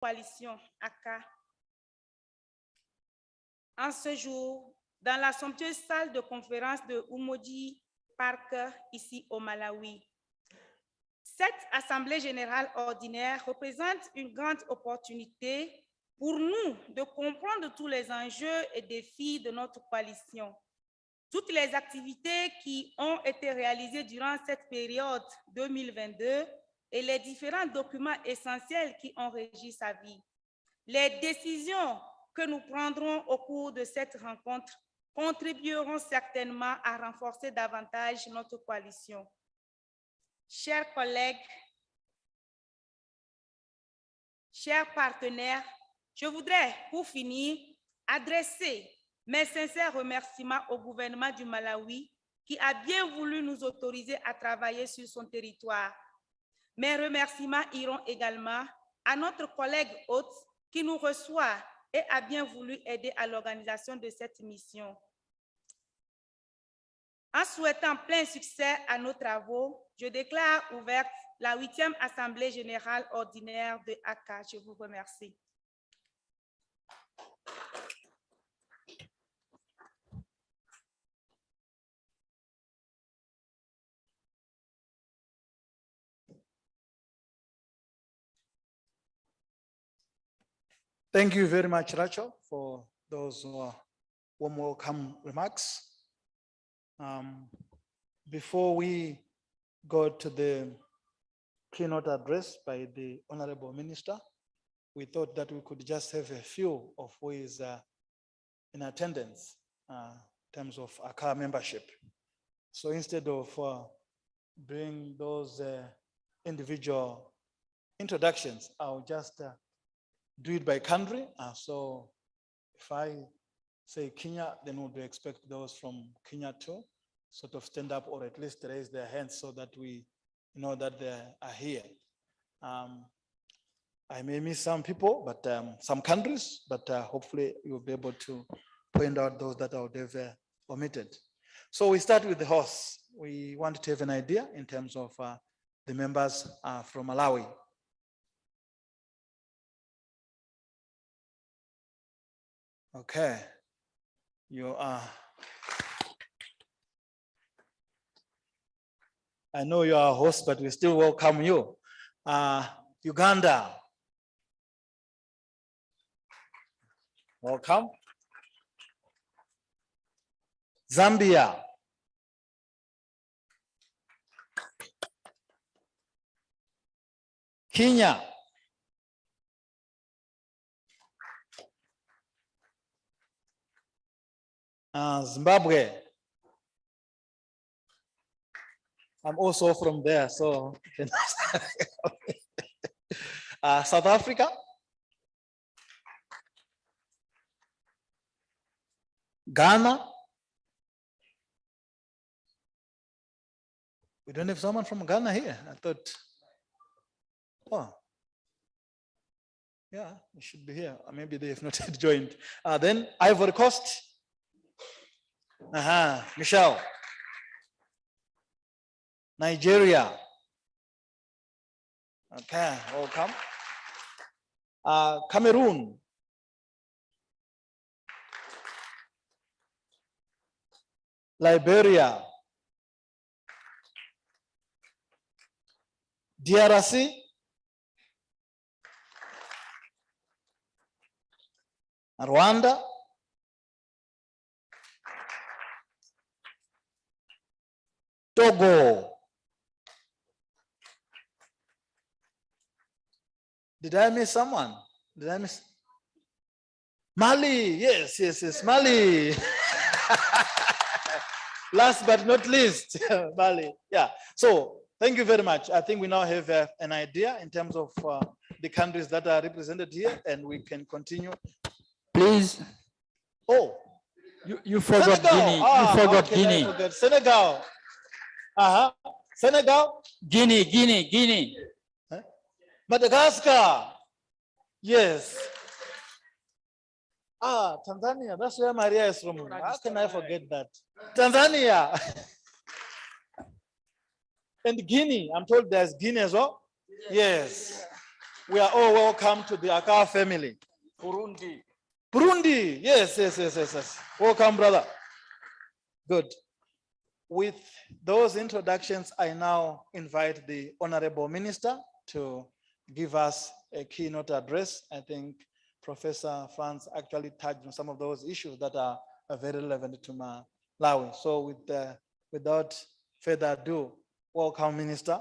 coalition AK. En ce jour, dans la somptueuse salle de conférence de Umoji Park, ici au Malawi. Cette Assemblée générale ordinaire représente une grande opportunité pour nous de comprendre tous les enjeux et défis de notre coalition. Toutes les activités qui ont été réalisées durant cette période 2022 et les différents documents essentiels qui ont régi sa vie. Les décisions que nous prendrons au cours de cette rencontre contribueront certainement à renforcer davantage notre coalition. Chers collègues, chers partenaires, je voudrais, pour finir, adresser mes sincères remerciements au gouvernement du Malawi qui a bien voulu nous autoriser à travailler sur son territoire. Mes remerciements iront également à notre collègue hôte qui nous reçoit et a bien voulu aider à l'organisation de cette mission. En souhaitant plein succès à nos travaux, je déclare ouverte la 8e Assemblée générale ordinaire de AK. Je vous remercie. Thank you very much, Rachel, for those warm welcome remarks. Before we go to the keynote address by the Honorable Minister, we thought that we could just have a few of who is in attendance in terms of ACA membership. So instead of doing those individual introductions, I'll just do it by country. So if I say Kenya, then we'll expect those from Kenya to sort of stand up or at least raise their hands so that we know that they are here. I may miss some people, but some countries, but hopefully you'll be able to point out those that I would have omitted. So we start with the host. We want to have an idea in terms of the members from Malawi. Okay, you are. I know you are a host, but we still welcome you. Uganda. Welcome. Zambia. Kenya. Zimbabwe. I'm also from there, so. South Africa. Ghana. We don't have someone from Ghana here. I thought, oh, yeah, it should be here. Maybe they have not yet joined. Then Ivory Coast. Michelle. Nigeria. Okay, welcome. Cameroon. Liberia. DRC. Rwanda. Togo. Did I miss someone? Did I miss? Mali, yes, Mali. Last but not least, Mali. Yeah, so thank you very much. I think we now have an idea in terms of the countries that are represented here, and we can continue. Please. Oh. You forgot Senegal. Guinea. You forgot Guinea. I forget? Senegal. Senegal. Guinea. Huh? Madagascar. Yes. Tanzania. That's where Maria is from. How can I forget that? Tanzania. And Guinea. I'm told there's Guinea as well. Yes. We are all welcome to the Aka family. Burundi. Burundi, yes. Welcome, brother. Good. With those introductions, I now invite the Honorable Minister to give us a keynote address. I think Professor Franz actually touched on some of those issues that are very relevant to Malawi. So without further ado, welcome, Minister.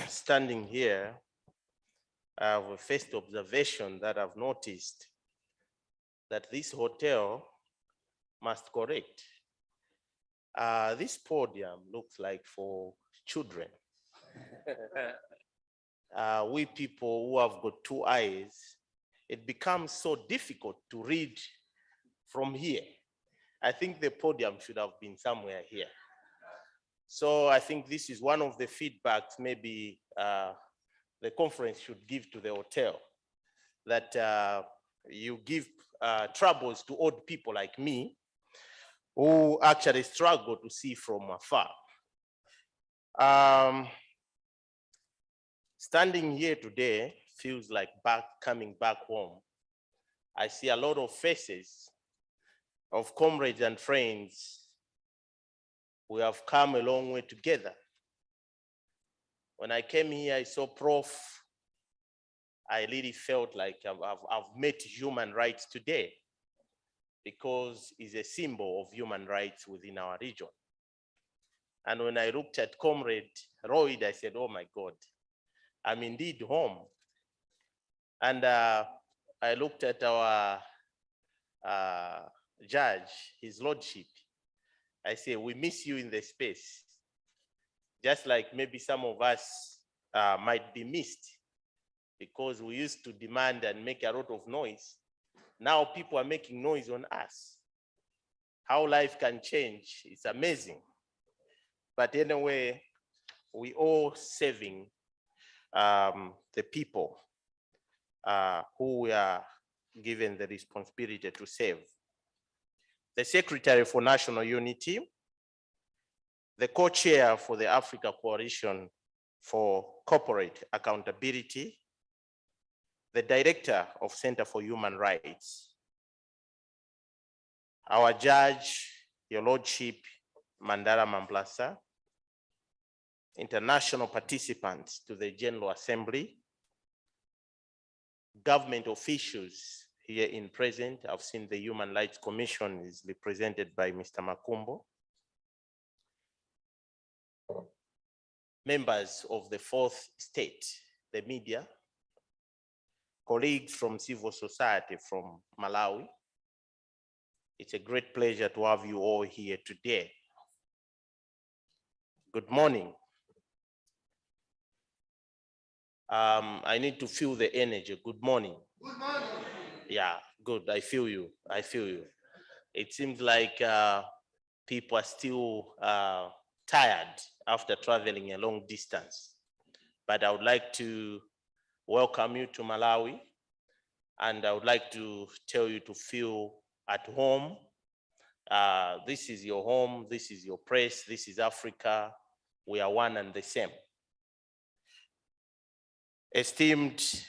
Standing here, I have a first observation that I've noticed that this hotel must correct. This podium looks like for children. We people who have got two eyes, it becomes so difficult to read from here. I think the podium should have been somewhere here. So I think this is one of the feedbacks maybe the conference should give to the hotel, that you give troubles to old people like me who actually struggle to see from afar. Standing here today feels like coming back home. I see a lot of faces of comrades and friends. We have come a long way together. When I came here, I saw Prof. I really felt like I've met human rights today, because it's a symbol of human rights within our region. And when I looked at Comrade Royd, I said, oh my God, I'm indeed home. And I looked at our judge, his lordship. I say, we miss you in the space. Just like maybe some of us might be missed, because we used to demand and make a lot of noise. Now people are making noise on us. How life can change, it's amazing. But anyway, we all serving the people who we are given the responsibility to serve. The Secretary for National Unity, the co-chair for the Africa Coalition for Corporate Accountability, the Director of Center for Human Rights, our Judge, Your Lordship, Mandala Mamblasa, international participants to the General Assembly, government officials here in present. I've seen the Human Rights Commission is represented by Mr. Makumbo. Members of the fourth state, the media, colleagues from civil society from Malawi. It's a great pleasure to have you all here today. Good morning. I need to feel the energy. Good morning. Good morning. Yeah, good. I feel you. I feel you. It seems like people are still tired after traveling a long distance. But I would like to welcome you to Malawi. And I would like to tell you to feel at home. This is your home. This is your place. This is Africa. We are one and the same. Esteemed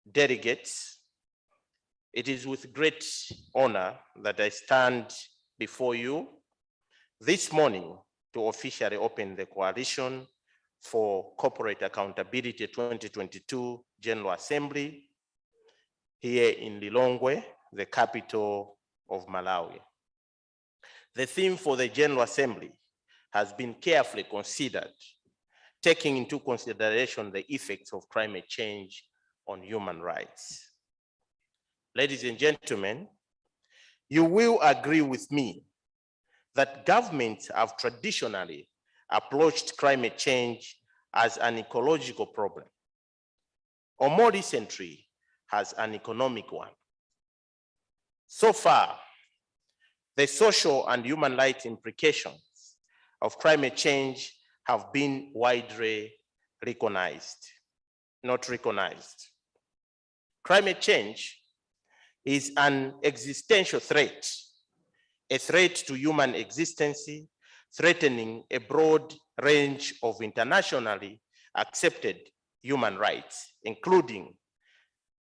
delegates, it is with great honor that I stand before you this morning to officially open the Coalition for Corporate Accountability 2022 General Assembly here in Lilongwe, the capital of Malawi. The theme for the General Assembly has been carefully considered, taking into consideration the effects of climate change on human rights. Ladies and gentlemen, you will agree with me that governments have traditionally approached climate change as an ecological problem, or more recently, as an economic one. So far, the social and human rights implications of climate change have been widely not recognized. Climate change is an existential threat, a threat to human existence, threatening a broad range of internationally accepted human rights, including,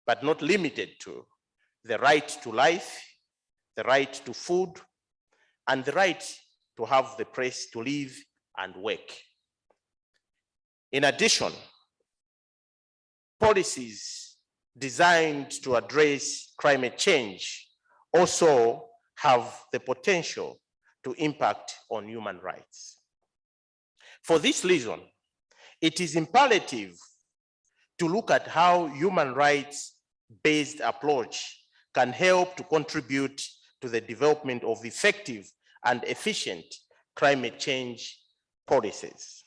but not limited to, the right to life, the right to food, and the right to have the place to live and work. In addition, policies designed to address climate change also have the potential to impact on human rights. For this reason, it is imperative to look at how human rights-based approach can help to contribute to the development of effective and efficient climate change policies.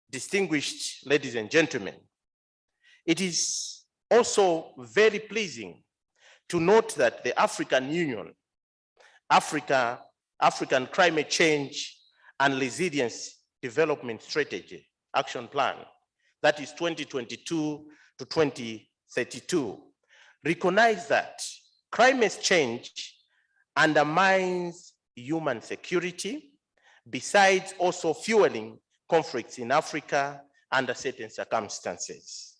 Distinguished ladies and gentlemen, it is also very pleasing to note that the African Union, African Climate Change and Resilience Development Strategy Action Plan, that is 2022 to 2032, recognize that climate change undermines human security, besides also fueling conflicts in Africa under certain circumstances.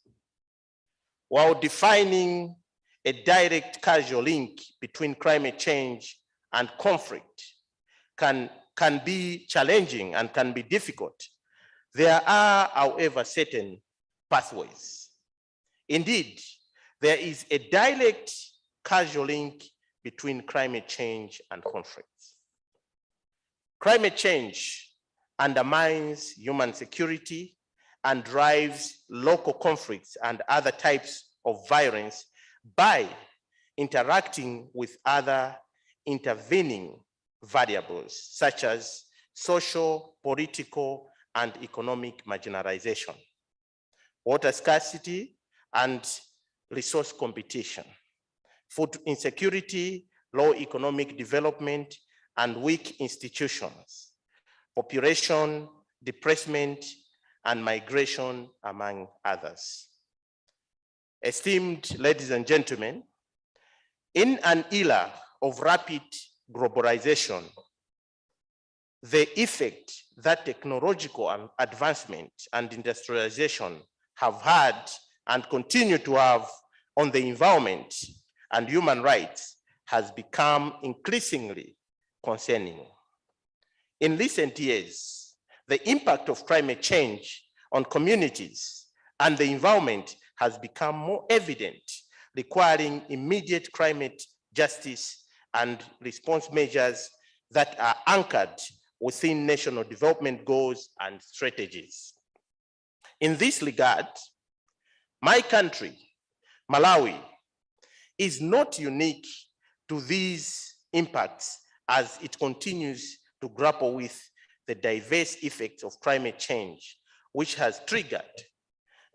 While defining a direct causal link between climate change and conflict can be challenging and can be difficult, there are, however, certain pathways. Indeed, there is a direct causal link between climate change and conflicts. Climate change undermines human security and drives local conflicts and other types of violence by interacting with other intervening variables such as social, political, and economic marginalization, water scarcity and resource competition, food insecurity, low economic development, and weak institutions, population displacement, and migration, among others. Esteemed ladies and gentlemen, in an era of rapid globalization, the effect that technological advancement and industrialization have had and continue to have on the environment and human rights has become increasingly concerning. In recent years, the impact of climate change on communities and the environment has become more evident, requiring immediate climate justice and response measures that are anchored within national development goals and strategies. In this regard, my country, Malawi, is not unique to these impacts as it continues to grapple with the diverse effects of climate change, which has triggered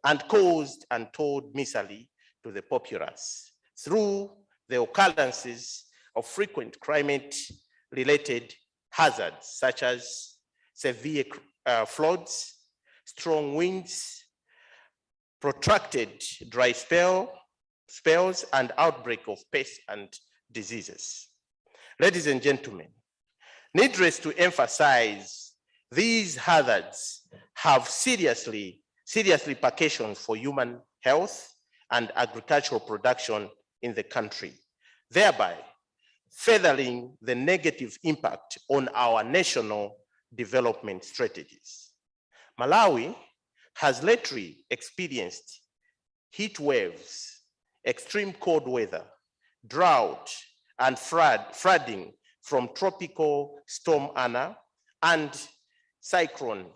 and caused untold misery to the populace through the occurrences of frequent climate-related hazards such as severe floods, strong winds, protracted dry spells, and outbreak of pests and diseases. Ladies and gentlemen, needless to emphasize, these hazards have serious repercussions for human health and agricultural production in the country, thereby furthering the negative impact on our national development strategies. Malawi has lately experienced heat waves, extreme cold weather, drought, and flooding from tropical storm Anna and cyclone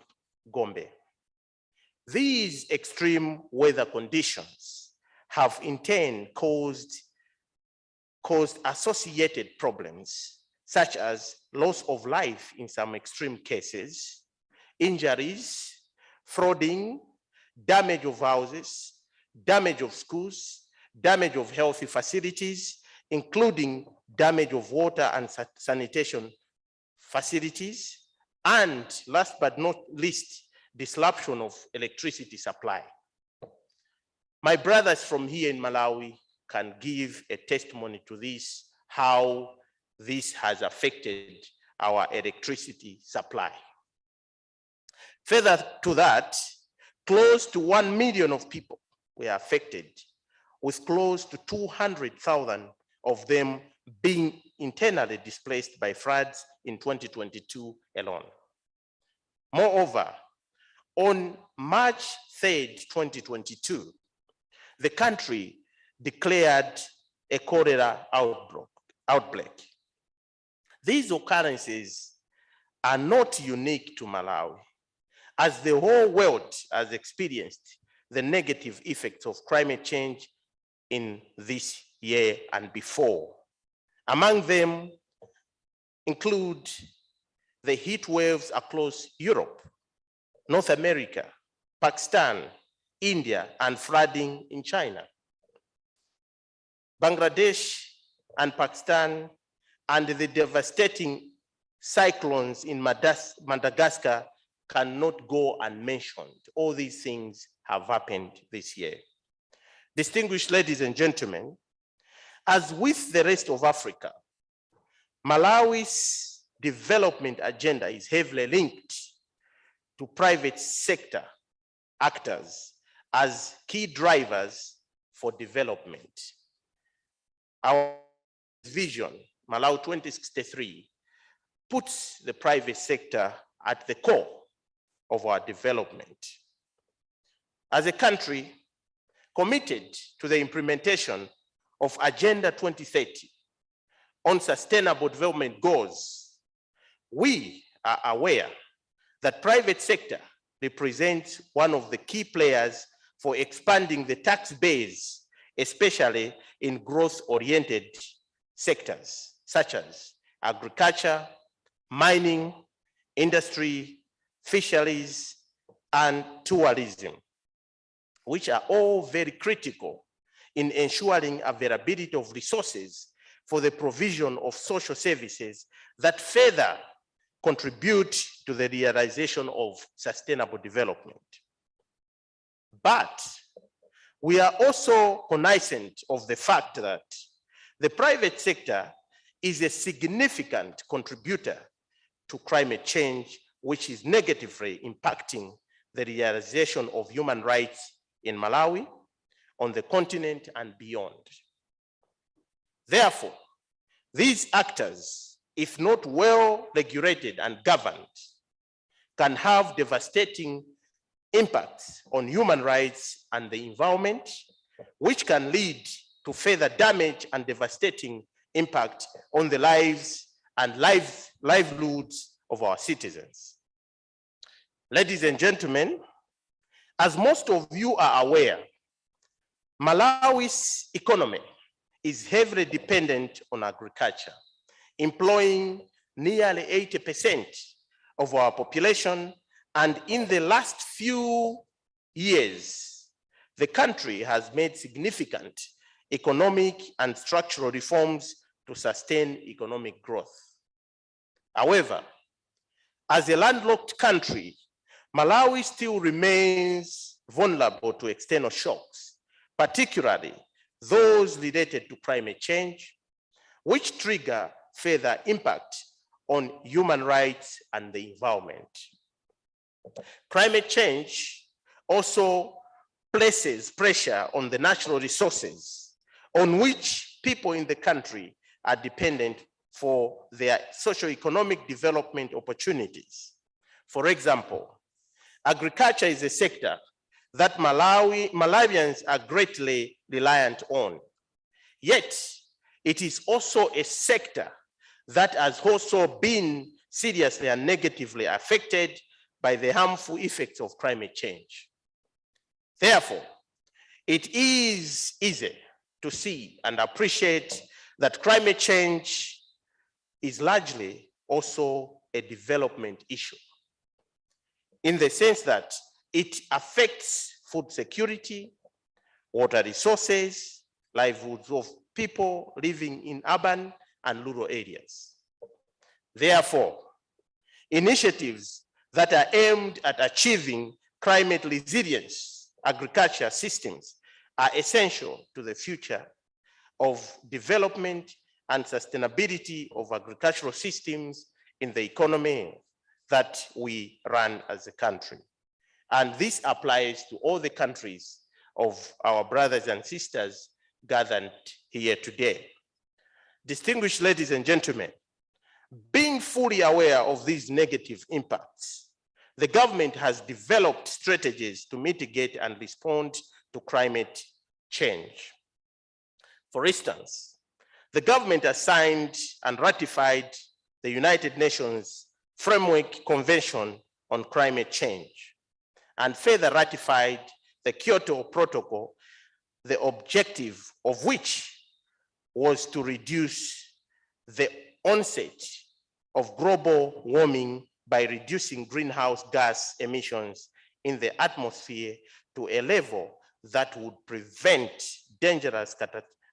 Gombe. These extreme weather conditions have in turn caused associated problems such as loss of life in some extreme cases, injuries, flooding, damage of houses, damage of schools, damage of healthy facilities, including damage of water and sanitation facilities, And last but not least, disruption of electricity supply. My brothers from here in Malawi can give a testimony to this, how this has affected our electricity supply. Further to that, close to 1 million of people were affected, with close to 200,000 of them being internally displaced by floods in 2022 alone. Moreover, on March 3rd, 2022, the country declared a cholera outbreak. These occurrences are not unique to Malawi, as the whole world has experienced the negative effects of climate change in this year and before. Among them include the heat waves across Europe, North America, Pakistan, India, and flooding in China. Bangladesh and Pakistan, and the devastating cyclones in Madagascar cannot go unmentioned. All these things have happened this year. Distinguished ladies and gentlemen, as with the rest of Africa, Malawi's development agenda is heavily linked to private sector actors as key drivers for development. Our vision, Malawi 2063, puts the private sector at the core of our development. As a country committed to the implementation of Agenda 2030 on sustainable development goals, we are aware that private sector represents one of the key players for expanding the tax base, especially in growth-oriented sectors such as agriculture, mining, industry, fisheries, and tourism, which are all very critical in ensuring availability of resources for the provision of social services that further contribute to the realization of sustainable development. But we are also cognizant of the fact that the private sector is a significant contributor to climate change, which is negatively impacting the realization of human rights in Malawi, on the continent, and beyond. Therefore, these actors, if not well regulated and governed, can have devastating impacts on human rights and the environment, which can lead to further damage and devastating impact on the lives and livelihoods of our citizens. Ladies and gentlemen, as most of you are aware, Malawi's economy is heavily dependent on agriculture, employing nearly 80% of our population. And in the last few years, the country has made significant economic and structural reforms to sustain economic growth. However, as a landlocked country, Malawi still remains vulnerable to external shocks, particularly those related to climate change, which trigger further impact on human rights and the environment. Climate change also places pressure on the natural resources on which people in the country are dependent for their socio-economic development opportunities. For example, agriculture is a sector that Malawians are greatly reliant on. Yet, it is also a sector that has also been seriously and negatively affected by the harmful effects of climate change. Therefore, it is easy to see and appreciate that climate change is largely also a development issue, in the sense that it affects food security, water resources, livelihoods of people living in urban and rural areas. Therefore, initiatives that are aimed at achieving climate resilience agriculture systems are essential to the future of development and sustainability of agricultural systems in the economy that we run as a country. And this applies to all the countries of our brothers and sisters gathered here today. Distinguished ladies and gentlemen, being fully aware of these negative impacts, the government has developed strategies to mitigate and respond to climate change. For instance, the government has signed and ratified the United Nations Framework Convention on Climate Change, and further ratified the Kyoto Protocol, the objective of which was to reduce the onset of global warming by reducing greenhouse gas emissions in the atmosphere to a level that would prevent dangerous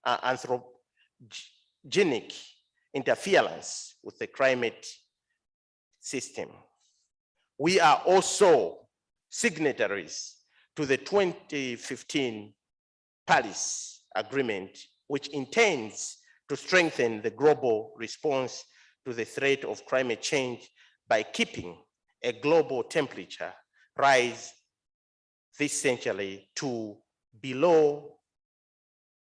anthropogenic interference with the climate system. We are also signatories to the 2015 Paris Agreement, which intends to strengthen the global response to the threat of climate change by keeping a global temperature rise this century to below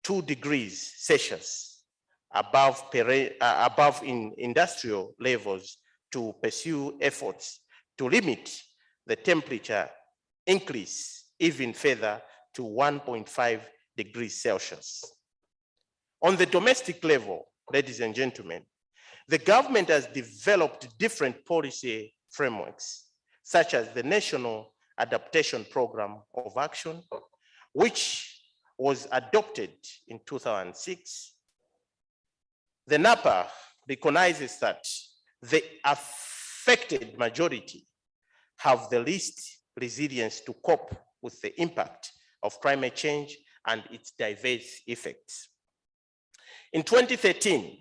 2 degrees Celsius above in industrial levels, to pursue efforts to limit the temperature increase even further to 1.5 degrees Celsius. On the domestic level, ladies and gentlemen, the government has developed different policy frameworks, such as the National Adaptation Program of Action, which was adopted in 2006. The NAPA recognizes that the affected majority have the least resilience to cope with the impact of climate change and its diverse effects. In 2013,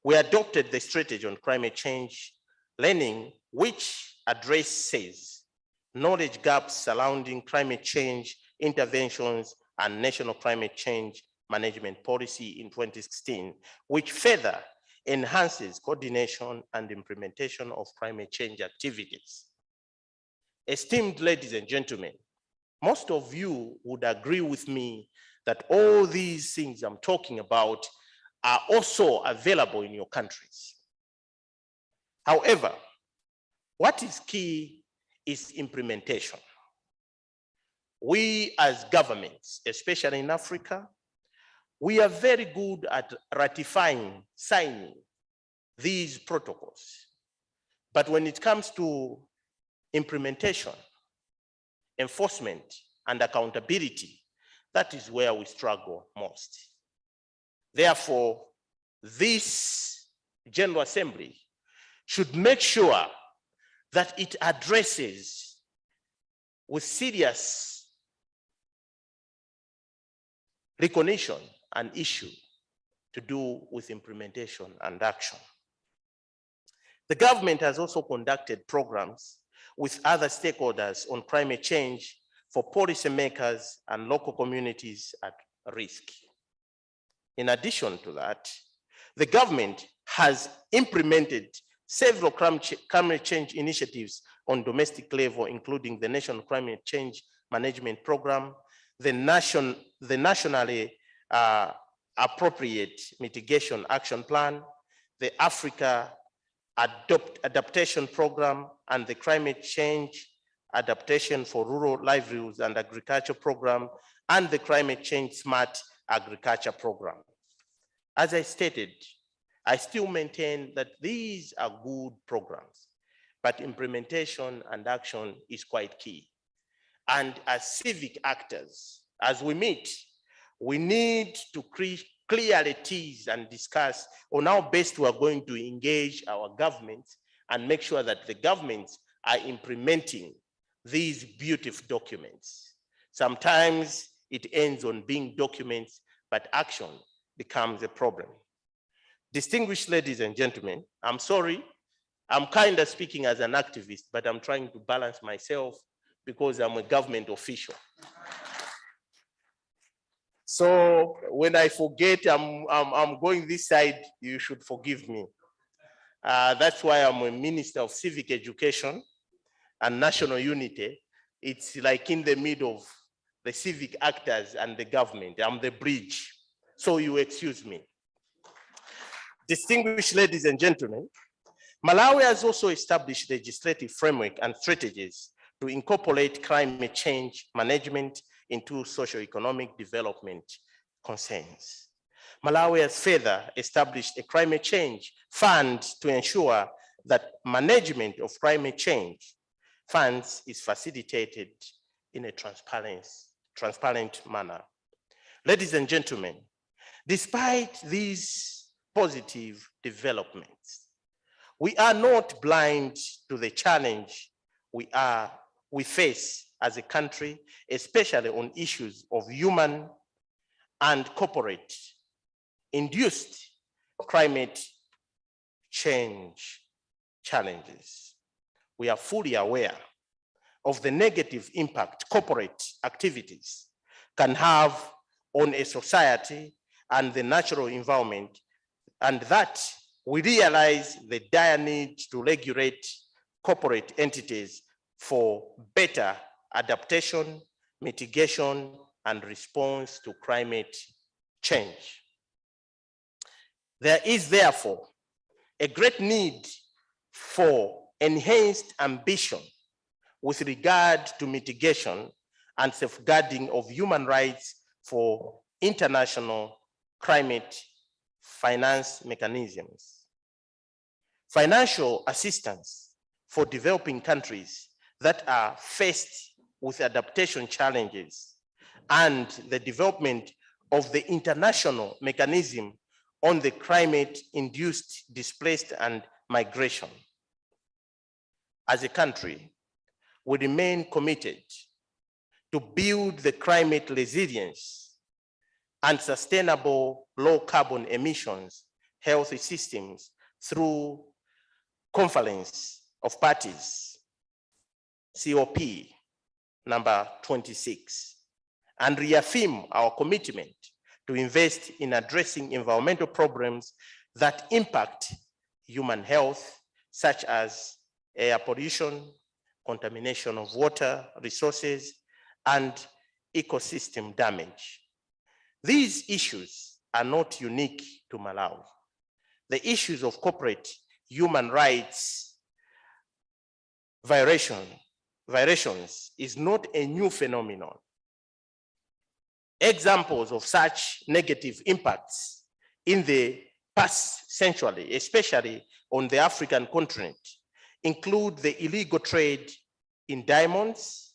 we adopted the strategy on climate change learning, which addresses knowledge gaps surrounding climate change interventions and national climate change management policy in 2016, which further enhances coordination and implementation of climate change activities. Esteemed ladies and gentlemen, most of you would agree with me that all these things I'm talking about are also available in your countries. However, what is key is implementation. We as governments, especially in Africa, we are very good at ratifying, signing these protocols. But when it comes to implementation, enforcement, and accountability, that is where we struggle most. Therefore, this General Assembly should make sure that it addresses with serious recognition an issue to do with implementation and action. The government has also conducted programs with other stakeholders on climate change for policymakers and local communities at risk. In addition to that, the government has implemented several climate change initiatives on domestic level, including the National Climate Change Management Program, the nationally appropriate mitigation action plan, the Africa Adaptation Program, and the Climate Change Adaptation for Rural Livelihoods and Agriculture Program, and the Climate Change Smart Agriculture Program. As I stated, I still maintain that these are good programs, but implementation and action is quite key. And as civic actors, as we meet, we need to clearly tease and discuss on how best we are going to engage our governments and make sure that the governments are implementing these beautiful documents. Sometimes it ends on being documents, but action becomes a problem. Distinguished ladies and gentlemen, I'm sorry, I'm kind of speaking as an activist, but I'm trying to balance myself because I'm a government official. So when I forget I'm going this side, you should forgive me. That's why I'm a Minister of Civic Education and National Unity. It's like in the middle of the civic actors and the government. I'm the bridge. So you excuse me. Distinguished ladies and gentlemen, Malawi has also established legislative framework and strategies to incorporate climate change management into socio-economic development concerns. Malawi has further established a climate change fund to ensure that management of climate change funds is facilitated in a transparent manner. Ladies and gentlemen, despite these positive developments, we are not blind to the challenge we face as a country, especially on issues of human and corporate induced climate change challenges. We are fully aware of the negative impact corporate activities can have on a society and the natural environment, and that we realize the dire need to regulate corporate entities for better adaptation, mitigation, and response to climate change. There is therefore a great need for enhanced ambition with regard to mitigation and safeguarding of human rights for international climate finance mechanisms. Financial assistance for developing countries that are faced with adaptation challenges and the development of the international mechanism on the climate-induced displaced and migration. As a country, we remain committed to build the climate resilience and sustainable low carbon emissions healthy systems through Conference of Parties, COP number 26, and reaffirm our commitment to invest in addressing environmental problems that impact human health, such as air pollution, contamination of water resources, and ecosystem damage. These issues are not unique to Malawi. The issues of corporate human rights violations is not a new phenomenon. Examples of such negative impacts in the past century, especially on the African continent, include the illegal trade in diamonds,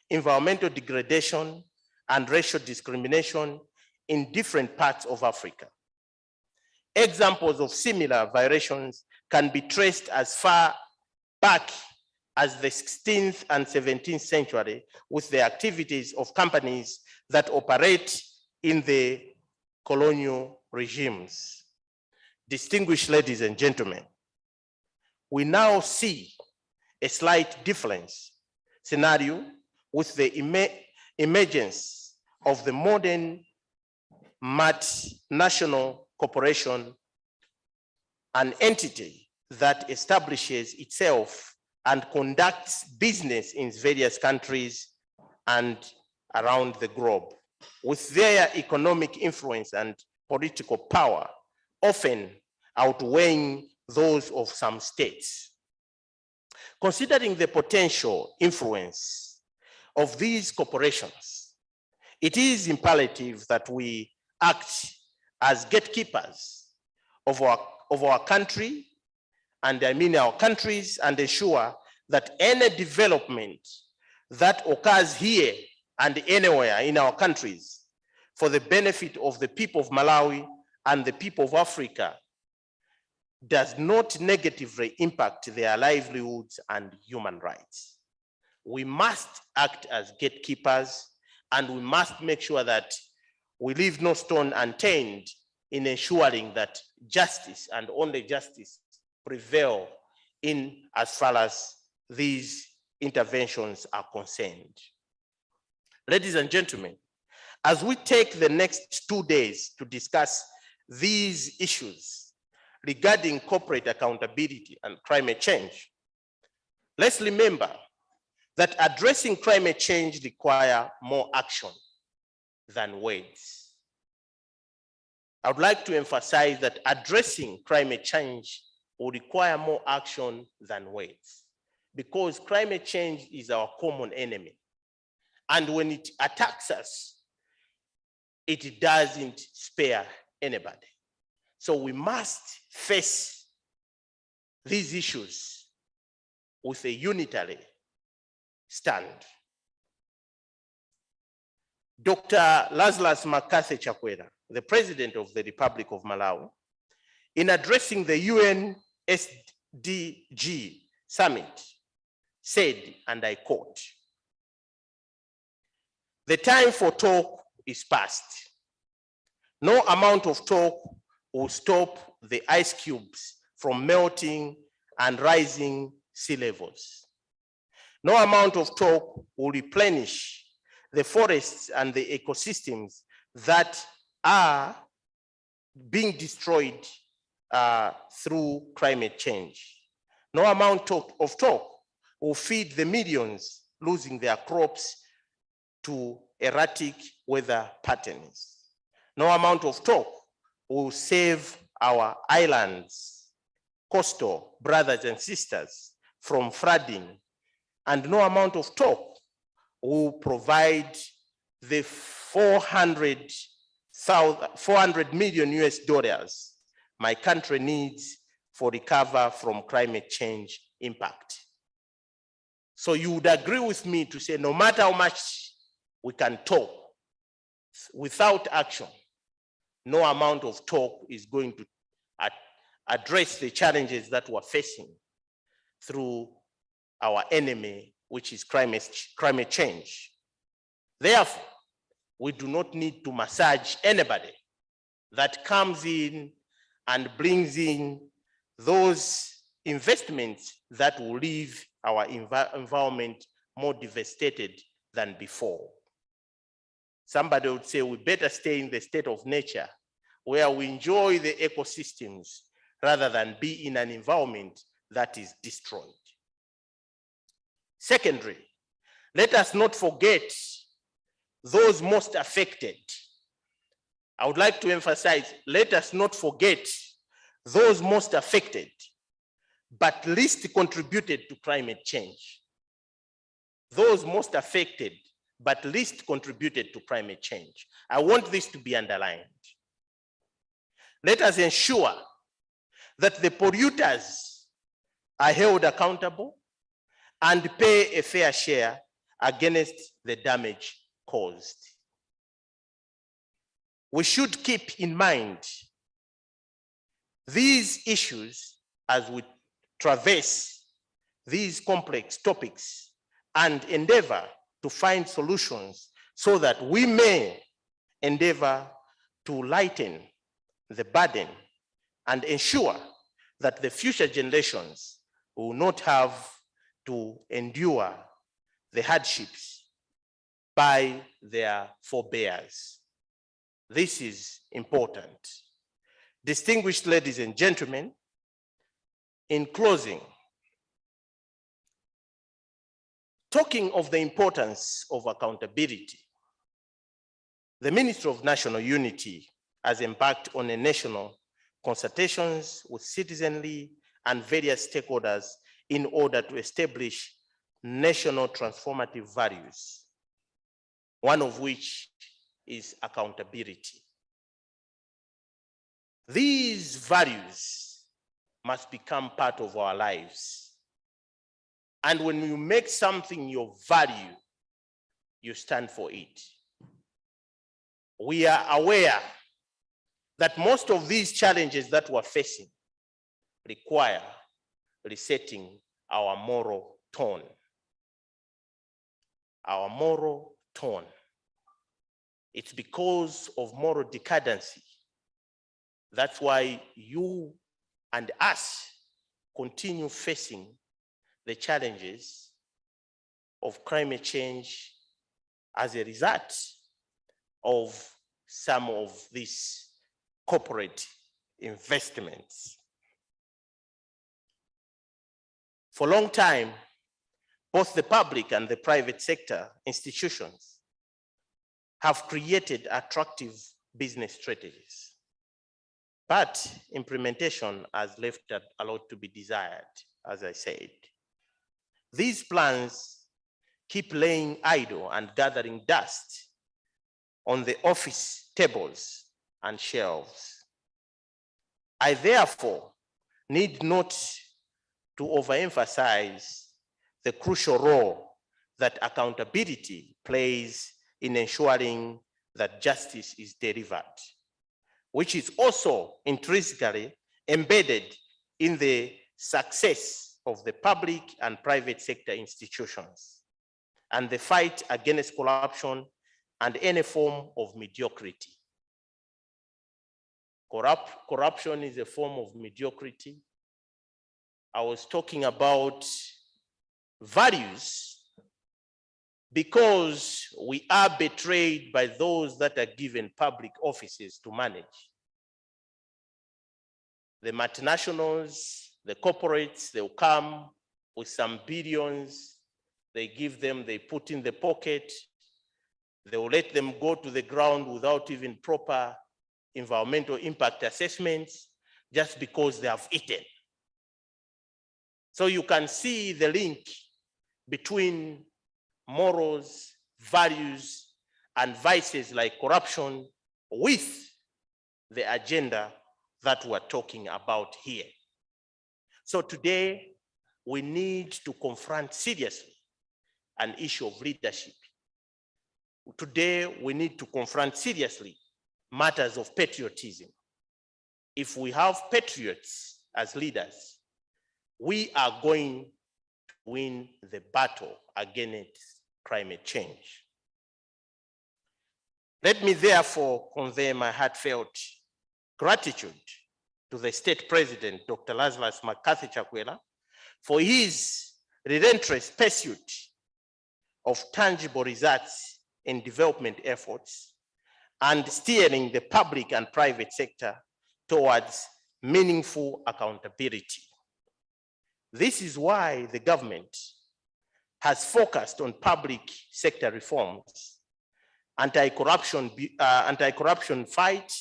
environmental degradation, and racial discrimination in different parts of Africa. Examples of similar violations can be traced as far back as the 16th and 17th century with the activities of companies that operate in the colonial regimes. Distinguished ladies and gentlemen, we now see a slight difference scenario with the emergence of the modern multinational corporation, an entity that establishes itself and conducts business in various countries and around the globe, with their economic influence and political power often outweighing those of some states. Considering the potential influence of these corporations, it is imperative that we act as gatekeepers of our country, and I mean our countries, and ensure that any development that occurs here and anywhere in our countries for the benefit of the people of Malawi and the people of Africa does not negatively impact their livelihoods and human rights. We must act as gatekeepers, and we must make sure that we leave no stone unturned in ensuring that justice and only justice prevail in as far as these interventions are concerned. Ladies and gentlemen, as we take the next 2 days to discuss these issues regarding corporate accountability and climate change, let's remember that addressing climate change requires more action than words. I would like to emphasize that addressing climate change will require more action than words, because climate change is our common enemy. And when it attacks us, it doesn't spare anybody. So we must face these issues with a unitary stand. Dr. Lazarus McCarthy Chakwera, the President of the Republic of Malawi, in addressing the UN SDG Summit, said, and I quote, "The time for talk is past. No amount of talk will stop the ice cubes from melting and rising sea levels. No amount of talk will replenish the forests and the ecosystems that are being destroyed through climate change. No amount of talk will feed the millions losing their crops to erratic weather patterns. No amount of talk will save our islands, coastal brothers and sisters from flooding, and no amount of talk will provide the 400 million US dollars my country needs for recover from climate change impact." So you would agree with me to say, no matter how much we can talk, without action, no amount of talk is going to address the challenges that we're facing through our enemy, which is climate change. Therefore, we do not need to massage anybody that comes in and brings in those investments that will leave our environment more devastated than before. Somebody would say we better stay in the state of nature where we enjoy the ecosystems rather than be in an environment that is destroyed. Secondly, let us not forget those most affected. I would like to emphasize, let us not forget those most affected, but least contributed to climate change. Those most affected, but least contributed to climate change. I want this to be underlined. Let us ensure that the polluters are held accountable and pay a fair share against the damage caused. We should keep in mind these issues as we traverse these complex topics and endeavor to find solutions so that we may endeavor to lighten the burden and ensure that the future generations will not have to endure the hardships by their forebears. This is important. Distinguished ladies and gentlemen, in closing, talking of the importance of accountability, the Ministry of National Unity has embarked on a national consultations with citizenry and various stakeholders in order to establish national transformative values, one of which is accountability. These values must become part of our lives. And when you make something your value, you stand for it. We are aware that most of these challenges that we're facing require resetting our moral tone. Our moral tone. It's because of moral decadency. That's why you and us continue facing the challenges of climate change as a result of some of these corporate investments. For a long time, both the public and the private sector institutions have created attractive business strategies, but implementation has left a lot to be desired, as I said. These plans keep laying idle and gathering dust on the office tables and shelves. I therefore need not to overemphasize the crucial role that accountability plays in ensuring that justice is delivered, which is also intrinsically embedded in the success of the public and private sector institutions and the fight against corruption and any form of mediocrity. Corruption is a form of mediocrity. I was talking about values because we are betrayed by those that are given public offices to manage. The multinationals, the corporates, they'll come with some billions, they give them, they put in the pocket, they will let them go to the ground without even proper environmental impact assessments, just because they have eaten. So you can see the link between morals, values, and vices like corruption with the agenda that we're talking about here. So today, we need to confront seriously an issue of leadership. Today, we need to confront seriously matters of patriotism. If we have patriots as leaders, we are going to win the battle against climate change. Let me therefore convey my heartfelt gratitude to the State President, Dr. Lazarus McCarthy Chakwera, for his relentless pursuit of tangible results in development efforts and steering the public and private sector towards meaningful accountability. This is why the government has focused on public sector reforms, anti-corruption fight,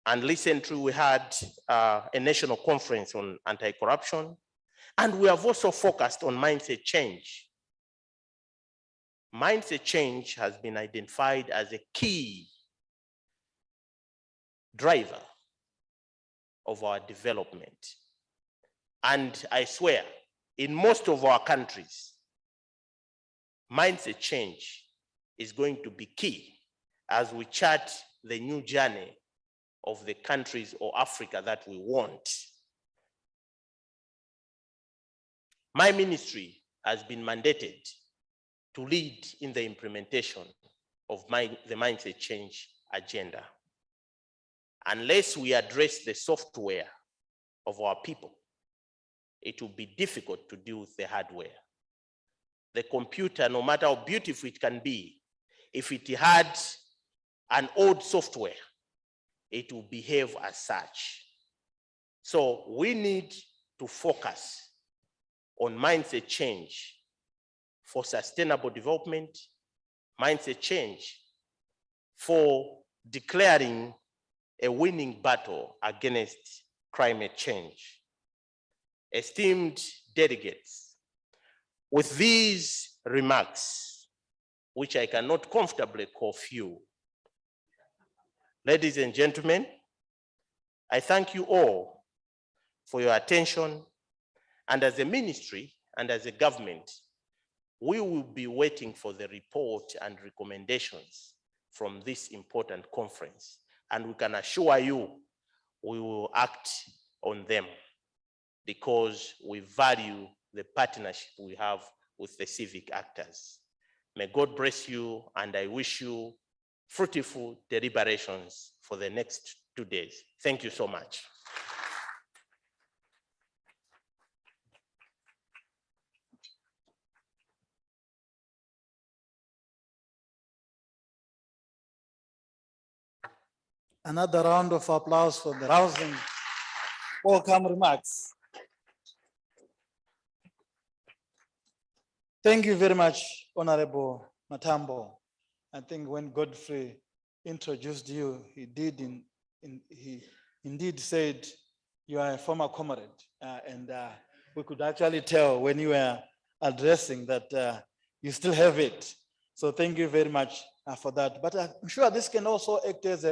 and recently we had a national conference on anti-corruption, and we have also focused on mindset change. Mindset change has been identified as a key driver of our development. And I swear, in most of our countries, mindset change is going to be key as we chart the new journey of the countries or Africa that we want. My ministry has been mandated to lead in the implementation of the mindset change agenda. Unless we address the software of our people, it will be difficult to deal with the hardware. The computer, no matter how beautiful it can be, if it had an old software, it will behave as such. So we need to focus on mindset change for sustainable development, mindset change for declaring a winning battle against climate change. Esteemed delegates, with these remarks, which I cannot comfortably call few, ladies and gentlemen, I thank you all for your attention, and as a ministry and as a government, we will be waiting for the report and recommendations from this important conference, and we can assure you we will act on them because we value the partnership we have with the civic actors. May God bless you, and I wish you fruitful deliberations for the next 2 days. Thank you so much. Another round of applause for the rousing welcome remarks. Thank you very much, Honorable Matambo. I think when Godfrey introduced you, he indeed said you are a former comrade, and we could actually tell when you were addressing that you still have it. So thank you very much for that. But I'm sure this can also act as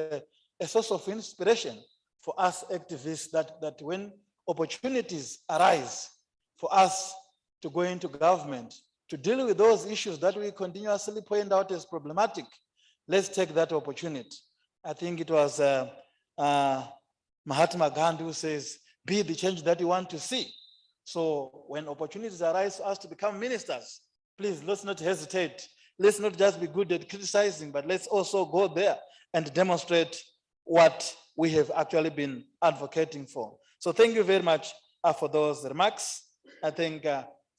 a source of inspiration for us activists that when opportunities arise for us to go into government, to deal with those issues that we continuously point out as problematic, let's take that opportunity. I think it was Mahatma Gandhi who says, be the change that you want to see. So when opportunities arise for us to become ministers, please, let's not hesitate. Let's not just be good at criticizing, but let's also go there and demonstrate what we have actually been advocating for. So thank you very much for those remarks. I think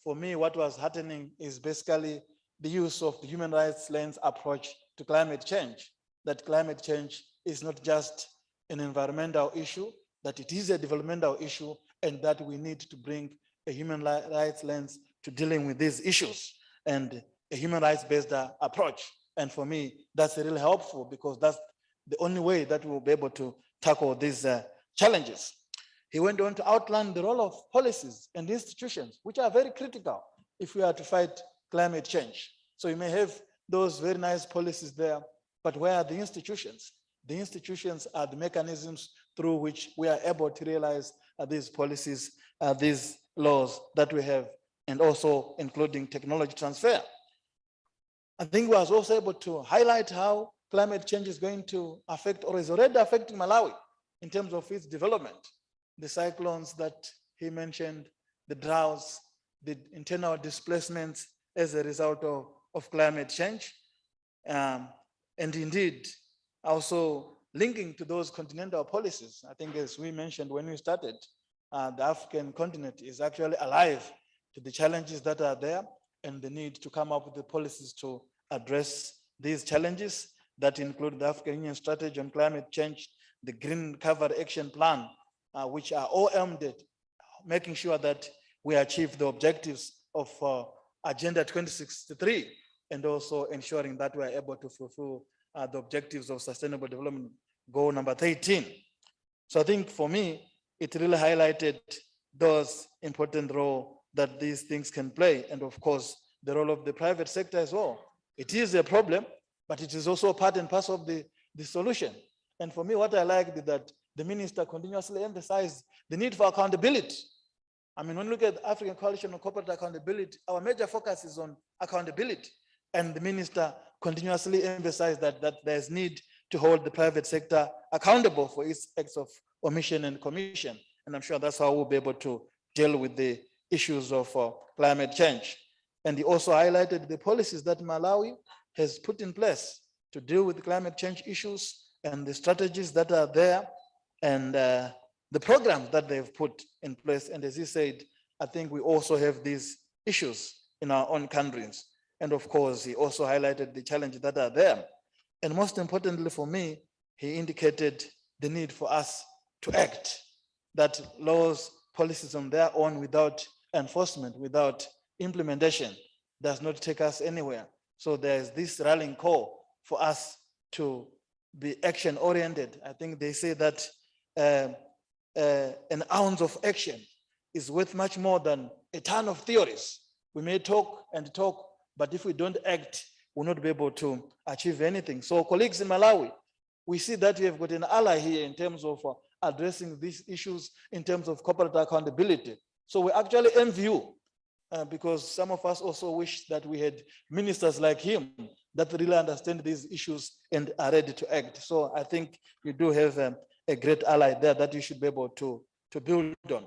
for me, what was happening is basically the use of the human rights lens approach to climate change, that climate change is not just an environmental issue, that it is a developmental issue, and that we need to bring a human rights lens to dealing with these issues and a human rights-based approach. And for me, that's really helpful because that's the only way that we'll be able to tackle these challenges. He went on to outline the role of policies and institutions, which are very critical if we are to fight climate change. So you may have those very nice policies there, but where are the institutions? The institutions are the mechanisms through which we are able to realize these policies, these laws that we have, and also including technology transfer. I think we was also able to highlight how climate change is going to affect or is already affecting Malawi in terms of its development. The cyclones that he mentioned, the droughts, the internal displacements as a result of climate change. And indeed, also linking to those continental policies. I think as we mentioned when we started, the African continent is actually alive to the challenges that are there and the need to come up with the policies to address these challenges that include the African Union strategy on climate change, the Green Cover Action Plan, which are all aimed at making sure that we achieve the objectives of Agenda 2063 and also ensuring that we are able to fulfill the objectives of Sustainable Development Goal number 13. So I think for me, it really highlighted those important role that these things can play. And of course, the role of the private sector as well. It is a problem, but it is also part and parcel of the solution. And for me, what I liked is that the minister continuously emphasized the need for accountability. I mean, when you look at the African Coalition on Corporate Accountability, our major focus is on accountability. And the minister continuously emphasized that there's need to hold the private sector accountable for its acts of omission and commission. And I'm sure that's how we'll be able to deal with the issues of climate change. And he also highlighted the policies that Malawi has put in place to deal with climate change issues and the strategies that are there and the programs that they've put in place. And as he said, I think we also have these issues in our own countries. And of course, he also highlighted the challenges that are there. And most importantly for me, he indicated the need for us to act, that laws, policies on their own without enforcement, without implementation does not take us anywhere. So there's this rallying call for us to be action oriented. I think they say that an ounce of action is worth much more than a ton of theories. We may talk and talk, but if we don't act, we'll not be able to achieve anything. So colleagues in Malawi, we see that we have got an ally here in terms of addressing these issues in terms of corporate accountability. So we actually envy you because some of us also wish that we had ministers like him that really understand these issues and are ready to act. So I think you do have a great ally there that you should be able to build on.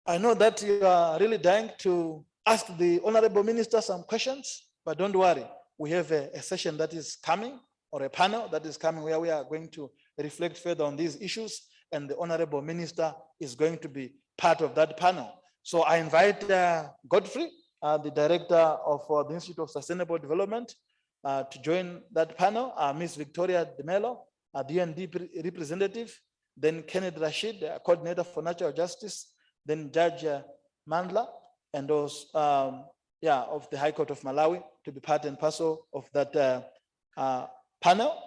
I know that you are really dying to ask the Honorable Minister some questions, but don't worry. We have a session that is coming, or a panel that is coming, where we are going to reflect further on these issues, and the Honorable Minister is going to be part of that panel. So I invite Godfrey, the Director of the Institute of Sustainable Development, to join that panel, Ms. Victoria De Mello, the UNDP representative, then Kenneth Rashid, coordinator for natural justice, then Judge Mandla, and those of the High Court of Malawi to be part and parcel of that panel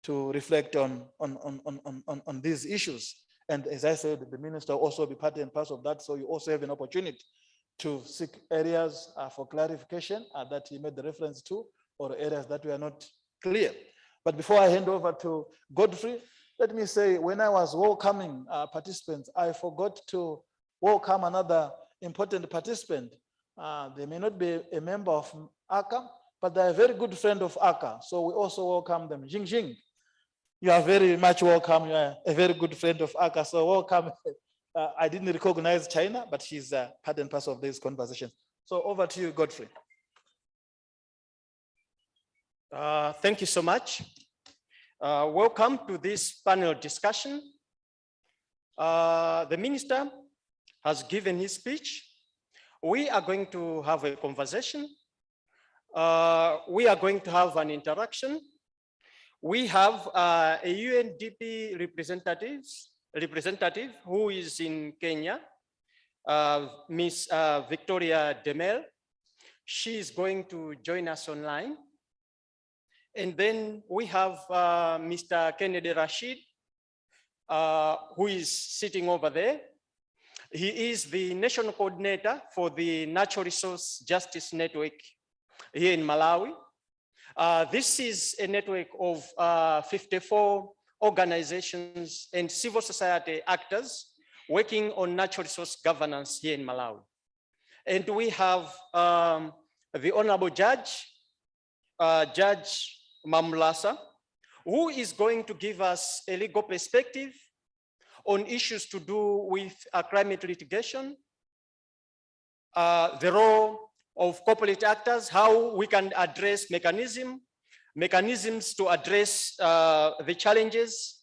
to reflect on these issues. And as I said, the minister will also be part and parcel of that, so you also have an opportunity to seek areas for clarification that he made the reference to, or areas that were not clear. But before I hand over to Godfrey, let me say, when I was welcoming participants, I forgot to welcome another important participant. They may not be a member of ACA, but they're a very good friend of ACA. So we also welcome them. Jing Jing, you are very much welcome. You are a very good friend of ACA, so welcome. I didn't recognize China, but she's part and parcel of this conversation. So over to you, Godfrey. Thank you so much. Welcome to this panel discussion. The minister has given his speech. We are going to have a conversation. We are going to have an interaction. We have a UNDP representative who is in Kenya, Miss Victoria Demel. She is going to join us online. And then we have Mr. Kennedy Rashid, who is sitting over there. He is the national coordinator for the Natural Resource Justice Network here in Malawi. This is a network of 54 organizations and civil society actors working on natural resource governance here in Malawi. And we have the Honorable Judge Mamulasa, who is going to give us a legal perspective on issues to do with climate litigation, the role of corporate actors, how we can address mechanisms to address the challenges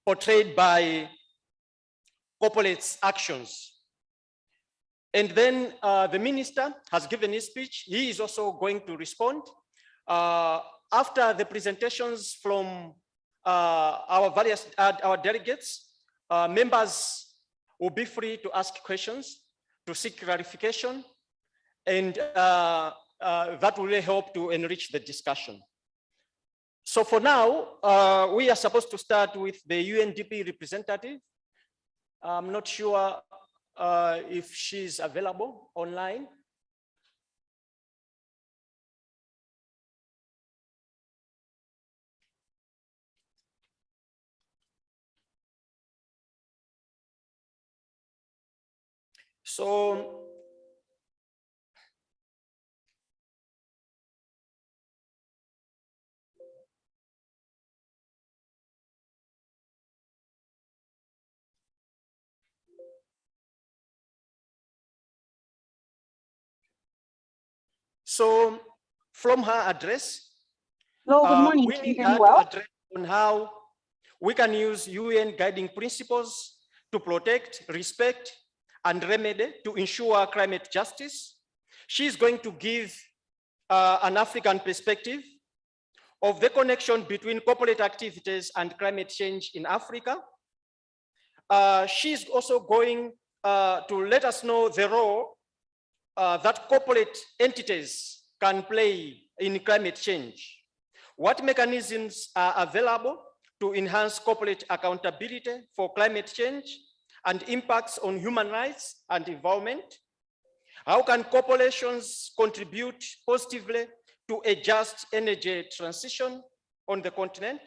portrayed by corporate actions. And then the minister has given his speech. He is also going to respond. After the presentations from our delegates, members will be free to ask questions, to seek clarification, and that will really help to enrich the discussion. So for now, we are supposed to start with the UNDP representative. I'm not sure if she's available online. So from her address, Hello, good morning. we Can you need hear me her well? to address on how we can use UN guiding principles to protect, respect, and remedy to ensure climate justice. She's going to give an African perspective of the connection between corporate activities and climate change in Africa. She's also going to let us know the role that corporate entities can play in climate change. What mechanisms are available to enhance corporate accountability for climate change and impacts on human rights and environment? How can corporations contribute positively to a just energy transition on the continent?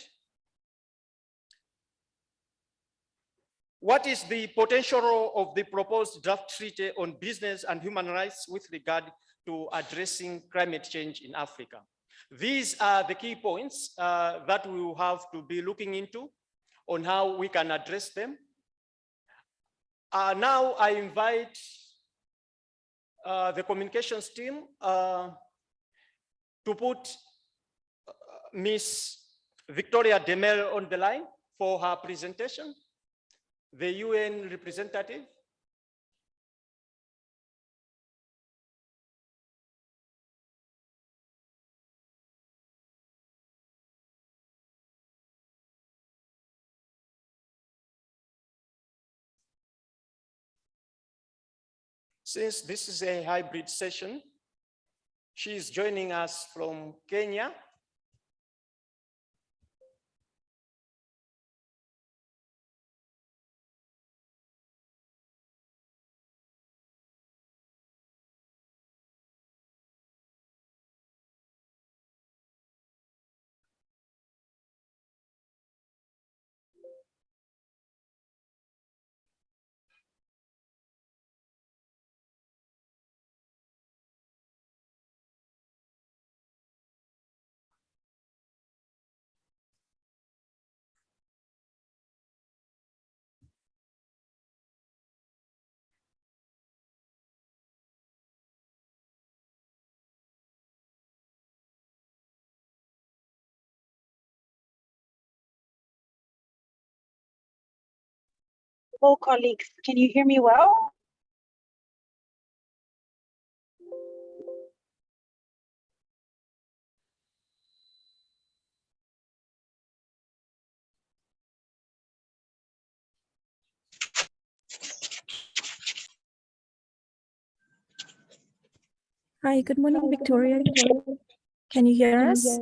What is the potential role of the proposed draft treaty on business and human rights with regard to addressing climate change in Africa? These are the key points that we will have to be looking into on how we can address them. Now I invite the communications team to put Ms. Victoria Demel on the line for her presentation, the UN representative. Since this is a hybrid session, she is joining us from Kenya. Hello, colleagues. Can you hear me well? Hi, good morning, Victoria. Can you hear us?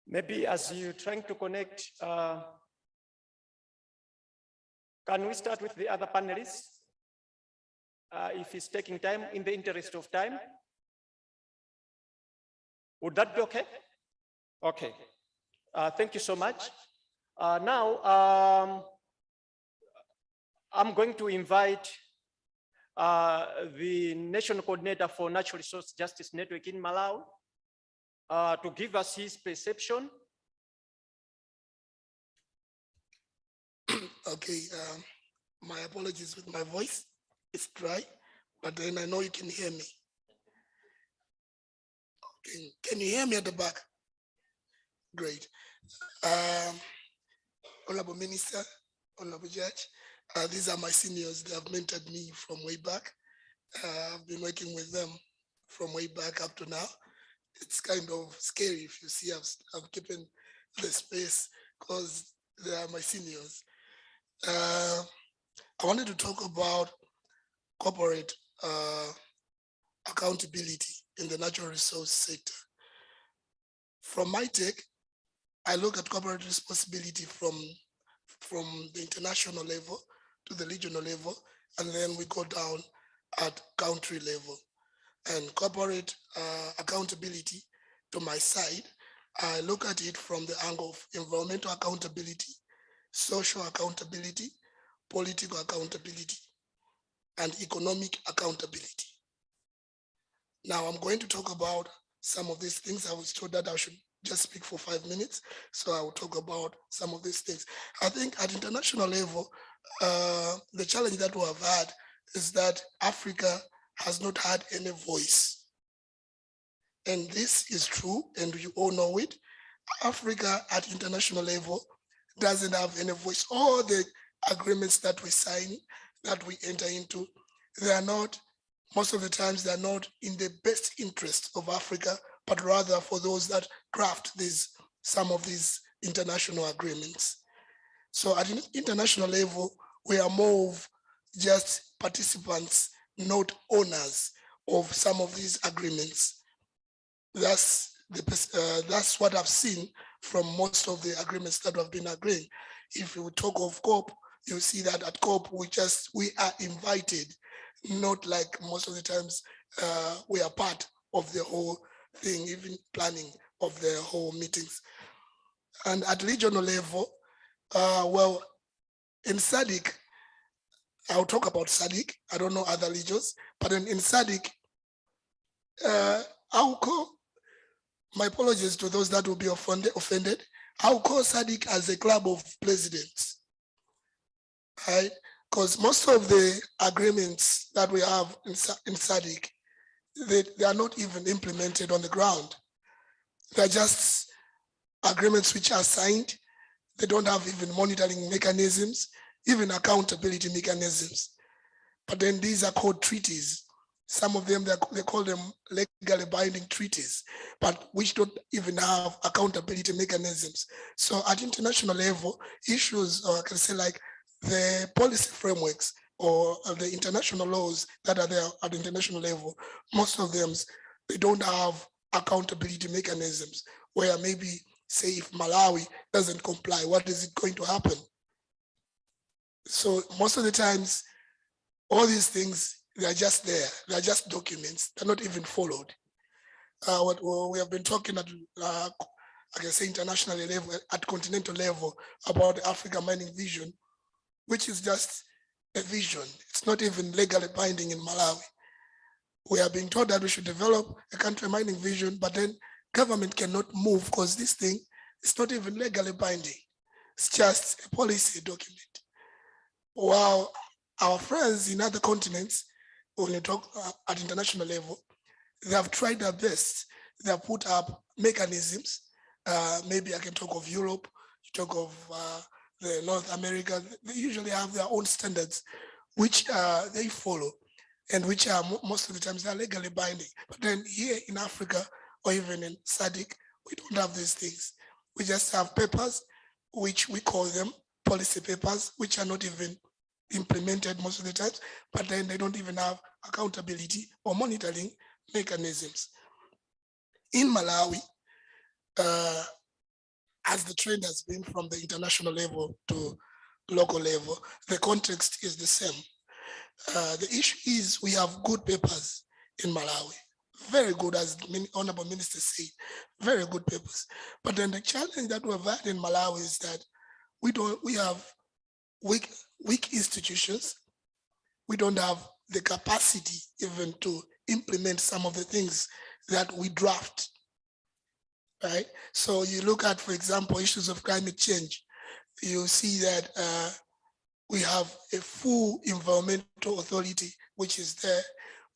Maybe as you're trying to connect, can we start with the other panelists? If it's taking time, in the interest of time. Would that be okay? Okay. Thank you so much. Now, I'm going to invite the National Coordinator for Natural Resource Justice Network in Malawi to give us his perception. Okay, my apologies with my voice. It's dry, but then I know you can hear me. Okay, can you hear me at the back? Great. Honorable Minister, Honorable Judge, these are my seniors. They have mentored me from way back. I've been working with them from way back up to now. It's kind of scary if you see I've keeping the space because they are my seniors. I wanted to talk about corporate accountability in the natural resource sector. From my take, I look at corporate responsibility from the international level to the regional level, and then we go down at country level. And corporate accountability, to my side, I look at it from the angle of environmental accountability, social accountability, political accountability, and economic accountability. Now I'm going to talk about some of these things. I was told that I should just speak for 5 minutes, so I will talk about some of these things. I think at international level, the challenge that we have had is that Africa has not had any voice. And this is true, and you all know it. Africa at international level doesn't have any voice. All the agreements that we sign, that we enter into, they are not, most of the times they're not in the best interest of Africa, but rather for those that craft some of these international agreements. So at an international level, we are more of just participants, not owners of some of these agreements. That's what I've seen from most of the agreements that have been agreeing. If you talk of COP, you see that at COP, we are invited, not like most of the times we are part of the whole thing, even planning of the whole meetings. And at regional level, well, in SADC, I'll talk about SADC. I don't know other regions, but in SADC, I'll call, my apologies to those that will be offended, I'll call SADC as a club of presidents, right? Because most of the agreements that we have in SADC, they are not even implemented on the ground. They're just agreements which are signed. They don't have even monitoring mechanisms, even accountability mechanisms. but then these are called treaties. Some of them, they call them legally binding treaties, but which don't even have accountability mechanisms. So at international level, issues, or I can say like the policy frameworks or the international laws that are there at the international level, most of them, they don't have accountability mechanisms where maybe say if Malawi doesn't comply, what is it going to happen? So most of the times, all these things, they are just there. They are just documents. They're not even followed. What we have been talking at, I can say international level, at continental level, about the Africa mining vision, which is just a vision. It's not even legally binding in Malawi. We are being told that we should develop a country mining vision, but then government cannot move because this thing is not even legally binding. It's just a policy document. While our friends in other continents, when you talk at international level, they have tried their best. They have put up mechanisms. Maybe I can talk of Europe, you talk of the North America. They usually have their own standards, which they follow, and which are most of the times they're legally binding. But then here in Africa, or even in SADC, we don't have these things. We just have papers, which we call them policy papers, which are not even implemented most of the times, but then they don't even have accountability or monitoring mechanisms. In Malawi, as the trend has been from the international level to local level, the context is the same. The issue is we have good papers in Malawi, very good, as the Honorable Minister said, very good papers. But then the challenge that we've had in Malawi is that we have weak institutions. We don't have the capacity even to implement some of the things that we draft, right? So you look at, for example, issues of climate change, you see that we have a full environmental authority, which is there.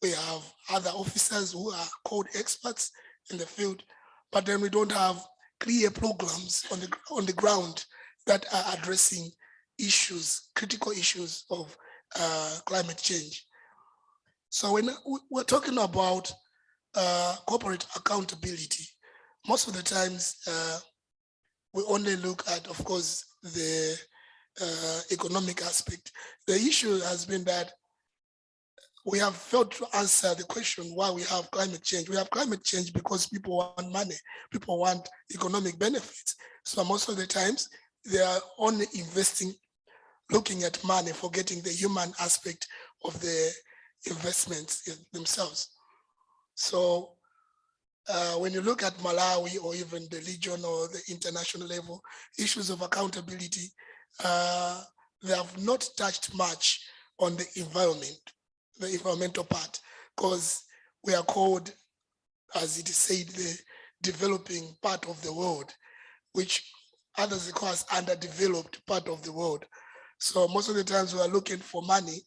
We have other officers who are called experts in the field, but then we don't have clear programs on the ground that are addressing issues, critical issues of climate change. So when we're talking about corporate accountability, most of the times we only look at, of course, the economic aspect. The issue has been that we have failed to answer the question why we have climate change. We have climate change because people want money, people want economic benefits. So most of the times they are only investing, looking at money, forgetting the human aspect of the investments themselves. So when you look at Malawi or even the region or the international level, issues of accountability, they have not touched much on the environment, the environmental part, because we are called, as it is said, the developing part of the world, which others call us underdeveloped part of the world. So most of the times we are looking for money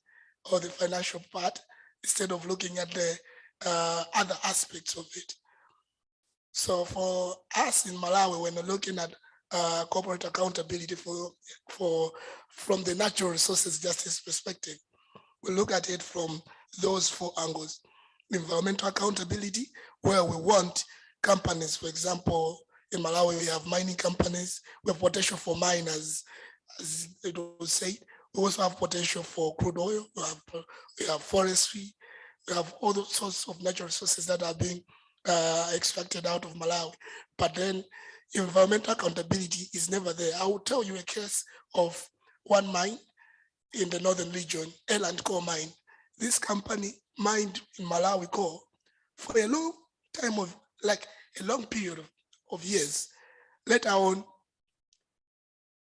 or the financial part instead of looking at the other aspects of it. So for us in Malawi, when we're looking at corporate accountability from the natural resources justice perspective, we look at it from those 4 angles. Environmental accountability, where we want companies, for example, in Malawi, we have mining companies, we have potential for miners, as it was said. We also have potential for crude oil, we have forestry, we have all those sorts of natural resources that are being extracted out of Malawi. But then environmental accountability is never there. I will tell you a case of one mine in the northern region, Eland Coal Mine. This company mined in Malawi coal for a long time of, like a long period of years. Later on,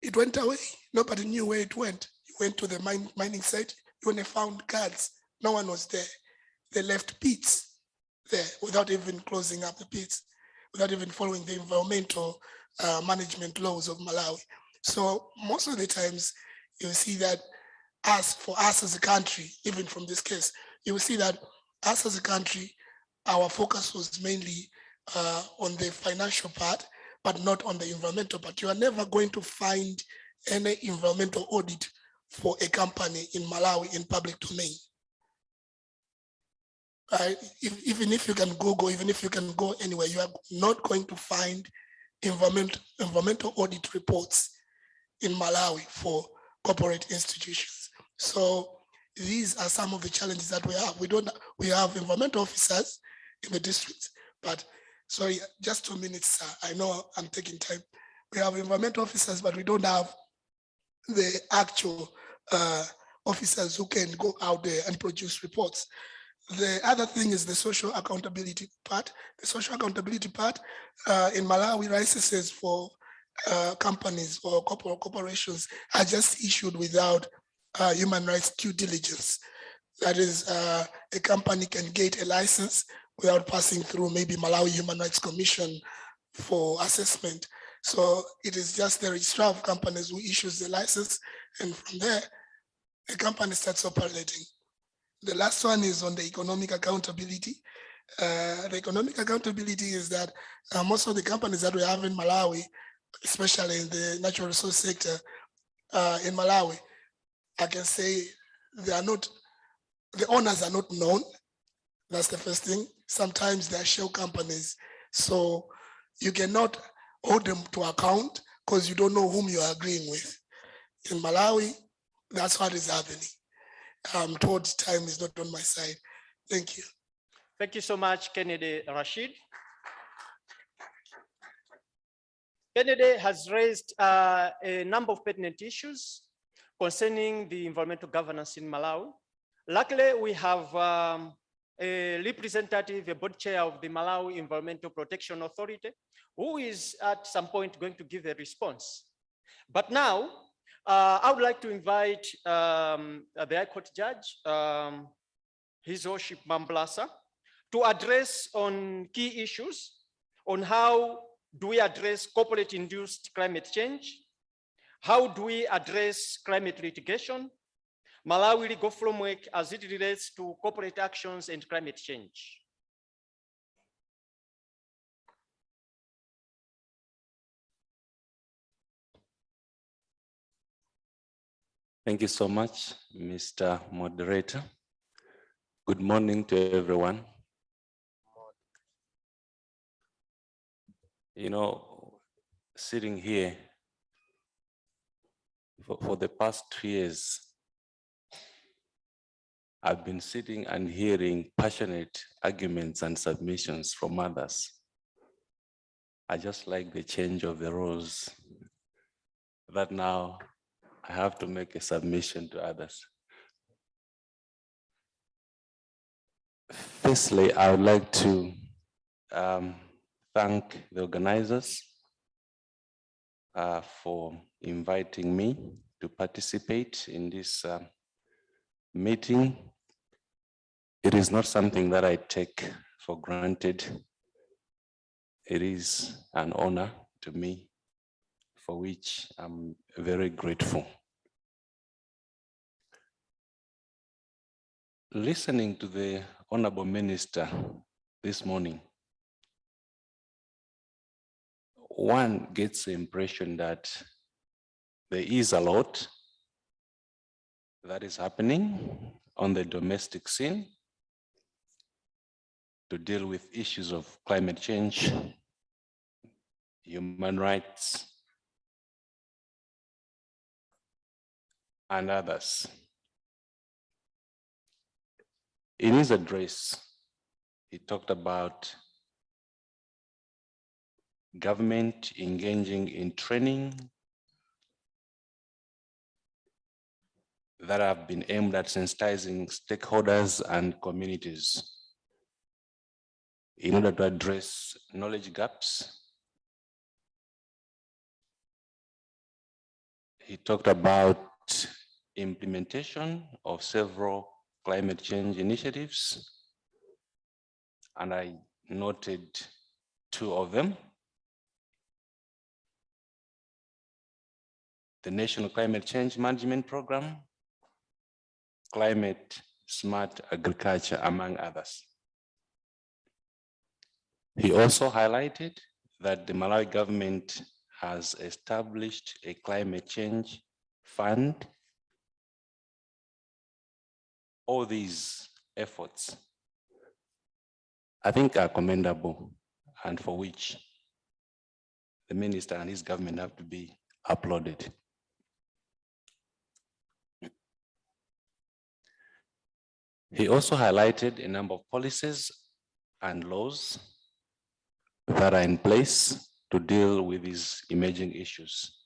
it went away. Nobody knew where it went. You went to the mining site, you only found guards. No one was there. They left pits there without even closing up the pits, without even following the environmental management laws of Malawi. So most of the times you see that for us as a country, even from this case, you will see that us as a country, our focus was mainly on the financial part, but not on the environmental part. You are never going to find any environmental audit for a company in Malawi in public domain. Even if you can Google, even if you can go anywhere, you are not going to find environmental audit reports in Malawi for corporate institutions. So these are some of the challenges that we have. We have environmental officers in the district, but sorry, just 2 minutes, sir. I know I'm taking time. We have environmental officers, but we don't have the actual officers who can go out there and produce reports. The other thing is the social accountability part. The social accountability part in Malawi, licenses for companies or corporations are just issued without human rights due diligence. That is, a company can get a license without passing through maybe Malawi Human Rights Commission for assessment. So it is just the registrar of companies who issues the license, and from there, the company starts operating. The last one is on the economic accountability. The economic accountability is that most of the companies that we have in Malawi, especially in the natural resource sector in Malawi, I can say they are not, the owners are not known. That's the first thing. Sometimes they are shell companies. So you cannot hold them to account because you don't know whom you are agreeing with. In Malawi, that's what is happening. I'm told time is not on my side. Thank you. Thank you so much, Kennedy Rashid. Kennedy has raised a number of pertinent issues concerning the environmental governance in Malawi. Luckily, we have a representative, a board chair of the Malawi Environmental Protection Authority, who is at some point going to give a response. But now, I would like to invite the High Court Judge, His Worship Mamblasa, to address on key issues on how do we address corporate-induced climate change, how do we address climate litigation, Malawi legal framework as it relates to corporate actions and climate change. Thank you so much, Mr. Moderator. Good morning to everyone. You know, sitting here for the past 2 years, I've been sitting and hearing passionate arguments and submissions from others. I just like the change of the roles, that now I have to make a submission to others. Firstly, I would like to thank the organizers for inviting me to participate in this meeting. It is not something that I take for granted. It is an honor to me, for which I'm very grateful. Listening to the Honorable Minister this morning, one gets the impression that there is a lot that is happening on the domestic scene to deal with issues of climate change, human rights, and others. In his address, he talked about government engaging in training that have been aimed at sensitizing stakeholders and communities in order to address knowledge gaps. He talked about implementation of several climate change initiatives, and I noted 2 of them. The National Climate Change Management Program, Climate Smart Agriculture, among others. He also highlighted that the Malawi government has established a climate change fund. All these efforts I think are commendable and for which the minister and his government have to be applauded. He also highlighted a number of policies and laws that are in place to deal with these emerging issues.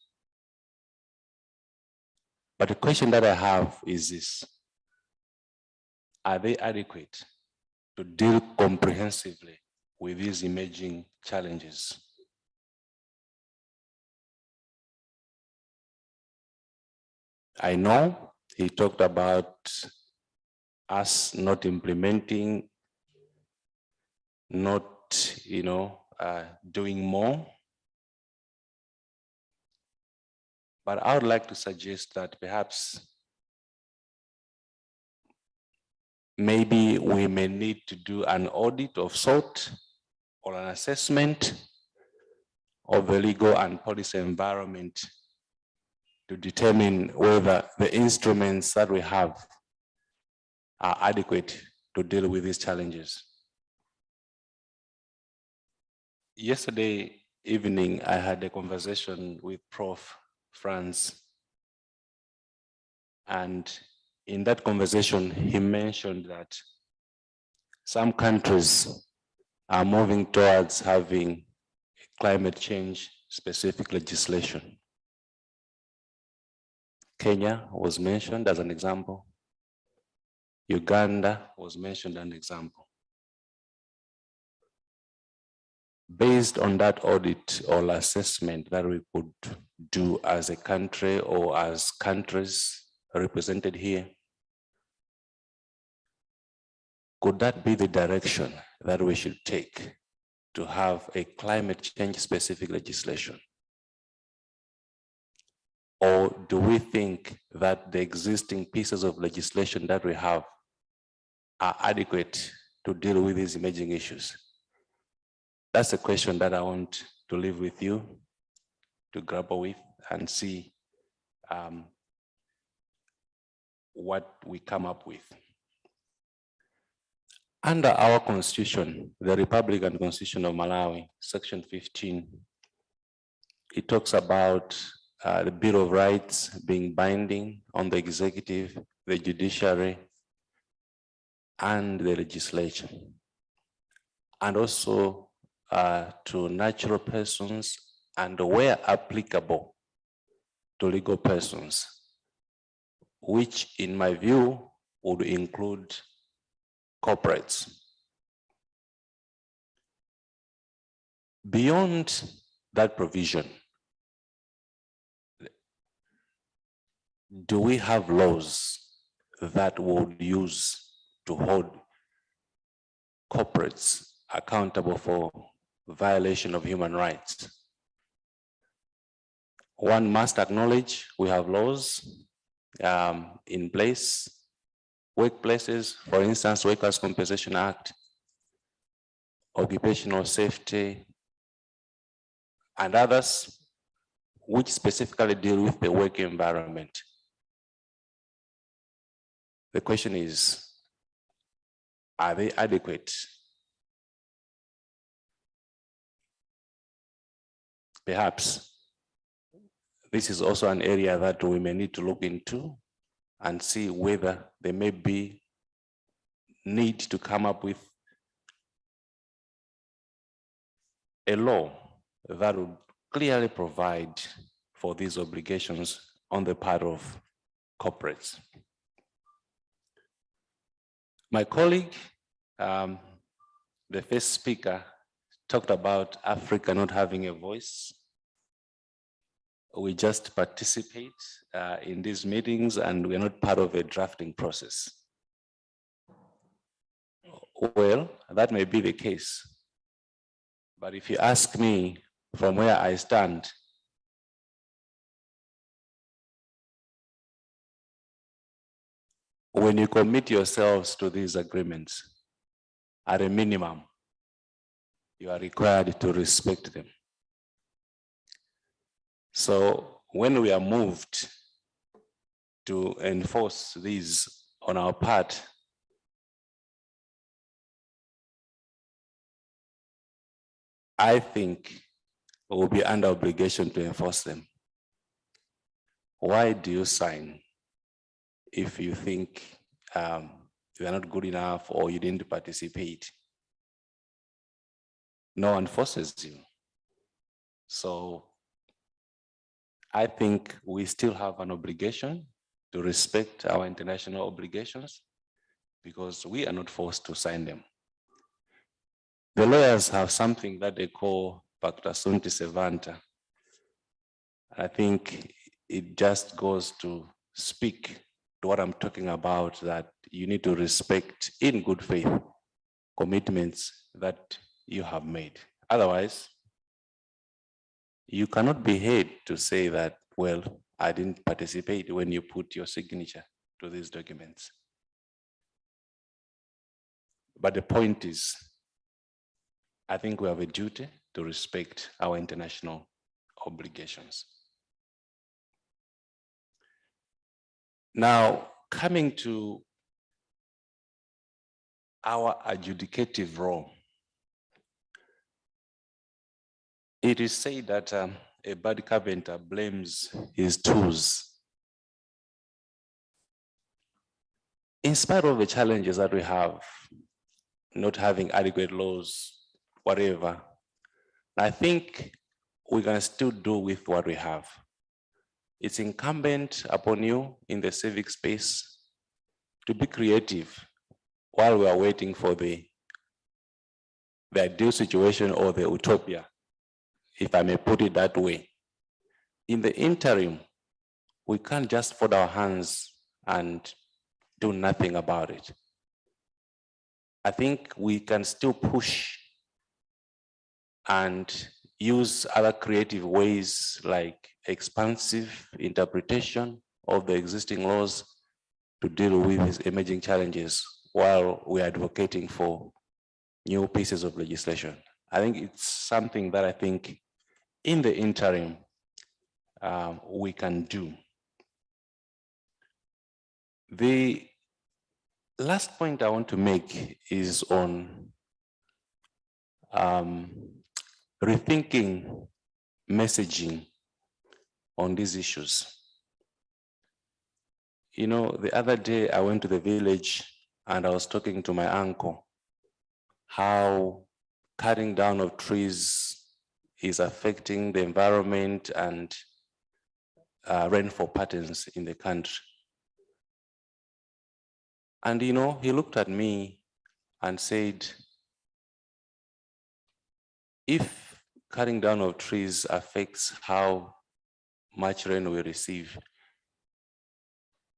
But the question that I have is this: are they adequate to deal comprehensively with these emerging challenges? I know he talked about us not implementing, not, doing more. But I would like to suggest that perhaps maybe we may need to do an audit of sort or an assessment of the legal and policy environment to determine whether the instruments that we have are adequate to deal with these challenges. Yesterday evening, I had a conversation with Prof. Franz, and in that conversation, he mentioned that some countries are moving towards having climate change specific legislation. Kenya was mentioned as an example. Uganda was mentioned as an example. Based on that audit or assessment that we could do as a country or as countries represented here, could that be the direction that we should take to have a climate change specific legislation? Or do we think that the existing pieces of legislation that we have are adequate to deal with these emerging issues? That's a question that I want to leave with you to grapple with and see what we come up with. Under our constitution, the Republican Constitution of Malawi, section 15, it talks about the Bill of Rights being binding on the executive, the judiciary, and the legislature, and also to natural persons, and where applicable to legal persons, which in my view would include corporates. Beyond that provision, do we have laws that would use to hold corporates accountable for violation of human rights? One must acknowledge we have laws in place, workplaces, for instance, Workers' Compensation Act, occupational safety, and others, which specifically deal with the work environment. The question is, are they adequate? Perhaps this is also an area that we may need to look into and see whether there may be need to come up with a law that would clearly provide for these obligations on the part of corporates. My colleague, the first speaker, talked about Africa not having a voice. We just participate in these meetings and we're not part of a drafting process. Well, that may be the case. But if you ask me from where I stand, when you commit yourselves to these agreements, at a minimum, you are required to respect them. So when we are moved to enforce these on our part, I think we will be under obligation to enforce them. Why do you sign if you think you are not good enough or you didn't participate? No one forces you. So I think we still have an obligation to respect our international obligations because we are not forced to sign them. The lawyers have something that they call pacta sunt servanda. I think it just goes to speak to what I'm talking about, that you need to respect in good faith commitments that you have made. Otherwise, you cannot be held to say that, well, I didn't participate when you put your signature to these documents. But the point is, I think we have a duty to respect our international obligations. Now, coming to our adjudicative role, it is said that a bad carpenter blames his tools. In spite of the challenges that we have, not having adequate laws, whatever, I think we can still do with what we have. It's incumbent upon you in the civic space to be creative while we are waiting for the ideal situation or the utopia, if I may put it that way. In the interim, we can't just fold our hands and do nothing about it. I think we can still push and use other creative ways like expansive interpretation of the existing laws to deal with these emerging challenges while we're advocating for new pieces of legislation. I think it's something that I think in the interim we can do. The last point I want to make is on rethinking messaging on these issues. You know, the other day I went to the village and I was talking to my uncle how cutting down of trees is affecting the environment and rainfall patterns in the country. And you know, he looked at me and said, if cutting down of trees affects how much rain we receive,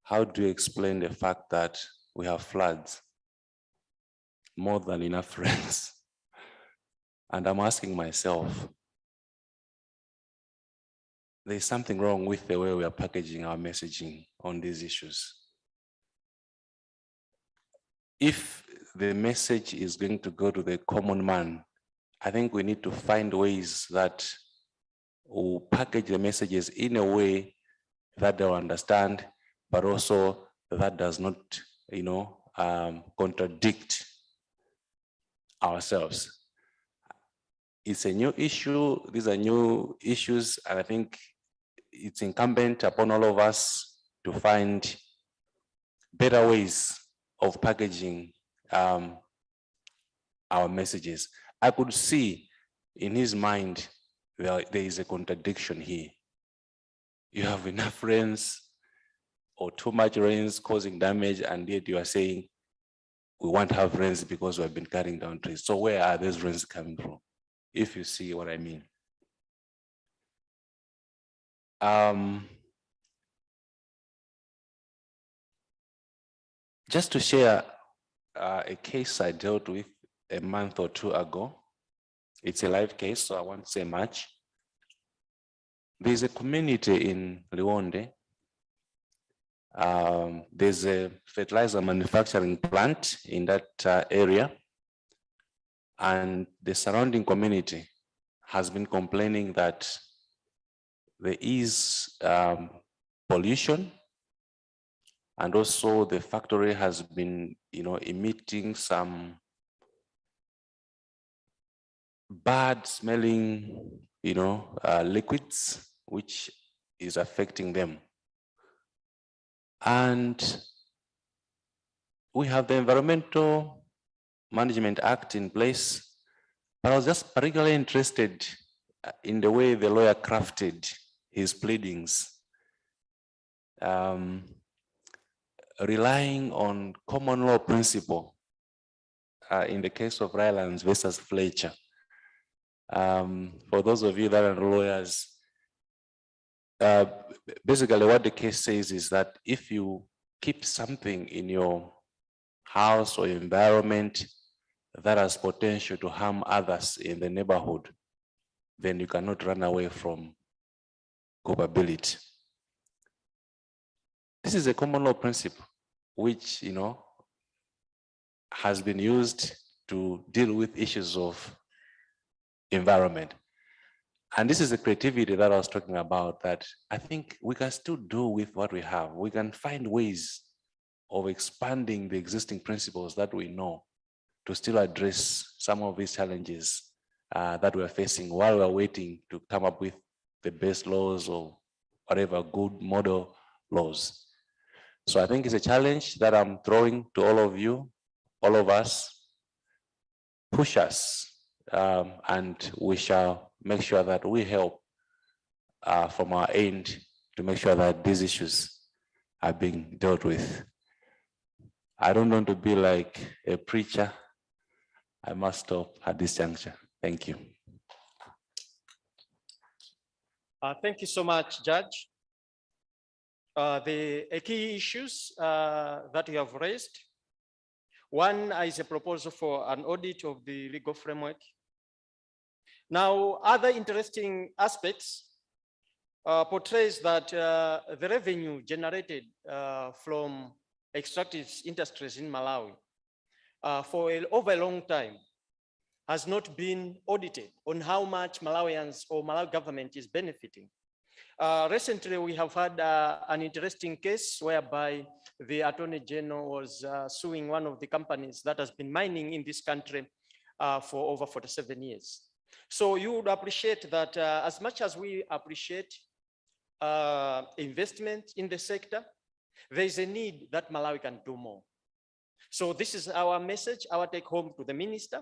how do you explain the fact that we have floods? More than enough rains. And I'm asking myself, there's something wrong with the way we are packaging our messaging on these issues. If the message is going to go to the common man, I think we need to find ways that will package the messages in a way that they'll understand, but also that does not, you know, contradict ourselves. It's a new issue. These are new issues, and I think it's incumbent upon all of us to find better ways of packaging our messages. I could see in his mind there is a contradiction here. You have enough rains or too much rains causing damage, and yet you are saying we won't have rains because we have been cutting down trees. So where are those rains coming from? If you see what I mean. Just to share a case I dealt with a month or two ago. It's a live case, so I won't say much. There's a community in Liwonde. There's a fertilizer manufacturing plant in that area. And the surrounding community has been complaining that there is pollution, and also the factory has been, you know, emitting some bad smelling, liquids, which is affecting them. And we have the Environmental Management Act in place, but I was just particularly interested in the way the lawyer crafted his pleadings, relying on common law principle in the case of Rylands versus Fletcher. For those of you that are lawyers, basically what the case says is that if you keep something in your house or environment that has potential to harm others in the neighborhood, then you cannot run away from culpability. This is a common law principle, which, has been used to deal with issues of environment. And this is the creativity that I was talking about, that I think we can still do with what we have. We can find ways of expanding the existing principles that we know to still address some of these challenges that we're facing while we're waiting to come up with the best laws or whatever good model laws. So I think it's a challenge that I'm throwing to all of you, all of us. Push us, and we shall make sure that we help from our end to make sure that these issues are being dealt with. I don't want to be like a preacher. I must stop at this juncture. Thank you. Thank you so much, Judge. The key issues that you have raised. One is a proposal for an audit of the legal framework. Now, other interesting aspects portrays that the revenue generated from extractive industries in Malawi for over a long time has not been audited on how much Malawians or Malawi government is benefiting. Recently, we have had an interesting case whereby the Attorney General was suing one of the companies that has been mining in this country for over 47 years. So you would appreciate that as much as we appreciate investment in the sector, there is a need that Malawi can do more. So this is our message, our take home to the minister,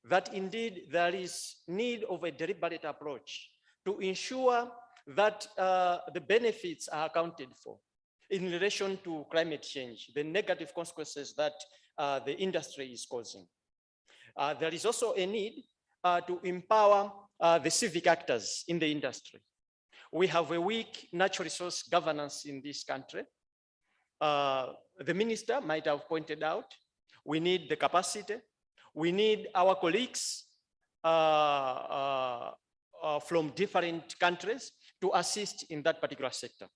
that indeed there is need of a deliberate approach to ensure that the benefits are accounted for in relation to climate change, the negative consequences that the industry is causing. There is also a need to empower the civic actors in the industry. We have a weak natural resource governance in this country. The minister might have pointed out, we need the capacity. We need our colleagues from different countries to assist in that particular sector.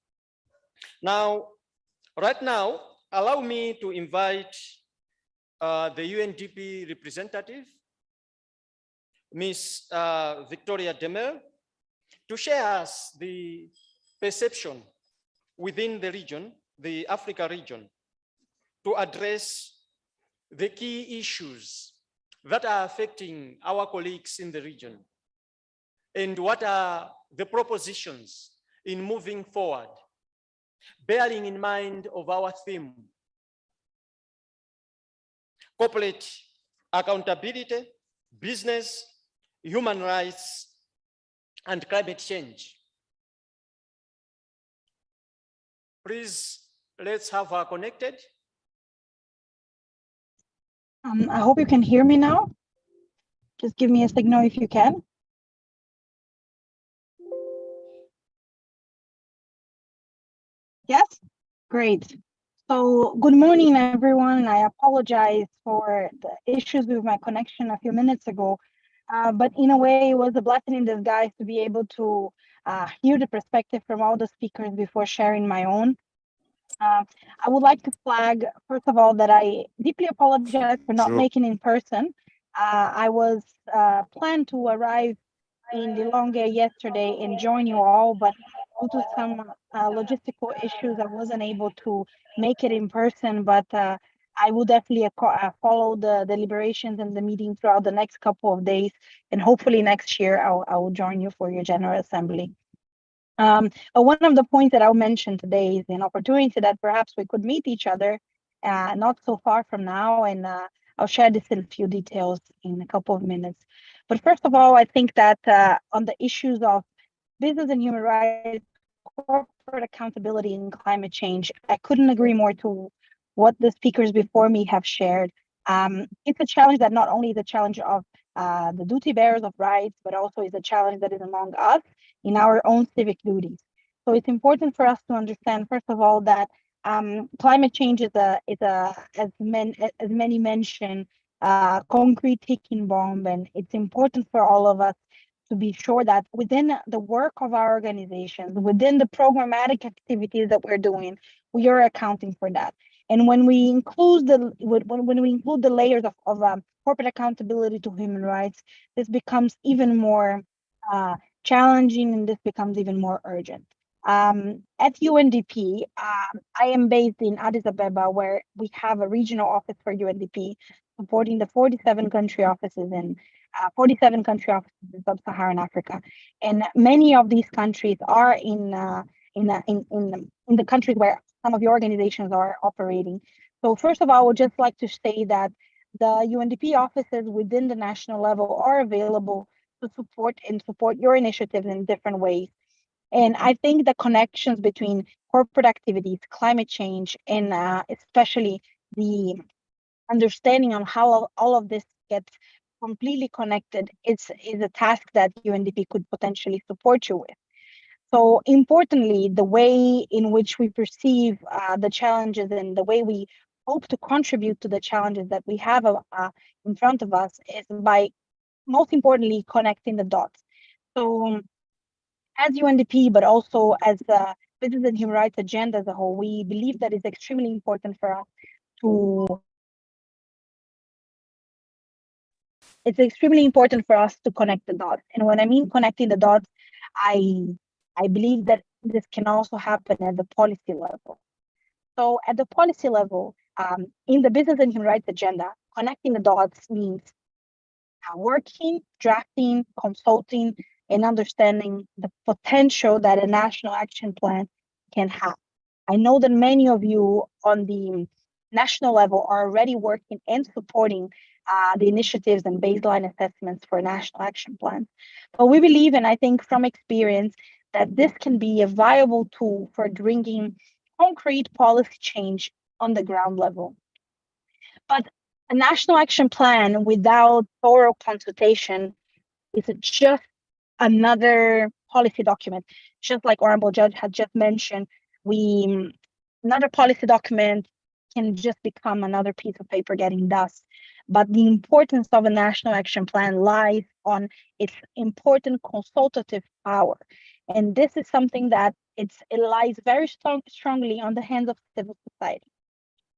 Now, right now, allow me to invite the UNDP representative, Ms. Victoria Demel, to share us the perception within the region, the Africa region, to address the key issues that are affecting our colleagues in the region, and what are the propositions in moving forward, bearing in mind of our theme, corporate accountability, business, human rights, and climate change. Please, let's have her connected. I hope you can hear me now. Just give me a signal if you can. Yes, great. So good morning, everyone. I apologize for the issues with my connection a few minutes ago, but in a way, it was a blessing in disguise to be able to hear the perspective from all the speakers before sharing my own. I would like to flag, first of all, that I deeply apologize for not making in person. I was planned to arrive in Lilongwe yesterday and join you all, but due to some logistical issues, I wasn't able to make it in person. But I will definitely follow the deliberations and the meeting throughout the next couple of days, and hopefully next year I will join you for your General Assembly. One of the points that I'll mention today is an opportunity that perhaps we could meet each other not so far from now, and I'll share this in a few details in a couple of minutes. But first of all, I think that on the issues of business and human rights, corporate accountability and climate change, I couldn't agree more to what the speakers before me have shared. It's a challenge that not only is a challenge of the duty bearers of rights, but also is a challenge that is among us in our own civic duties. So it's important for us to understand, first of all, that climate change is as many mention, concrete ticking bomb, and it's important for all of us to be sure that within the work of our organizations, within the programmatic activities that we're doing, we are accounting for that. And when we include the layers of corporate accountability to human rights, this becomes even more challenging, and this becomes even more urgent. At UNDP, I am based in Addis Ababa, where we have a regional office for UNDP, supporting the 47 country offices in sub-Saharan Africa, and many of these countries are in the countries where some of your organizations are operating. So first of all, I would just like to say that the UNDP offices within the national level are available to support your initiatives in different ways. And I think the connections between corporate activities, climate change, and especially the understanding on how all of this gets completely connected is a task that UNDP could potentially support you with. So importantly, the way in which we perceive the challenges and the way we hope to contribute to the challenges that we have in front of us is by, most importantly, connecting the dots. So as UNDP, but also as the business and human rights agenda as a whole, we believe that it's extremely important for us to connect the dots. And when I mean connecting the dots, I believe that this can also happen at the policy level. So at the policy level, in the business and human rights agenda, connecting the dots means working, drafting, consulting, and understanding the potential that a national action plan can have. I know that many of you on the national level are already working and supporting the initiatives and baseline assessments for national action plans. But we believe, and I think from experience, that this can be a viable tool for bringing concrete policy change on the ground level. But a national action plan without thorough consultation is just another policy document. Just like Honorable Judge had just mentioned, another policy document can just become another piece of paper getting dust. But the importance of a national action plan lies on its important consultative power. And this is something that it lies very strongly on the hands of civil society.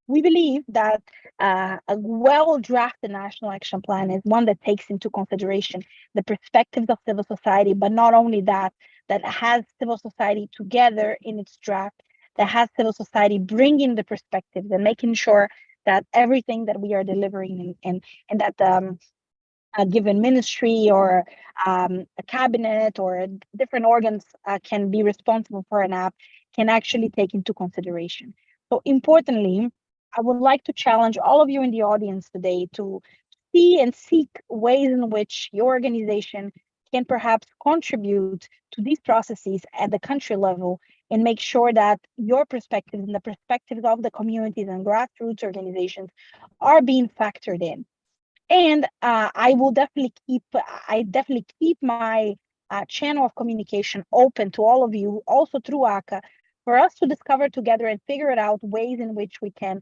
We believe that a well-drafted national action plan is one that takes into consideration the perspectives of civil society, but not only that, that has civil society together in its draft, that has civil society bringing the perspectives and making sure that everything that we are delivering and that a given ministry or a cabinet or different organs can be responsible for an app can actually take into consideration. So importantly, I would like to challenge all of you in the audience today to see and seek ways in which your organization can perhaps contribute to these processes at the country level and make sure that your perspectives and the perspectives of the communities and grassroots organizations are being factored in. And I definitely keep my channel of communication open to all of you, also through ACA, for us to discover together and figure it out ways in which we can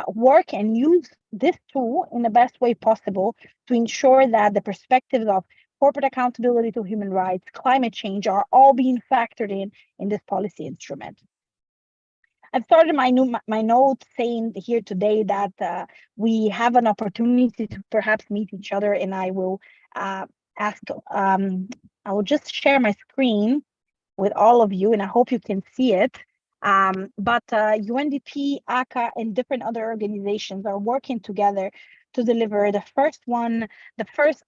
work and use this tool in the best way possible to ensure that the perspectives of corporate accountability to human rights, climate change are all being factored in this policy instrument. I've started my note saying here today that we have an opportunity to perhaps meet each other, and I will I will just share my screen with all of you, and I hope you can see it. But UNDP, ACA, and different other organizations are working together to deliver the first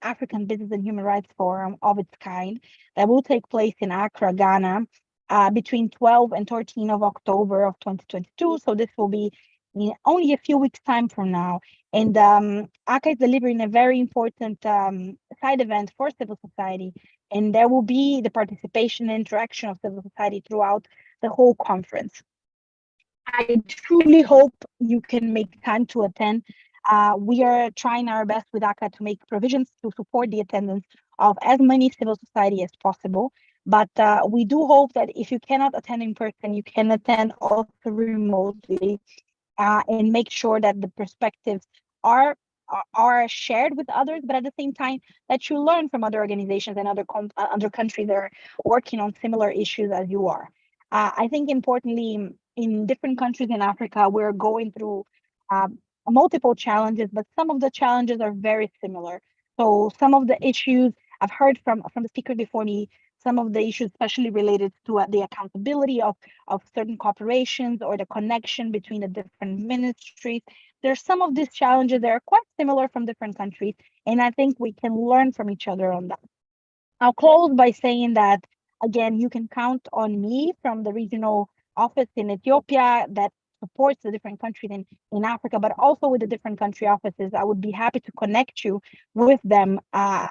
African Business and Human Rights Forum of its kind that will take place in Accra, Ghana, between 12 and 13 of October of 2022. So this will be in only a few weeks' time from now. And ACA is delivering a very important side event for civil society. And there will be the participation and interaction of civil society throughout the whole conference. I truly hope you can make time to attend. We are trying our best with ACA to make provisions to support the attendance of as many civil society as possible. But we do hope that if you cannot attend in person, you can attend also remotely and make sure that the perspectives are shared with others, but at the same time that you learn from other organizations and other countries that are working on similar issues as you are. I think importantly, in different countries in Africa, we're going through multiple challenges, but some of the challenges are very similar. So some of the issues I've heard from the speakers before me, some of the issues, especially related to the accountability of certain corporations or the connection between the different ministries. There's some of these challenges that are quite similar from different countries, and I think we can learn from each other on that. I'll close by saying that, again, you can count on me from the regional office in Ethiopia that supports the different countries in Africa, but also with the different country offices. I would be happy to connect you with them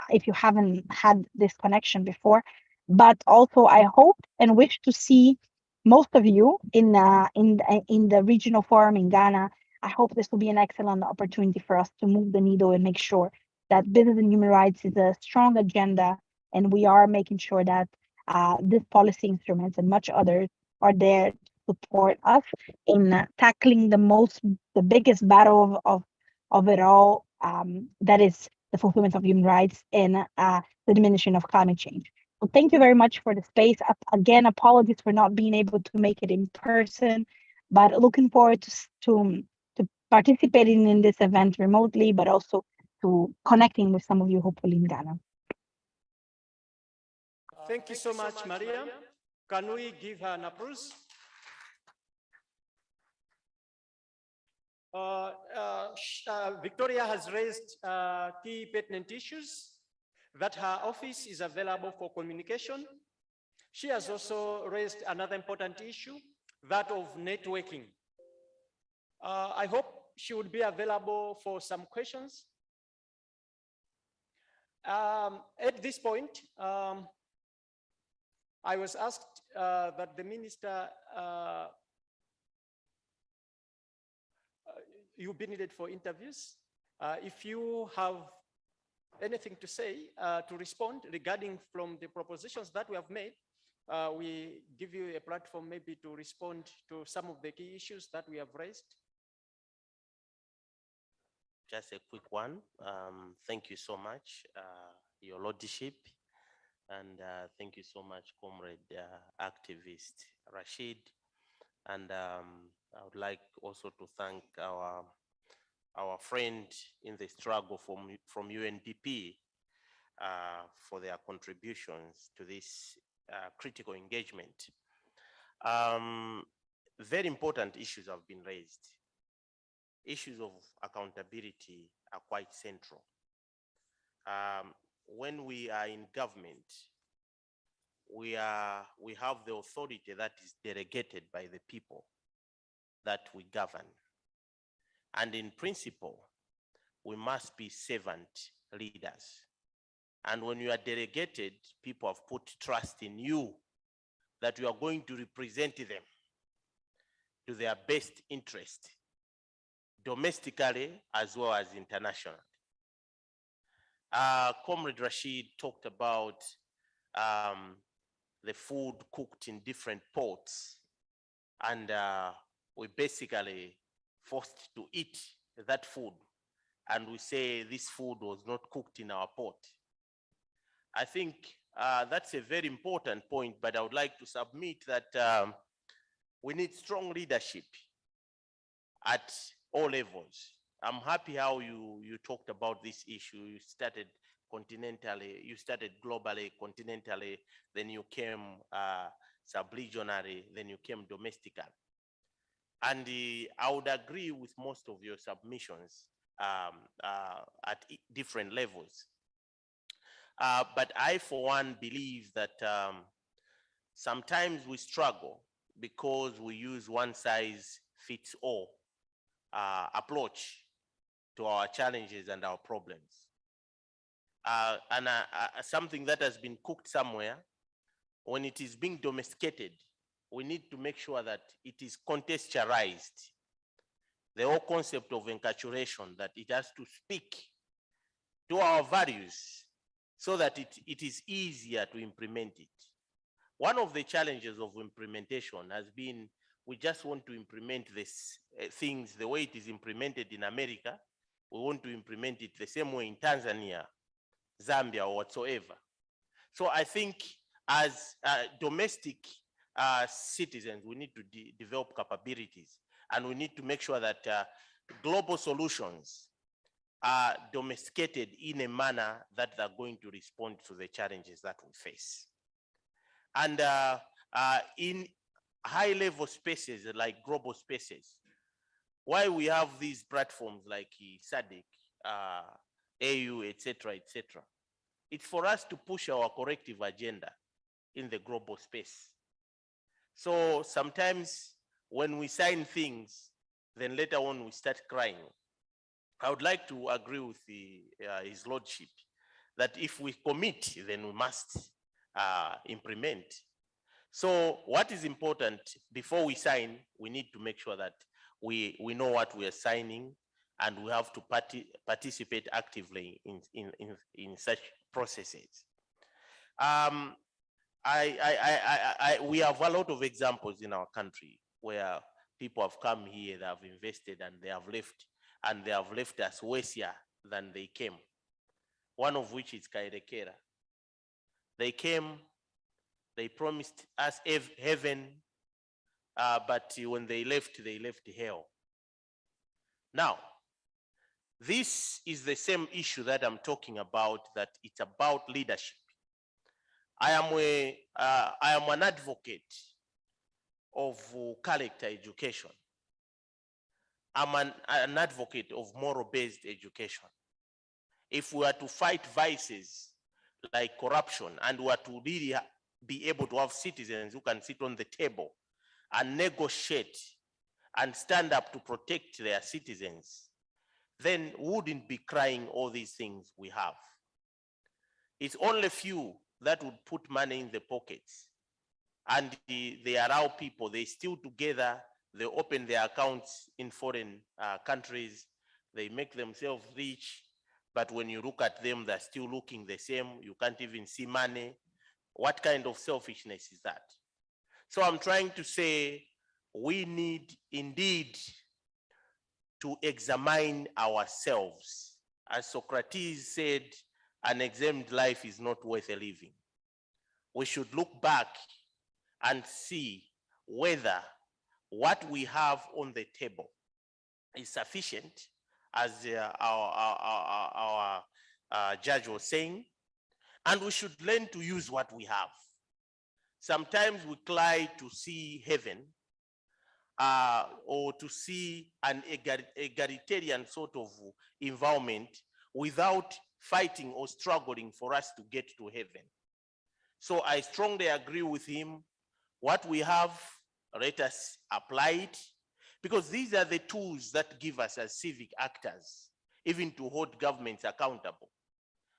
if you haven't had this connection before. But also, I hope and wish to see most of you in the regional forum in Ghana. I hope this will be an excellent opportunity for us to move the needle and make sure that business and human rights is a strong agenda, and we are making sure that this policy instruments and much others are there to support us in tackling the biggest battle of it all, that is the fulfillment of human rights and the diminishing of climate change. So thank you very much for the space. Again, apologies for not being able to make it in person, but looking forward to participating in this event remotely, but also to connecting with some of you, hopefully in Ghana. Thank you so much, Maria. Can we give her an applause? Victoria has raised key pertinent issues that her office is available for communication. She has also raised another important issue, that of networking. I hope she would be available for some questions. At this point, I was asked that the minister, you'll be needed for interviews. If you have anything to say, to respond regarding from the propositions that we have made, we give you a platform maybe to respond to some of the key issues that we have raised. Just a quick one. Thank you so much, Your Lordship. And thank you so much, Comrade Activist Rashid. And I would like also to thank our friend in the struggle from UNDP for their contributions to this critical engagement. Very important issues have been raised. Issues of accountability are quite central. When we are in government, we have the authority that is delegated by the people that we govern. And in principle, we must be servant leaders. And when you are delegated, people have put trust in you that you are going to represent them to their best interest, domestically as well as internationally. Comrade Rashid talked about the food cooked in different pots, and we basically forced to eat that food, and we say this food was not cooked in our pot. I think that's a very important point, but I would like to submit that we need strong leadership at all levels. I'm happy how you talked about this issue. You started continentally, you started globally, continentally, then you came sub-regionally, then you came domestically. And I would agree with most of your submissions at different levels. But I, for one, believe that sometimes we struggle because we use one size fits all approach to our challenges and our problems. Something that has been cooked somewhere, when it is being domesticated, we need to make sure that it is contextualized. The whole concept of enculturation, that it has to speak to our values so that it is easier to implement it. One of the challenges of implementation has been, we just want to implement this things the way it is implemented in America. We want to implement it the same way in Tanzania, Zambia, or whatsoever. So I think as domestic citizens, we need to develop capabilities, and we need to make sure that global solutions are domesticated in a manner that they're going to respond to the challenges that we face. And in high-level spaces like global spaces, why we have these platforms like SADC, AU, etc., it's for us to push our corrective agenda in the global space. So sometimes when we sign things, then later on we start crying. I would like to agree with His Lordship that if we commit, then we must implement. So what is important before we sign, we need to make sure that we know what we are signing, and we have to participate actively in such processes. We have a lot of examples in our country where people have come here, they have invested, and they have left us worsier than they came. One of which is Kairekera. They came, they promised us heaven, but when they left hell. Now, this is the same issue that I'm talking about, that it's about leadership. I am an advocate of character education. I'm an advocate of moral-based education. If we are to fight vices like corruption, and we are to really be able to have citizens who can sit on the table and negotiate and stand up to protect their citizens, then we wouldn't be crying all these things we have. It's only few that would put money in the pockets, and they allow people, they steal together, they open their accounts in foreign countries, they make themselves rich, but when you look at them, they're still looking the same. You can't even see money. What kind of selfishness is that? So I'm trying to say, we need indeed to examine ourselves. As Socrates said, an exempt life is not worth a living. We should look back and see whether what we have on the table is sufficient, as our judge was saying, and we should learn to use what we have. Sometimes we cry to see heaven, or to see an egalitarian sort of environment without fighting or struggling for us to get to heaven. So I strongly agree with him. What we have, let us apply it, because these are the tools that give us as civic actors, even to hold governments accountable.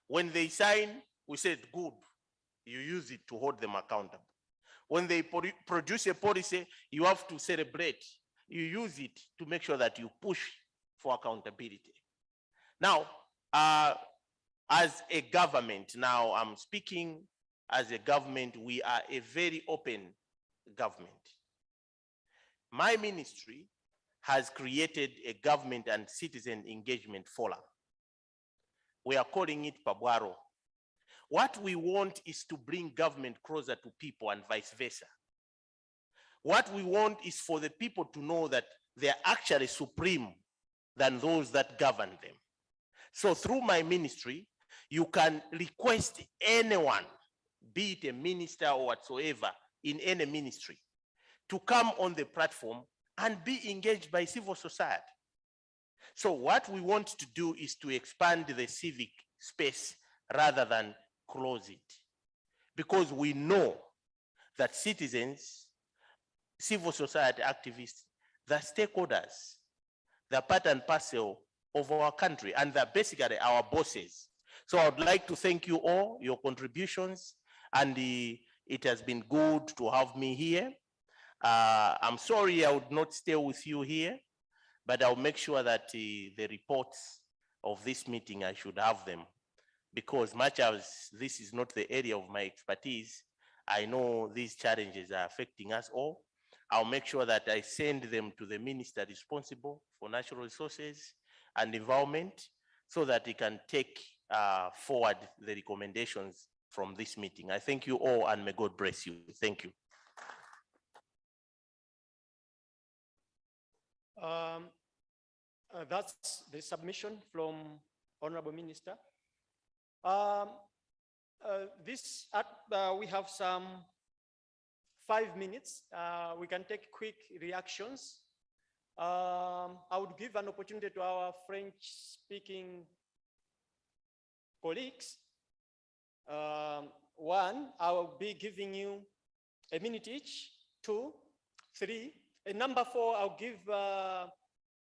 When they sign, we said, good, you use it to hold them accountable. When they produce a policy, you have to celebrate. You use it to make sure that you push for accountability. Now, as a government, now I'm speaking as a government, we are a very open government. My ministry has created a government and citizen engagement forum. We are calling it Pabwaro. What we want is to bring government closer to people and vice versa. What we want is for the people to know that they are actually supreme than those that govern them. So through my ministry, you can request anyone, be it a minister or whatsoever, in any ministry to come on the platform and be engaged by civil society. So what we want to do is to expand the civic space rather than close it, because we know that citizens, civil society activists, the stakeholders, they're part and parcel of our country, and they're basically our bosses. So I would like to thank you all, your contributions, and it has been good to have me here. I'm sorry I would not stay with you here, but I'll make sure that the reports of this meeting, I should have them, because much as this is not the area of my expertise, I know these challenges are affecting us all. I'll make sure that I send them to the minister responsible for natural resources and environment, so that he can take forward the recommendations from this meeting. I thank you all, and may God bless you. Thank you. That's the submission from Honorable Minister. We have some 5 minutes. We can take quick reactions. I would give an opportunity to our French-speaking colleagues. One, I will be giving you a minute each. 2, 3. And number 4, I'll give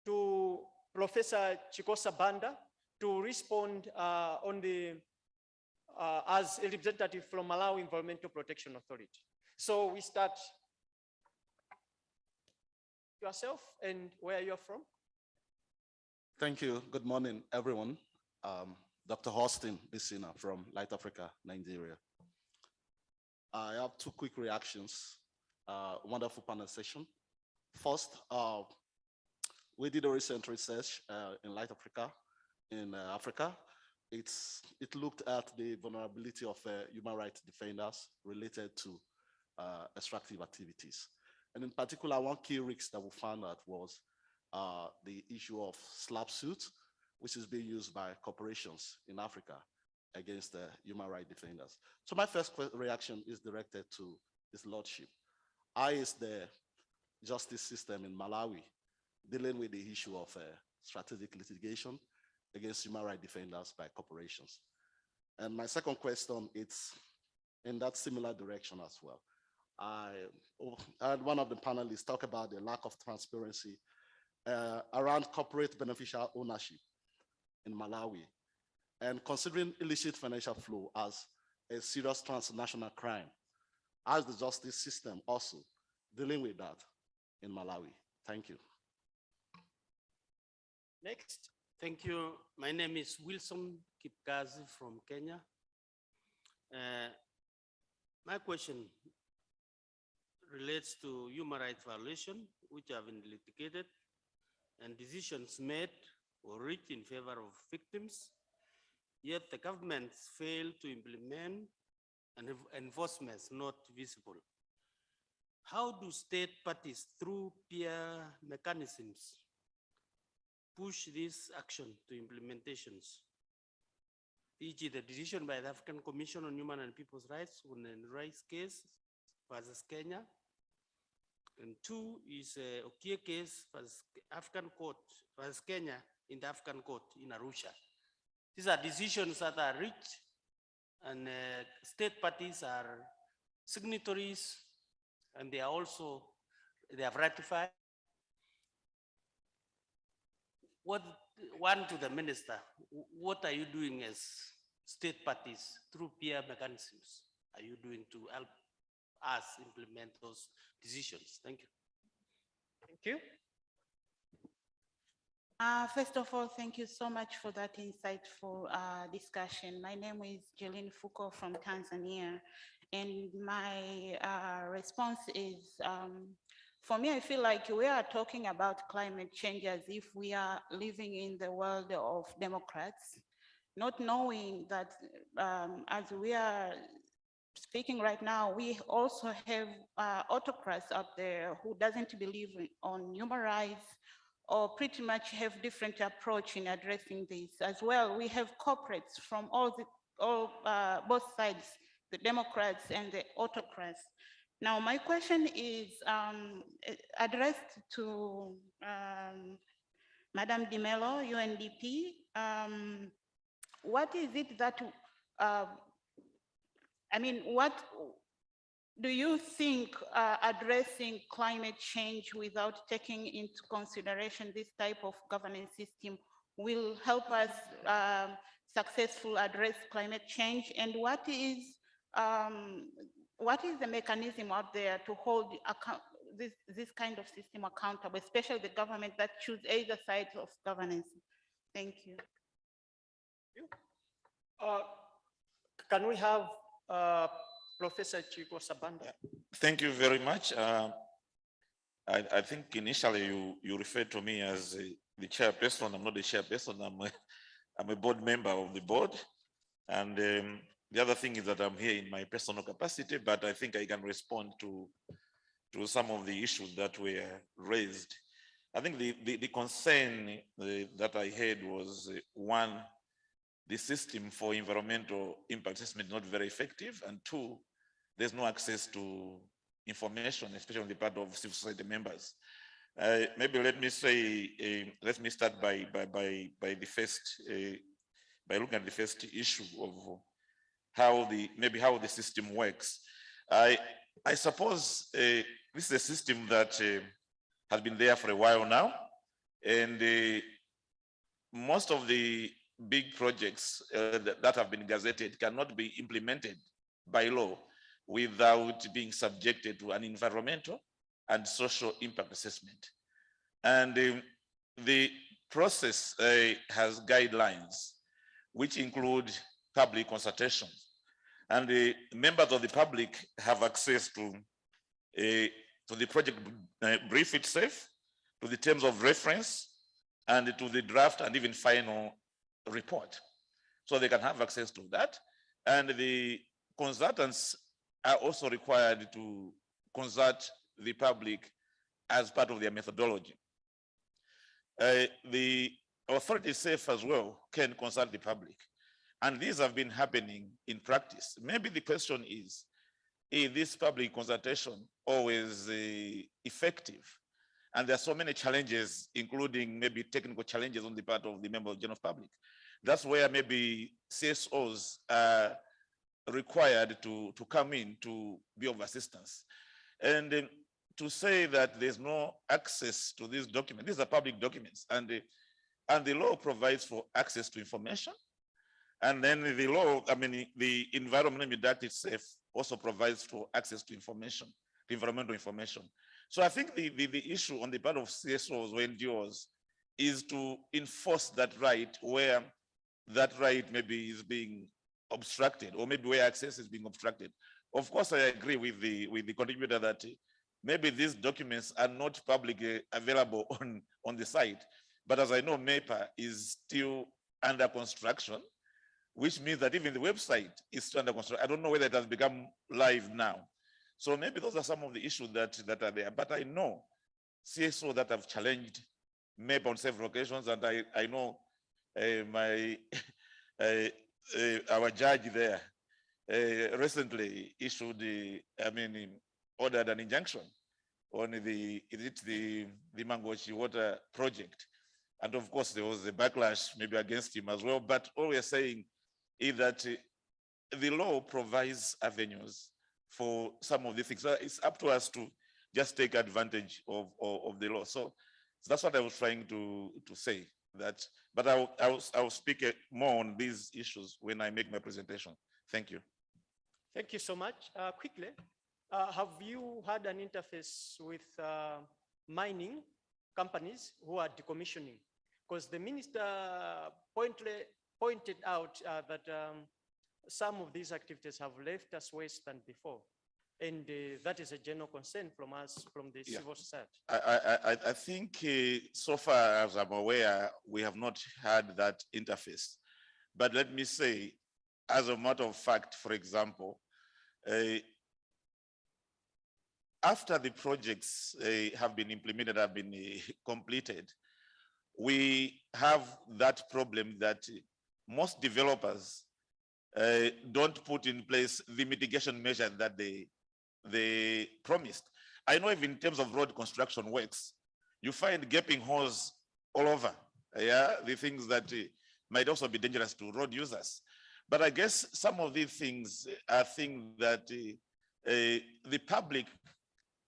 to Professor Chikosa Banda to respond on the as a representative from Malawi Environmental Protection Authority. So we start yourself and where you're from. Thank you. Good morning, everyone. Dr. Austin Bissina from Light Africa, Nigeria. I have 2 quick reactions. Wonderful panel session. First, we did a recent research in Light Africa, in Africa. It looked at the vulnerability of human rights defenders related to extractive activities. And in particular, one key risk that we found out was the issue of slap suit, which is being used by corporations in Africa against human rights defenders. So my first reaction is directed to His Lordship. How is the justice system in Malawi dealing with the issue of strategic litigation against human rights defenders by corporations? And my second question, it's in that similar direction as well. I heard one of the panelists talk about the lack of transparency around corporate beneficial ownership in Malawi, and considering illicit financial flow as a serious transnational crime, as the justice system also dealing with that in Malawi? Thank you. Next. Thank you. My name is Wilson Kipkazi from Kenya. My question relates to human rights violation, which have been litigated, and decisions made or reached in favor of victims, yet the governments fail to implement and enforcement is not visible. How do state parties, through peer mechanisms, push this action to implementations? E.g., the decision by the African Commission on Human and People's Rights on a rights case versus Kenya. And 2 is a Okie case versus African court versus Kenya in the African court in Arusha. These are decisions that are reached, and state parties are signatories, and they have ratified. One to the minister, what are you doing as state parties through peer mechanisms? Are you doing to help us implement those decisions? Thank you. Thank you. First of all, thank you so much for that insightful discussion. My name is Jeline Fuko from Tanzania, and my response is, for me, I feel like we are talking about climate change as if we are living in the world of Democrats, not knowing that as we are speaking right now, we also have autocrats out there who doesn't believe on human rights, or pretty much have different approach in addressing this. As well, we have corporates from both sides, the Democrats and the autocrats. Now, my question is addressed to Madam Di Mello, UNDP. What is it that, what do you think addressing climate change without taking into consideration this type of governance system will help us successfully address climate change? And what is the mechanism out there to hold this kind of system accountable, especially the government that choose either side of governance? Thank you. Can we have Professor Chico Sabanda? Thank you very much. I think initially you referred to me as the chairperson. I'm not the chairperson. I'm a board member of the board. And the other thing is that I'm here in my personal capacity, but I think I can respond to some of the issues that were raised. I think the concern that I had was one, the system for environmental impact assessment is not very effective, and two, there's no access to information, especially on the part of civil society members. Maybe let me say, let me start by the first, by looking at the first issue of how the system works. I suppose this is a system that has been there for a while now, and most of the big projects that have been gazetted cannot be implemented by law without being subjected to an environmental and social impact assessment. And the process has guidelines which include public consultation. And the members of the public have access to the project brief itself, to the terms of reference, and to the draft and even final report. So they can have access to that. And the consultants are also required to consult the public as part of their methodology. The authority itself as well can consult the public. And these have been happening in practice. Maybe the question is this public consultation always effective? And there are so many challenges, including maybe technical challenges on the part of the member of the general public. That's where maybe CSOs are required to come in to be of assistance. And to say that there's no access to these documents, these are public documents, and the law provides for access to information. And then the law, the Environment Act itself also provides for access to information, to environmental information. So I think the issue on the part of CSOs or NGOs is to enforce that right where that right maybe is being obstructed, or maybe where access is being obstructed. Of course, I agree with the contributor that maybe these documents are not publicly available on the site. But as I know, MEPA is still under construction, which means that even the website is still under construction. I don't know whether it has become live now. So maybe those are some of the issues that are there. But I know CSO that have challenged MEPA on several occasions, and I know our judge there recently issued ordered an injunction on the Mangochi water project. And of course, there was a backlash maybe against him as well. But all we're saying is that the law provides avenues for some of these things. So it's up to us to just take advantage of the law. So that's what I was trying to say. But I'll speak more on these issues when I make my presentation. Thank you. Thank you so much. Quickly, have you had an interface with mining companies who are decommissioning? Because the minister pointed out that some of these activities have left us worse than before. And that is a general concern from us, from the civil society. I think so far as I'm aware, we have not had that interface. But let me say, as a matter of fact, for example, after the projects have been implemented, have been completed, we have that problem that most developers don't put in place the mitigation measures that they they promised. I know even in terms of road construction works, you find gaping holes all over. Yeah, the things that might also be dangerous to road users. But I guess some of these things are things that the public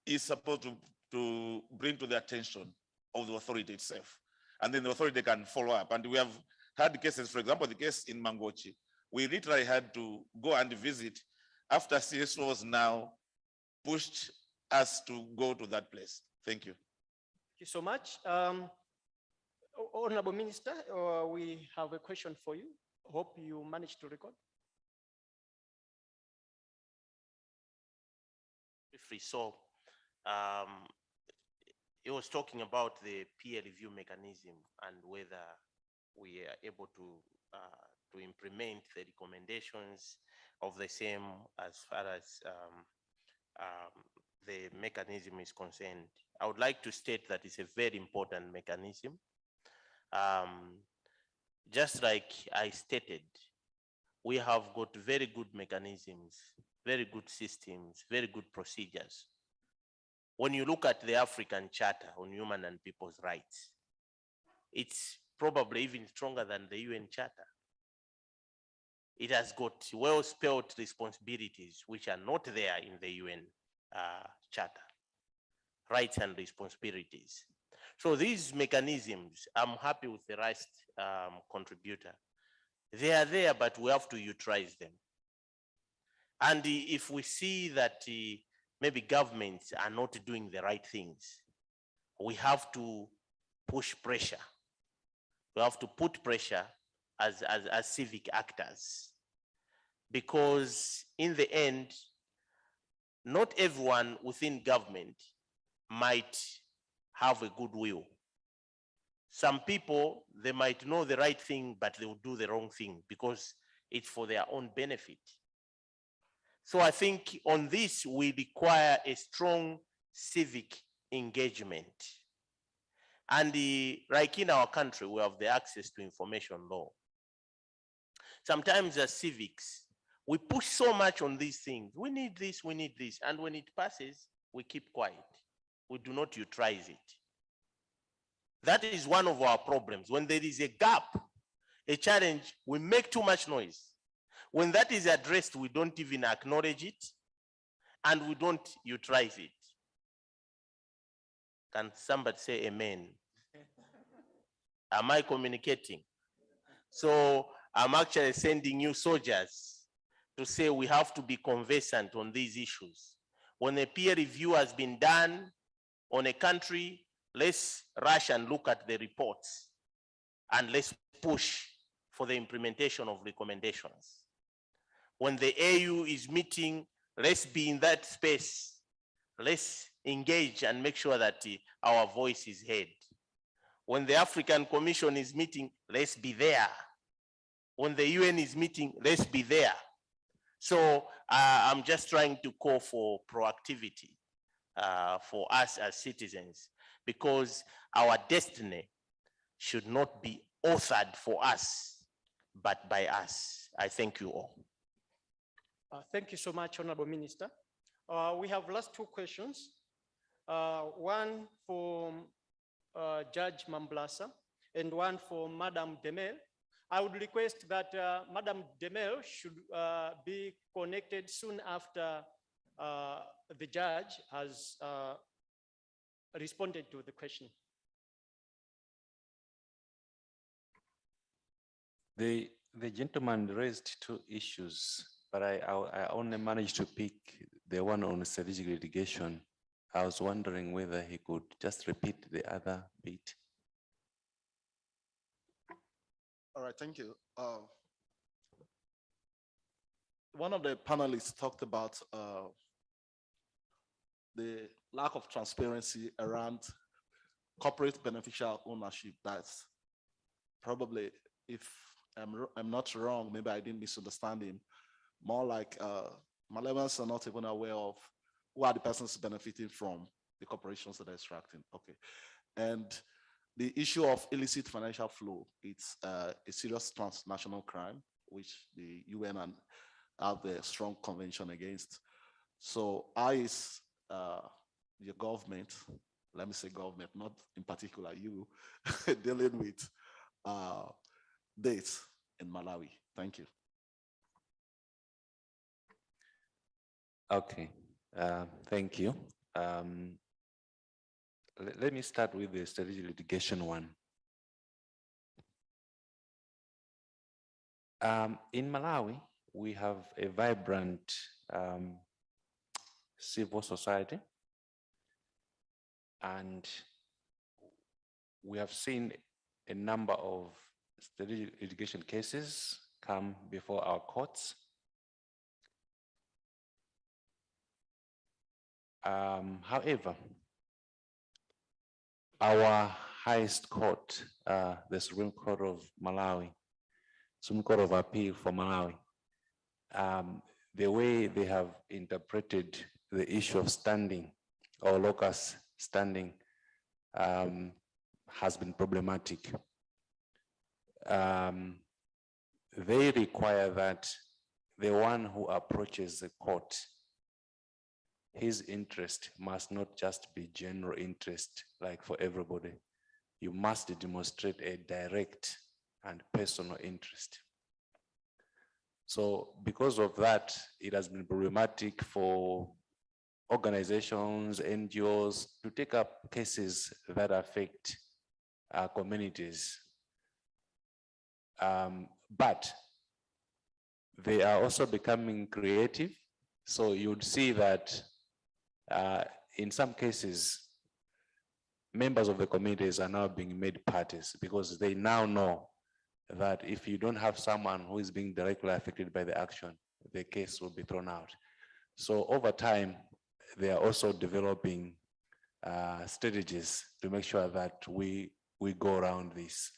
is supposed to bring to the attention of the authority itself. And then the authority can follow up. And we have had cases, for example, the case in Mangochi, we literally had to go and visit after CSOs now pushed us to go to that place. Thank you. Thank you so much. Honorable Minister, we have a question for you. Hope you managed to record. Briefly, so he was talking about the peer review mechanism and whether we are able to implement the recommendations of the same as far as the mechanism is concerned. I would like to state that it's a very important mechanism. Just like I stated, we have got very good mechanisms, very good systems, very good procedures. When you look at the African Charter on Human and People's Rights, it's probably even stronger than the UN Charter. It has got well-spelled responsibilities which are not there in the UN Charter, rights and responsibilities. So these mechanisms, I'm happy with the last contributor. They are there, but we have to utilize them. And if we see that maybe governments are not doing the right things, we have to push pressure. We have to put pressure as civic actors. Because in the end, not everyone within government might have a good will. Some people, they might know the right thing, but they will do the wrong thing because it's for their own benefit. So I think on this, we require a strong civic engagement. And like in our country, we have the access to information law. Sometimes as civics, we push so much on these things. We need this, we need this. And when it passes, we keep quiet. We do not utilize it. That is one of our problems. When there is a gap, a challenge, we make too much noise. When that is addressed, we don't even acknowledge it and we don't utilize it. Can somebody say amen? Am I communicating? So I'm actually sending you soldiers to say we have to be conversant on these issues. When a peer review has been done on a country, let's rush and look at the reports and let's push for the implementation of recommendations. When the AU is meeting, let's be in that space. Let's engage and make sure that our voice is heard. When the African Commission is meeting, let's be there. When the UN is meeting, let's be there. So I'm just trying to call for proactivity for us as citizens, because our destiny should not be authored for us, but by us. I thank you all. Thank you so much, Honorable Minister. We have last two questions. One for Judge Mamblasa and one for Madam Demel. I would request that Madam Demel should be connected soon after the judge has responded to the question. The gentleman raised two issues, but I only managed to pick the one on strategic litigation. I was wondering whether he could just repeat the other bit. All right, thank you. One of the panelists talked about the lack of transparency around corporate beneficial ownership. That's probably, if I'm not wrong, maybe I didn't misunderstand him, more like Malawians are not even aware of who are the persons benefiting from the corporations that are extracting. Okay. And the issue of illicit financial flow, it's a serious transnational crime, which the UN have a strong convention against. So I, as your government, let me say government, not in particular you, dealing with dates in Malawi. Thank you. Okay, thank you. Let me start with the strategic litigation one. In Malawi, we have a vibrant civil society, and we have seen a number of strategic litigation cases come before our courts. However, our highest court, the Supreme Court of Malawi, Supreme Court of Appeal for Malawi, the way they have interpreted the issue of standing or locus standing has been problematic. They require that the one who approaches the court, his interest must not just be general interest, like for everybody. You must demonstrate a direct and personal interest. So because of that, it has been problematic for organizations, NGOs to take up cases that affect our communities. But they are also becoming creative. So you'd see that in some cases, members of the communities are now being made parties because they now know that if you don't have someone who is being directly affected by the action, the case will be thrown out. So over time, they are also developing strategies to make sure that we go around this.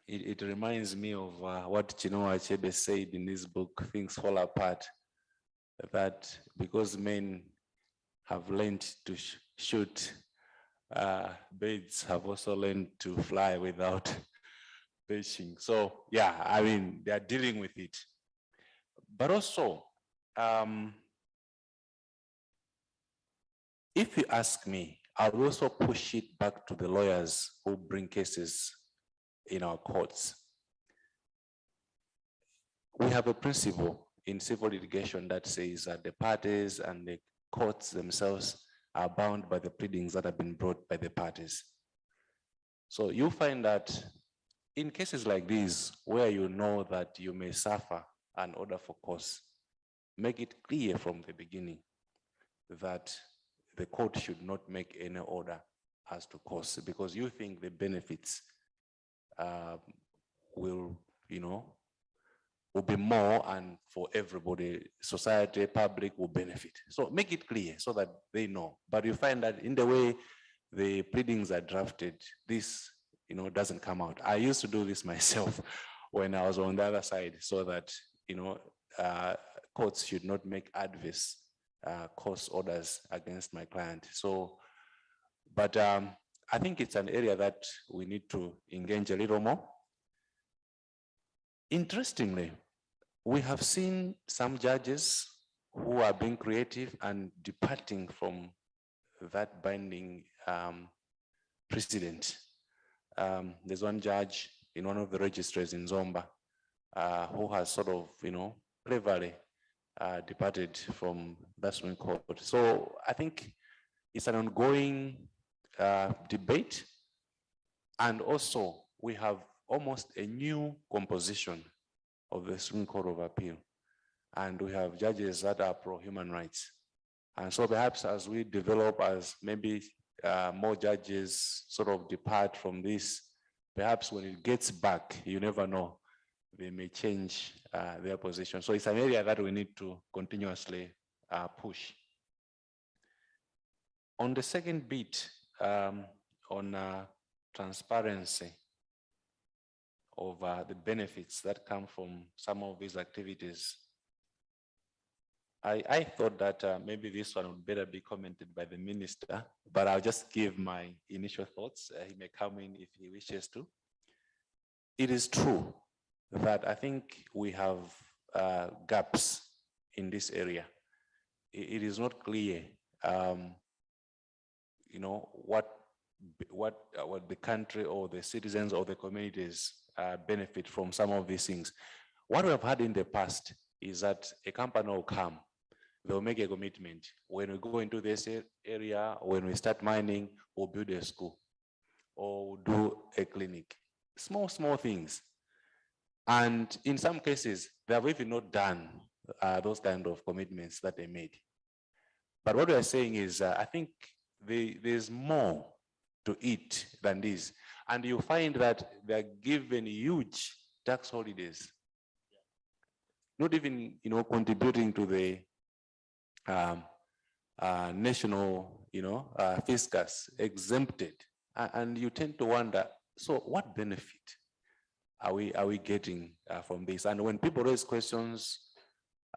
It reminds me of what Chinua Achebe said in his book, Things Fall Apart, that because men have learned to shoot, birds have also learned to fly without pitching. So yeah, I mean, they are dealing with it. But also, if you ask me, I will also push it back to the lawyers who bring cases in our courts. We have a principle in civil litigation that says that the parties and the courts themselves are bound by the pleadings that have been brought by the parties. So you find that in cases like these, where you know that you may suffer an order for cause, make it clear from the beginning that the court should not make any order as to cause, because you think the benefits will be more, and for everybody, society, public will benefit. So make it clear so that they know. But you find that in the way the pleadings are drafted, this doesn't come out. I used to do this myself when I was on the other side, so that courts should not make adverse cause orders against my client. So, but I think it's an area that we need to engage a little more. Interestingly, we have seen some judges who are being creative and departing from that binding precedent. There's one judge in one of the registries in Zomba who has sort of, cleverly departed from that Supreme Court. So I think it's an ongoing debate. And also we have almost a new composition of the Supreme Court of Appeal. And we have judges that are pro-human rights. And so perhaps as we develop, as maybe more judges sort of depart from this, perhaps when it gets back, you never know, they may change their position. So it's an area that we need to continuously push. On the second bit, on transparency of the benefits that come from some of these activities, I thought that maybe this one would better be commented by the minister, but I'll just give my initial thoughts. He may come in if he wishes to. It is true that I think we have gaps in this area. It is not clear, what the country or the citizens or the communities benefit from some of these things. What we have had in the past is that a company will come, they'll make a commitment. When we go into this area, when we start mining, we'll build a school or we'll do a clinic. Small things. And in some cases, they have even not done those kind of commitments that they made. But what we are saying is, I think there's more to it than this. And you find that they're given huge tax holidays, not even, contributing to the national, fiscus, exempted. And you tend to wonder, so what benefit are we getting from this? And when people raise questions,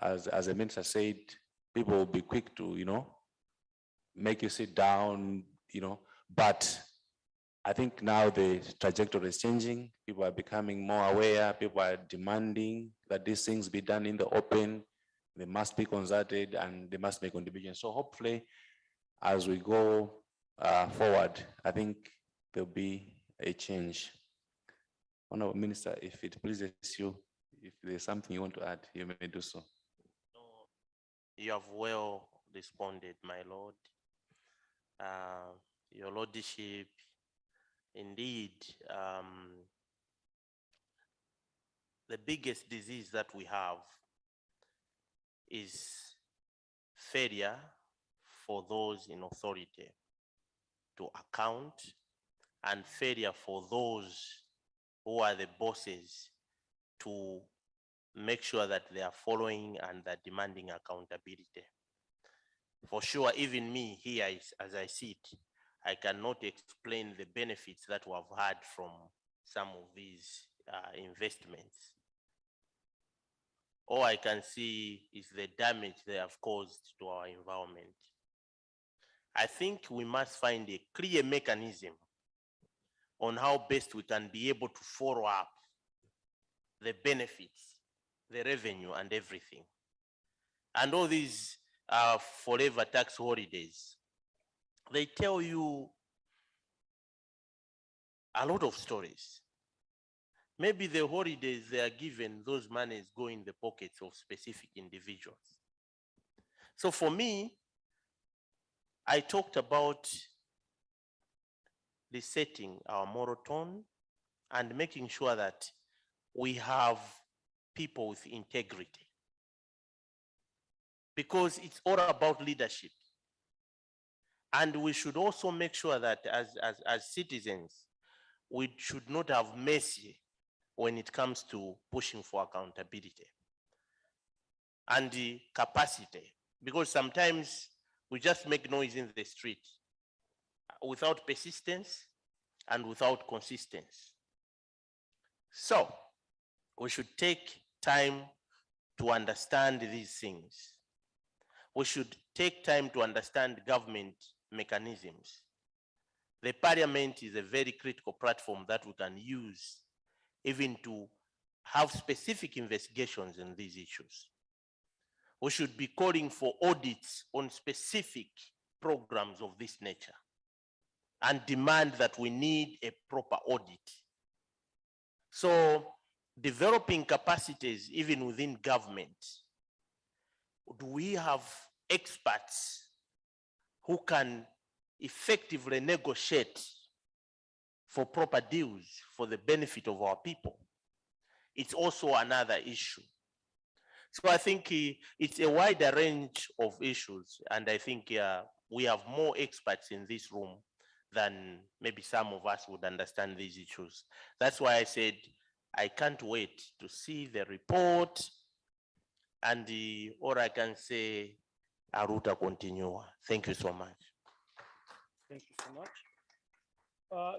as the minister said, people will be quick to, make you sit down, but I think now the trajectory is changing. People are becoming more aware. People are demanding that these things be done in the open. They must be consulted and they must make contributions. So hopefully, as we go forward, I think there'll be a change. Honorable Minister, if it pleases you, if there's something you want to add, you may do so. You have well responded, my Lord. Your Lordship, indeed, the biggest disease that we have is failure for those in authority to account, and failure for those who are the bosses to make sure that they are following and they're demanding accountability. For sure, even me here, as I sit, I cannot explain the benefits that we have had from some of these investments. All I can see is the damage they have caused to our environment. I think we must find a clear mechanism on how best we can be able to follow up the benefits, the revenue, and everything. And all these forever tax holidays, they tell you a lot of stories. Maybe the holidays they are given, those monies go in the pockets of specific individuals. So for me, I talked about resetting our moral tone and making sure that we have people with integrity. Because it's all about leadership. And we should also make sure that as citizens, we should not have mercy when it comes to pushing for accountability and the capacity, because sometimes we just make noise in the street without persistence and without consistency. So we should take time to understand these things. We should take time to understand government mechanisms. The parliament is a very critical platform that we can use even to have specific investigations in these issues. We should be calling for audits on specific programs of this nature and demand that we need a proper audit. So developing capacities even within government, do we have experts who can effectively negotiate for proper deals for the benefit of our people? It's also another issue. So I think it's a wider range of issues, and I think we have more experts in this room than maybe some of us would understand these issues. That's why I said I can't wait to see the report, and all I can say, Aruta continua. Thank you so much. Thank you so much.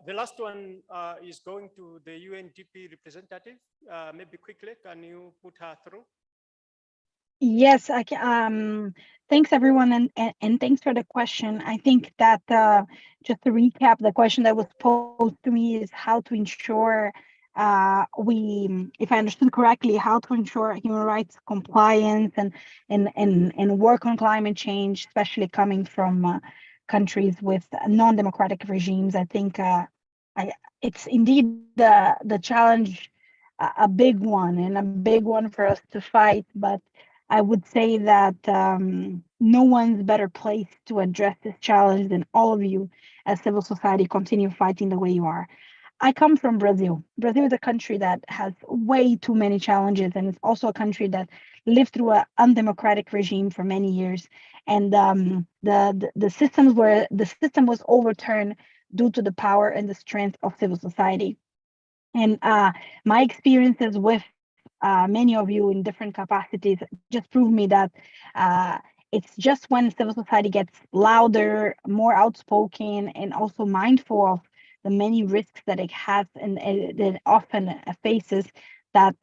The last one is going to the UNDP representative. Maybe quickly, can you put her through? Yes, I can. Thanks everyone, and thanks for the question. I think that just to recap, the question that was posed to me is how to ensure if I understood correctly, how to ensure human rights compliance and work on climate change, especially coming from countries with non-democratic regimes. I think it's indeed the challenge, a big one and a big one for us to fight. But I would say that no one's better placed to address this challenge than all of you as civil society continue fighting the way you are. I come from Brazil. Brazil is a country that has way too many challenges, and it's also a country that lived through an undemocratic regime for many years. And the system was overturned due to the power and the strength of civil society. And my experiences with many of you in different capacities just prove me that it's just when civil society gets louder, more outspoken, and also mindful of the many risks that it has and that it often faces, that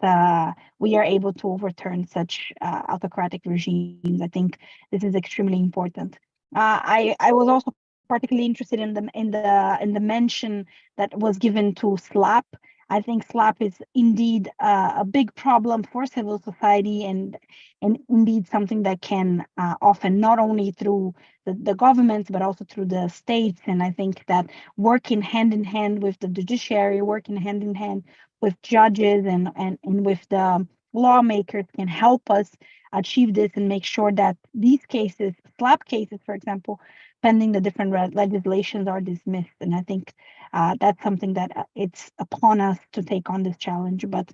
we are able to overturn such autocratic regimes. I think this is extremely important. I was also particularly interested in the mention that was given to SLAP. I think SLAP is indeed a big problem for civil society, and indeed something that can often, not only through the governments, but also through the states. And I think that working hand in hand with the judiciary, working hand in hand with judges and with the lawmakers can help us achieve this and make sure that these cases, SLAP cases, for example, pending the different legislations, are dismissed. And I think that's something that it's upon us to take on this challenge. But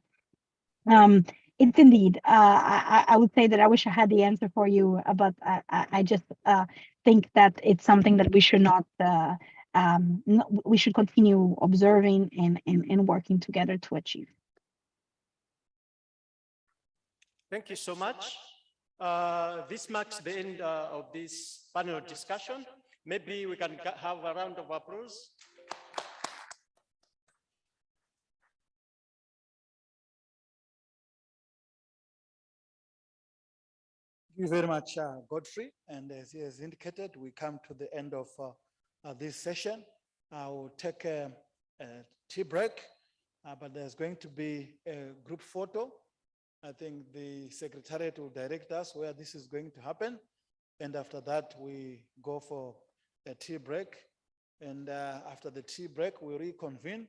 it's indeed, I would say that I wish I had the answer for you, but I just think that it's something that we should not, we should continue observing and working together to achieve. Thank you so much. This marks the end of this panel discussion. Maybe we can have a round of applause. Thank you very much, Godfrey. And as he has indicated, we come to the end of this session. I will take a tea break, but there's going to be a group photo. I think the Secretariat will direct us where this is going to happen. And after that, we go for a tea break. And after the tea break, we reconvene.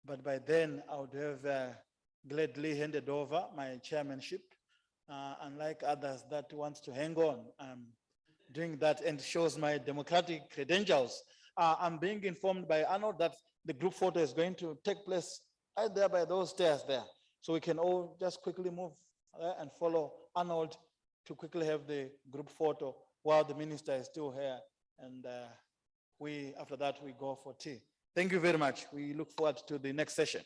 But by then, I would have gladly handed over my chairmanship. Unlike others that wants to hang on, doing that and shows my democratic credentials. I'm being informed by Arnold that the group photo is going to take place right there by those stairs there. So we can all just quickly move and follow Arnold to quickly have the group photo while the minister is still here. And after that, we go for tea. Thank you very much. We look forward to the next session.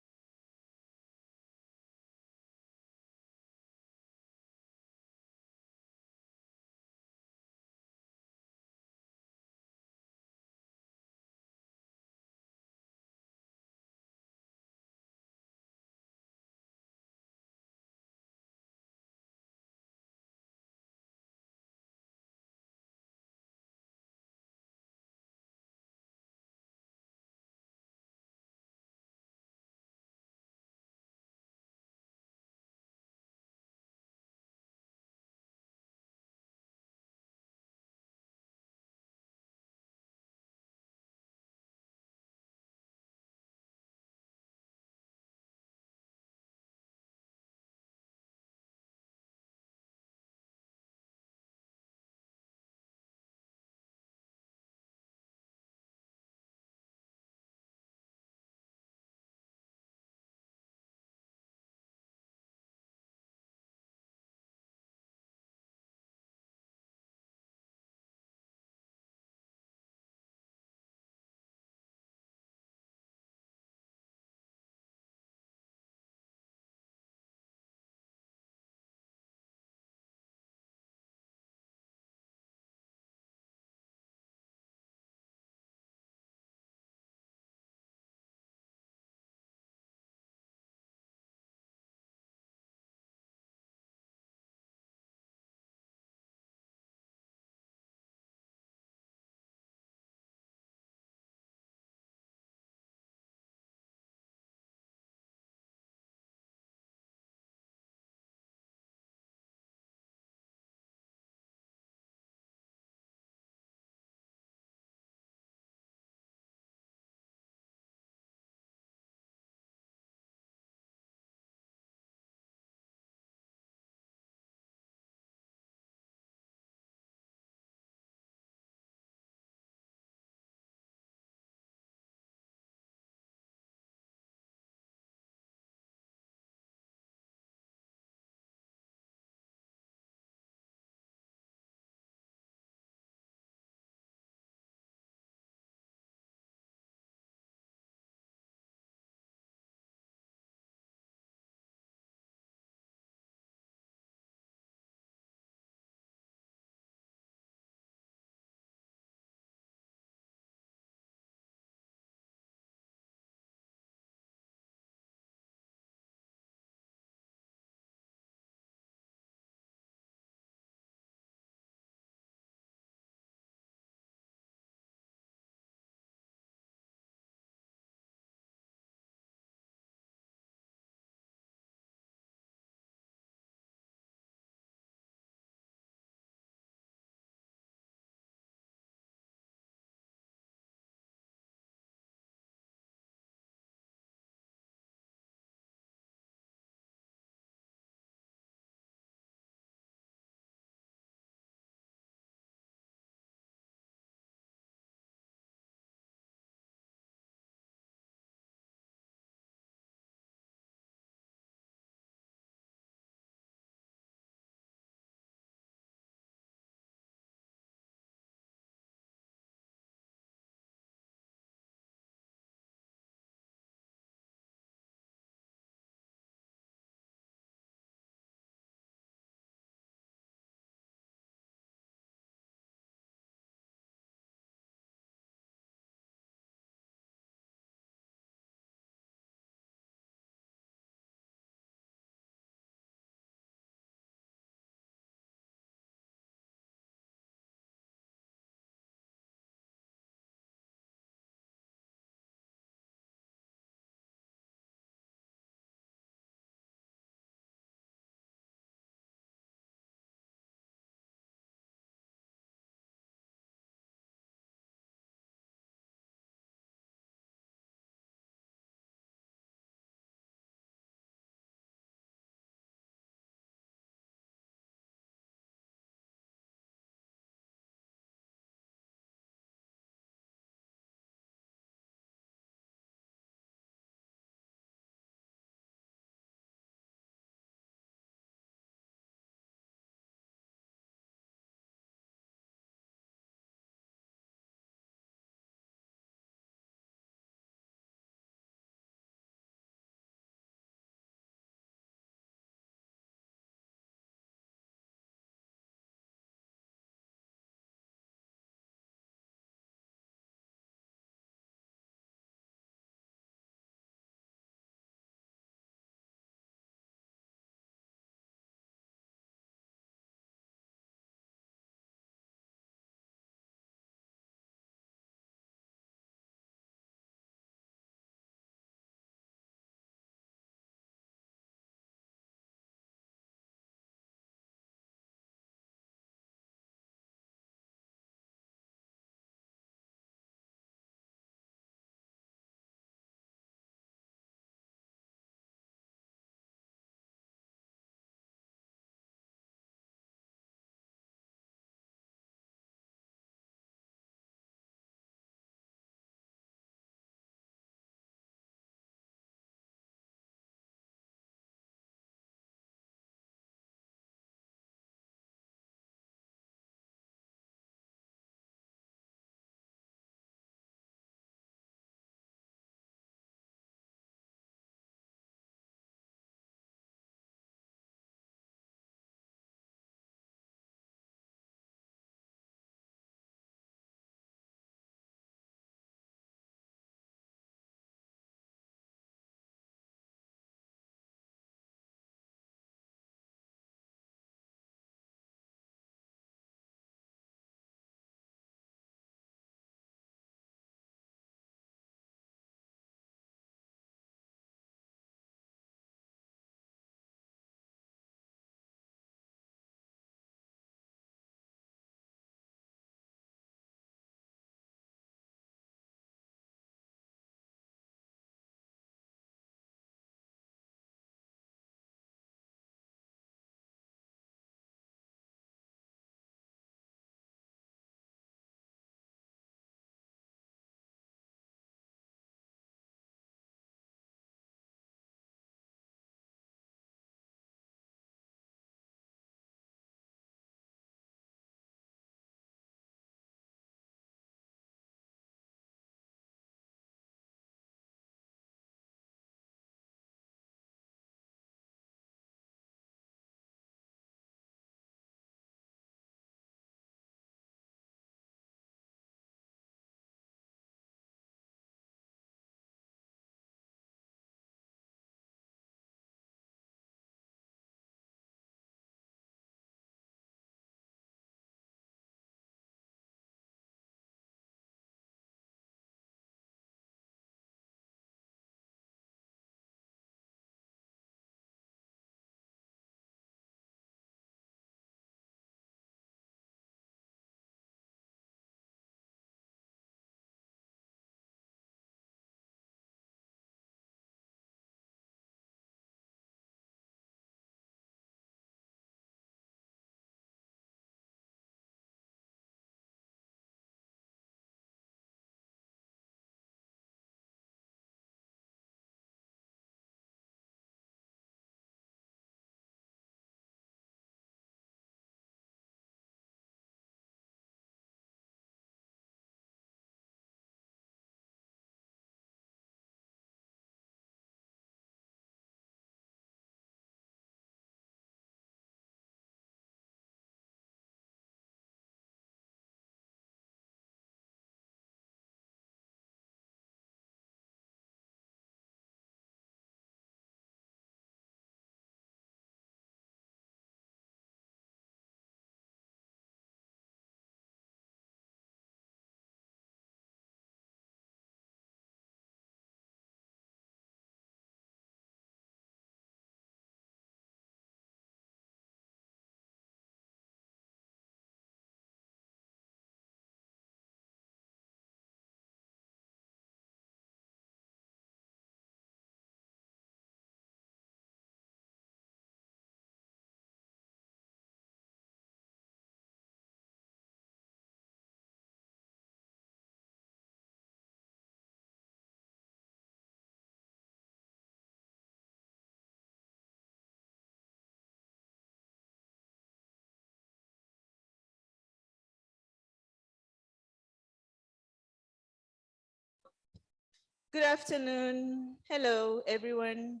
Good afternoon. Hello, everyone.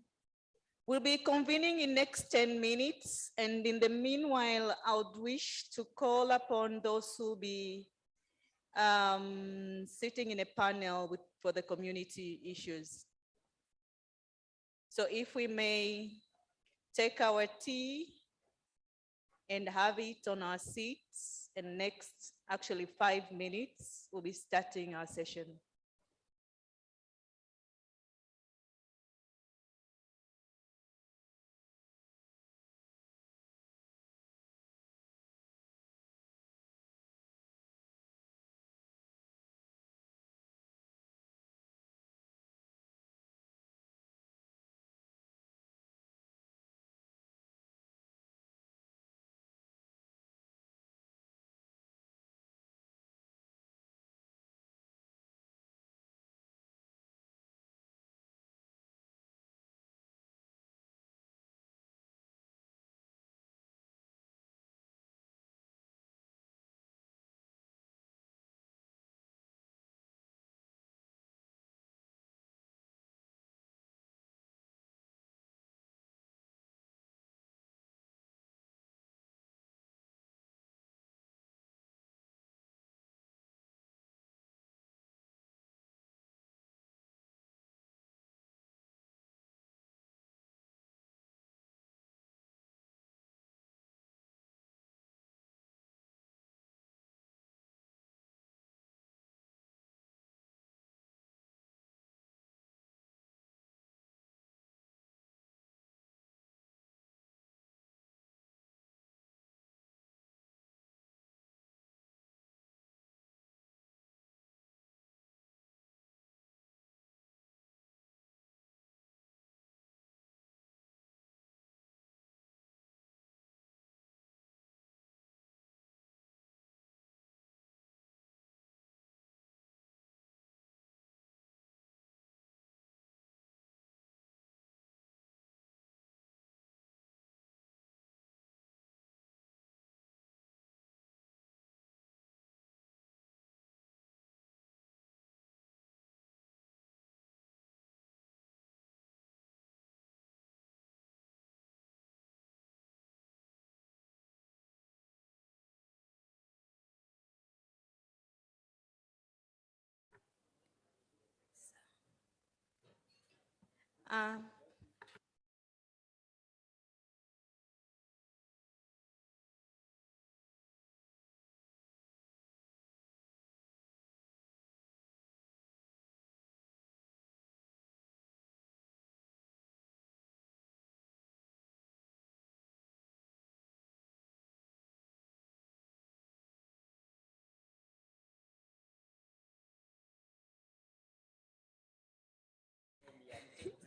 We'll be convening in next 10 minutes, and in the meanwhile, I would wish to call upon those who will be sitting in a panel for the community issues. So if we may take our tea and have it on our seats, and next, actually 5 minutes, we'll be starting our session.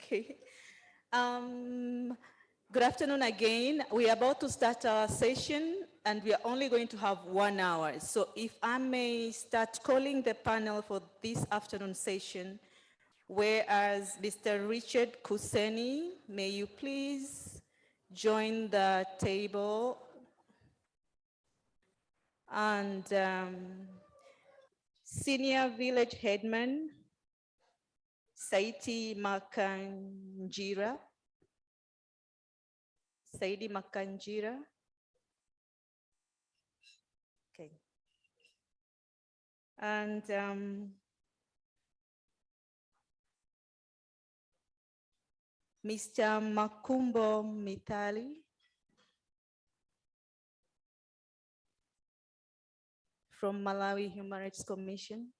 Okay. Good afternoon again. We are about to start our session and we are only going to have 1 hour. So if I may start calling the panel for this afternoon session, whereas Mr. Richard Kuseni, may you please join the table. And Senior Village Headman, Saidi Makanjira. Saidi Makanjira. Okay. And Mr. Makumbo Mitali from Malawi Human Rights Commission.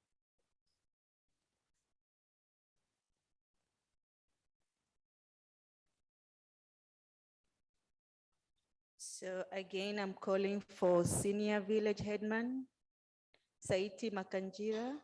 So again, I'm calling for Senior Village Headman, Saidi Makanjira.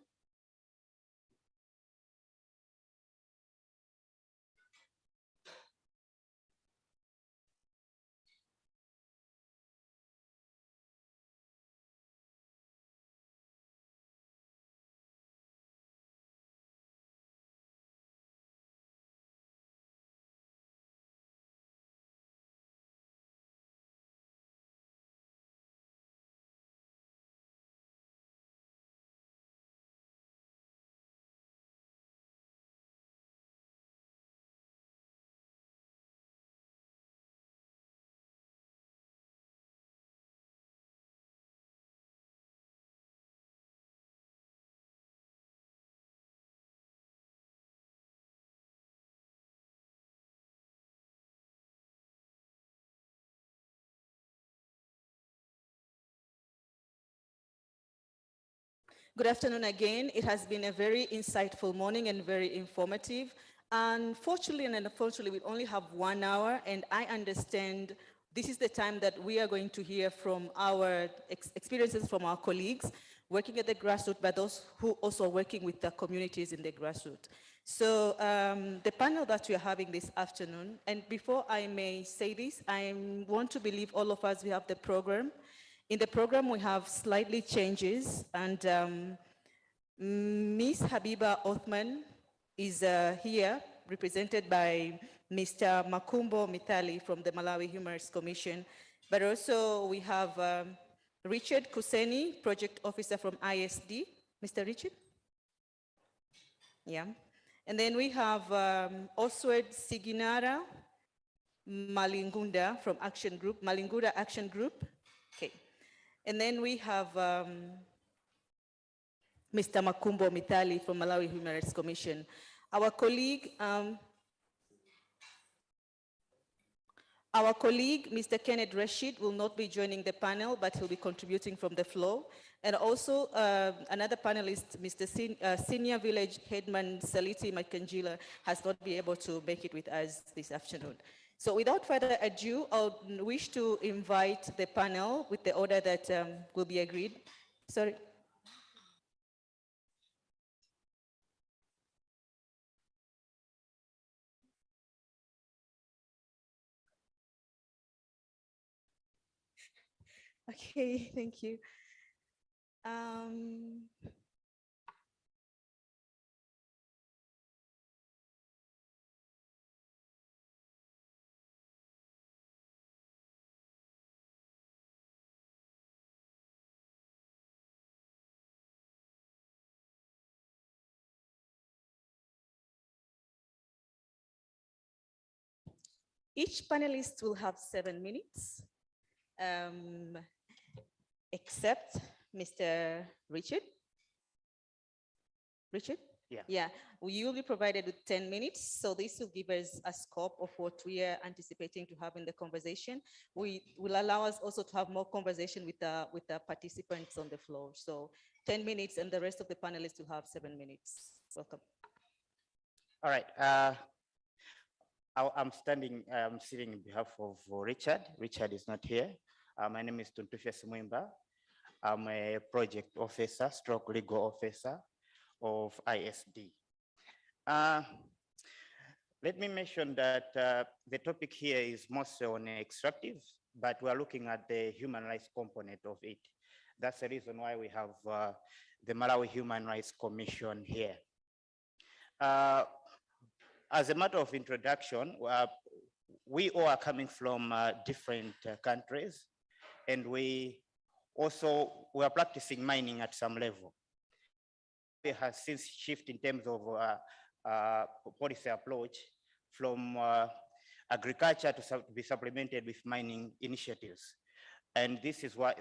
Good afternoon again. It has been a very insightful morning and very informative. Unfortunately and unfortunately, we only have 1 hour, and I understand this is the time that we are going to hear from our experiences from our colleagues working at the grassroots, but those who also are working with the communities in the grassroots. So the panel that we are having this afternoon, and before I may say this, I want to believe all of us, we have the program. In the program, we have slightly changes, and Ms. Habiba Othman is here, represented by Mr. Makumbo Mithali from the Malawi Human Rights Commission. But also we have Richard Kuseni, Project Officer from ISD. Mr. Richard? Yeah. And then we have Oswald Siginara Malingunda from Action Group, Malingunda Action Group. Okay. And then we have Mr. Makumbo Mithali from Malawi Human Rights Commission. Our colleague, Mr. Kenneth Rashid, will not be joining the panel, but he'll be contributing from the floor. And also another panelist, Mr. Senior Village Headman Saliti Makanjila, has not been able to make it with us this afternoon. So without further ado, I wish to invite the panel with the order that will be agreed. Sorry. Okay, thank you. Each panelist will have 7 minutes, except Mr. Richard. Richard? Yeah. Yeah, we will be provided with 10 minutes. So this will give us a scope of what we are anticipating to have in the conversation. We will allow us also to have more conversation with the participants on the floor. So 10 minutes and the rest of the panelists will have 7 minutes. Welcome. All right. I'm sitting in behalf of Richard. Richard is not here. My name is Tuntufia Simwimba. I'm a project officer, stroke legal officer of ISD. Let me mention that the topic here is mostly on extractive, but we're looking at the human rights component of it. That's the reason why we have the Malawi Human Rights Commission here. As a matter of introduction, we all are coming from different countries, and we are practicing mining at some level. It has since shifted in terms of policy approach from agriculture to be supplemented with mining initiatives. And this is what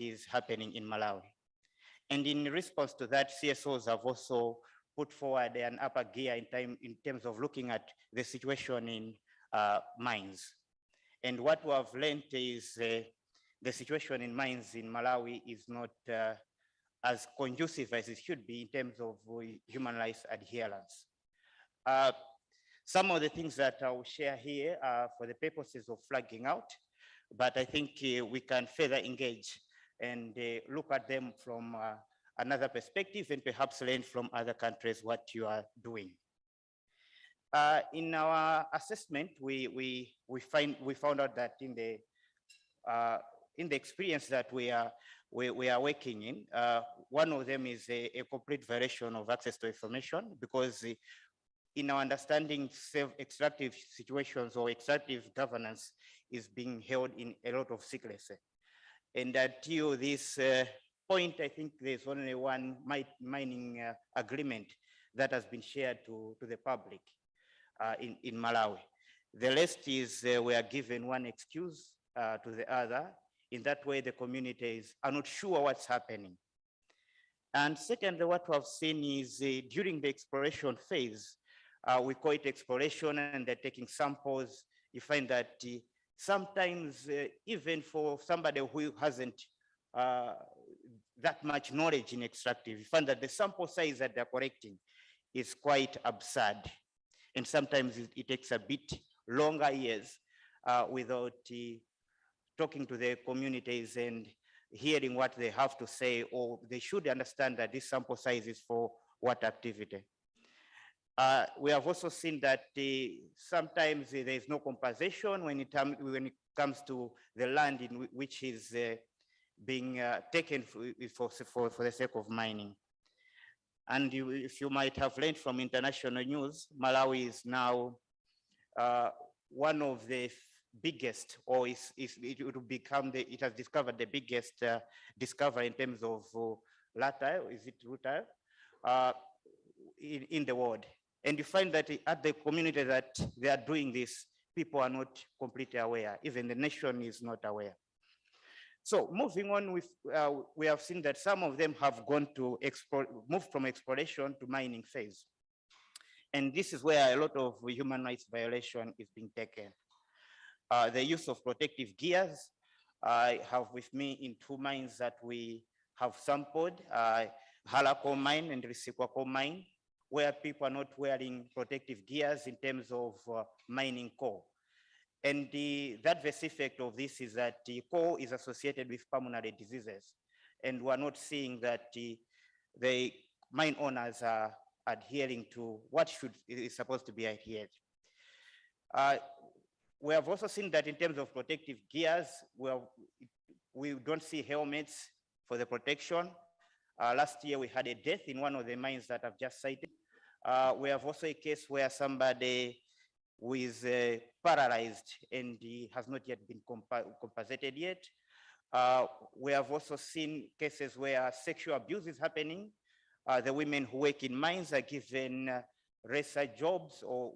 is happening in Malawi. And in response to that, CSOs have also put forward an upper gear in terms of looking at the situation in mines. And what we have learned is the situation in mines in Malawi is not as conducive as it should be in terms of human rights adherence. Some of the things that I will share here are for the purposes of flagging out, but I think we can further engage and look at them from another perspective and perhaps learn from other countries what you are doing. In our assessment, we found out that in the experience that we are working in, one of them is a complete violation of access to information, because in our understanding, self-extractive situations or extractive governance is being held in a lot of secrecy. And until this point, I think there's only one mining agreement that has been shared to the public in Malawi. The rest is we are given one excuse to the other. In that way, the communities are not sure what's happening. And secondly, what we have seen is during the exploration phase, we call it exploration, and they're taking samples. You find that sometimes even for somebody who hasn't, that much knowledge in extractive. You find that the sample size that they're collecting is quite absurd. And sometimes it takes a bit longer years without talking to the communities and hearing what they have to say, or they should understand that this sample size is for what activity. We have also seen that sometimes there is no compensation when it comes to the land in which is being taken for the sake of mining. And if you might have learned from international news, Malawi is now one of the biggest, or it will become it has discovered the biggest discovery in terms of rutile, is it rutile, in the world. And you find that at the community that they are doing this, people are not completely aware. Even the nation is not aware. So moving on, we have seen that some of them have gone to move from exploration to mining phase. And this is where a lot of human rights violation is being taken. The use of protective gears. I have with me in 2 mines that we have sampled, Hala coal mine and Risikwa coal mine, where people are not wearing protective gears in terms of mining coal. And the adverse effect of this is that the coal is associated with pulmonary diseases. And we're not seeing that the mine owners are adhering to what is supposed to be adhered. We have also seen that in terms of protective gears, we don't see helmets for the protection. Last year, we had a death in one of the mines that I've just cited. We have also a case where somebody who is paralyzed and he has not yet been compensated yet. We have also seen cases where sexual abuse is happening. The women who work in mines are given lesser jobs, or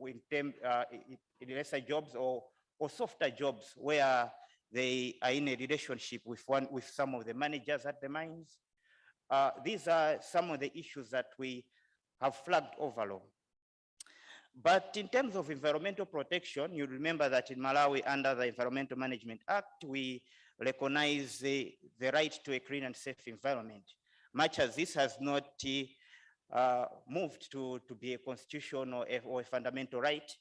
lesser jobs or softer jobs where they are in a relationship with some of the managers at the mines. These are some of the issues that we have flagged overall. But in terms of environmental protection, you remember that in Malawi, under the Environmental Management Act, we recognize the right to a clean and safe environment. Much as this has not moved to be a constitutional or a fundamental right,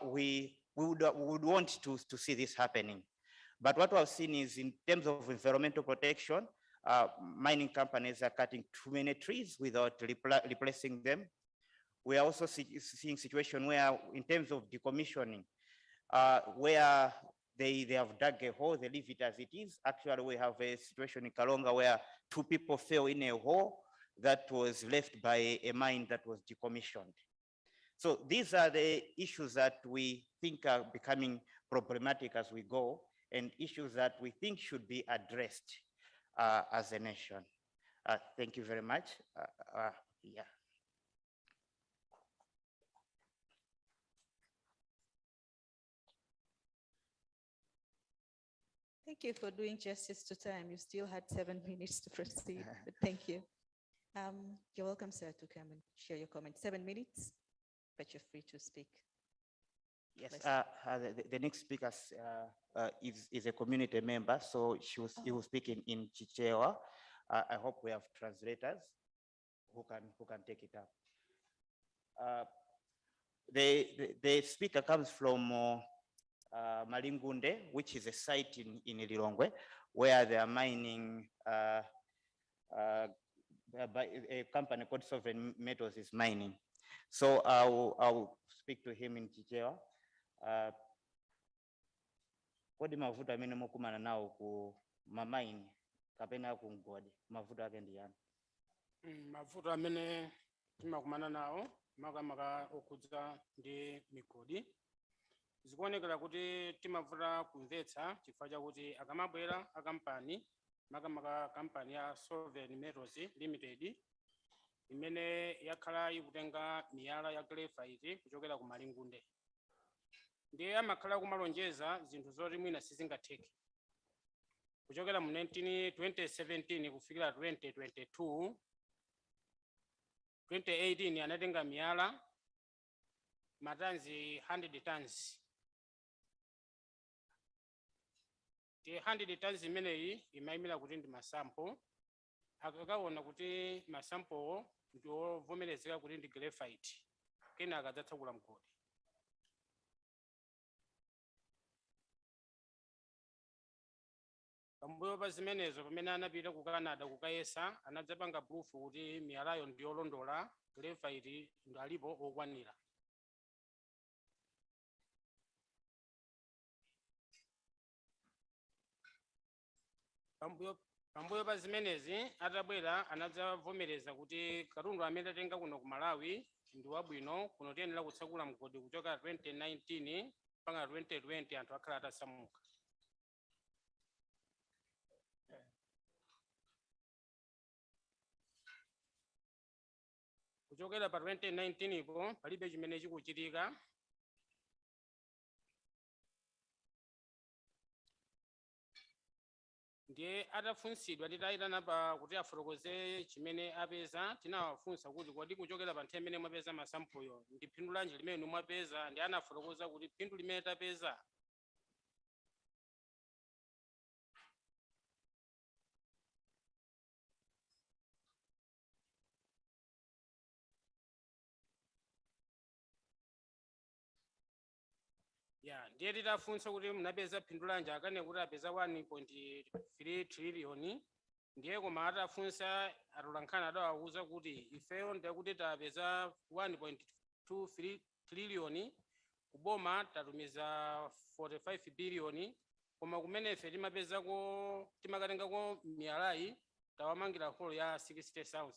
we would want to see this happening. But what we've seen is, in terms of environmental protection, mining companies are cutting too many trees without replacing them. We are also seeing situation where, in terms of decommissioning, where they have dug a hole, they leave it as it is. Actually, we have a situation in Kalonga where 2 people fell in a hole that was left by a mine that was decommissioned. So these are the issues that we think are becoming problematic as we go, and issues that we think should be addressed as a nation. Thank you very much. Yeah. Thank you for doing justice to time. You still had 7 minutes to proceed, but thank you. You're welcome, sir, to come and share your comments. 7 minutes, but you're free to speak. Yes, the next speaker is a community member, so he will speak in Chichewa. I hope we have translators who can take it up. The speaker comes from Malingunde, which is a site in Lilongwe, where they are mining, by a company called Sovereign Metals is mining. So I'll speak to him in Chichewa. Kodi mavuto amene mukumana nawo ku mamaini kapena ku mgodi, mavuto ake ndi yani? Mavuto amene timakumana nawo makamaka okudza ndi migodi. Zikuonekera kuti timavuta kumvetsa chifukwa chakuti akamabwera akampani makamaka kampani ya Sovereign Metals Limited imene yakhala ikutenga miyala ya graphite kuchokera ku Malingunde. Ndiye amakhala kumalonjeza zinthu zoti mwina sizingatheke. Kuchokera mu 2017 kufikira 2022, 2018 anatenga miyala matanzi 100 tons. The 100 tons imeneyi imayimira kuti ndi masample akakaona kuti masample ndi ovomerezeka kuti ndi graphite kenaka adzatsekula mgodi. Pambuyo pa zimenezo pamene anapita ku Canada kukayesa anadzapanga proof kuti miyalayo ndi yolondola, graphite alipo okwanira. Pambuyo pa zimenezi atabwera anadzavomereza kuti katundu amene atenga kuno ku Malawi ndi wabwino, kuno tiyenera kutsekula mgodi kuchoka 2019 mpaka 2020 anthu akhala atasamuka. Kuchokera pa 2019 ipo palibe chimene chikuchitika. Ndiye atafunsidwa titayitana pa kuti afotokoze chimene apeza, tinawafunsa kuti kodi kuchokera pa nthawi imene mwapeza masampuyo ndi phindu lanji limene mwapeza, ndi anafotokoza kuti phindu limene tapeza ndiye titafunsa kuti munapeza phindu lanji akane kuti apeza 1.3 trillion. Ndiye koma atafunsa atolankhani adawawuza kuti ifeyo ndiye kuti tapeza 1.23 trillion, kuboma tatumiza 45 billion, koma kumene ife timapezako timakatengako miyalayi tawamangira holo ya 60,000.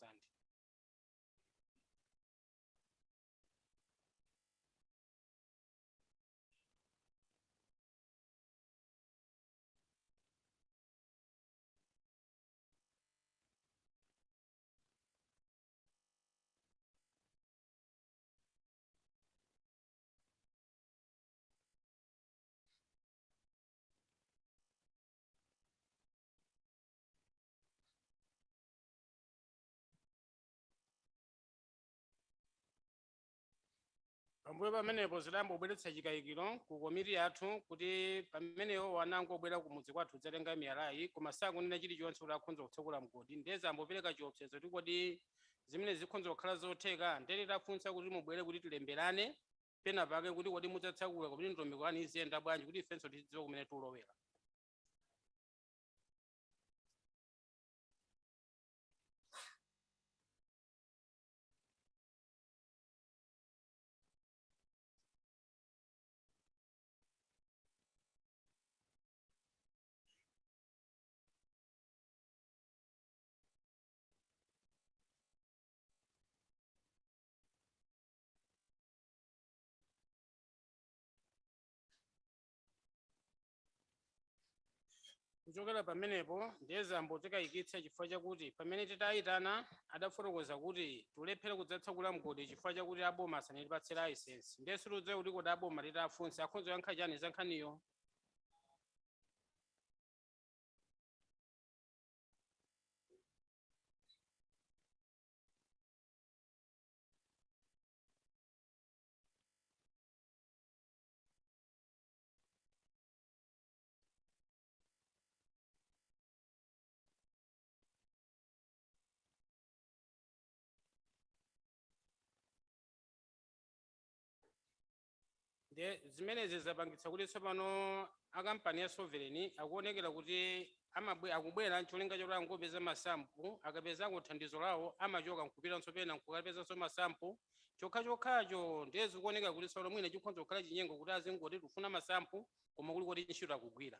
Pambuyo pamenepo zidambobweretsa chikayikiro ku komiti yathu kuti pamenewo wanangobwera kumudzi kwathu udzatenga miyalayi, koma sakunena chilichonse kuti akhonza kutsekula mgodi. Ndiye zambopereka chiopsezo kuti kodi zimene zikhonza kukhala zotheka. Ndiye tafunsa kuti mubwere kuti tilemberane pena pake kuti kodi mudzatsekula kuti ndondomeko yanu iziyenda bwanji kuti ifenso tidziwe kumene tikulowera. Kuchokera pamenepo ndiye zambo tikayikitsa chifukwa chakuti pamene titayitana adafotokoza kuti tulephere kudzatsekula mgodi chifukwa chakuti aboma asanatipatse license. Ndiye sitidziwa kuti kodi aboma titafunsa akhonza yankha chani za nkhaniyo. Zimenezi zapangitsa kuti tsopano akampani ya sovereign akuonekera kuti akubwera ncholinga choti angopeza masampu, akapezako thandizo lawo amachoka nkupitanso pena nkukapezanso masampu chokhacho. Ndiye zikuoneka kuti tsopano mwina chikhonza kukhala chinyengo kuti azingoti tufuna masampu koma kuli kuti ntchito akugwira.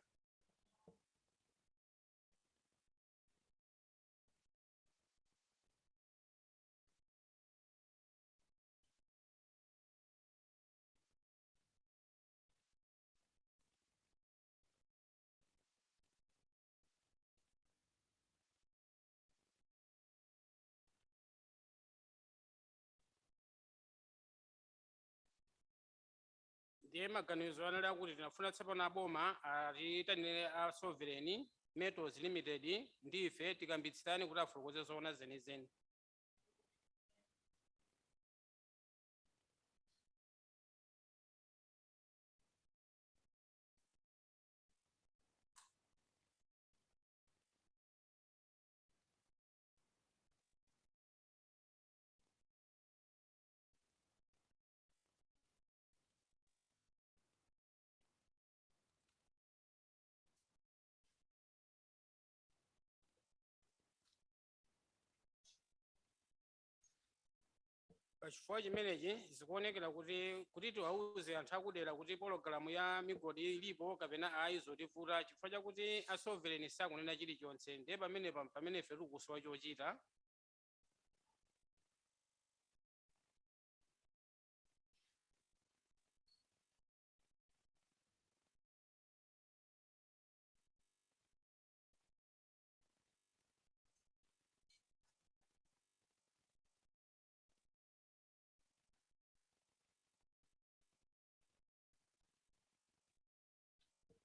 Ndiye maganizo anali akuti tinafuna tsopano aboma atiyitanire a sovereign metals limited ndife tikambitsirane kuti afotokoze zoona zenizeni. Pachifukwa chimenechi zikuonekera kuti tiwauze anthu akudera kuti pologalamu ya migodi ilipo kapena ayi zotivuta chifukwa chakuti asovereign sakunena chilichonse ndiye pamene ife tikusowa chochita.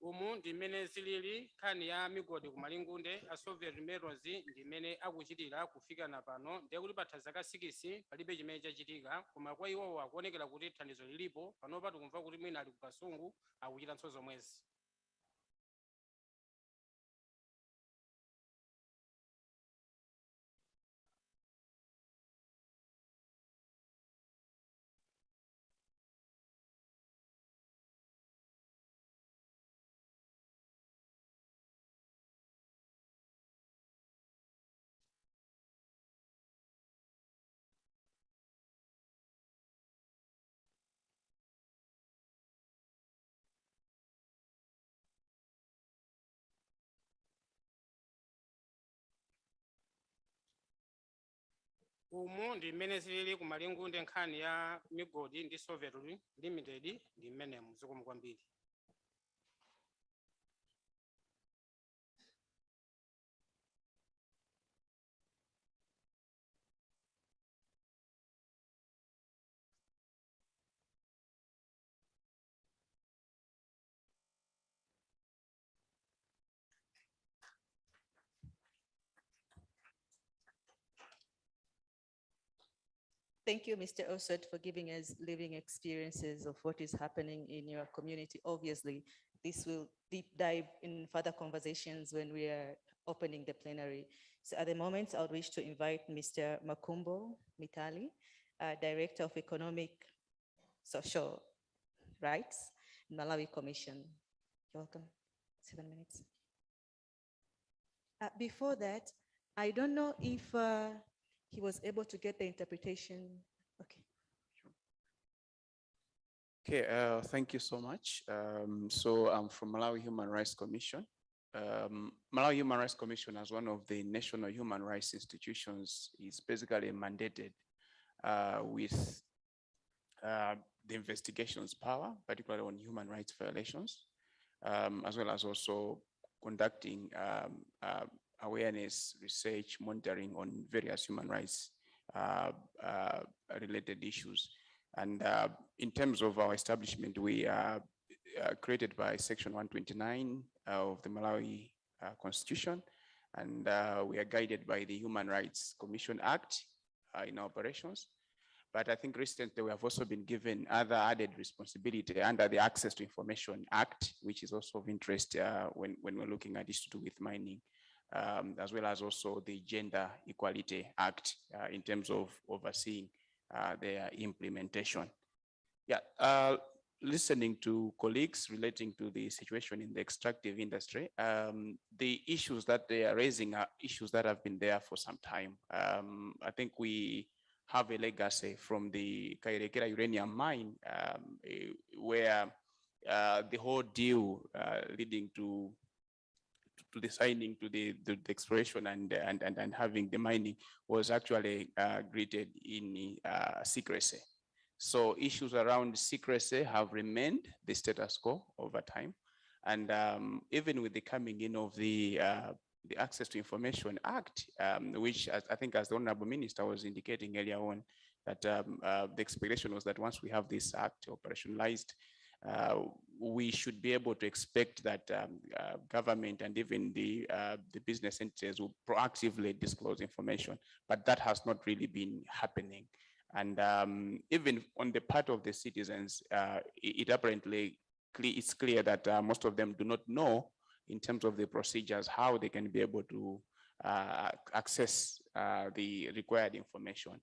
Umu ndi mmene zilili nkhani ya migodi kumalingunde asovereign metals ndi mmene akuchitira kufika na pano ndiye kuti patha zaka 6 palibe chimene chachitika koma kwa iwowo akuonekera kuti thandizo lilipo panopa tikumva kuti mwina ali kukasungu akuchitanso zomwezi. Umu ndi mmene zilili kumalingunde nkhani ya migodi ndi sovereign limited ndi mmenemu zikomo kwambiri. Thank you, Mr. Osot, for giving us living experiences of what is happening in your community. Obviously, this will deep dive in further conversations when we are opening the plenary. So at the moment, I would wish to invite Mr. Makumbo Mitali, Director of Economic Social Rights, Malawi Commission. You're welcome. 7 minutes. Before that, I don't know if he was able to get the interpretation. Okay. Okay, thank you so much. So I'm from Malawi Human Rights Commission. Malawi Human Rights Commission, as one of the national human rights institutions, is basically mandated with the investigations power, particularly on human rights violations, as well as also conducting awareness, research, monitoring on various human rights related issues. And in terms of our establishment, we are created by Section 129 of the Malawi Constitution, and we are guided by the Human Rights Commission Act in our operations. But I think recently we have also been given other added responsibility under the Access to Information Act, which is also of interest when we're looking at issues to do with mining, as well as also the Gender Equality Act in terms of overseeing their implementation. Yeah, listening to colleagues relating to the situation in the extractive industry, the issues that they are raising are issues that have been there for some time. I think we have a legacy from the Kairekera uranium mine, where the whole deal leading to the signing to the exploration and having the mining was actually greeted in secrecy. So issues around secrecy have remained the status quo over time. And even with the coming in of the Access to Information Act, which I think as the Honorable Minister was indicating earlier on, that the expectation was that once we have this act operationalized, we should be able to expect that government and even the business entities will proactively disclose information, but that has not really been happening. And even on the part of the citizens, it apparently it's clear that most of them do not know in terms of the procedures, how they can be able to access the required information.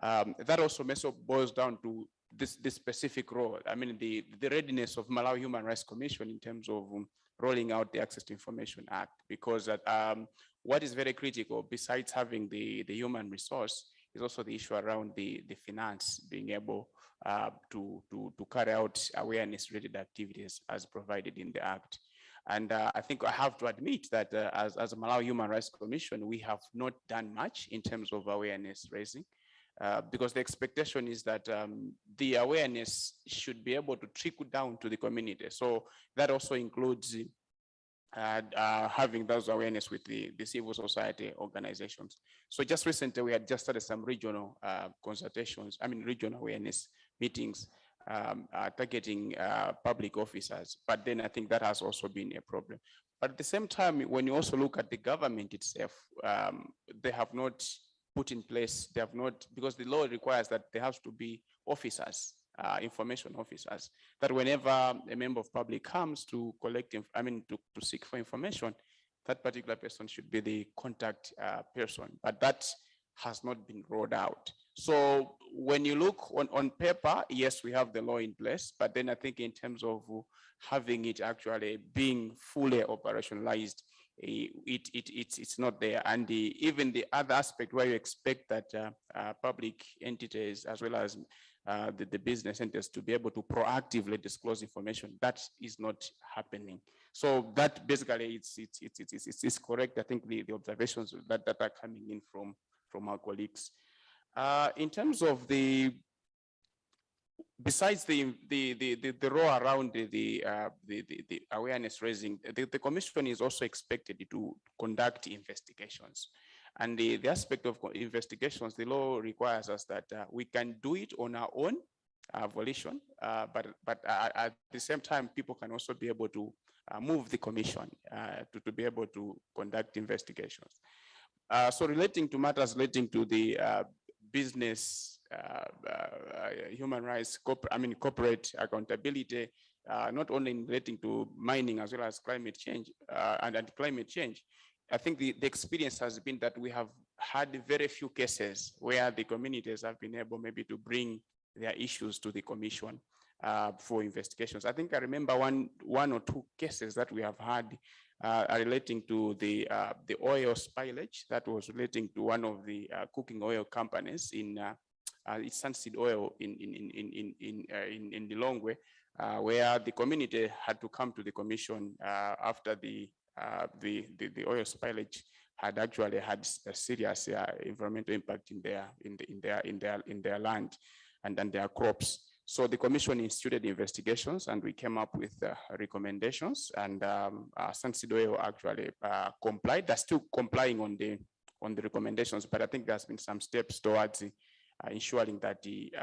That also boils down to this specific role. I mean, the readiness of Malawi Human Rights Commission in terms of rolling out the Access to Information Act, because what is very critical, besides having the human resource, is also the issue around the finance being able to carry out awareness-related activities as provided in the Act. And I think I have to admit that as a Malawi Human Rights Commission, we have not done much in terms of awareness raising. Because the expectation is that the awareness should be able to trickle down to the community. So that also includes having those awareness with the civil society organizations. So just recently, we had just started some regional consultations, regional awareness meetings targeting public officers. But then I think that has also been a problem. But at the same time, when you also look at the government itself, they have not put in place, they have not, because the law requires that there has to be officers, information officers, that whenever a member of public comes to collect, to seek for information, that particular person should be the contact person, but that has not been rolled out. So when you look on paper, yes, we have the law in place, but then I think in terms of having it actually being fully operationalized, it's not there. And even the other aspect where you expect that public entities as well as the business entities to be able to proactively disclose information, that is not happening. So that basically it's correct. I think the observations that are coming in from our colleagues. In terms of besides the role around the awareness raising, the commission is also expected to conduct investigations. And the aspect of investigations, the law requires us that we can do it on our own volition, but at the same time, people can also be able to move the commission to be able to conduct investigations. So relating to matters relating to the business, human rights, corporate accountability, not only in relating to mining as well as climate change and climate change, I think the experience has been that we have had very few cases where the communities have been able maybe to bring their issues to the commission for investigations. I think I remember one or two cases that we have had relating to the oil spillage that was relating to one of the cooking oil companies in it's Sunseed Oil in the Longwe, where the community had to come to the commission after the oil spillage had actually had a serious environmental impact in their land and their crops. So the commission instituted investigations, and we came up with recommendations, and Sunseed Oil actually complied. They're still complying on the recommendations, but I think there's been some steps towards ensuring that the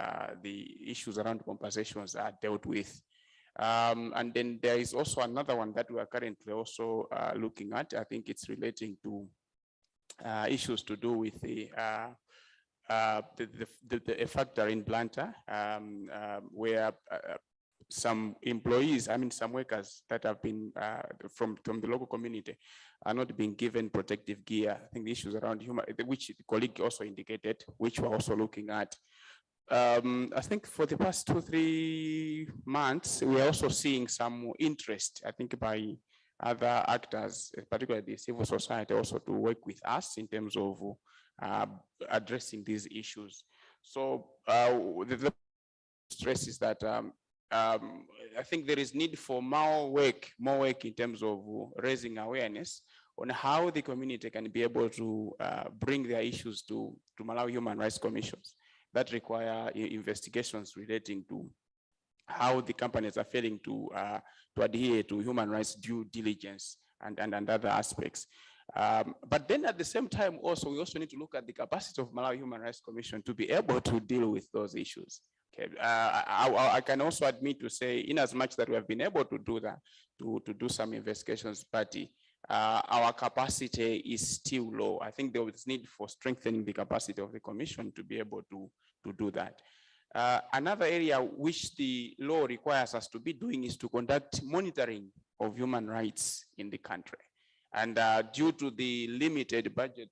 issues around compensations are dealt with. And then there is also another one that we are currently also looking at. I think it's relating to issues to do with a factory in Blantyre, where some employees, some workers that have been from the local community are not being given protective gear. I think the issues around human, which the colleague also indicated, which we're also looking at. I think for the past 2-3 months, we are also seeing some interest, I think, by other actors, particularly the civil society, also to work with us in terms of addressing these issues. So the stress is that I think there is need for more work in terms of raising awareness on how the community can be able to bring their issues to Malawi Human Rights Commissions that require investigations relating to how the companies are failing to adhere to human rights due diligence and other aspects. But then at the same time, also, we also need to look at the capacity of Malawi Human Rights Commission to be able to deal with those issues. Okay. I can also admit to say, in as much that we have been able to do that, to do some investigations, but our capacity is still low. I think there is need for strengthening the capacity of the commission to be able to do that. Another area which the law requires us to be doing is to conduct monitoring of human rights in the country. And due to the limited budget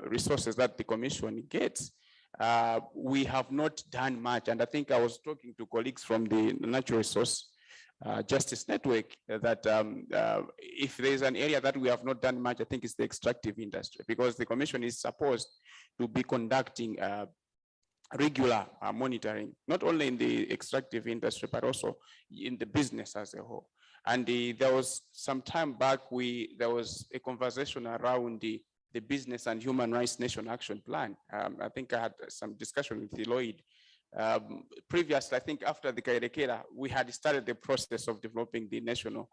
resources that the commission gets, we have not done much. And I think I was talking to colleagues from the natural resource justice network that if there's an area that we have not done much, I think it's the extractive industry, because the commission is supposed to be conducting regular monitoring, not only in the extractive industry, but also in the business as a whole. And there was some time back, there was a conversation around the Business and Human Rights Nation Action Plan. I think I had some discussion with Lloyd. Previously, I think after the Kairekera, we had started the process of developing the National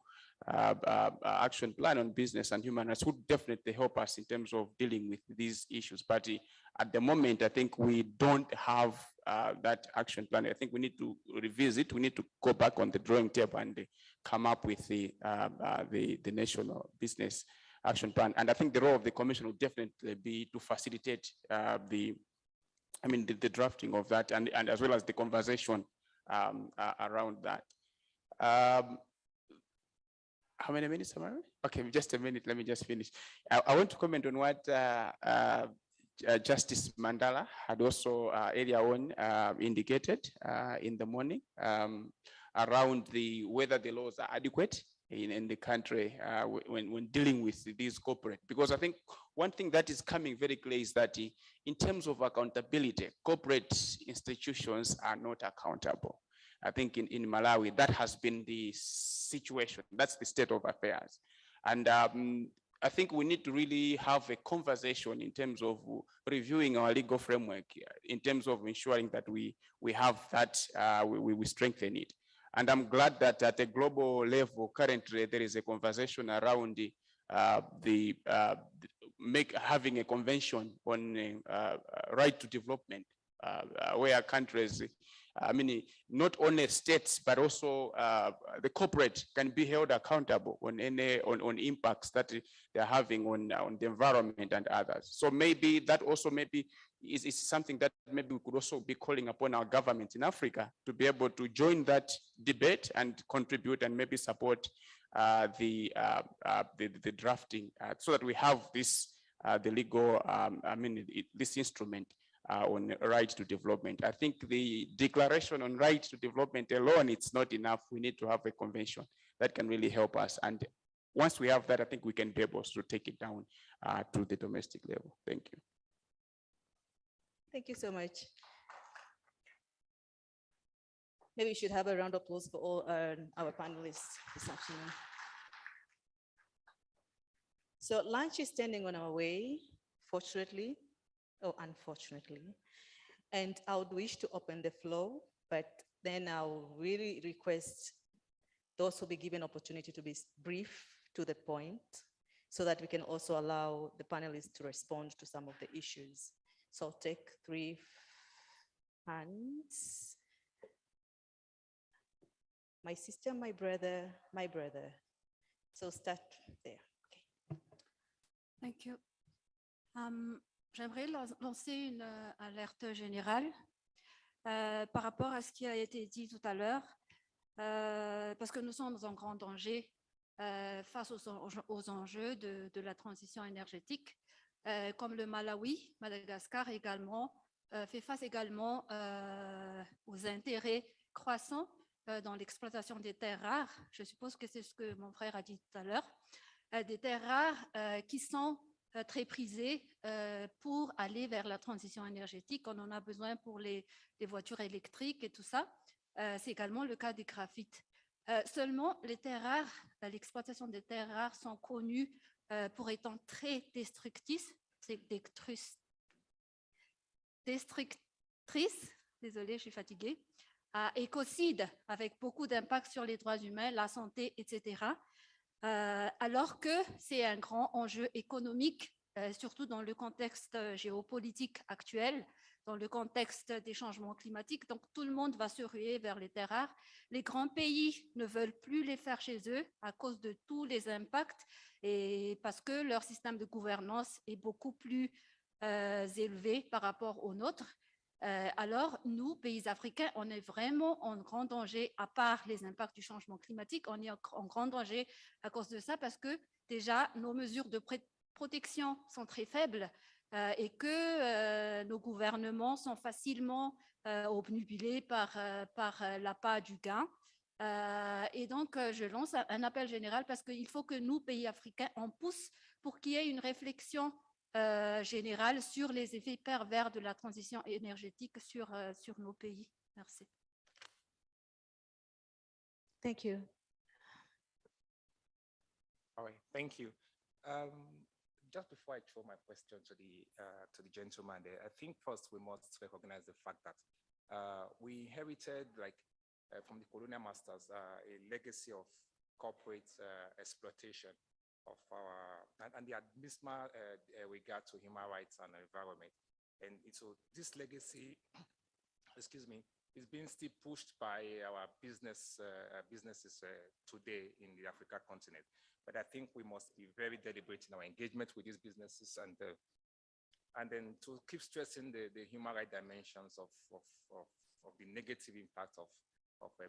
Action Plan on Business and Human Rights, would definitely help us in terms of dealing with these issues. But at the moment, I think we don't have that action plan. I think we need to revisit. We need to go back on the drawing table and come up with the National Business Action Plan. And I think the role of the Commission will definitely be to facilitate the drafting of that, and as well as the conversation around that. How many minutes am I on? Okay, just a minute, let me just finish. I want to comment on what Justice Mandala had also earlier on indicated in the morning around whether the laws are adequate in the country when dealing with these corporate. Because I think one thing that is coming very clear is that in terms of accountability, corporate institutions are not accountable. I think in Malawi, that has been the situation. That's the state of affairs. And I think we need to really have a conversation in terms of reviewing our legal framework, in terms of ensuring that we have that, we strengthen it. And I'm glad that at a global level, currently, there is a conversation around having a convention on right to development, where countries, not only states, but also the corporate can be held accountable on impacts that they're having on the environment and others. So maybe that also is something that maybe we could also be calling upon our governments in Africa to be able to join that debate and contribute and maybe support the drafting so that we have this the legal this instrument on right to development. I think the declaration on right to development alone, it's not enough. We need to have a convention that can really help us. And once we have that, I think we can be able to take it down to the domestic level. Thank you. Thank you so much. Maybe we should have a round of applause for all our panelists this afternoon. So lunch is standing on our way, fortunately, or unfortunately, and I would wish to open the floor, but then I'll really request those who be given opportunity to be brief to the point so that we can also allow the panelists to respond to some of the issues. So I'll take 3 hands. My sister, my brother, my brother. So start there. Okay. Thank you. J'aimerais lancer une alerte générale par rapport à ce qui a été dit tout à l'heure, parce que nous sommes en grand danger face aux enjeux de la transition énergétique, comme le Malawi, Madagascar également, fait face également aux intérêts croissants dans l'exploitation des terres rares. Je suppose que c'est ce que mon frère a dit tout à l'heure, des terres rares qui sont très prisées pour aller vers la transition énergétique. On en a besoin pour les voitures électriques et tout ça. C'est également le cas des graphites. Seulement, les terres rares, l'exploitation des terres rares sont connues pour étant très destructrices, désolée, je suis fatiguée, écocides avec beaucoup d'impact sur les droits humains, la santé, etc. Alors que c'est un grand enjeu économique, surtout dans le contexte géopolitique actuel, dans le contexte des changements climatiques. Donc, tout le monde va se ruer vers les terres rares. Les grands pays ne veulent plus les faire chez eux à cause de tous les impacts et parce que leur système de gouvernance est beaucoup plus élevé par rapport au nôtre. Alors, nous, pays africains, on est vraiment en grand danger, à part les impacts du changement climatique, on est en grand danger à cause de ça parce que déjà, nos mesures de protection sont très faibles et que nos gouvernements sont facilement obnubilés par l'appât du gain. Et donc, je lance un appel général parce qu'il faut que nous, pays africains, on pousse pour qu'il y ait une réflexion générale sur les effets pervers de la transition énergétique sur nos pays. Merci. Thank you. All right, thank you. Just before I throw my question to the gentleman there, I think first we must recognize the fact that we inherited, from the colonial masters, a legacy of corporate exploitation of our and the abysmal regard to human rights and environment, and so this legacy, excuse me, is being still pushed by our businesses today in the African continent. But I think we must be very deliberate in our engagement with these businesses and then to keep stressing the human rights dimensions of the negative impact of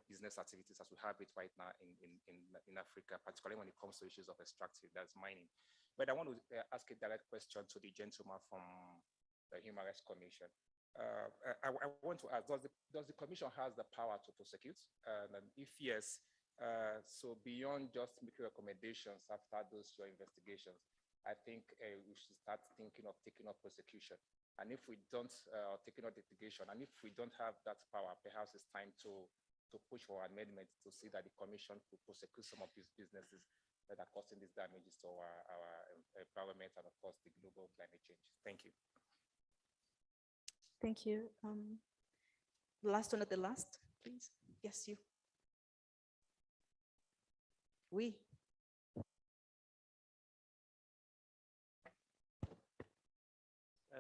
business activities as we have it right now in Africa, particularly when it comes to issues of extractive, that's mining. But I want to ask a direct question to the gentleman from the Human Rights Commission. I want to ask, does the Commission has the power to prosecute? And if yes, so beyond just making recommendations after those your investigations, I think we should start thinking of taking up prosecution. And if we don't take up litigation, and if we don't have that power, perhaps it's time to push for amendments to see that the Commission could prosecute some of these businesses that are causing these damages to our environment and of course the global climate change. Thank you. Thank you. The last one at the last, please. Yes, you. Oui.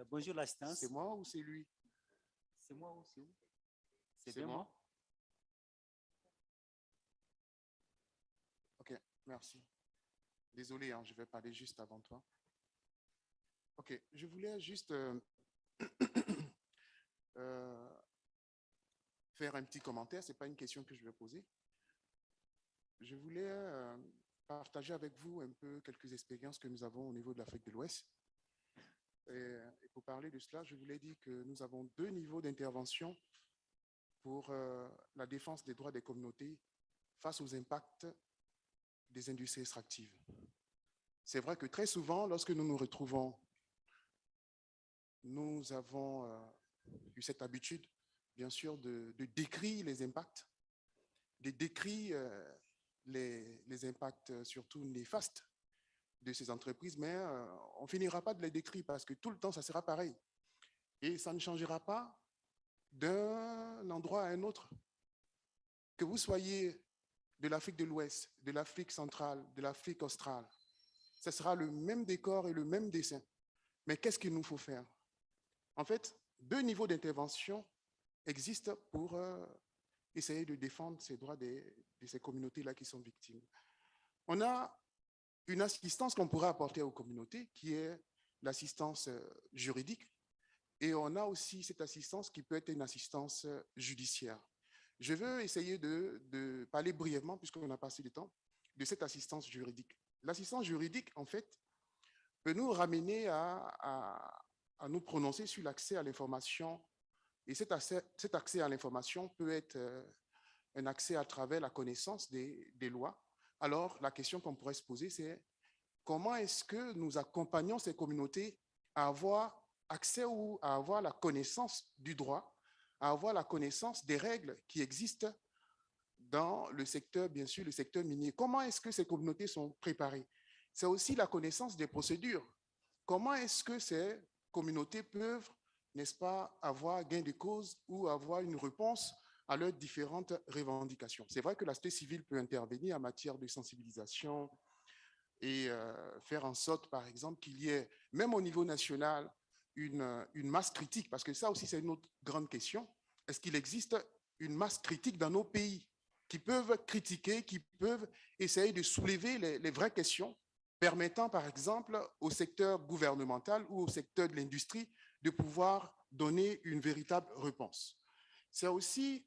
Bonjour l'assistance. C'est moi ou c'est lui? C'est moi ou c'est où? C'est bien moi? Ok, merci. Désolé, hein, je vais parler juste avant toi. Ok, je voulais juste faire un petit commentaire. Ce n'est pas une question que je vais poser. Je voulais partager avec vous un peu quelques expériences que nous avons au niveau de l'Afrique de l'Ouest. Et pour parler de cela, je voulais dire que nous avons 2 niveaux d'intervention pour la défense des droits des communautés face aux impacts des industries extractives. C'est vrai que très souvent, lorsque nous nous retrouvons, nous avons eu cette habitude, bien sûr, de décrire les impacts, de décrire les impacts surtout néfastes de ces entreprises, mais on ne finira pas de les décrire parce que tout le temps, ça sera pareil. Et ça ne changera pas d'un endroit à un autre. Que vous soyez de l'Afrique de l'Ouest, de l'Afrique centrale, de l'Afrique australe, ce sera le même décor et le même dessin. Mais qu'est-ce qu'il nous faut faire? En fait, 2 niveaux d'intervention existent pour essayer de défendre ces droits de ces communautés-là qui sont victimes. On a une assistance qu'on pourrait apporter aux communautés, qui est l'assistance juridique, et on a aussi cette assistance qui peut être une assistance judiciaire. Je veux essayer de parler brièvement, puisqu'on n'a pas assez de temps, de cette assistance juridique. L'assistance juridique, en fait, peut nous ramener à nous prononcer sur l'accès à l'information, et cet accès à l'information peut être un accès à travers la connaissance des lois. Alors, la question qu'on pourrait se poser, c'est comment est-ce que nous accompagnons ces communautés à avoir accès ou à avoir la connaissance du droit, à avoir la connaissance des règles qui existent dans le secteur, bien sûr, le secteur minier. Comment est-ce que ces communautés sont préparées? C'est aussi la connaissance des procédures. Comment est-ce que ces communautés peuvent, n'est-ce pas, avoir gain de cause ou avoir une réponse à leurs différentes revendications? C'est vrai que la société civile peut intervenir en matière de sensibilisation et faire en sorte, par exemple, qu'il y ait, même au niveau national, une masse critique, parce que ça aussi, c'est une autre grande question. Est-ce qu'il existe une masse critique dans nos pays qui peuvent critiquer, qui peuvent essayer de soulever les vraies questions, permettant, par exemple, au secteur gouvernemental ou au secteur de l'industrie de pouvoir donner une véritable réponse? C'est aussi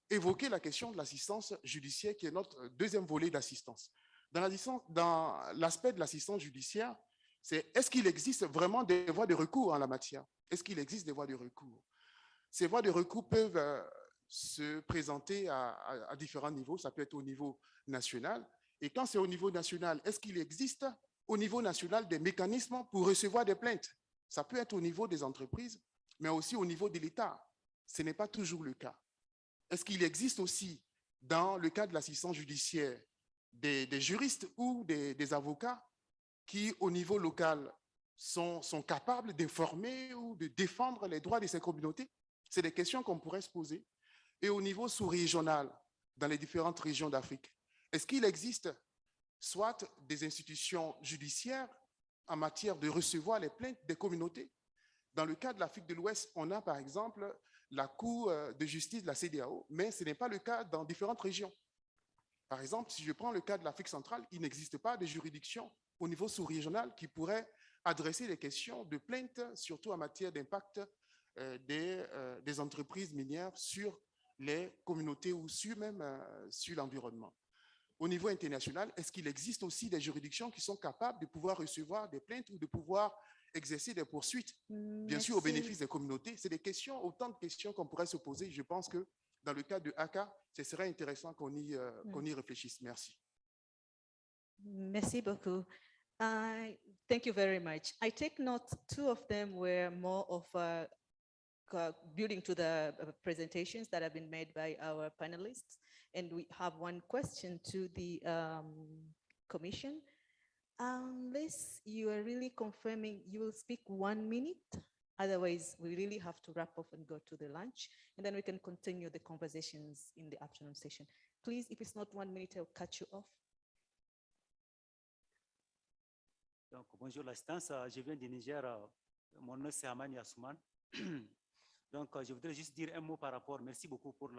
évoquer la question de l'assistance judiciaire, qui est notre deuxième volet d'assistance. Dans l'aspect de l'assistance judiciaire, c'est est-ce qu'il existe vraiment des voies de recours en la matière? Est-ce qu'il existe des voies de recours? Ces voies de recours peuvent se présenter à différents niveaux. Ça peut être au niveau national. Et quand c'est au niveau national, est-ce qu'il existe au niveau national des mécanismes pour recevoir des plaintes? Ça peut être au niveau des entreprises, mais aussi au niveau de l'État. Ce n'est pas toujours le cas. Est-ce qu'il existe aussi, dans le cas de l'assistance judiciaire, des juristes ou des avocats qui, au niveau local, sont capables d'informer ou de défendre les droits de ces communautés? C'est des questions qu'on pourrait se poser. Et au niveau sous-régional, dans les différentes régions d'Afrique, est-ce qu'il existe soit des institutions judiciaires en matière de recevoir les plaintes des communautés? Dans le cas de l'Afrique de l'Ouest, on a par exemple la Cour de justice de la CEDEAO, mais ce n'est pas le cas dans différentes régions. Par exemple, si je prends le cas de l'Afrique centrale, il n'existe pas de juridiction au niveau sous-régional qui pourrait adresser des questions de plainte, surtout en matière d'impact des entreprises minières sur les communautés ou même sur l'environnement. Au niveau international, est-ce qu'il existe aussi des juridictions qui sont capables de pouvoir recevoir des plaintes ou de pouvoir exercer des poursuites, bien sûr au bénéfice des communautés? C'est des questions, autant de questions qu'on pourrait se poser. Je pense que dans le cas de ACA, ce serait intéressant qu'on y réfléchisse. Merci. Merci beaucoup. Thank you very much. I take note, two of them were more of building to the presentations that have been made by our panelists. And we have one question to the Commission. Unless you are really confirming, you will speak 1 minute. Otherwise, we really have to wrap up and go to the lunch. And then we can continue the conversations in the afternoon session. Please, if it's not 1 minute, I'll cut you off. Donc, bonjour l'assistance, je viens du Niger, mon nom c'est Amani Assouman. Donc, je voudrais juste dire un mot par rapport, merci beaucoup pour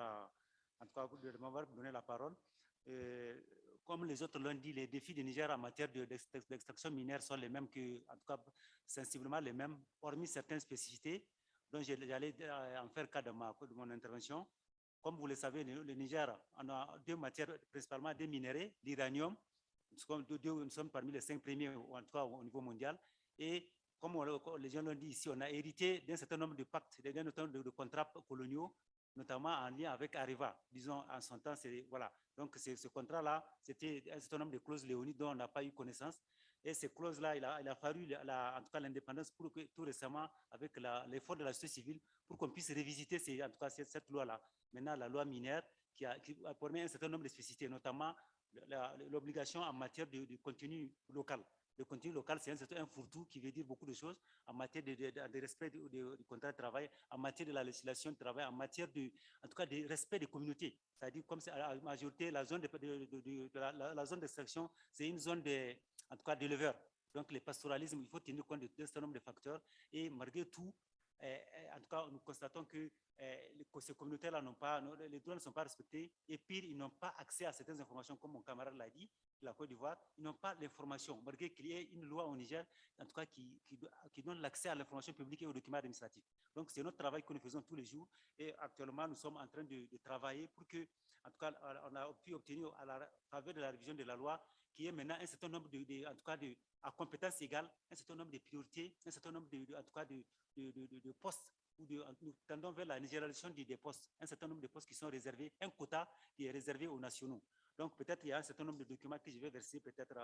en tout cas, de m'avoir donné la parole. Comme les autres l'ont dit, les défis du Niger en matière d'extraction minière sont les mêmes que, en tout cas, sensiblement les mêmes, hormis certaines spécificités, dont j'allais en faire cas de mon intervention. Comme vous le savez, le Niger, on a deux matières, principalement des minéraux, l'uranium. Nous sommes parmi les 5 premiers, en tout cas au niveau mondial. Et comme les gens l'ont dit ici, on a hérité d'un certain nombre de pactes, d'un certain nombre de contrats coloniaux, notamment en lien avec Areva. Disons, en son temps, voilà. Donc, ce contrat-là, c'était un certain nombre de clauses léonides dont on n'a pas eu connaissance. Et ces clauses-là, il a fallu, en tout cas, l'indépendance pour que tout récemment, avec l'effort de la société civile, pour qu'on puisse révisiter en tout cas, cette loi-là. Maintenant, la loi minière qui a permis un certain nombre de spécificités, notamment l'obligation en matière de contenu local. Le contenu local, c'est un fourre-tout qui veut dire beaucoup de choses en matière de respect du contrat de travail, en matière de la législation de travail, en matière en tout cas, de respect des communautés. C'est-à-dire, comme c'est à la majorité, la zone d'extraction, c'est une zone en tout cas d'éleveurs. Donc, le pastoralisme, il faut tenir compte d'un certain nombre de facteurs. Et malgré tout, en tout cas, nous constatons que ces communautés-là les droits ne sont pas respectés et pire, ils n'ont pas accès à certaines informations, comme mon camarade l'a dit, de la Côte d'Ivoire, ils n'ont pas l'information, malgré qu'il y ait une loi au Niger, en tout cas, qui donne l'accès à l'information publique et aux documents administratifs. Donc, c'est notre travail que nous faisons tous les jours et actuellement, nous sommes en train de travailler pour que, en tout cas, on a pu obtenir à la faveur de la révision de la loi qui est maintenant un certain nombre en tout cas, à compétences égales, un certain nombre de priorités, un certain nombre en tout cas, de postes, nous tendons vers la nigérialisation des postes, un certain nombre de postes qui sont réservés, un quota qui est réservé aux nationaux. Donc peut-être il y a un certain nombre de documents que je vais verser peut-être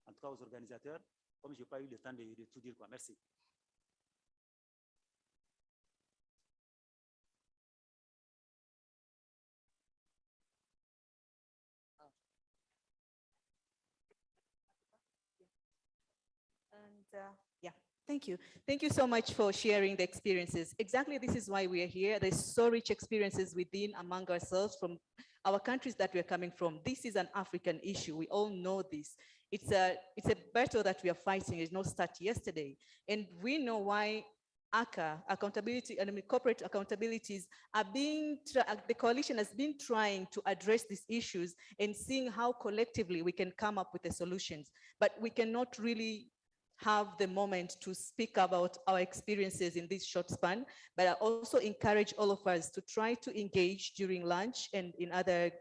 en tout cas aux organisateurs, comme je n'ai pas eu le temps de tout dire. Merci. And yeah, thank you. Thank you so much for sharing the experiences. Exactly, this is why we are here. There's so rich experiences within, among ourselves, from our countries that we're coming from. This is an African issue. We all know this. It's a battle that we are fighting. It did not start yesterday. And we know why ACA, accountability, and corporate accountabilities are the coalition has been trying to address these issues and seeing how collectively we can come up with the solutions. But we cannot really have the moment to speak about our experiences in this short span, but I also encourage all of us to try to engage during lunch and in other,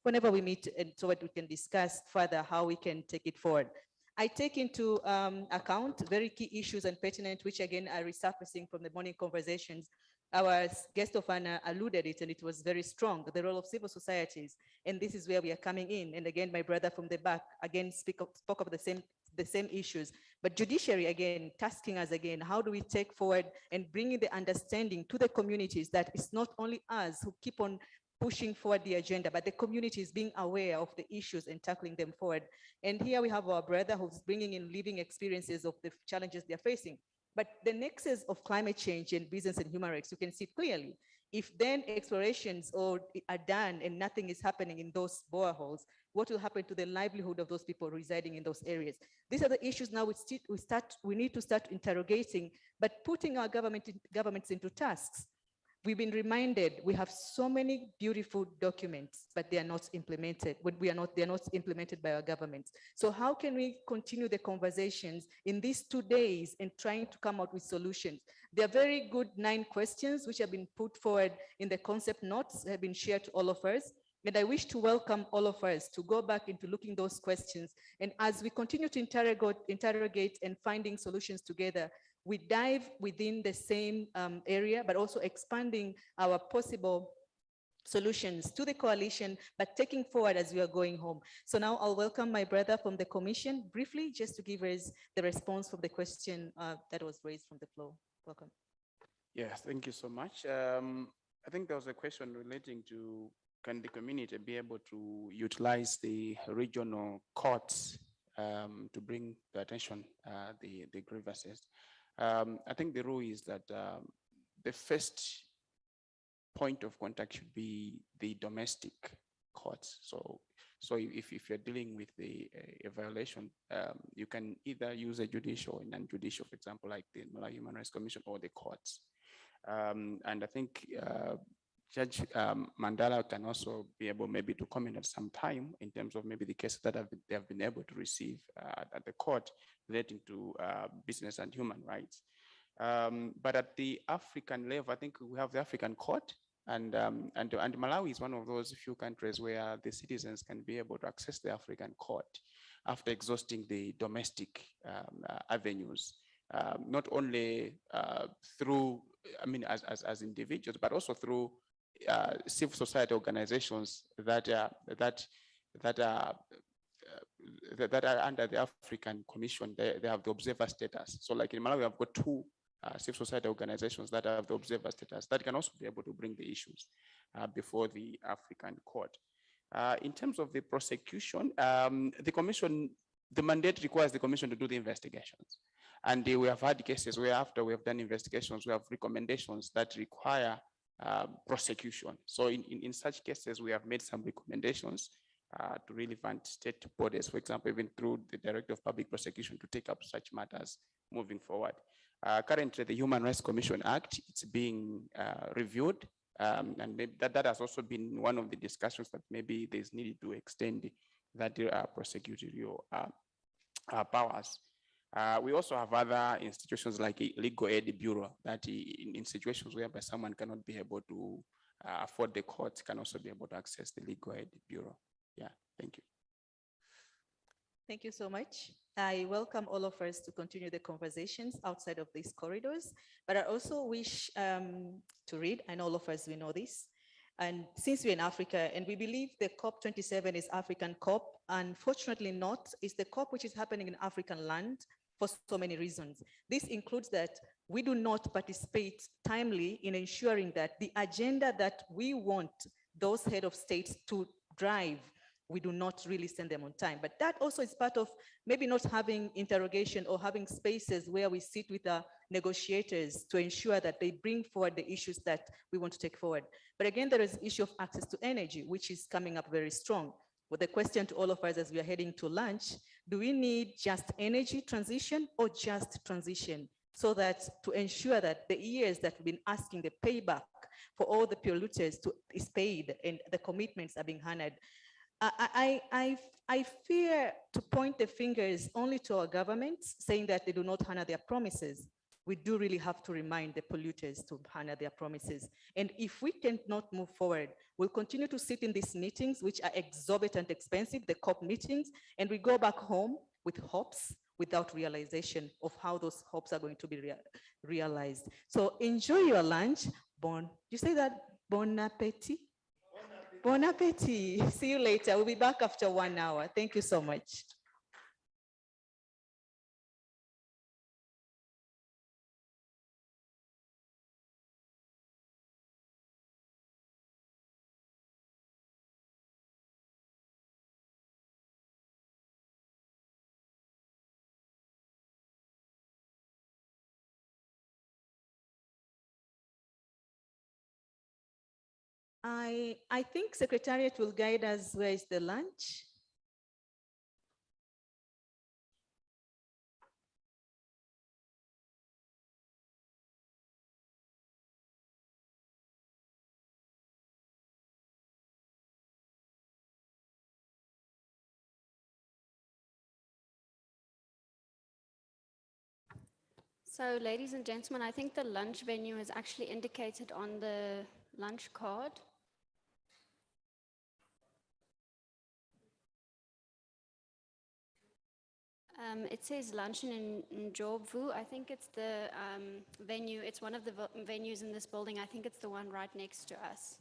whenever we meet, and so that we can discuss further how we can take it forward. I take into account very key issues and pertinent, which again are resurfacing from the morning conversations. Our guest of honor alluded it, and it was very strong, the role of civil societies. And this is where we are coming in. And again, my brother from the back, again, spoke of the same issues. But judiciary, again, tasking us again, how do we take forward and bring in the understanding to the communities that it's not only us who keep on pushing forward the agenda, but the communities being aware of the issues and tackling them forward. And here we have our brother who's bringing in living experiences of the challenges they're facing. But the nexus of climate change and business and human rights, you can see it clearly. If then explorations are done and nothing is happening in those boreholes, what will happen to the livelihood of those people residing in those areas? These are the issues now we need to start interrogating, but putting our governments into tasks. We've been reminded we have so many beautiful documents, but they are not implemented. They're not implemented by our governments. So how can we continue the conversations in these 2 days and trying to come out with solutions? There are very good 9 questions which have been put forward in the concept notes, have been shared to all of us. And I wish to welcome all of us to go back into looking those questions. And as we continue to interrogate and finding solutions together, we dive within the same area, but also expanding our possible solutions to the coalition, but taking forward as we are going home. So now I'll welcome my brother from the commission briefly, just to give us the response from the question that was raised from the floor. Welcome. Yes, thank you so much. I think there was a question relating to, can the community be able to utilize the regional courts to bring to attention the grievances? I think the rule is that the first point of contact should be the domestic courts. So if you're dealing with a violation, you can either use a judicial or non-judicial, for example, like the Malawi Human Rights Commission or the courts. And I think Judge Mandala can also be able maybe to comment at some time in terms of maybe the cases that they have been able to receive at the court relating to business and human rights. But at the African level, I think we have the African court, and Malawi is one of those few countries where the citizens can be able to access the African court after exhausting the domestic avenues, not only through, I mean, as individuals, but also through civil society organizations that are under the African Commission. They have the observer status. So like in Malawi, I've got 2 civil society organizations that have the observer status that can also be able to bring the issues before the African court. In terms of the prosecution, the commission, the mandate requires the commission to do the investigations. And we have had cases where after we have done investigations, we have recommendations that require prosecution. So in such cases, we have made some recommendations to relevant state bodies, for example, even through the Director of Public Prosecution to take up such matters moving forward. Currently, the Human Rights Commission Act, it's being reviewed, and maybe that has also been one of the discussions that maybe there's needed to extend that prosecutorial powers. We also have other institutions like a legal aid bureau that in situations whereby someone cannot be able to afford the court can also be able to access the legal aid bureau. Yeah, thank you. Thank you so much. I welcome all of us to continue the conversations outside of these corridors, but I also wish to read, and all of us, we know this, and since we're in Africa and we believe the COP27 is African COP, unfortunately not, it's the COP which is happening in African land for so many reasons. This includes that we do not participate timely in ensuring that the agenda that we want those head of states to drive, we do not really send them on time. But that also is part of maybe not having interrogation or having spaces where we sit with our negotiators to ensure that they bring forward the issues that we want to take forward. But again, there is the issue of access to energy, which is coming up very strong. With the question to all of us as we are heading to lunch, do we need just energy transition or just transition? So that to ensure that the years that we've been asking the payback for all the polluters is paid and the commitments are being honored. I fear to point the fingers only to our governments saying that they do not honor their promises. We do really have to remind the polluters to honor their promises. And if we cannot move forward, we'll continue to sit in these meetings, which are exorbitant expensive, the COP meetings, and we go back home with hopes without realization of how those hopes are going to be realized. So enjoy your lunch. You say that bon appetit? Bon appetit. See you later. We'll be back after 1 hour. Thank you so much. I think Secretariat will guide us where is the lunch. So ladies and gentlemen, I think the lunch venue is actually indicated on the lunch card. It says luncheon in Jobvu. I think it's the venue. It's one of the venues in this building. I think it's the one right next to us.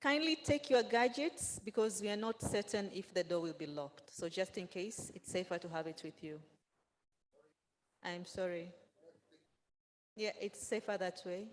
Kindly take your gadgets because we are not certain if the door will be locked. So just in case, it's safer to have it with you. I'm sorry. Yeah, it's safer that way.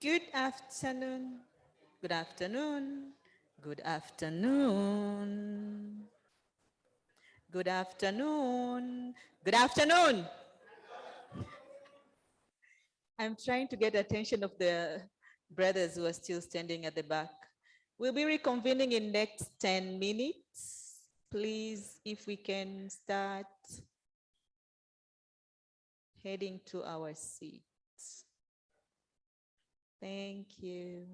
Good afternoon. Good afternoon. Good afternoon. Good afternoon. Good afternoon. I'm trying to get attention of the brothers who are still standing at the back. We'll be reconvening in next 10 minutes. Please, if we can start heading to our seats. Thank you.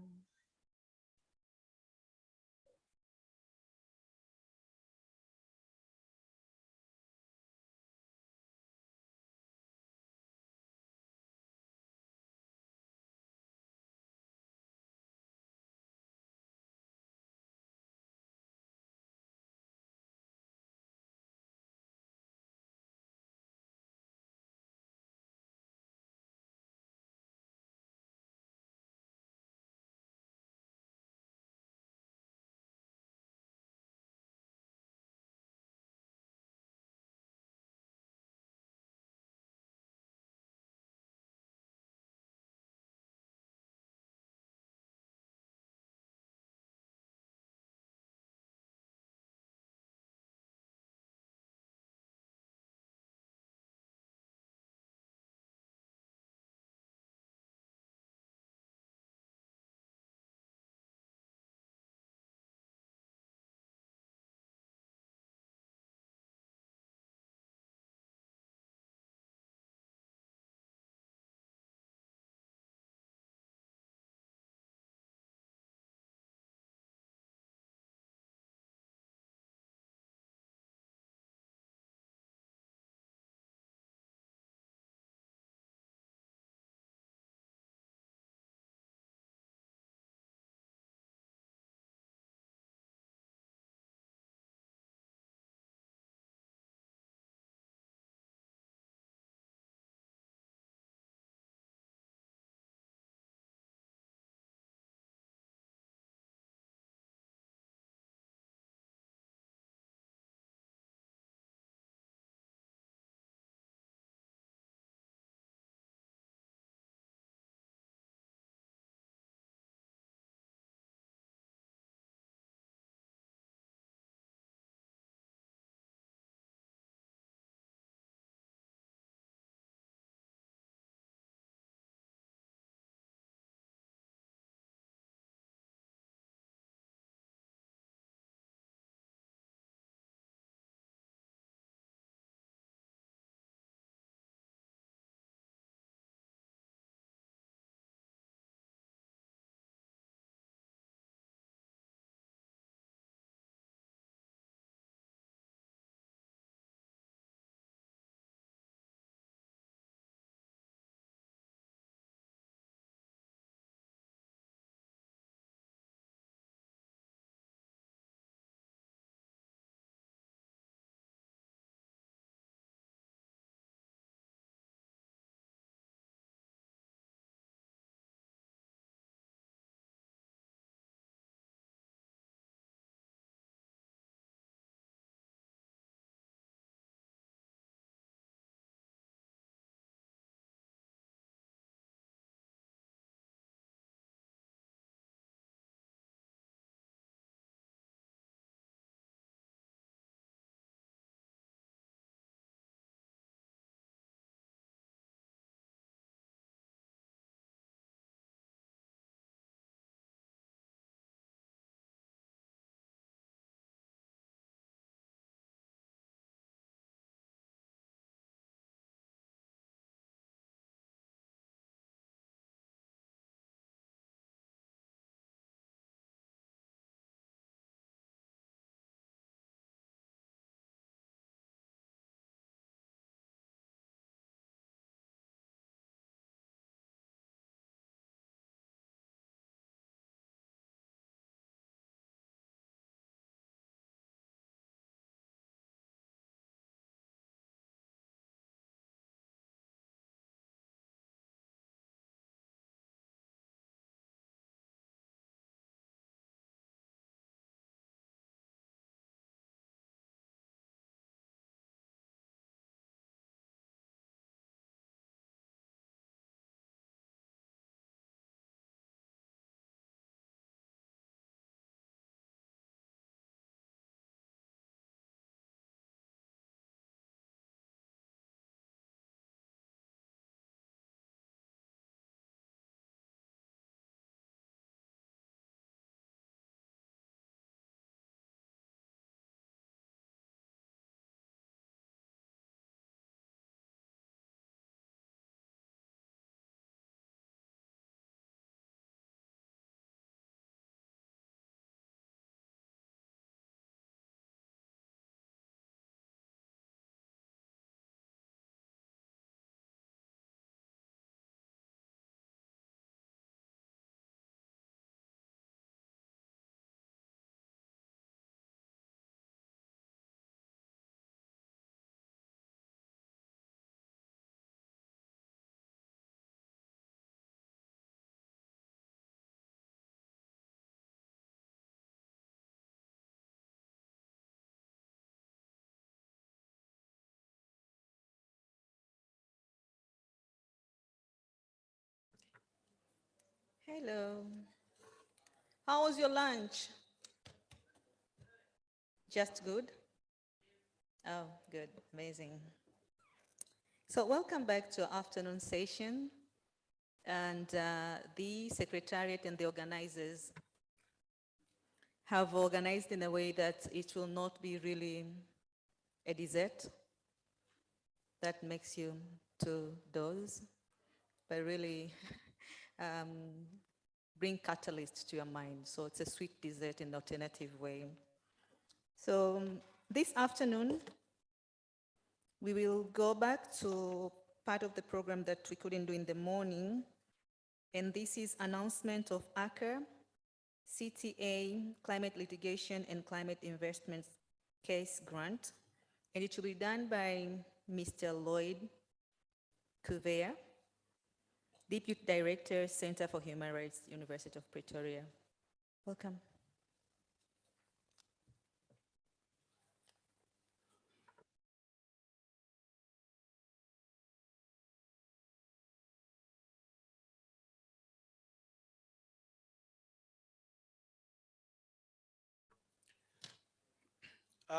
Hello. How was your lunch? Just good? Oh, good, amazing. So welcome back to our afternoon session. And the Secretariat and the organizers have organized in a way that it will not be really a dessert that makes you to doze, but really bring catalyst to your mind. So it's a sweet dessert in an alternative way. So this afternoon, we will go back to part of the program that we couldn't do in the morning. And this is announcement of ACCA, CTA, Climate Litigation and Climate Investments Case Grant. And it will be done by Mr. Lloyd Cuvea, Deputy Director, Center for Human Rights, University of Pretoria. Welcome.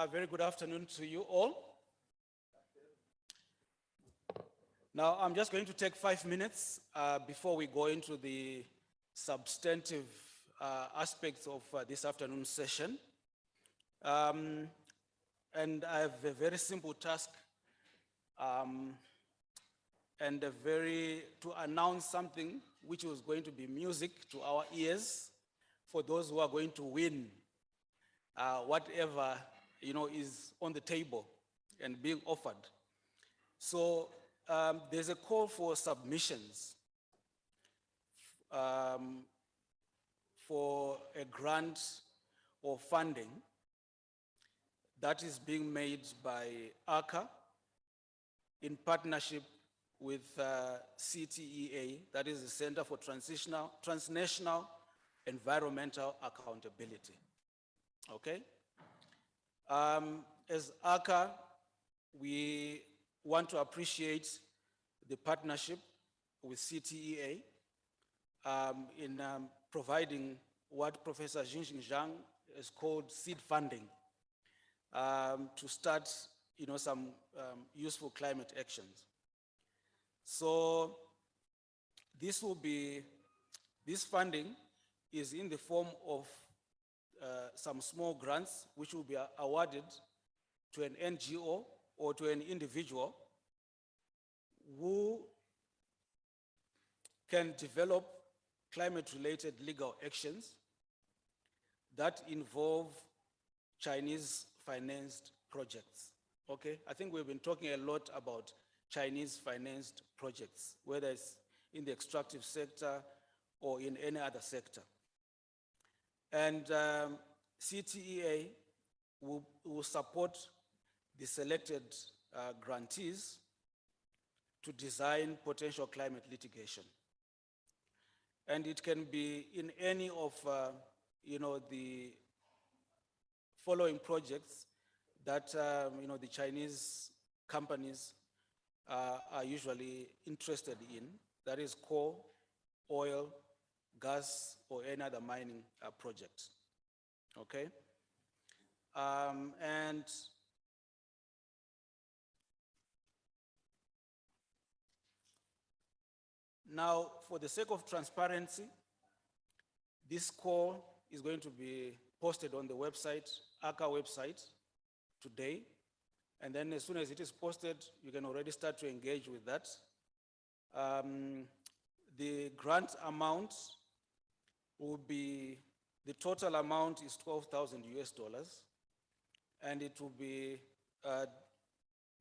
Very good afternoon to you all. Now, I'm just going to take 5 minutes before we go into the substantive aspects of this afternoon session. And I have a very simple task and to announce something which was going to be music to our ears for those who are going to win whatever is on the table and being offered. So there's a call for submissions for a grant or funding that is being made by ACCA in partnership with CTEA, that is the Center for Transnational Environmental Accountability. Okay? As ACCA, we want to appreciate the partnership with CTEA in providing what Professor Jingjing Zhang has called seed funding to start some useful climate actions. So this funding is in the form of some small grants which will be awarded to an NGO or to an individual who can develop climate-related legal actions that involve Chinese-financed projects. Okay, I think we've been talking a lot about Chinese-financed projects, whether it's in the extractive sector or in any other sector. And CTEA will support the selected grantees to design potential climate litigation. And it can be in any of the following projects that the Chinese companies are usually interested in, that is coal, oil, gas, or any other mining project. Okay? And now, for the sake of transparency, this call is going to be posted on the website, ACCA website, today. And then as soon as it is posted, you can already start to engage with that. The grant amount will be, the total amount is $12,000 US, and it will be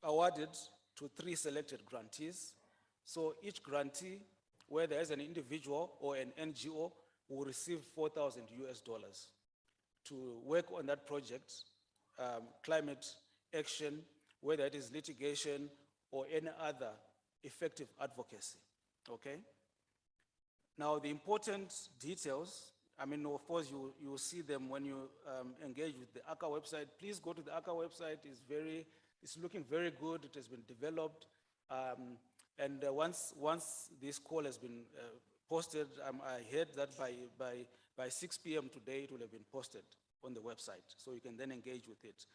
awarded to 3 selected grantees. So each grantee, whether as an individual or an NGO, will receive $4,000 US to work on that project, climate action, whether it is litigation or any other effective advocacy, okay? Now, the important details, I mean, of course, you will see them when you engage with the ACCA website. Please go to the ACCA website. It's looking very good. It has been developed. And once this call has been posted. I heard that by 6 p.m. today, it will have been posted on the website, so you can then engage with it.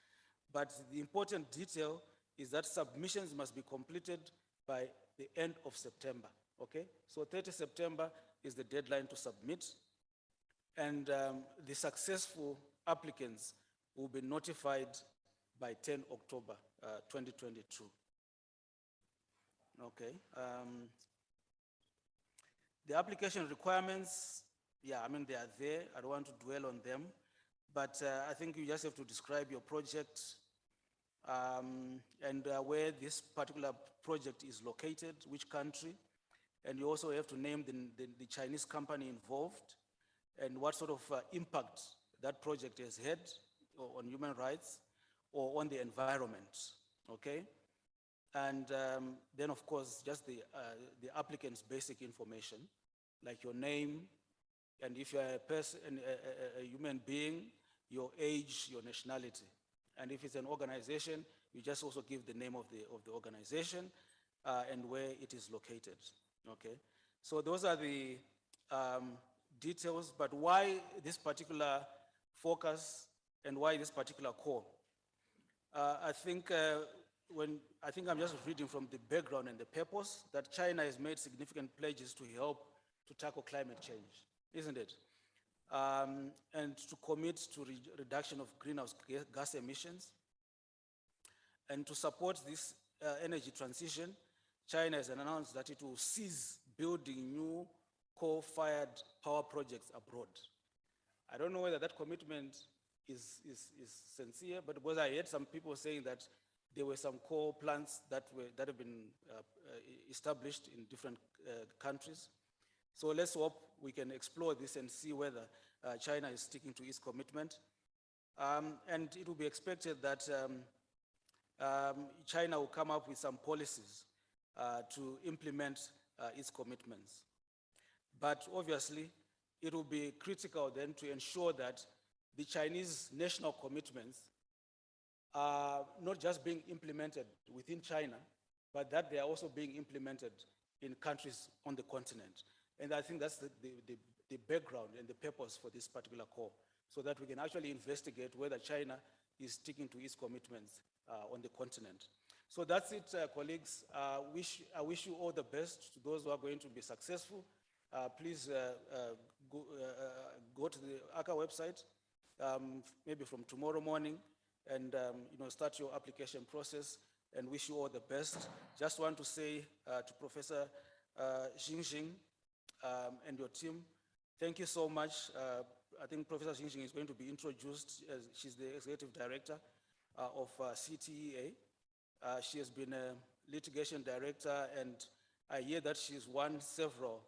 But the important detail is that submissions must be completed by the end of September, okay? So 30 September is the deadline to submit, and the successful applicants will be notified by 10 October 2022. Okay. The application requirements, yeah, I mean, they are there. I don't want to dwell on them, but I think you just have to describe your project and where this particular project is located, which country, and you also have to name the Chinese company involved and what sort of impact that project has had on human rights or on the environment, okay? And then, of course, just the applicant's basic information, like your name, and if you're a person, a human being, your age, your nationality. And if it's an organization, you just also give the name of the organization and where it is located, okay? So those are the details, but why this particular focus and why this particular call? I think I'm just reading from the background and the purpose that China has made significant pledges to help to tackle climate change, isn't it? And to commit to reduction of greenhouse gas emissions. And to support this energy transition, China has announced that it will cease building new coal-fired power projects abroad. I don't know whether that commitment is sincere, but because I heard some people saying that there were some coal plants that have been established in different countries. So let's hope we can explore this and see whether China is sticking to its commitment. And it will be expected that China will come up with some policies to implement its commitments. But obviously, it will be critical then to ensure that the Chinese national commitments are not just being implemented within China, but that they are also being implemented in countries on the continent. And I think that's the background and the purpose for this particular call, so that we can actually investigate whether China is sticking to its commitments on the continent. So that's it, colleagues. I wish you all the best to those who are going to be successful. Please go to the ACA website, maybe from tomorrow morning, and start your application process, and wish you all the best. Just want to say to Professor Xinxing and your team, thank you so much. I think Professor Xinxing is going to be introduced. She's the Executive Director of CTEA. She has been a litigation director, and I hear that she's won several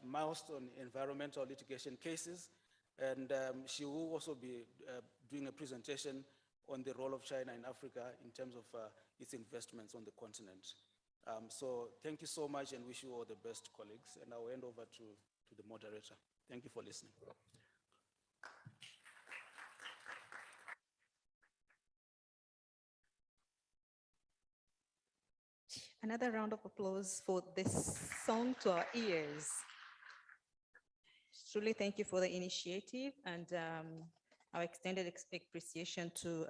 milestone environmental litigation cases, and she will also be doing a presentation on the role of China in Africa in terms of its investments on the continent. So thank you so much, and wish you all the best, colleagues, and I'll hand over to the moderator. Thank you for listening. Another round of applause for this song to our ears. Truly thank you for the initiative, and our extended appreciation to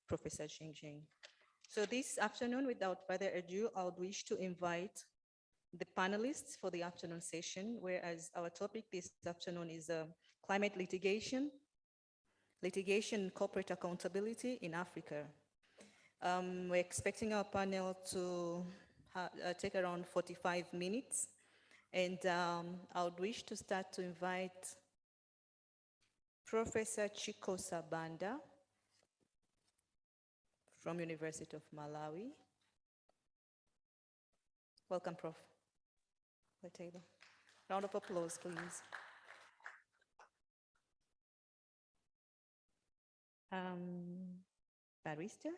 Professor Xinxing. So this afternoon, without further ado, I would wish to invite the panelists for the afternoon session, whereas our topic this afternoon is climate litigation, corporate accountability in Africa. We're expecting our panel to take around 45 minutes. And I would wish to start to invite Professor Chico Sabanda from University of Malawi. Welcome, Prof. The table. Round of applause, please. Barrister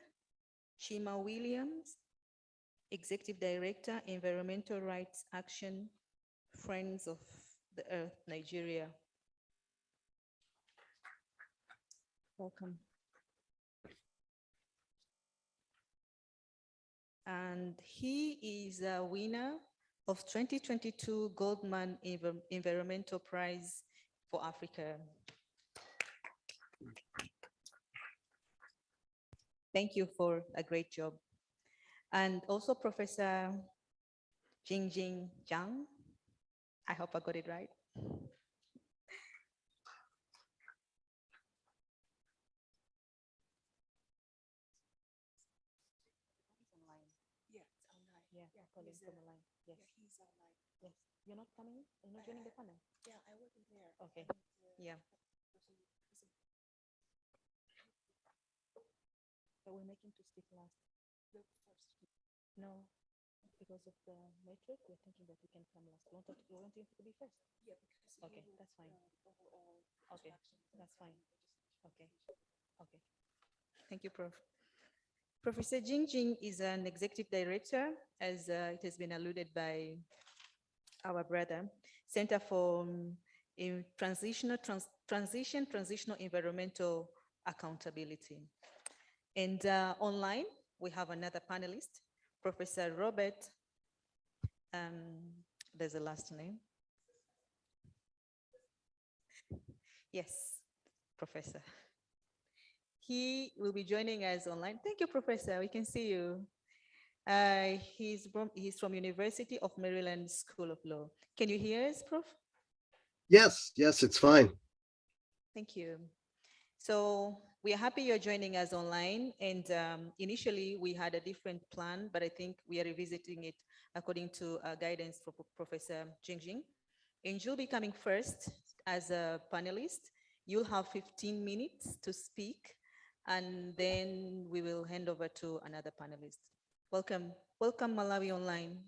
Chima Williams, Executive Director, Environmental Rights Action, Friends of the Earth, Nigeria. Welcome. And he is a winner of 2022 Goldman Environmental Prize for Africa. Thank you for a great job. And also Professor Jingjing Zhang. I hope I got it right. Colleague from the line. Yes. He's online. Yes. You're not coming? You're not joining the panel? Yeah, I will be there. Okay. Yeah. But we're making to speak last. No, because of the matrix, we're thinking that we can come last. We want him to be first. Yeah, because okay, that's fine. Okay, that's fine. Okay. Okay. Thank you, Prof. Professor Jingjing is an executive director, as it has been alluded by our brother, Center for Transitional Environmental Accountability. And online, we have another panelist, Professor Robert, there's a last name. Yes, Professor. He will be joining us online. Thank you, Professor. We can see you. He's from University of Maryland School of Law. Can you hear us, Prof? Yes, it's fine. Thank you. So we are happy you're joining us online. And initially we had a different plan, but I think we are revisiting it according to guidance from Professor Jingjing. And you'll be coming first as a panelist. You'll have 15 minutes to speak, and then we will hand over to another panelist. Welcome, Malawi Online.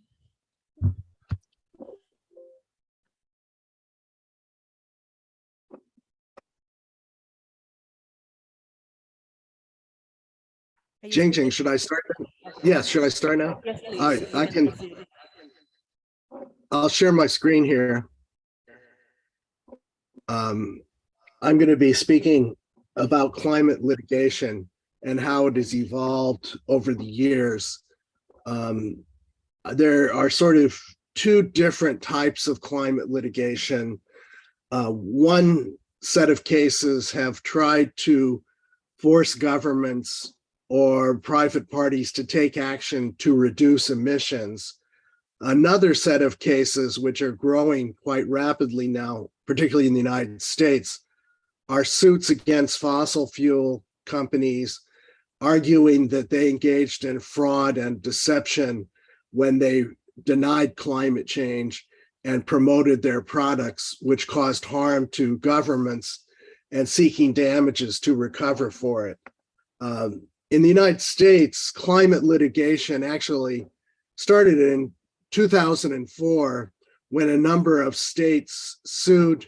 Jingjing, should I start? Yes, should I start now? Yes, please. All right, I'll share my screen here. I'm going to be speaking about climate litigation and how it has evolved over the years. There are sort of two different types of climate litigation. One set of cases have tried to force governments or private parties to take action to reduce emissions. Another set of cases, which are growing quite rapidly now, particularly in the United States, are suits against fossil fuel companies arguing that they engaged in fraud and deception when they denied climate change and promoted their products, which caused harm to governments, and seeking damages to recover for it. In the United States, climate litigation actually started in 2004 when a number of states sued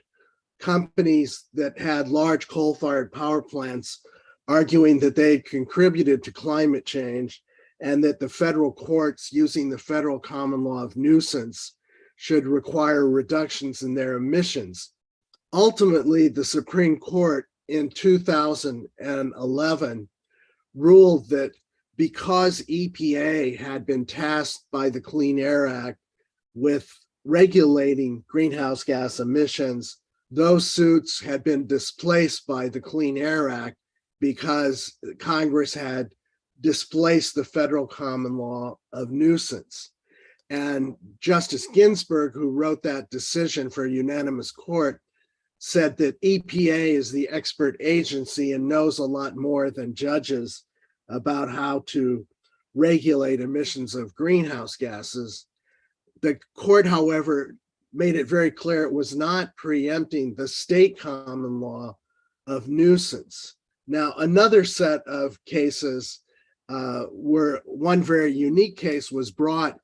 companies that had large coal-fired power plants, arguing that they contributed to climate change and that the federal courts, using the federal common law of nuisance, should require reductions in their emissions. Ultimately, the Supreme Court in 2011 ruled that because EPA had been tasked by the Clean Air Act with regulating greenhouse gas emissions, those suits had been displaced by the Clean Air Act because Congress had displaced the federal common law of nuisance. And Justice Ginsburg, who wrote that decision for a unanimous court, said that EPA is the expert agency and knows a lot more than judges about how to regulate emissions of greenhouse gases. The court, however, made it very clear it was not preempting the state common law of nuisance. Now, another set of cases where one very unique case was brought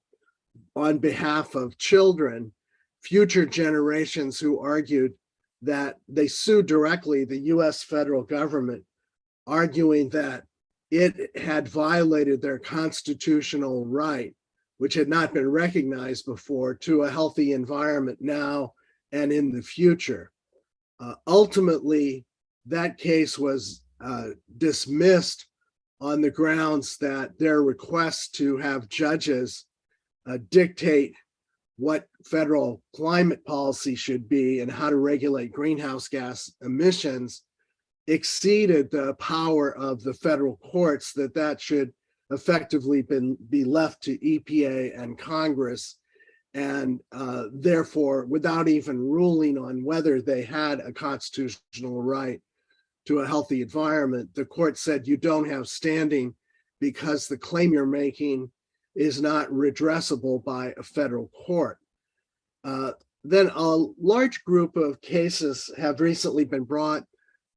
on behalf of children, future generations who argued that they sued directly the US federal government, arguing that it had violated their constitutional right, which had not been recognized before, to a healthy environment now and in the future. Ultimately, that case was dismissed on the grounds that their request to have judges dictate what federal climate policy should be and how to regulate greenhouse gas emissions exceeded the power of the federal courts, that should effectively be left to EPA and Congress. And therefore, without even ruling on whether they had a constitutional right to a healthy environment, the court said you don't have standing because the claim you're making is not redressable by a federal court. Then a large group of cases have recently been brought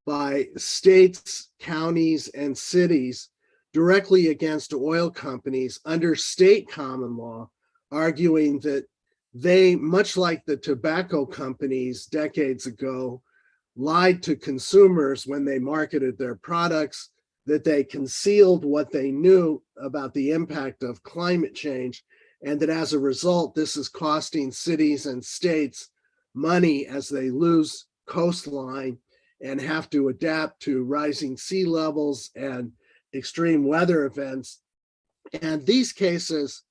by states, counties, and cities directly against oil companies under state common law, arguing that they, much like the tobacco companies decades ago, lied to consumers when they marketed their products, that they concealed what they knew about the impact of climate change, and that as a result, this is costing cities and states money as they lose coastline and have to adapt to rising sea levels and extreme weather events. And these cases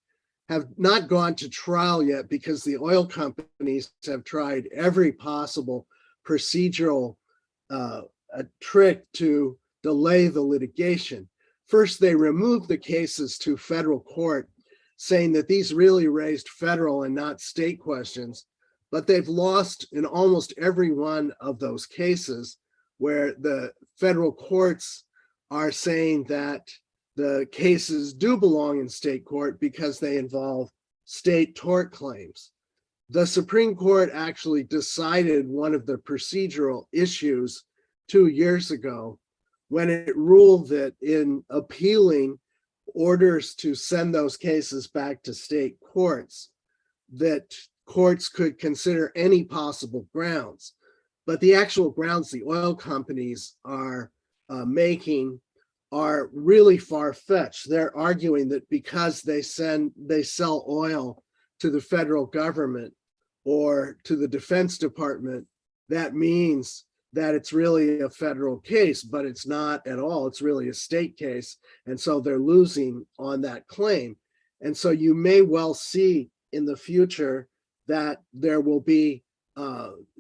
have not gone to trial yet because the oil companies have tried every possible procedural trick to delay the litigation. First, they removed the cases to federal court, saying that these really raised federal and not state questions, but they've lost in almost every one of those cases where the federal courts are saying that the cases do belong in state court because they involve state tort claims. The Supreme Court actually decided one of the procedural issues 2 years ago when it ruled that in appealing orders to send those cases back to state courts, that courts could consider any possible grounds. But the actual grounds the oil companies are making are really far-fetched. They're arguing that because they sell oil to the federal government or to the Defense Department, that means that it's really a federal case, but it's not at all. It's really a state case. And so they're losing on that claim. And so you may well see in the future that there will be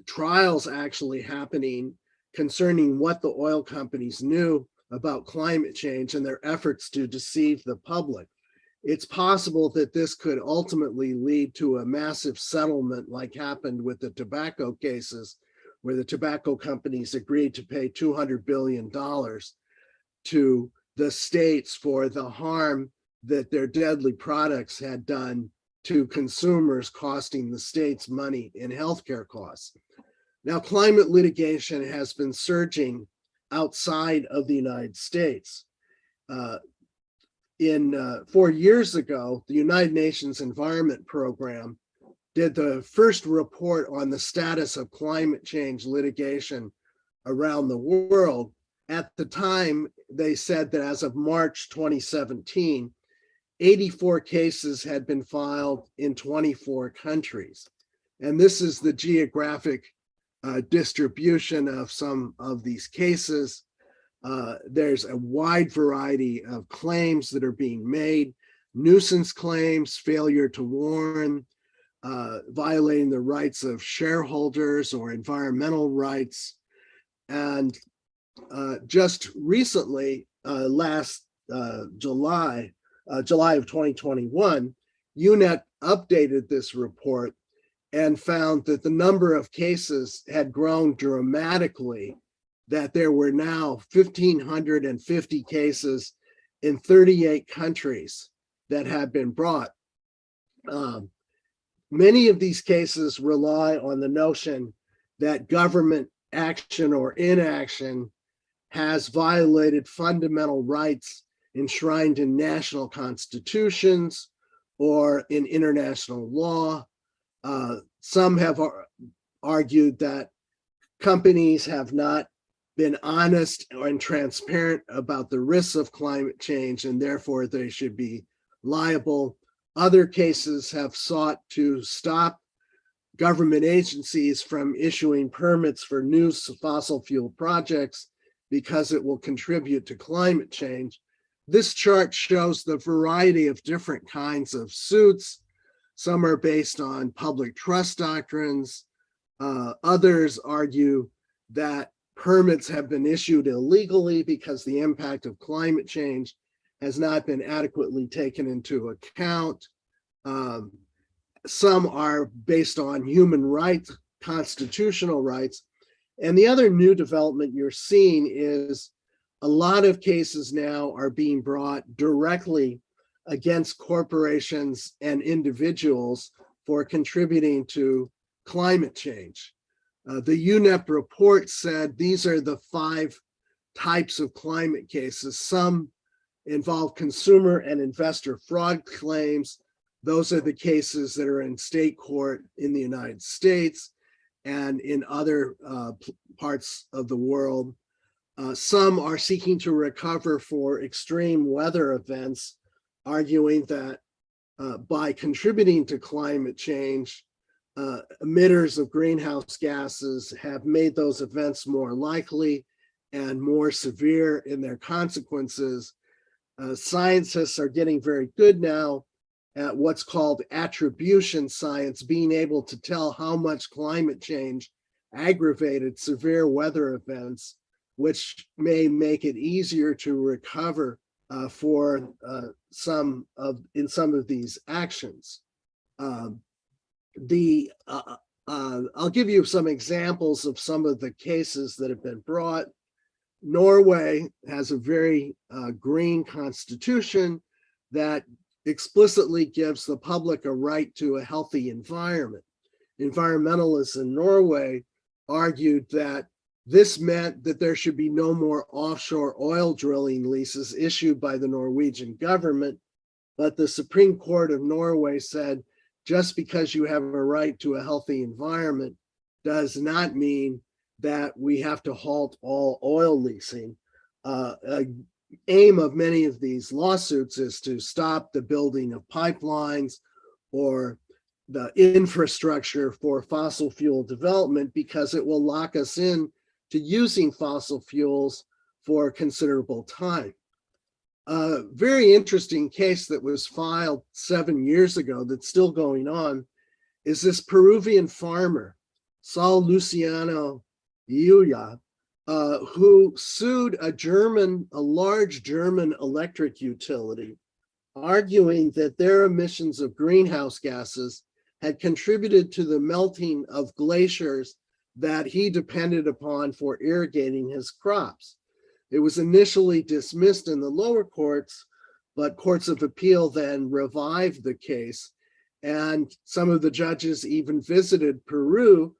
trials actually happening concerning what the oil companies knew about climate change and their efforts to deceive the public. It's possible that this could ultimately lead to a massive settlement like happened with the tobacco cases, where the tobacco companies agreed to pay $200 billion to the states for the harm that their deadly products had done to consumers, costing the states money in healthcare costs. Now, climate litigation has been surging outside of the United States. 4 years ago, the United Nations Environment Program did the first report on the status of climate change litigation around the world. At the time, they said that as of March 2017, 84 cases had been filed in 24 countries. And this is the geographic distribution of some of these cases. There's a wide variety of claims that are being made: nuisance claims, failure to warn, violating the rights of shareholders or environmental rights. And just recently, last July of 2021, UNET updated this report and found that the number of cases had grown dramatically, that there were now 1,550 cases in 38 countries that have been brought. Many of these cases rely on the notion that government action or inaction has violated fundamental rights enshrined in national constitutions or in international law. Some have argued that companies have not been honest and transparent about the risks of climate change, and therefore they should be liable. Other cases have sought to stop government agencies from issuing permits for new fossil fuel projects because it will contribute to climate change. This chart shows the variety of different kinds of suits Some are based on public trust doctrines. Others argue that permits have been issued illegally because the impact of climate change has not been adequately taken into account. Some are based on human rights, constitutional rights. And the other new development you're seeing is a lot of cases now are being brought directly against corporations and individuals for contributing to climate change. The UNEP report said these are the 5 types of climate cases. Some involve consumer and investor fraud claims. Those are the cases that are in state court in the United States and in other parts of the world. Some are seeking to recover for extreme weather events, arguing that by contributing to climate change, emitters of greenhouse gases have made those events more likely and more severe in their consequences. Scientists are getting very good now at what's called attribution science, being able to tell how much climate change aggravated severe weather events, which may make it easier to recover for some of these actions. I'll give you some examples of some of the cases that have been brought. Norway has a very green constitution that explicitly gives the public a right to a healthy environment. Environmentalists in Norway argued that this meant that there should be no more offshore oil drilling leases issued by the Norwegian government, but the Supreme Court of Norway said just because you have a right to a healthy environment does not mean that we have to halt all oil leasing. Aim of many of these lawsuits is to stop the building of pipelines or the infrastructure for fossil fuel development because it will lock us in to using fossil fuels for a considerable time. A very interesting case that was filed 7 years ago that's still going on is this Peruvian farmer, Saul Luciano Yuya, who sued a large German electric utility, arguing that their emissions of greenhouse gases had contributed to the melting of glaciers that he depended upon for irrigating his crops. It was initially dismissed in the lower courts, but courts of appeal then revived the case. And some of the judges even visited Peru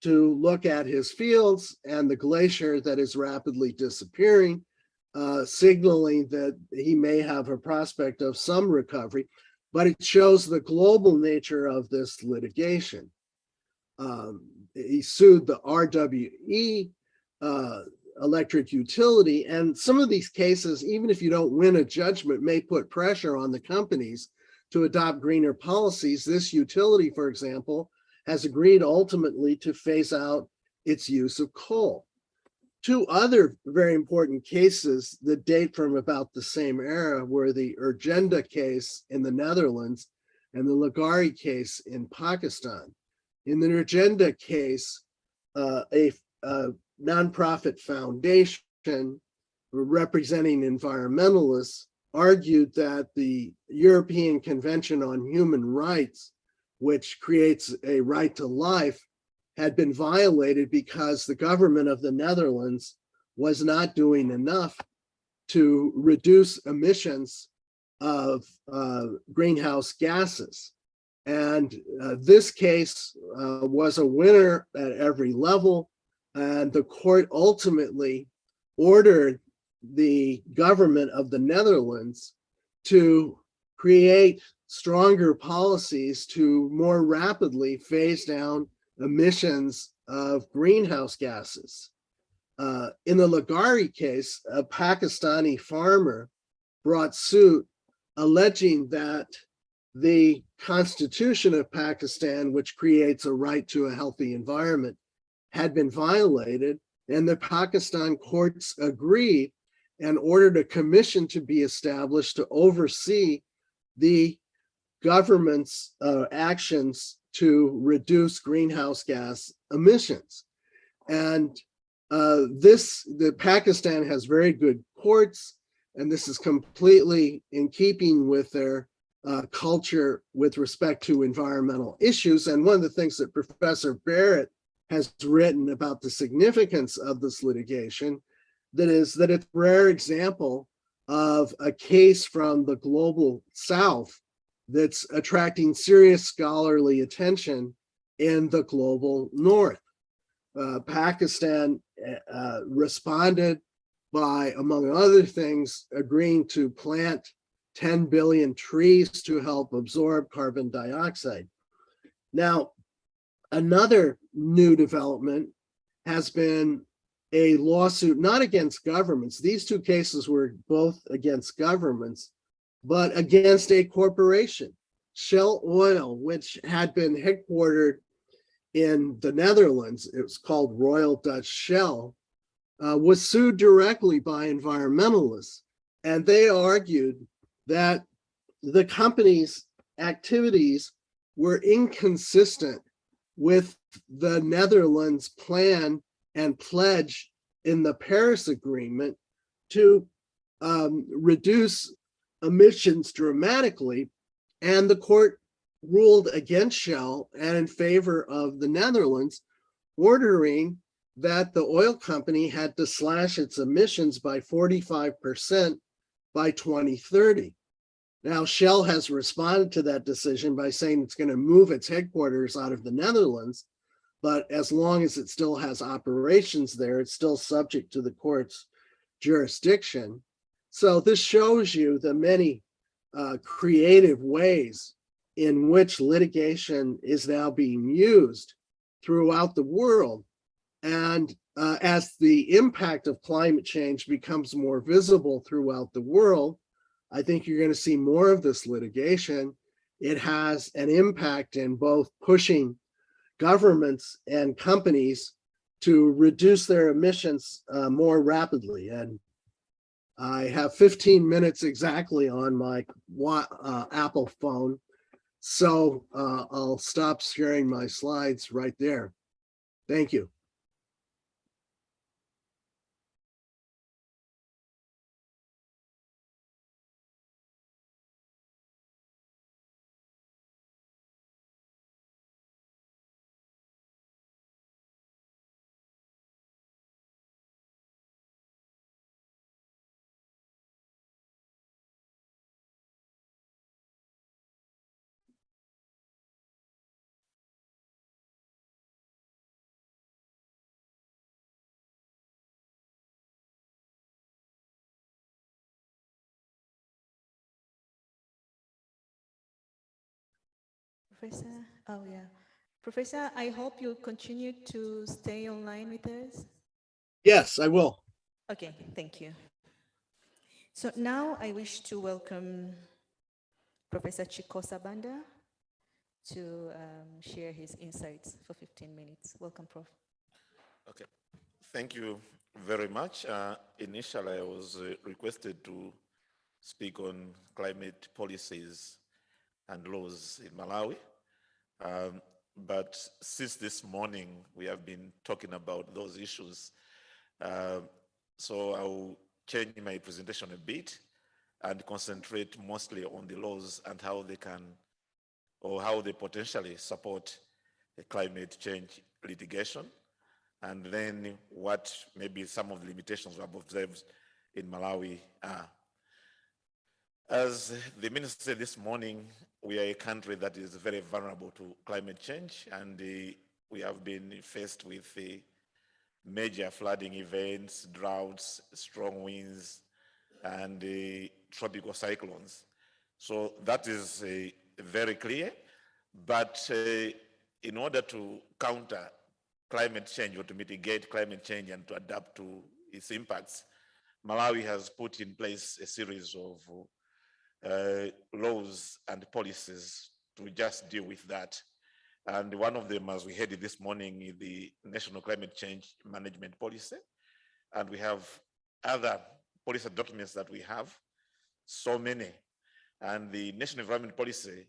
to look at his fields and the glacier that is rapidly disappearing, signaling that he may have a prospect of some recovery, but it shows the global nature of this litigation. He sued the RWE electric utility, and some of these cases, even if you don't win a judgment, may put pressure on the companies to adopt greener policies. This utility, for example, has agreed ultimately to phase out its use of coal. 2 other very important cases that date from about the same era were the Urgenda case in the Netherlands and the Lagari case in Pakistan. In the Urgenda case, a nonprofit foundation representing environmentalists argued that the European Convention on Human Rights, which creates a right to life, had been violated because the government of the Netherlands was not doing enough to reduce emissions of greenhouse gases. And this case was a winner at every level. And the court ultimately ordered the government of the Netherlands to create stronger policies to more rapidly phase down emissions of greenhouse gases. In the Lagari case, a Pakistani farmer brought suit alleging that the Constitution of Pakistan, which creates a right to a healthy environment, had been violated, and the Pakistan courts agreed and ordered a commission to be established to oversee the government's actions to reduce greenhouse gas emissions. And the Pakistan has very good courts, and this is completely in keeping with their culture with respect to environmental issues. And one of the things that Professor Barrett has written about the significance of this litigation, that it's a rare example of a case from the global South that's attracting serious scholarly attention in the global North. Pakistan responded by, among other things, agreeing to plant 10 billion trees to help absorb carbon dioxide. Now, another new development has been a lawsuit, not against governments. These two cases were both against governments, but against a corporation, Shell Oil, which had been headquartered in the Netherlands. It was called Royal Dutch Shell, was sued directly by environmentalists. And they argued that the company's activities were inconsistent with the Netherlands' plan and pledge in the Paris Agreement to reduce emissions dramatically. And the court ruled against Shell and in favor of the Netherlands, ordering that the oil company had to slash its emissions by 45% by 2030. Now, Shell has responded to that decision by saying it's going to move its headquarters out of the Netherlands, but as long as it still has operations there, it's still subject to the court's jurisdiction. So this shows you the many creative ways in which litigation is now being used throughout the world. And as the impact of climate change becomes more visible throughout the world, I think you're going to see more of this litigation. It has an impact in both pushing governments and companies to reduce their emissions more rapidly. And I have 15 minutes exactly on my Apple phone. So I'll stop sharing my slides right there. Thank you. Professor, oh yeah. Professor, I hope you continue to stay online with us. Yes, I will. Okay, thank you. So now I wish to welcome Professor Chikosa Banda to share his insights for 15 minutes. Welcome, Prof. Okay, thank you very much. Initially, I was requested to speak on climate policies and laws in Malawi. But since this morning, we have been talking about those issues. So I'll change my presentation a bit and concentrate mostly on the laws and how they can, or how they potentially support a climate change litigation. And then what maybe some of the limitations we have observed in Malawi are. As the minister said this morning, we are a country that is very vulnerable to climate change, and we have been faced with major flooding events, droughts, strong winds, and tropical cyclones. So that is very clear, but in order to counter climate change or to mitigate climate change and to adapt to its impacts, Malawi has put in place a series of laws and policies to just deal with that. And one of them, as we heard it this morning, is the National Climate Change Management Policy. And we have other policy documents that we have, so many. And the National Environment Policy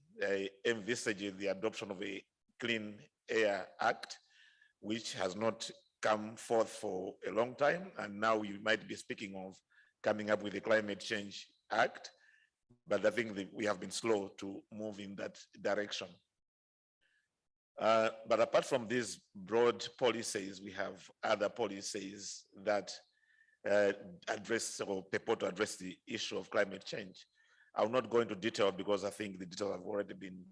envisages the adoption of a Clean Air Act, which has not come forth for a long time. And now we might be speaking of coming up with a Climate Change Act. But I think that we have been slow to move in that direction. But apart from these broad policies, we have other policies that address or purport to address the issue of climate change. I'll not go into detail because I think the details have already been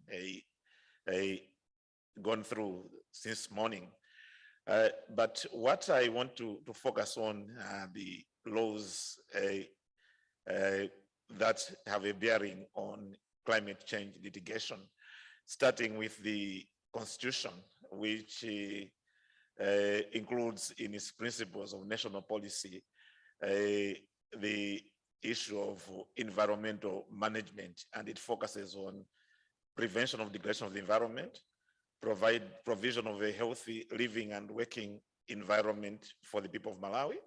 gone through since morning. But what I want to focus on are the laws that have a bearing on climate change litigation, starting with the Constitution, which includes in its principles of national policy the issue of environmental management, and it focuses on prevention of degradation of the environment, provision of a healthy living and working environment for the people of Malawi,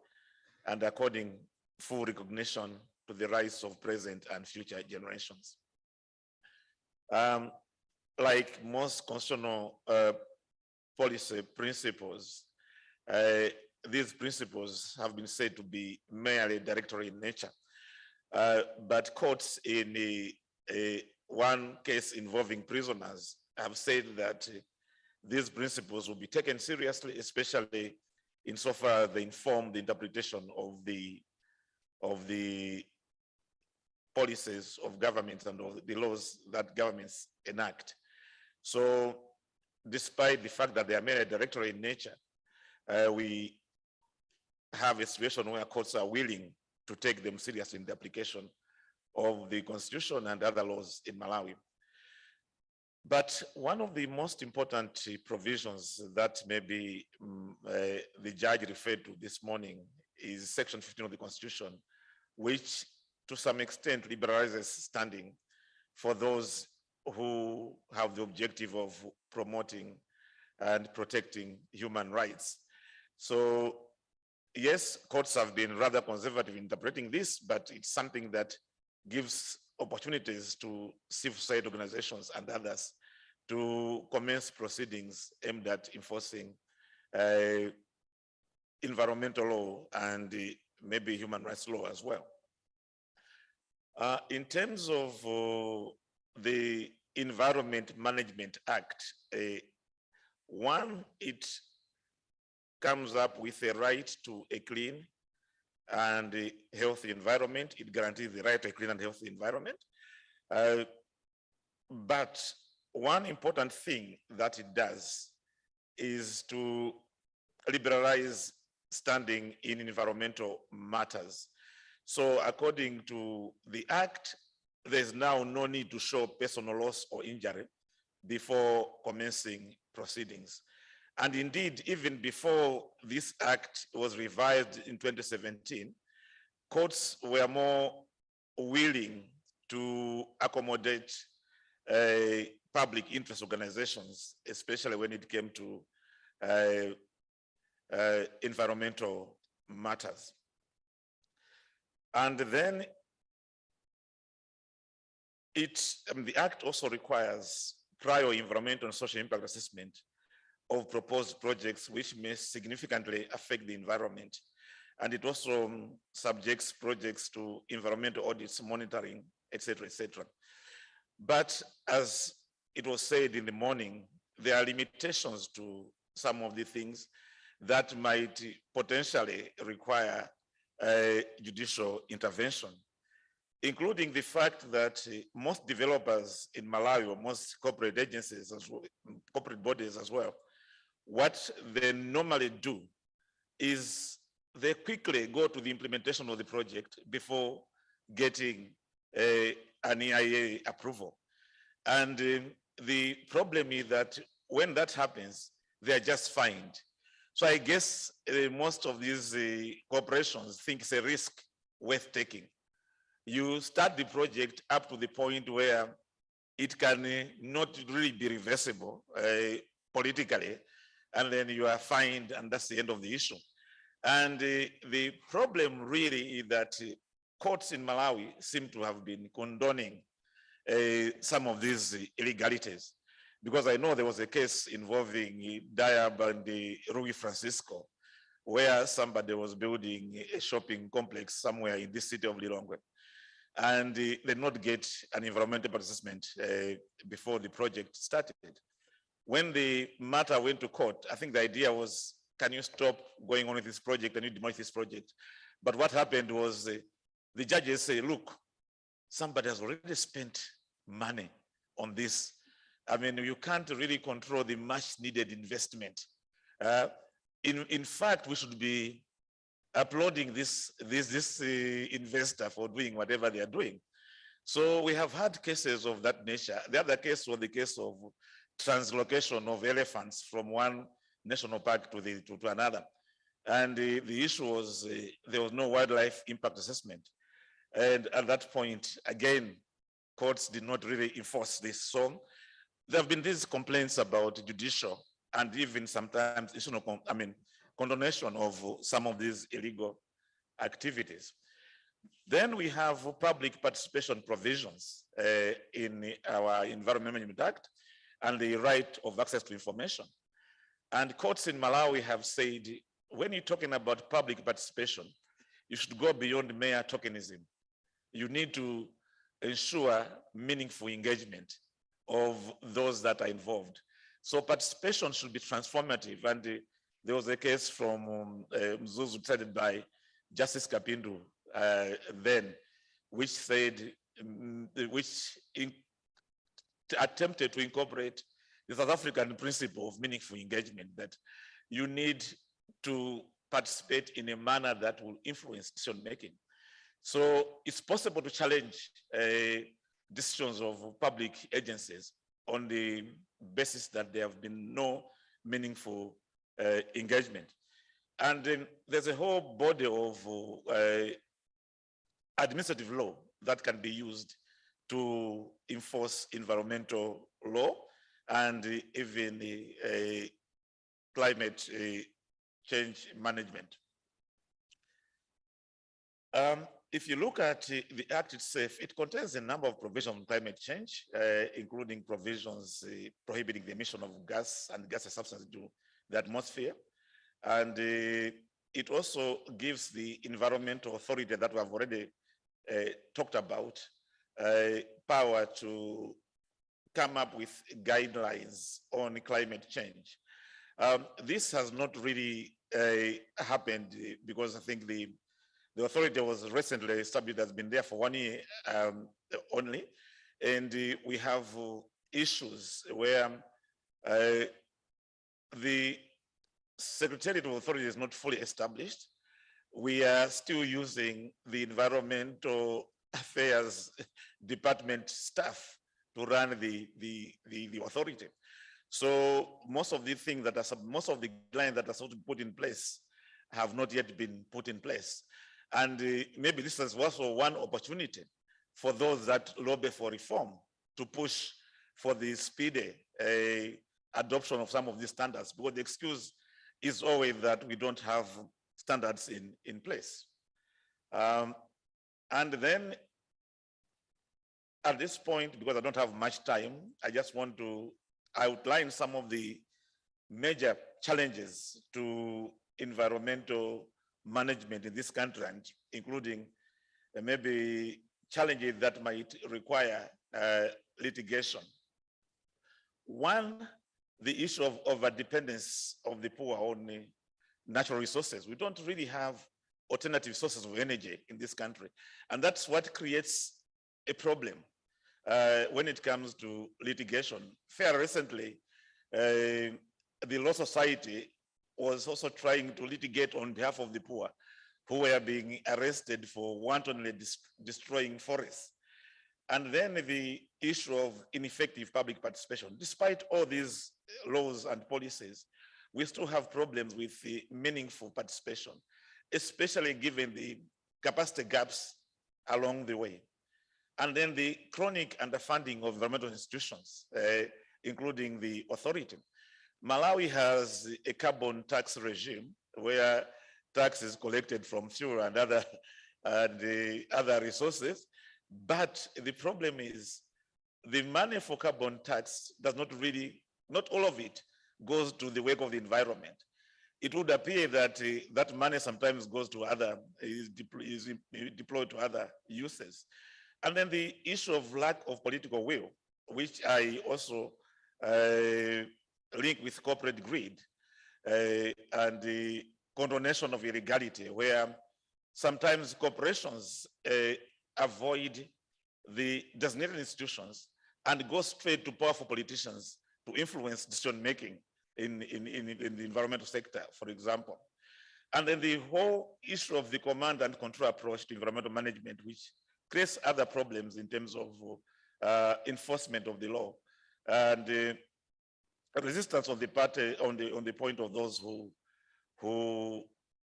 and according full recognition to the rights of present and future generations. Like most constitutional policy principles, these principles have been said to be merely directory in nature. But courts in one case involving prisoners have said that these principles will be taken seriously, especially insofar as they inform the interpretation of the policies of governments and of the laws that governments enact. So despite the fact that they are merely directory in nature, we have a situation where courts are willing to take them seriously in the application of the Constitution and other laws in Malawi. But one of the most important provisions that maybe the judge referred to this morning is Section 15 of the Constitution, which to some extent liberalizes standing for those who have the objective of promoting and protecting human rights. So yes, courts have been rather conservative in interpreting this, but it's something that gives opportunities to civil society organizations and others to commence proceedings aimed at enforcing environmental law and maybe human rights law as well. In terms of the Environment Management Act, one, it comes up with a right to a clean and a healthy environment. It guarantees the right to a clean and healthy environment. But one important thing that it does is to liberalize standing in environmental matters. So according to the Act, there's now no need to show personal loss or injury before commencing proceedings. And indeed, even before this Act was revised in 2017, courts were more willing to accommodate public interest organizations, especially when it came to environmental matters. And then the Act also requires prior environmental and social impact assessment of proposed projects which may significantly affect the environment. And it also subjects projects to environmental audits, monitoring, et cetera, et cetera. But as it was said in the morning, there are limitations to some of the things that might potentially require judicial intervention, including the fact that most developers in Malawi, or most corporate agencies, as well, corporate bodies as well, what they normally do is they quickly go to the implementation of the project before getting an EIA approval. And the problem is that when that happens, they are just fined. So I guess most of these corporations think it's a risk worth taking. You start the project up to the point where it can not really be reversible politically, and then you are fined, and that's the end of the issue. And the problem really is that courts in Malawi seem to have been condoning some of these illegalities. Because I know there was a case involving Diab and Rui Francisco, where somebody was building a shopping complex somewhere in this city of Lilongwe. And they did not get an environmental assessment before the project started. When the matter went to court, I think the idea was, can you stop going on with this project? Can you demolish this project? But what happened was the judges say, look, somebody has already spent money on this. I mean, you can't really control the much needed investment. In fact, we should be applauding this investor for doing whatever they are doing. So we have had cases of that nature. The other case was the case of translocation of elephants from one national park to another. And the issue was there was no wildlife impact assessment. And at that point, again, courts did not really enforce this. So there have been these complaints about judicial and even sometimes condonation of some of these illegal activities. Then we have public participation provisions in our Environment Management Act and the right of access to information. And courts in Malawi have said, when you're talking about public participation, you should go beyond mere tokenism. You need to ensure meaningful engagement of those that are involved. So participation should be transformative. And there was a case from Mzuzu decided by Justice Kapindu then, which said, attempted to incorporate the South African principle of meaningful engagement, that you need to participate in a manner that will influence decision making. So it's possible to challenge decisions of public agencies on the basis that there have been no meaningful engagement. And then there's a whole body of administrative law that can be used to enforce environmental law and even climate change management. If you look at the Act itself, it contains a number of provisions on climate change, including provisions prohibiting the emission of gas and gaseous substances to the atmosphere. And it also gives the environmental authority that we have already talked about power to come up with guidelines on climate change. This has not really happened because I think the authority was recently established, has been there for 1 year only. And we have issues where the Secretariat of Authority is not fully established. We are still using the Environmental Affairs Department staff to run the authority. So most of the things that are, most of the guidelines that are supposed to be put in place have not yet been put in place. And maybe this is also one opportunity for those that lobby for reform to push for the speedy adoption of some of these standards, because the excuse is always that we don't have standards in place. And then at this point, because I don't have much time, I just want to outline some of the major challenges to environmental management in this country, and including maybe challenges that might require litigation. One, the issue of overdependence of the poor on natural resources. We don't really have alternative sources of energy in this country. And that's what creates a problem when it comes to litigation. Fair recently, the Law Society was also trying to litigate on behalf of the poor who were being arrested for wantonly destroying forests. And then the issue of ineffective public participation. Despite all these laws and policies, we still have problems with the meaningful participation, especially given the capacity gaps along the way. And then the chronic underfunding of environmental institutions, including the authority. Malawi has a carbon tax regime where tax is collected from fuel and other resources. But the problem is the money for carbon tax does not really, not all of it goes to the work of the environment. It would appear that that money sometimes goes to other, is deployed to other uses. And then the issue of lack of political will, which I also link with corporate greed and the condonation of illegality, where sometimes corporations avoid the designated institutions and go straight to powerful politicians to influence decision-making in the environmental sector, for example. And then the whole issue of the command and control approach to environmental management, which creates other problems in terms of enforcement of the law and resistance on the party on the point of those who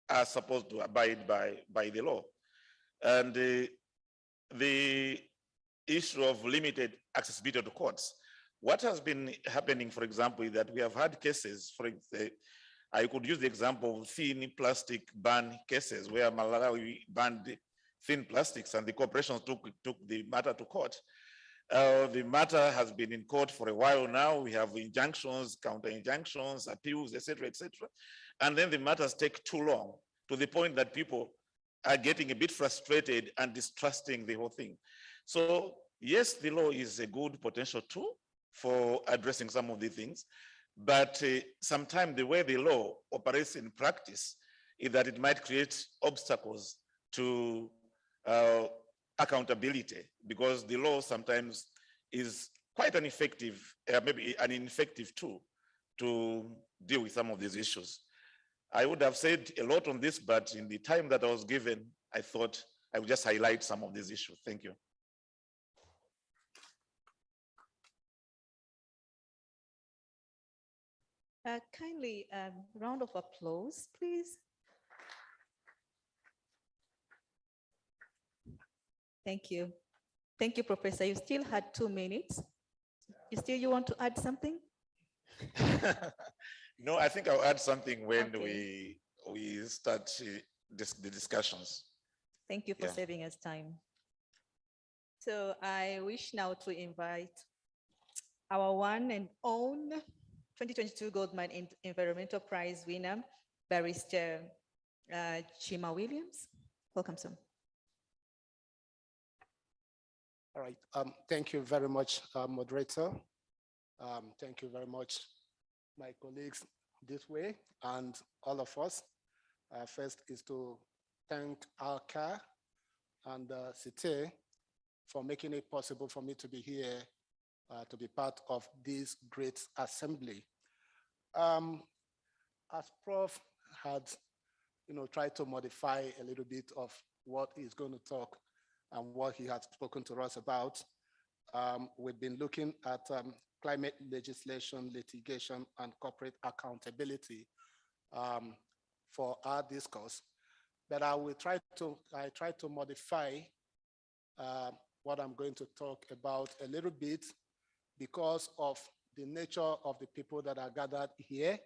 are supposed to abide by the law. And the issue of limited accessibility to courts. What has been happening, for example, is that we have had cases, I could use the example of thin plastic ban cases where Malawi banned thin plastics and the corporations took the matter to court. The matter has been in court for a while now. We have injunctions, counter injunctions, appeals, etc., etc. And then the matters take too long to the point that people are getting a bit frustrated and distrusting the whole thing. So yes, the law is a good potential tool for addressing some of these things, but sometimes the way the law operates in practice is that it might create obstacles to accountability, because the law sometimes is quite an effective, maybe an ineffective tool to deal with some of these issues. I would have said a lot on this, but in the time that I was given, I thought I would just highlight some of these issues. Thank you. Kindly, round of applause, please. Thank you. Thank you, Professor. You still had 2 minutes. You want to add something? No, I think I'll add something when we start the discussions. Thank you for saving us time. So I wish now to invite our one and own 2022 Goldman Environmental Prize winner, Barrister Chima Williams. Welcome, sir. All right. Thank you very much, moderator. Thank you very much, my colleagues this way and all of us. First is to thank Alka and Site for making it possible for me to be here to be part of this great assembly. As Prof had, tried to modify a little bit of what he's going to talk and what he has spoken to us about, we've been looking at climate legislation, litigation, and corporate accountability for our discourse. But I try to modify what I'm going to talk about a little bit because of the nature of the people that are gathered here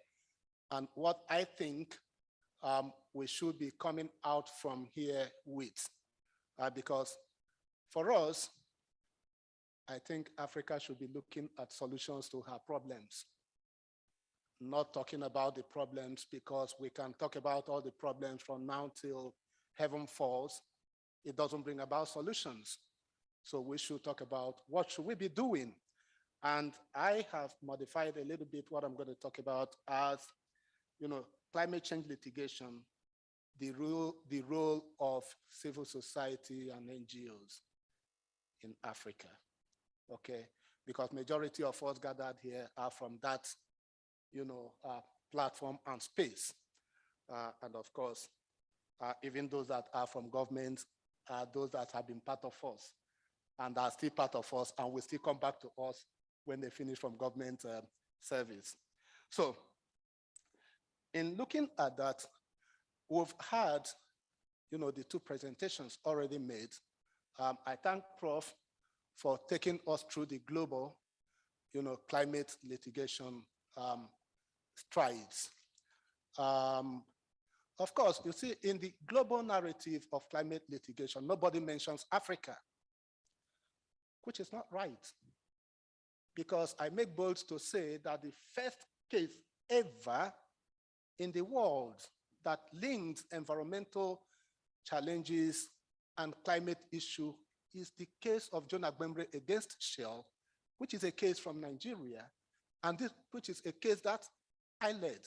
and what I think we should be coming out from here with. Because for us, I think Africa should be looking at solutions to her problems, not talking about the problems, because we can talk about all the problems from now till heaven falls. It doesn't bring about solutions. So we should talk about what should we be doing. And I have modified a little bit what I'm going to talk about as, climate change litigation, the role of civil society and NGOs in Africa, okay? Because majority of us gathered here are from that, platform and space. And of course, even those that are from government are those that have been part of us and are still part of us and will still come back to us when they finish from government service. So in looking at that, we've had, the 2 presentations already made. I thank Prof for taking us through the global, climate litigation strides. Of course, you see, in the global narrative of climate litigation, nobody mentions Africa, which is not right. because I make bold to say that the first case ever in the world that linked environmental challenges and climate issue is the case of John Agbemre against Shell, which is a case from Nigeria, and this, which is a case that I led.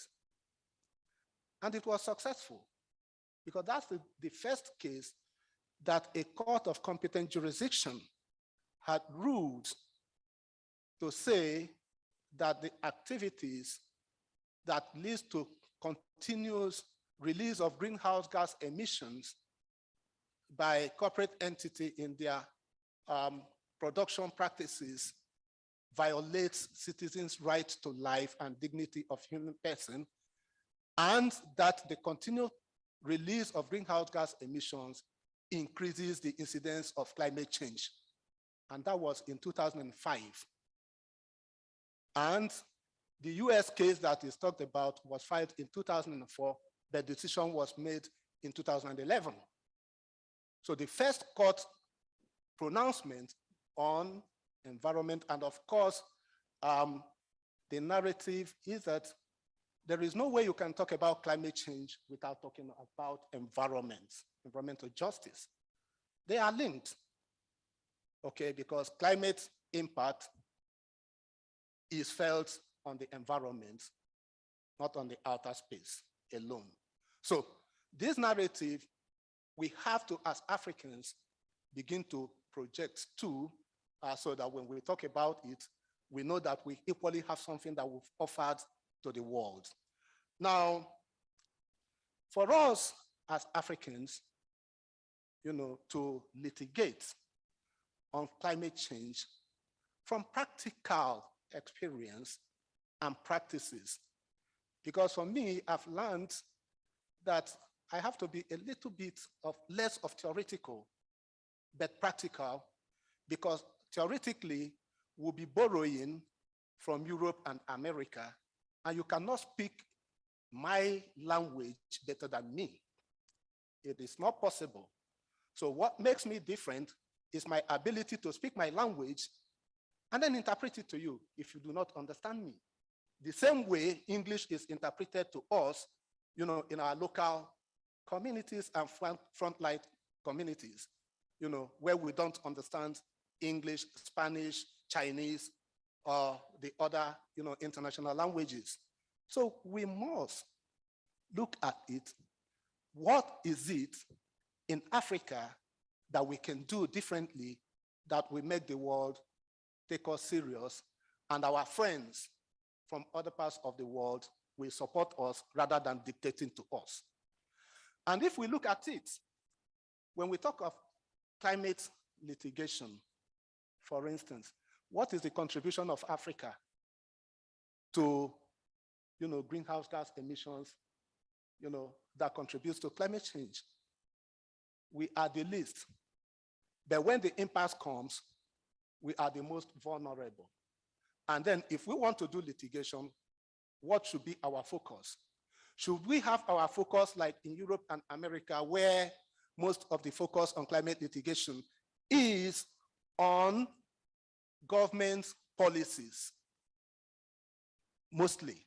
And it was successful because that's the first case that a court of competent jurisdiction had ruled to say that the activities that leads to continuous release of greenhouse gas emissions by corporate entity in their production practices violates citizens' right to life and dignity of human person, and that the continued release of greenhouse gas emissions increases the incidence of climate change. And that was in 2005. And the US case that is talked about was filed in 2004, the decision was made in 2011. So the first court pronouncement on environment, and of course, the narrative is that there is no way you can talk about climate change without talking about environmental justice. They are linked, okay, because climate impact is felt on the environment, not on the outer space alone. So this narrative, we have to, as Africans, begin to project too, so that when we talk about it, we know that we equally have something that we've offered to the world. Now, for us as Africans, to litigate on climate change from practical experience and practices, because for me, I've learned that I have to be a little bit less of theoretical, but practical, because theoretically, we'll be borrowing from Europe and America, and you cannot speak my language better than me. It is not possible. So what makes me different is my ability to speak my language and then interpret it to you if you do not understand me. The same way English is interpreted to us, in our local communities and frontline communities, where we don't understand English, Spanish, Chinese, or the other, international languages. So we must look at it. What is it in Africa that we can do differently that will make the world take us serious, and our friends from other parts of the world will support us rather than dictating to us? And if we look at it, when we talk of climate litigation, for instance, what is the contribution of Africa to, greenhouse gas emissions, that contributes to climate change? We are the least. But when the impasse comes, we are the most vulnerable. And then if we want to do litigation, what should be our focus? Should we have our focus like in Europe and America, where most of the focus on climate litigation is on government policies, mostly?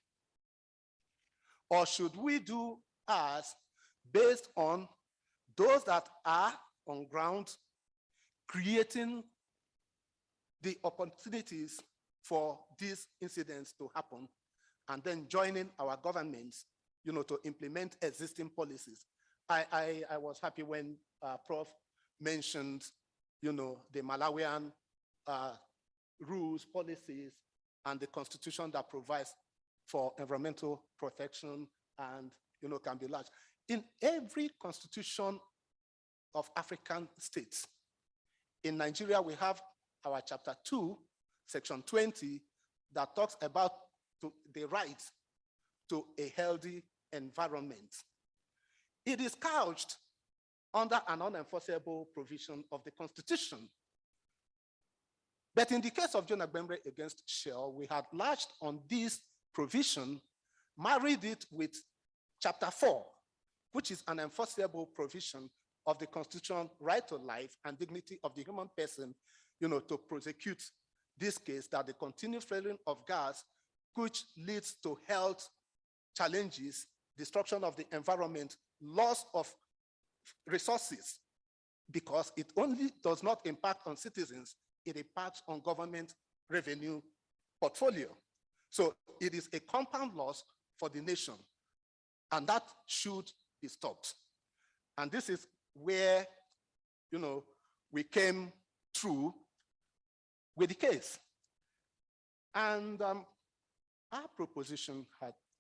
Or should we do as based on those that are on ground, creating the opportunities for these incidents to happen, and then joining our governments, to implement existing policies? I was happy when Prof mentioned, the Malawian rules, policies, and the constitution that provides for environmental protection and, can be large. In every constitution of African states, in Nigeria, we have our chapter 2, section 20, that talks about the right to a healthy environment. It is couched under an unenforceable provision of the Constitution. But in the case of John Agbemre against Shell, we had latched on this provision, married it with chapter 4, which is an enforceable provision of the Constitution, right to life and dignity of the human person, to prosecute this case that the continued flaring of gas, which leads to health challenges, destruction of the environment, loss of resources, because it only does not impact on citizens, it impacts on government revenue portfolio. So it is a compound loss for the nation, and that should be stopped. And this is where, we came through with the case. And our proposition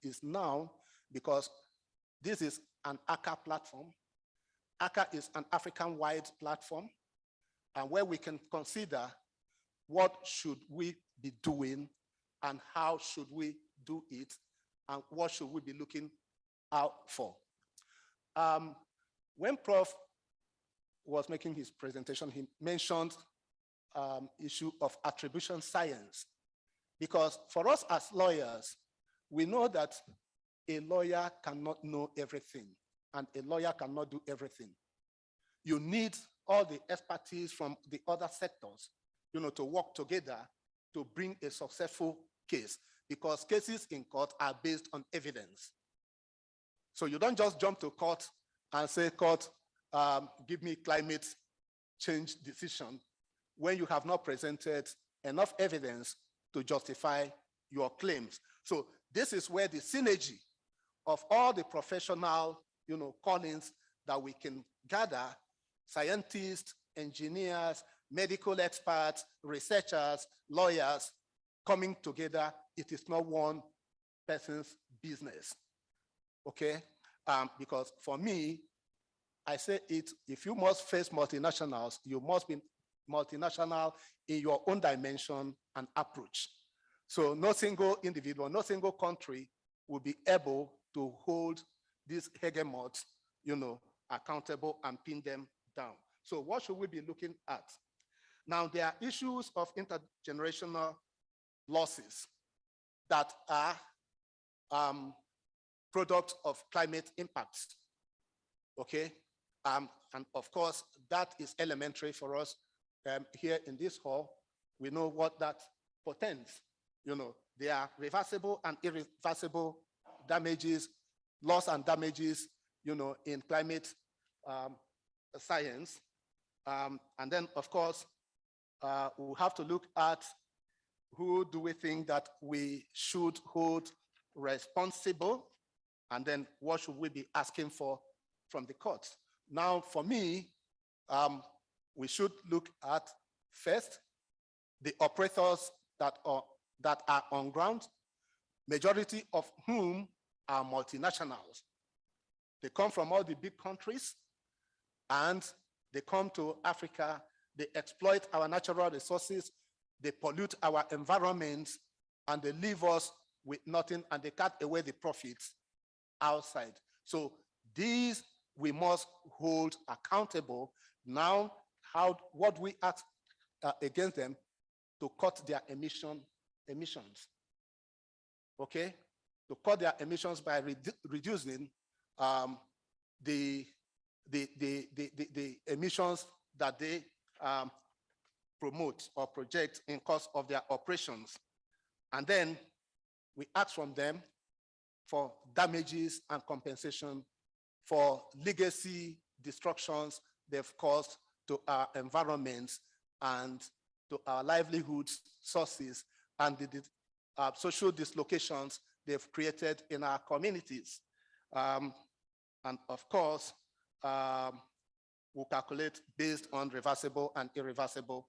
is now, because this is an ACA platform. ACA is an African-wide platform, and where we can consider what should we be doing and how should we do it and what should we be looking out for. When Prof was making his presentation, he mentioned issue of attribution science, because for us as lawyers, we know that a lawyer cannot know everything and a lawyer cannot do everything. You need all the expertise from the other sectors, to work together to bring a successful case, because cases in court are based on evidence. So you don't just jump to court and say, court, give me climate change decision, when you have not presented enough evidence to justify your claims. So this is where the synergy of all the professional, callings that we can gather, scientists, engineers, medical experts, researchers, lawyers, coming together, it is not one person's business, okay? Because for me, I say it, if you must face multinationals, you must be multinational in your own dimension and approach. So no single individual, no single country will be able to hold these hegemons, accountable and pin them down. So what should we be looking at? Now, there are issues of intergenerational losses that are products of climate impacts, okay? And of course, that is elementary for us here in this hall. We know what that portends. There are reversible and irreversible damages, loss and damages, in climate science. And then, of course, we'll have to look at who do we think that we should hold responsible, and then what should we be asking for from the courts. Now, for me, we should look at first the operators that are on ground, majority of whom are multinationals. They come from all the big countries, and they come to Africa, they exploit our natural resources, they pollute our environment, and they leave us with nothing, and they cut away the profits outside. So these we must hold accountable. Now, what we ask against them to cut their emissions, okay? To cut their emissions by reducing the emissions that they promote or project in course of their operations. And then we ask from them for damages and compensation for legacy destructions they've caused to our environments and to our livelihoods sources and the social dislocations they've created in our communities. And of course, we'll calculate based on reversible and irreversible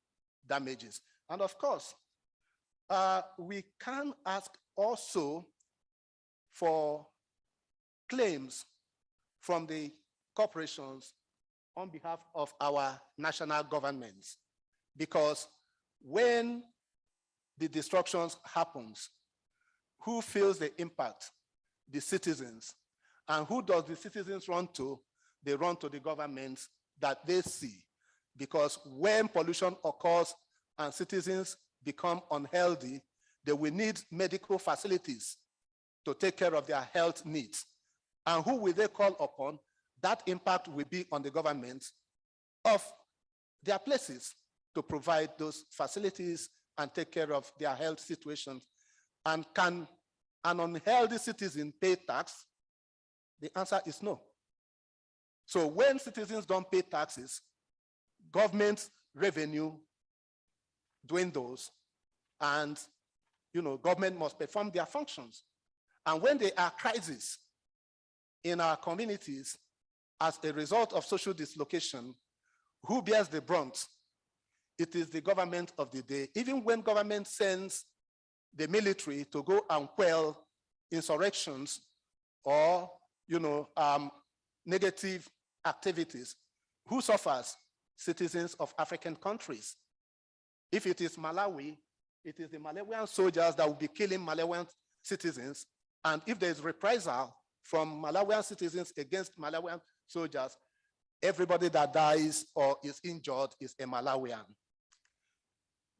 damages. And of course, we can ask also for claims from the corporations on behalf of our national governments, because when the destructions happens, who feels the impact? The citizens. And who does the citizens run to? They run to the governments that they see, because when pollution occurs and citizens become unhealthy, they will need medical facilities to take care of their health needs. And who will they call upon? That impact will be on the government of their places to provide those facilities and take care of their health situations? And can an unhealthy citizen pay tax? The answer is no. So when citizens don't pay taxes, government revenue dwindles, and government must perform their functions. And when there are crises in our communities as a result of social dislocation, who bears the brunt? It is the government of the day. Even when government sends the military to go and quell insurrections or negative activities, who suffers? Citizens of African countries. If it is Malawi, it is the Malawian soldiers that will be killing Malawian citizens. And if there is reprisal from Malawian citizens against Malawian soldiers, everybody that dies or is injured is a Malawian.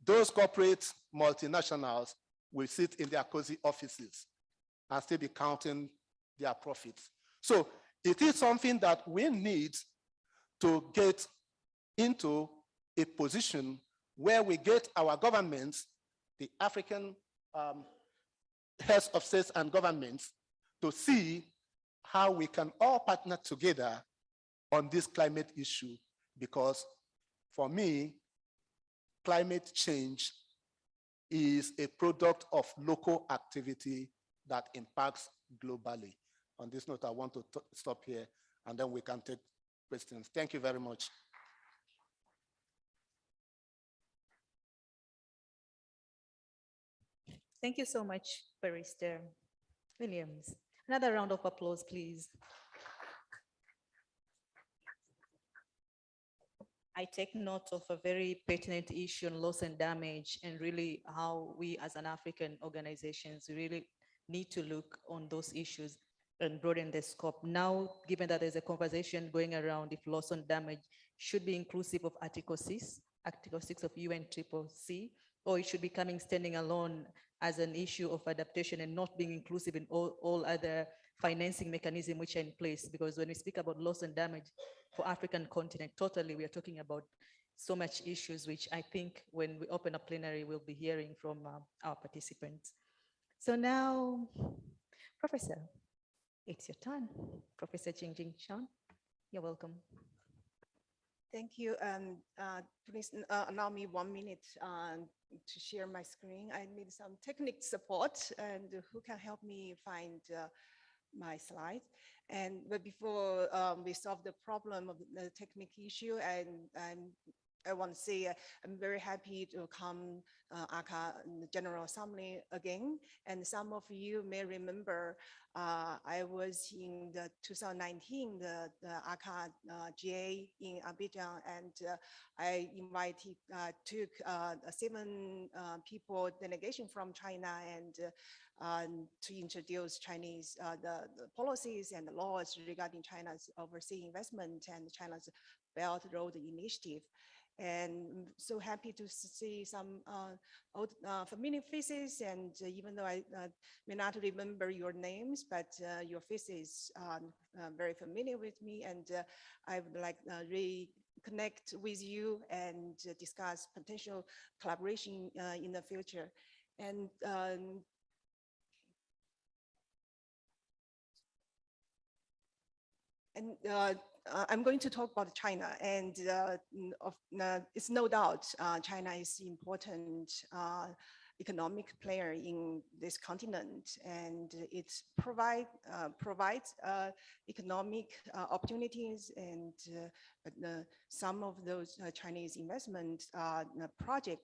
Those corporate multinationals will sit in their cozy offices and still be counting their profits. So it is something that we need to get into a position where we get our governments, the African heads of states and governments, to see how we can all partner together on this climate issue. Because for me, climate change is a product of local activity that impacts globally. On this note, I want to stop here, and then we can take questions. Thank you very much. Thank you so much, Barrister Williams. Another round of applause, please. I take note of a very pertinent issue on loss and damage, and really how we as an African organizations really need to look on those issues and broaden the scope. Now, given that there's a conversation going around if loss and damage should be inclusive of Article 6 of UNCCC, or it should be coming standing alone as an issue of adaptation and not being inclusive in all other financing mechanisms which are in place. Because when we speak about loss and damage for African continent, totally, we are talking about so much issues, which I think when we open a plenary, we'll be hearing from our participants. So now, Professor, it's your turn. Professor Jingjing Shan, you're welcome. Thank you. Please allow me 1 minute to share my screen. I need some technical support, and who can help me find my slides. But before we solve the problem of the technical issue, I want to say I'm very happy to come ACA General Assembly again. And some of you may remember I was in the 2019, the ACA GA in Abidjan, and I invited, took 7 people delegation from China and to introduce Chinese, the policies and the laws regarding China's overseas investment and China's Belt Road Initiative. And so happy to see some old familiar faces, and even though I may not remember your names, but your faces are very familiar with me, and I would like reconnect with you and discuss potential collaboration in the future. And I'm going to talk about China, and it's no doubt China is important economic player in this continent, and it provides economic opportunities, and some of those Chinese investment project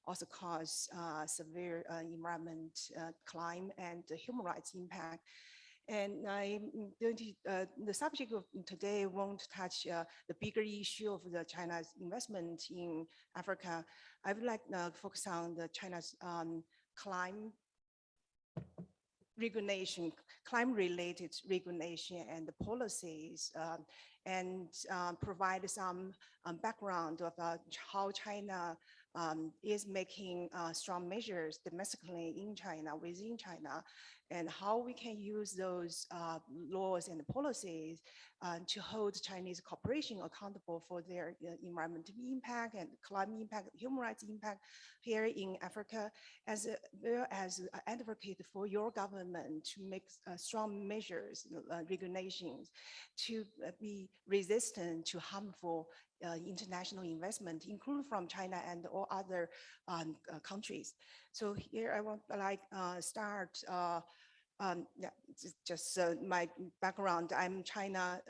also cause severe environment, climate, and human rights impact. And I'm going to, the subject of today won't touch the bigger issue of the China's investment in Africa. I would like to focus on the China's climate regulation, climate-related regulation and the policies, and provide some background of how China is making strong measures domestically in China, within China, and how we can use those laws and policies to hold Chinese corporation accountable for their environmental impact and climate impact, human rights impact here in Africa, as well as advocate for your government to make strong measures, regulations to be resistant to harmful international investment, including from China and all other countries. So here I want to start. Yeah, just my background. I'm China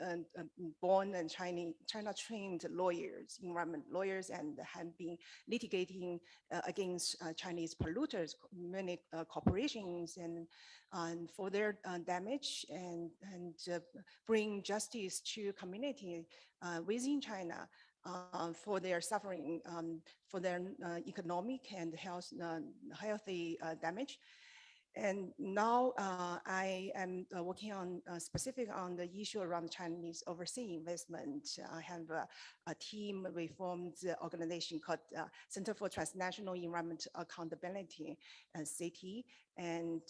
born and China trained lawyers, environment lawyers, and have been litigating against Chinese polluters, many corporations, and for their damage and bring justice to community within China for their suffering, for their economic and healthy damage. And now I am working on specific on the issue around Chinese overseas investment. I have a team, we formed the organization called Center for Transnational Environmental Accountability, CT, and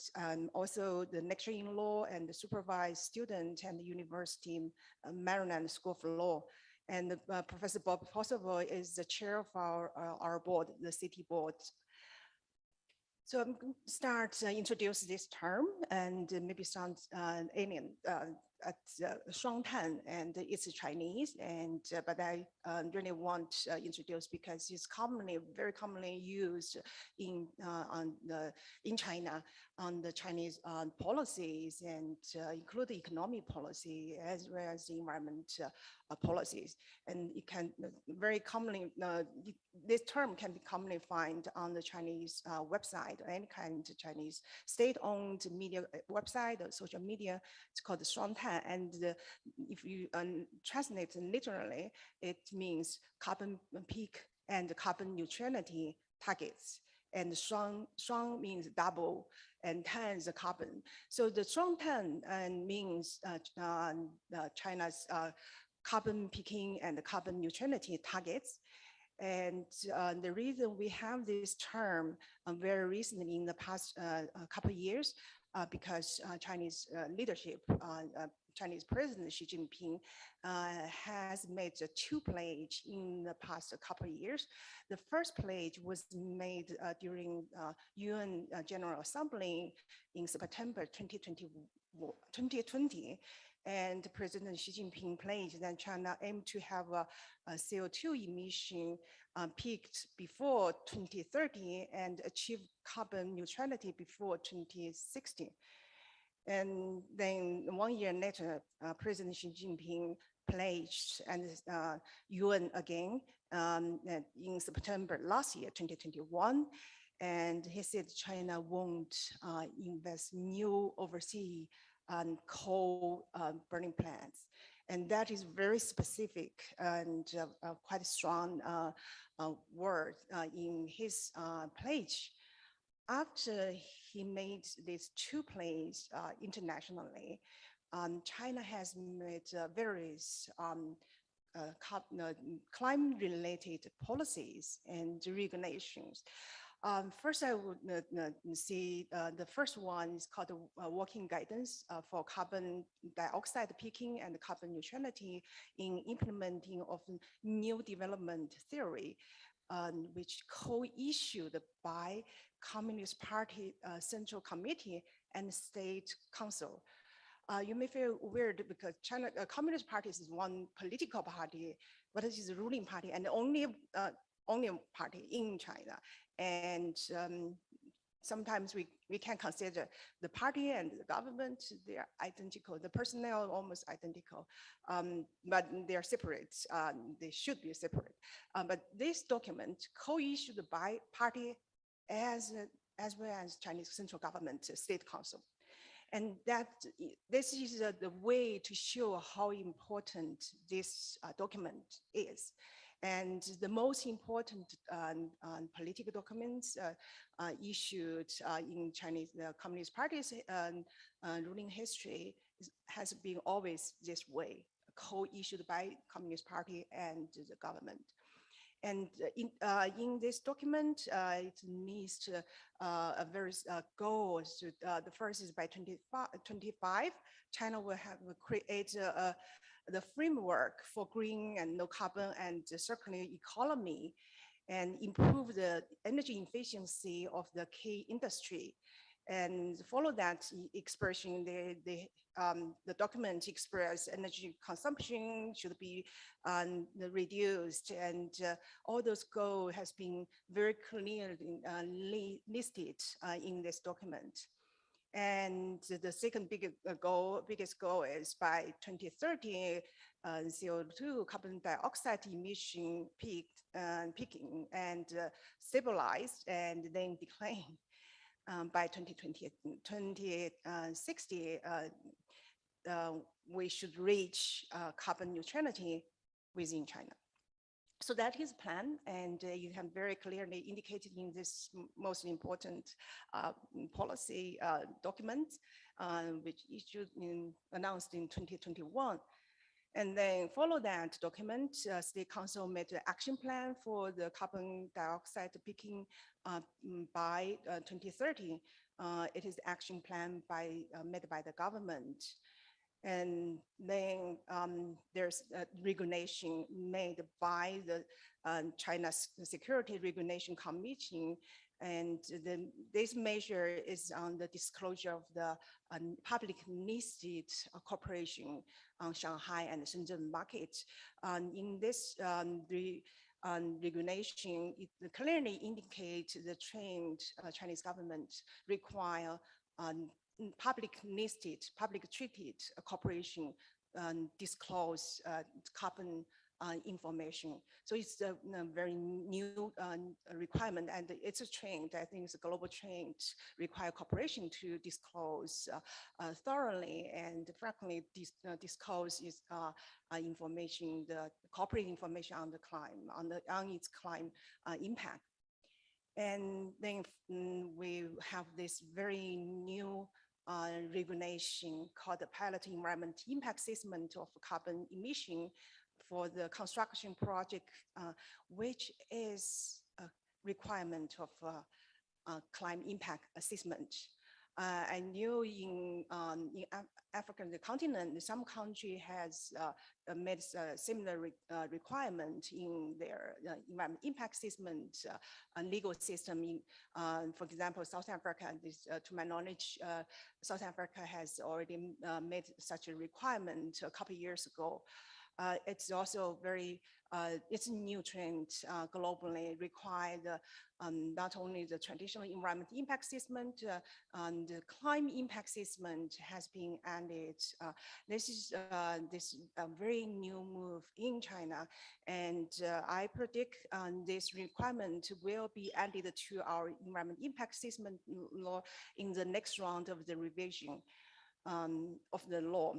also the lecturer in law and the supervised student and the University Maryland School of Law. And Professor Bob Possible is the chair of our board, the city board. So I'm going to start introduce this term and maybe sound alien at Shuangtan, and it's Chinese, and but I really want to introduce because it's very commonly used in China on the Chinese policies and include the economic policy as well as the environment policies. And it can very commonly, this term can be commonly found on the Chinese website or any kind of Chinese state-owned media website or social media. It's called the Shuangtan. And if you translate literally, it means carbon peak and carbon neutrality targets. And Shuang means double, and Tan is the carbon. So the Shuangtan means China's carbon peaking and carbon neutrality targets. And the reason we have this term very recently in the past couple of years, because Chinese leadership, Chinese President Xi Jinping has made 2 pledges in the past couple of years. The first pledge was made during UN General Assembly in September 2020. And President Xi Jinping pledged that China aimed to have a CO2 emission peaked before 2030 and achieve carbon neutrality before 2060. And then 1 year later, President Xi Jinping pledged and UN again in September last year, 2021. And he said China won't invest new overseas coal burning plants. And that is very specific and quite a strong word in his pledge. After he made these 2 pledges internationally, China has made various climate-related policies and regulations. First, I would see the first one is called the working guidance for carbon dioxide peaking and carbon neutrality in implementing of new development theory, which co-issued by Communist Party Central Committee and State Council. You may feel weird because China Communist Party is one political party, but it is a ruling party and only party in China. And sometimes we can consider the party and the government, they are identical. The personnel are almost identical, but they are separate. They should be separate. But this document co-issued by party as well as Chinese central government, state council. And this is the way to show how important this document is. And the most important political documents issued in Chinese Communist Party's ruling history has been always this way, co-issued by Communist Party and the government. And in this document, it needs various goals. The first is by 2025, China will create the framework for green and low carbon and circular economy, and improve the energy efficiency of the key industry. And follow that expression, the document express energy consumption should be reduced, and all those goals has been very clearly listed in this document. And the second biggest goal is by 2030, CO2 carbon dioxide emission peaking and stabilized and then decline. By 2060, we should reach carbon neutrality within China. So that is plan, and you have very clearly indicated in this most important policy document, which issued announced in 2021. And then follow that document, State Council made an action plan for the carbon dioxide peaking by 2030. It is action plan made by the government. And then there's a regulation made by the China's Security Regulation Commission. And this measure is on the disclosure of the public listed corporation on Shanghai and Shenzhen market. In this regulation, it clearly indicates the trend Chinese government require public listed, public treated corporation disclose carbon information. So it's a very new requirement, and it's a trend. I think it's a global trend, require corporation to disclose thoroughly and frankly disclose its information, the corporate information on the climate, on its climate impact. And then we have this very new regulation called the Pilot Environment Impact Assessment of Carbon Emission for the construction project, which is a requirement of climate impact assessment. I knew in African continent, some country has made a similar requirement in their environment impact assessment legal system. For example, South Africa, to my knowledge, South Africa has already made such a requirement a couple of years ago. It's also very, it's a new trend globally, required not only the traditional environment impact assessment, the climate impact assessment has been added. This is a very new move in China, and I predict this requirement will be added to our environment impact assessment law in the next round of the revision of the law.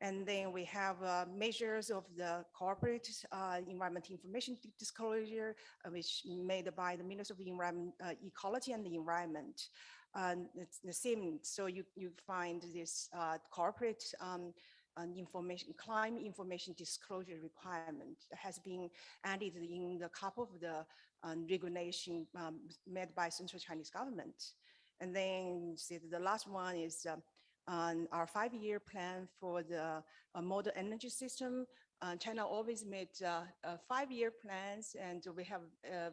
And then we have measures of the corporate environment information disclosure, which made by the Ministry of Environment, Ecology and the Environment. It's the same, so you find this corporate information, climate information disclosure requirement has been added in the couple of the regulation made by Central Chinese government. And then the last one is our 5-year plan for the modern energy system. China always made 5-year plans, and we have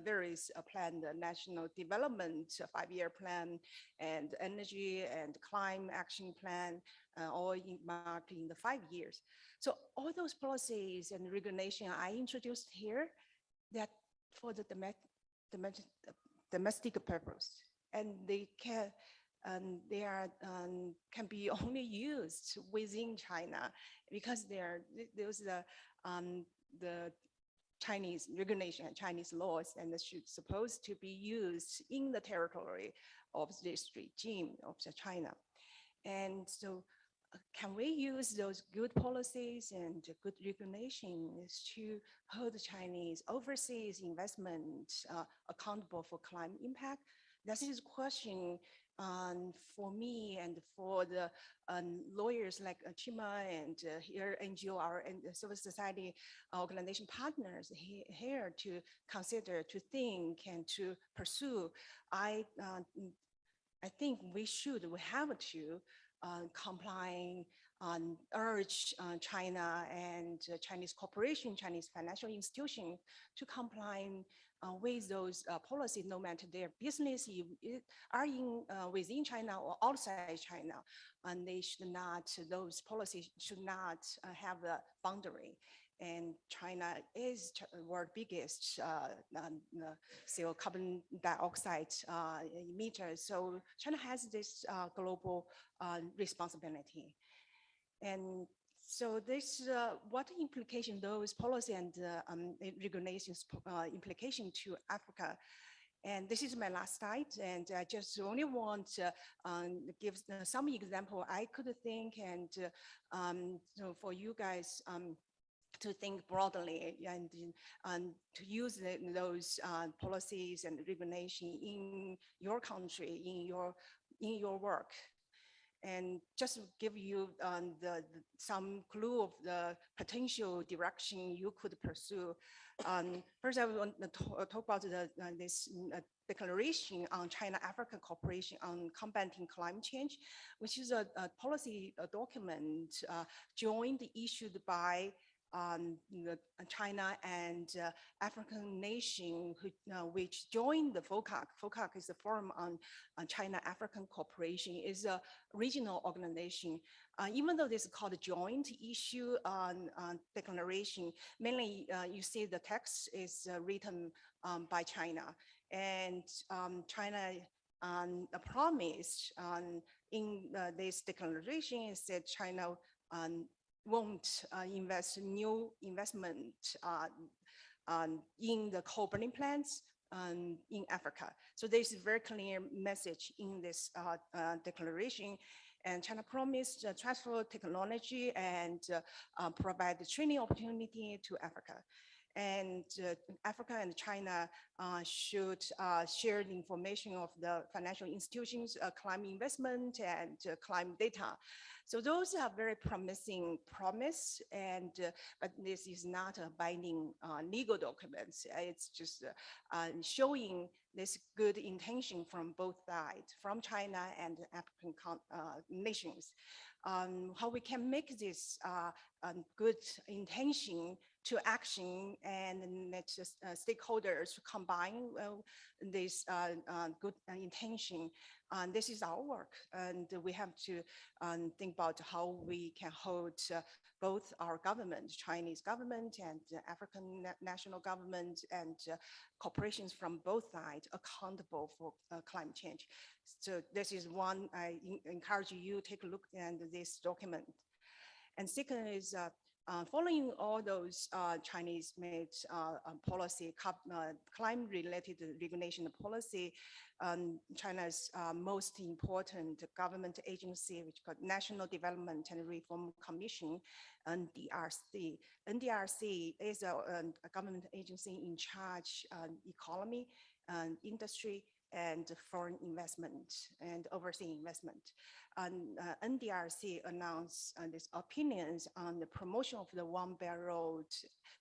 various plans, the national development 5-year plan and energy and climate action plan, all marked in the 5 years. So all those policies and regulation I introduced here, that for the domestic purpose, and they can can be only used within China because there's the Chinese regulation and Chinese laws, and it should supposed to be used in the territory of this regime of China. And so can we use those good policies and good regulations to hold the Chinese overseas investment accountable for climate impact? This is a question for me and for the lawyers like Chima and here NGO, our civil society organization partners here to consider, to think, and to pursue. I think we have to comply, urge China and Chinese corporation, Chinese financial institution to comply with those policies, no matter their business are within China or outside China, and those policies should not have a boundary. And China is world biggest CO carbon dioxide emitter. So China has this global responsibility. And so this, what implication those policy and regulations implication to Africa. And this is my last slide, and I just only want to give some example I could think, and so for you guys to think broadly and to use those policies and regulation in your country, in your work. And just to give you some clue of the potential direction you could pursue. First, I want to talk about this declaration on China-Africa cooperation on combating climate change, which is a policy document jointly issued by China and African nation which joined the FOCAC. FOCAC is the Forum on China-African Cooperation, is a regional organization. Even though this is called a joint issue declaration, mainly you see the text is written by China. And China promised in this declaration is that China won't invest new investment in the coal burning plants in Africa. So there's a very clear message in this declaration. And China promised transfer technology and provide the training opportunity to Africa. And Africa and China should share the information of the financial institutions, climate investment and climate data. So those are very promising promise, and but this is not a binding legal documents. It's just showing this good intention from both sides, from China and African nations. How we can make this good intention to action and let stakeholders combine this good intention. This is our work, and we have to think about how we can hold both our government, Chinese government and African national government and corporations from both sides accountable for climate change. So this is one I encourage you to take a look at this document. And second is following all those Chinese-made policy, climate-related regulation policy, China's most important government agency, which is called National Development and Reform Commission, NDRC. NDRC is a government agency in charge of economy, industry, and foreign investment and overseas investment. And NDRC announced these opinions on the promotion of the One Belt Road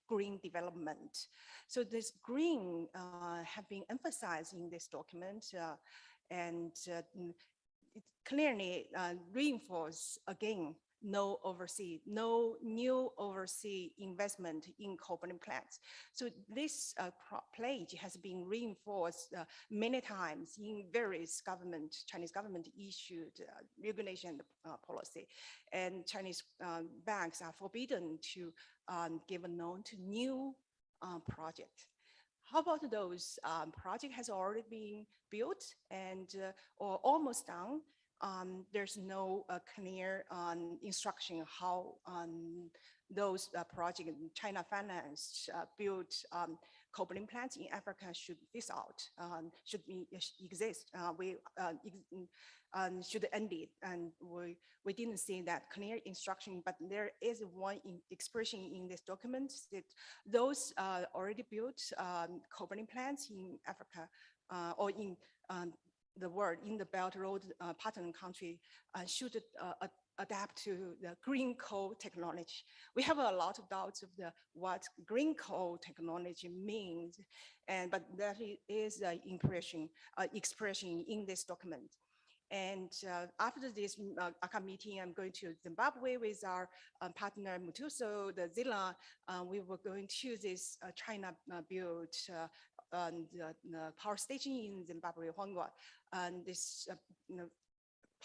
green development. So this green have been emphasized in this document, and it clearly reinforces again no new overseas investment in coal burning plants. So this pledge has been reinforced many times in various Chinese government issued regulation policy, and Chinese banks are forbidden to give a loan to new project. How about those project has already been built and or almost done? There's no clear instruction how those projects China financed built coal burning plants in Africa should phase out, should exist. We should end it, and we didn't see that clear instruction. But there is one expression in this document that those already built coal burning plants in Africa or in the world in the Belt Road partner country should adapt to the green coal technology. We have a lot of doubts of what green coal technology means, but that is the expression in this document. And after this ACA meeting, I'm going to Zimbabwe with our partner Mutuso, the Zilla. We were going to this China built the power station in Zimbabwe, Huangwa. And this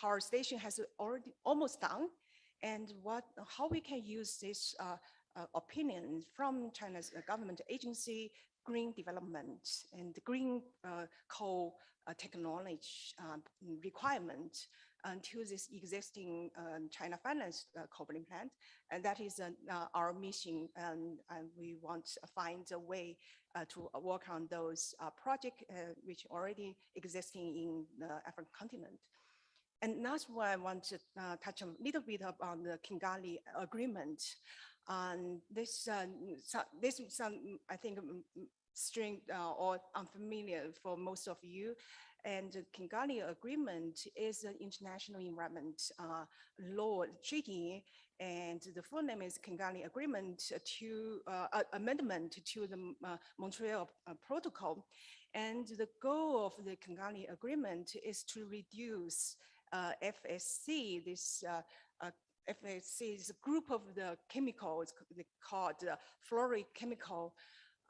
power station has already almost done. And how we can use this opinion from China's government agency, green development and green coal technology requirement to this existing China finance coal-burning plant. And that is our mission. And we want to find a way to work on those projects which already existing in the African continent. And that's why I want to touch a little bit on the Kigali Agreement. This is some, I think, strange or unfamiliar for most of you. And the Kigali Agreement is an international environment law treaty, and the full name is Kigali Agreement to amendment to the Montreal Protocol. And the goal of the Kigali Agreement is to reduce FSC, this FSC is a group of the chemicals called fluoride chemical,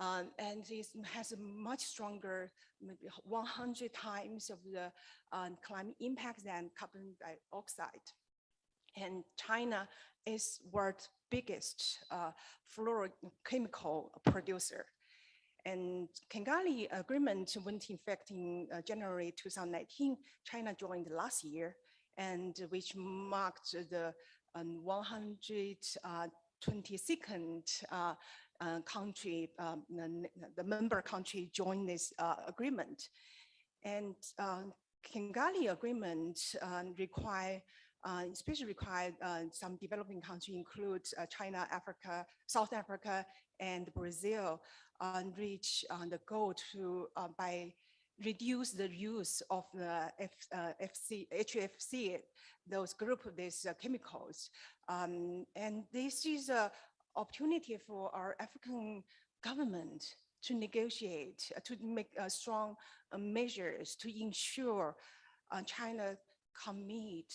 and it has a much stronger, maybe 100 times of the climate impact than carbon dioxide. And China is world's biggest fluoride chemical producer. And Kigali Agreement went in effect in January 2019. China joined last year, and which marked the 122nd country, the member country joined this agreement. And Kigali Agreement especially required some developing countries, include China, Africa, South Africa, and Brazil, reach the goal to reduce the use of the HFC, those group of these chemicals. And this is an opportunity for our African government to negotiate, to make strong measures to ensure China commit,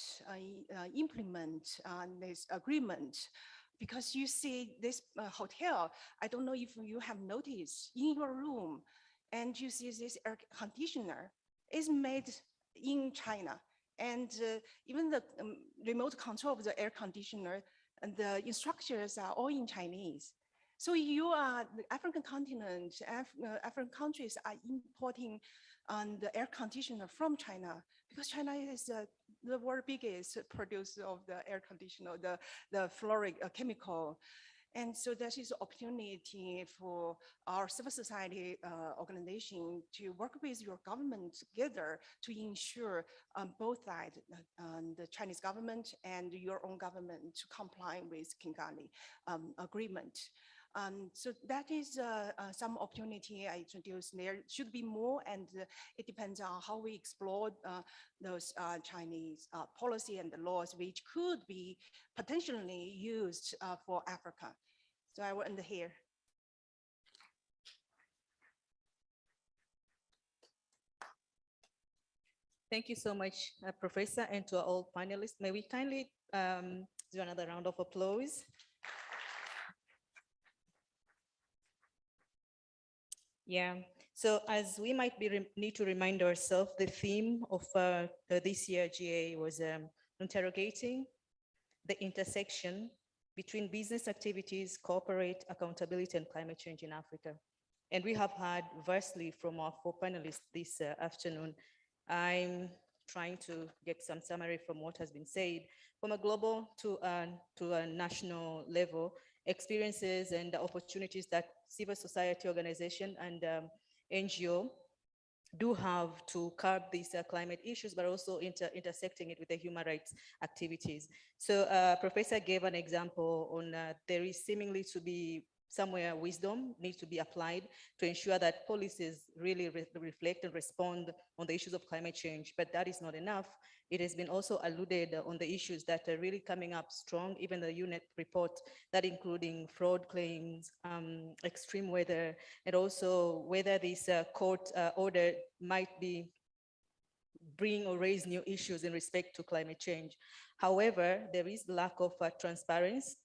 implement this agreement. Because you see this hotel, I don't know if you have noticed in your room, and you see this air conditioner is made in China. And even the remote control of the air conditioner and the instructions are all in Chinese. So the African continent, African countries are importing the air conditioner from China, because China is the world's biggest producer of the air conditioner, the fluoride chemical. And so that is an opportunity for our civil society organization to work with your government together to ensure both sides, the Chinese government and your own government, to comply with Kigali Agreement. So that is some opportunity I introduced. There should be more, and it depends on how we explore those Chinese policy and the laws which could be potentially used for Africa. So I will end here. Thank you so much, Professor, and to all panelists. May we kindly do another round of applause? Yeah, so as we might need to remind ourselves, the theme of this year GA was interrogating the intersection between business activities, corporate accountability, and climate change in Africa. And we have heard vastly from our four panelists this afternoon. I'm trying to get some summary from what has been said. From a global to a national level, experiences and opportunities that civil society organization and NGO do have to curb these climate issues, but also intersecting it with the human rights activities. So Professor gave an example on there is seemingly to be somewhere wisdom needs to be applied to ensure that policies really reflect and respond on the issues of climate change, but that is not enough. It has been also alluded on the issues that are really coming up strong, even the UNEP report, that including fraud claims, extreme weather, and also whether this court order might be bring or raise new issues in respect to climate change. However, there is lack of transparency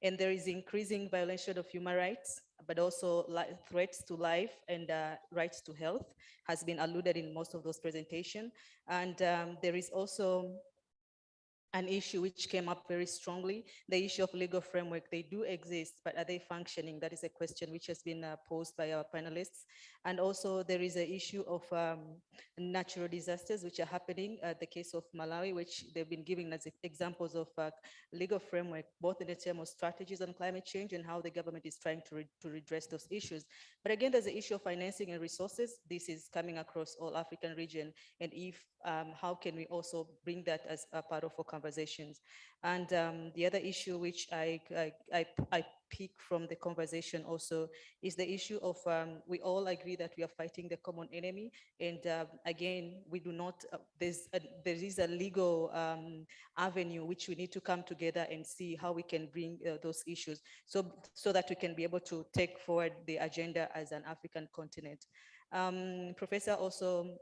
and there is increasing violation of human rights, but also threats to life and rights to health has been alluded in most of those presentations. And there is also an issue which came up very strongly, the issue of legal framework. They do exist, but are they functioning? That is a question which has been posed by our panelists. And also there is an issue of natural disasters which are happening, the case of Malawi, which they've been giving as examples of legal framework, both in the term of strategies on climate change and how the government is trying to redress those issues. But again, there's the issue of financing and resources. This is coming across all African region. And if, how can we also bring that as a part of our conversations? And the other issue which I pick from the conversation also is the issue of, we all agree that we are fighting the common enemy. And again, we do not, there is a legal avenue which we need to come together and see how we can bring those issues so that we can be able to take forward the agenda as an African continent. Professor also,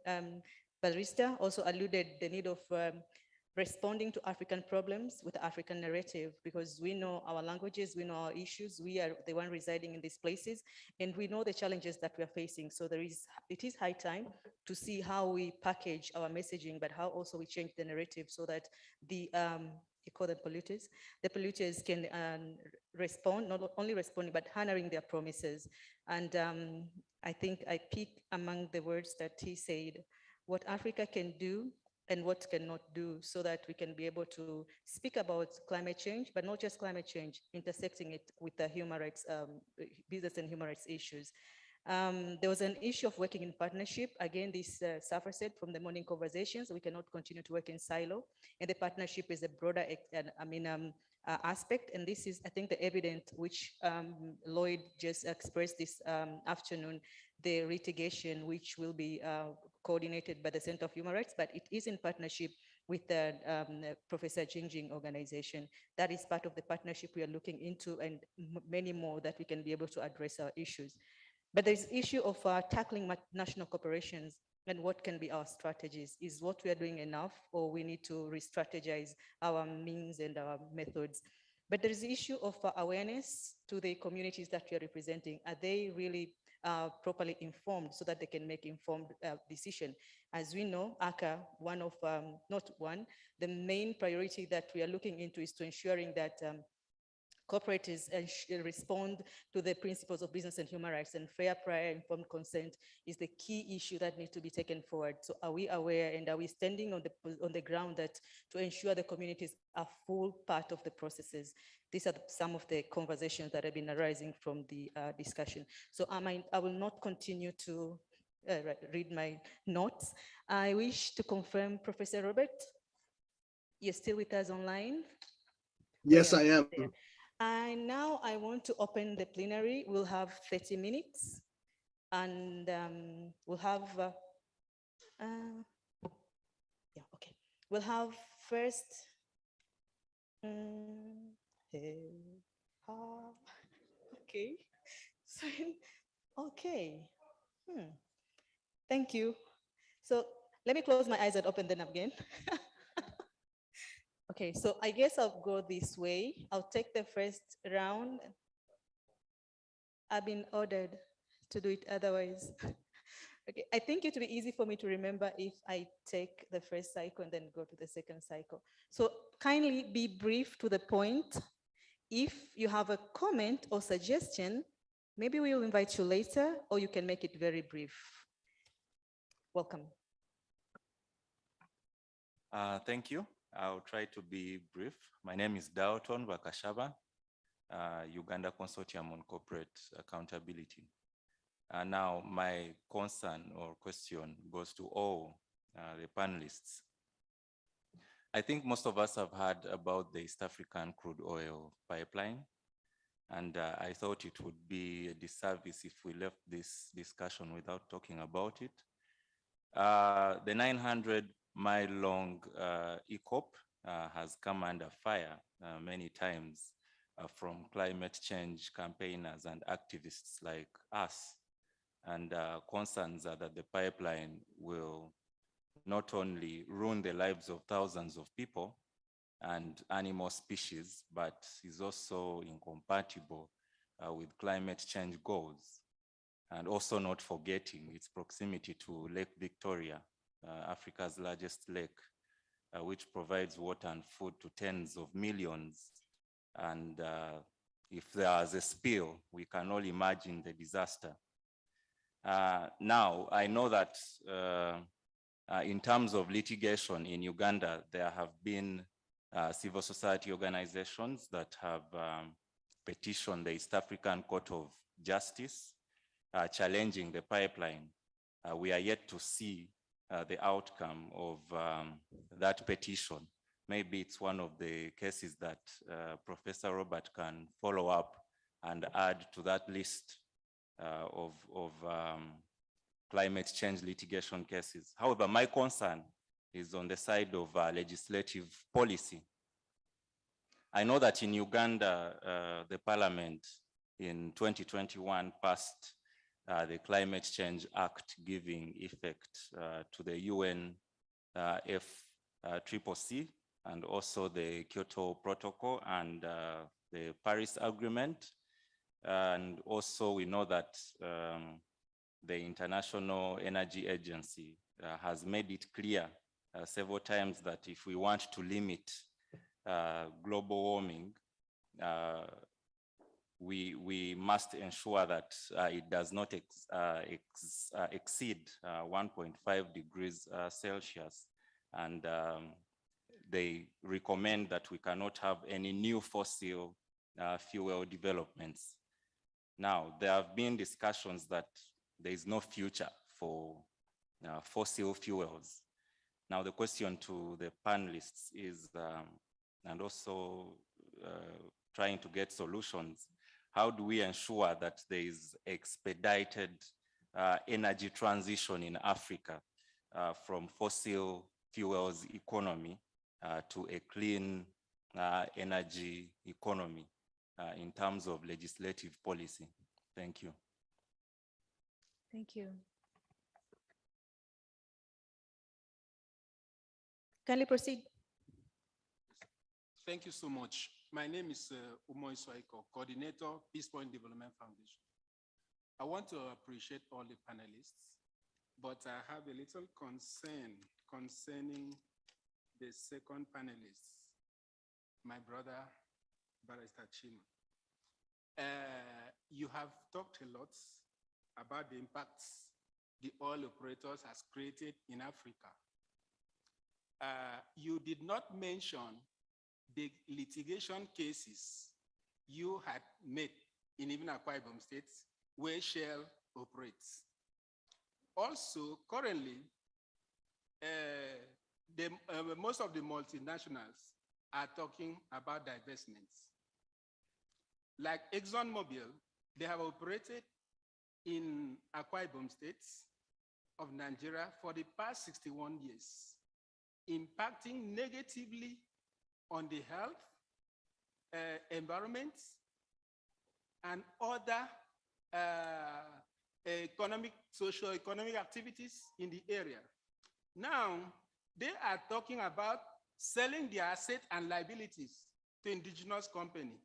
Barista also alluded the need of responding to African problems with the African narrative, because we know our languages, we know our issues, we are the one residing in these places, and we know the challenges that we are facing. So it is high time to see how we package our messaging, but how also we change the narrative so that the, you call them polluters, the polluters can respond, not only responding, but honoring their promises. And I think I pick among the words that he said, what Africa can do and what cannot do, so that we can be able to speak about climate change, but not just climate change, intersecting it with the human rights, business and human rights issues. There was an issue of working in partnership. Again, this surfaced from the morning conversations. We cannot continue to work in silo, and the partnership is a broader, aspect. And this is, I think, the evidence which Lloyd just expressed this afternoon, the litigation, which will be coordinated by the Center of Human Rights, but it is in partnership with the Professor Jingjing organization. That is part of the partnership we are looking into, and many more that we can be able to address our issues. But there's issue of tackling national corporations and what can be our strategies. Is what we are doing enough, or we need to re-strategize our means and our methods? But there is the issue of awareness to the communities that we are representing. Are they really properly informed so that they can make informed decision? As we know, ACA, one of, not one, the main priority that we are looking into is to ensuring that corporates respond to the principles of business and human rights, and fair, prior, informed consent is the key issue that needs to be taken forward. So are we aware, and are we standing on the ground that to ensure the communities are full part of the processes? These are some of the conversations that have been arising from the discussion. So I will not continue to read my notes. I wish to confirm, Professor Robert, you're still with us online? Yes, I am. And now I want to open the plenary. We'll have 30 minutes, and we'll have, yeah, okay. We'll have first, okay, so, okay, thank you. So let me close my eyes and open them again. Okay, so I guess I'll go this way. I'll take the first round. I've been ordered to do it otherwise. Okay, I think it will be easy for me to remember if I take the first cycle and then go to the second cycle. So kindly be brief to the point. If you have a comment or suggestion, maybe we will invite you later, or you can make it very brief. Welcome. Thank you. I'll try to be brief. My name is Dalton Bakashaba, Uganda Consortium on Corporate Accountability. Now my concern or question goes to all the panelists. I think most of us have heard about the East African crude oil pipeline, And I thought it would be a disservice if we left this discussion without talking about it. The 900-mile-long ECOP has come under fire many times from climate change campaigners and activists like us. And concerns are that the pipeline will not only ruin the lives of thousands of people and animal species, but is also incompatible with climate change goals. And also not forgetting its proximity to Lake Victoria, Africa's largest lake, which provides water and food to tens of millions. And if there's a spill, we can all imagine the disaster. Now, I know that in terms of litigation in Uganda, there have been civil society organizations that have petitioned the East African Court of Justice challenging the pipeline. We are yet to see the outcome of that petition. Maybe it's one of the cases that Professor Robert can follow up and add to that list of climate change litigation cases. However, my concern is on the side of legislative policy. I know that in Uganda, the parliament in 2021 passed the Climate Change Act, giving effect to the UN FCCC and also the Kyoto Protocol and the Paris Agreement. And also we know that the International Energy Agency has made it clear several times that if we want to limit global warming, we must ensure that it does not exceed 1.5 degrees Celsius. And they recommend that we cannot have any new fossil fuel developments. Now, there have been discussions that there is no future for fossil fuels. Now, the question to the panelists is, and also trying to get solutions, how do we ensure that there is expedited energy transition in Africa from fossil fuels economy to a clean energy economy in terms of legislative policy? Thank you. Thank you. Kindly proceed. Thank you so much. My name is Umoy Swaiko, Coordinator, Peace Point Development Foundation. I want to appreciate all the panelists, but I have a little concern concerning the second panelist, my brother, Barrister Chima. You have talked a lot about the impacts the oil operators has created in Africa. You did not mention the litigation cases you had made in even Akwa Ibom State where Shell operates. Also, currently, most of the multinationals are talking about divestments. Like ExxonMobil, they have operated in Akwa Ibom State of Nigeria for the past 61 years, impacting negatively on the health, environment, and other socio-economic activities in the area. Now, they are talking about selling their assets and liabilities to indigenous company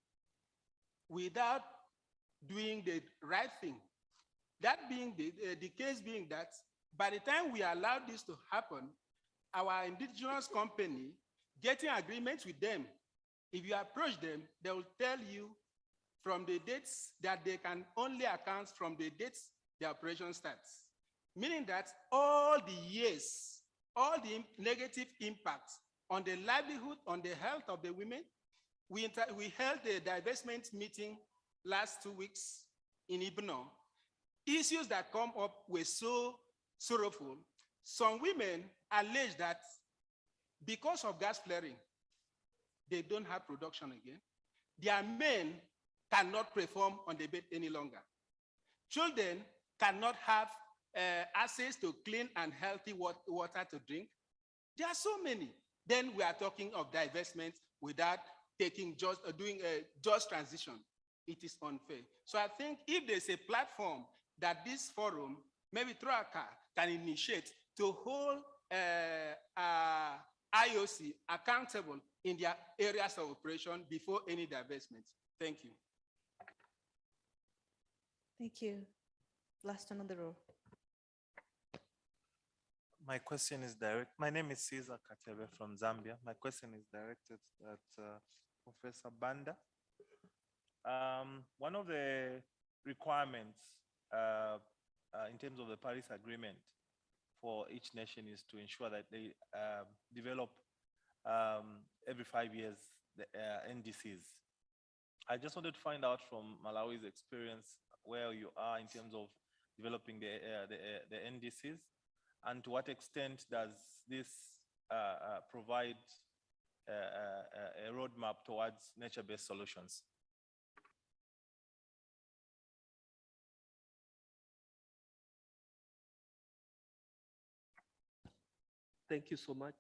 without doing the right thing. That being the case being that by the time we allow this to happen, our indigenous company getting agreements with them, if you approach them, they will tell you from the dates that they can only account from the dates the operation starts. Meaning that all the years, all the negative impacts on the livelihood, on the health of the women, we held a divestment meeting last 2 weeks in Ibno. Issues that come up were so sorrowful. Some women allege that because of gas flaring, they don't have production again. Their men cannot perform on the bed any longer. Children cannot have access to clean and healthy water to drink. There are so many. Then we are talking of divestment without taking doing a just transition. It is unfair. So I think if there's a platform that this forum, maybe Troaka, can initiate to hold IOC accountable in their areas of operation before any divestment. Thank you. Thank you. Last one on the row. My question is direct. My name is Caesar Katebe from Zambia. My question is directed at Professor Banda. One of the requirements in terms of the Paris Agreement for each nation is to ensure that they develop every 5 years the NDCs. I just wanted to find out from Malawi's experience where you are in terms of developing the NDCs, and to what extent does this provide a roadmap towards nature-based solutions? Thank you so much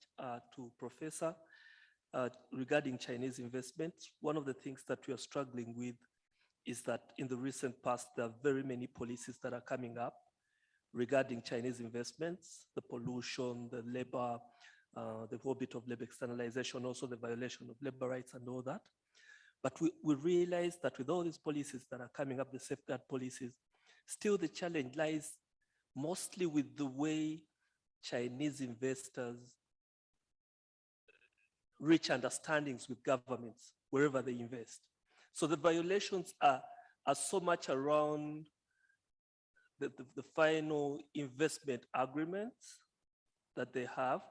to Professor. Regarding Chinese investments, one of the things that we are struggling with is that in the recent past, there are very many policies that are coming up regarding Chinese investments, the pollution, the labor, the whole bit of labor externalization, also the violation of labor rights and all that. But we realize that with all these policies that are coming up, the safeguard policies, still the challenge lies mostly with the way Chinese investors reach understandings with governments wherever they invest. So the violations are so much around the final investment agreements that they have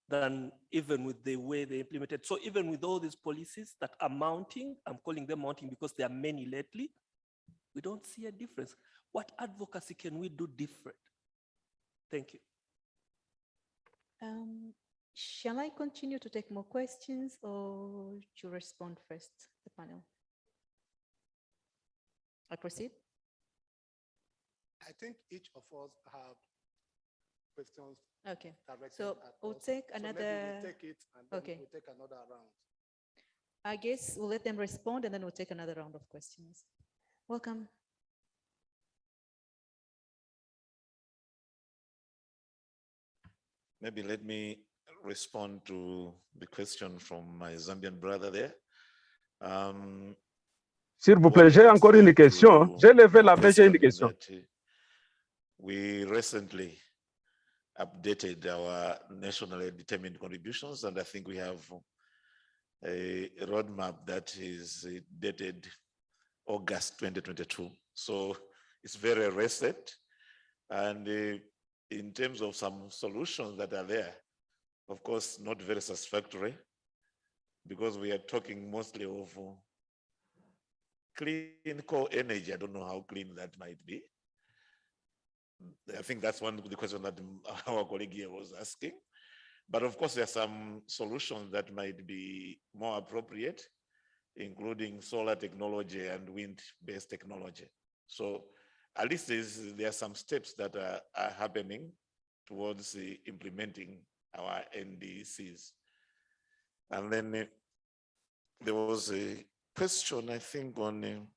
than even with the way they implemented. So even with all these policies that are mounting, I'm calling them mounting because there are many lately, we don't see a difference. What advocacy can we do different? Thank you. Shall I continue to take more questions or to respond first, the panel? I proceed? I think each of us have questions. Okay, directed so at we'll us. take So maybe another. we'll take it and then Okay. we'll take another round. I guess we'll let them respond and then we'll take another round of questions. Welcome. Maybe let me respond to the question from my Zambian brother there. S'il vous plaît, j'ai encore une question. J'ai levé la main, j'ai une question. We recently updated our nationally determined contributions, and I think we have a roadmap that is dated August 2022. So it's very recent. And in terms of some solutions that are there, of course, not very satisfactory, because we are talking mostly of clean core energy. I don't know how clean that might be. I think that's one of the questions that our colleague here was asking. But of course, there are some solutions that might be more appropriate, including solar technology and wind-based technology. So at least there are some steps that are happening towards implementing our NDCs. And then there was a question, I think, on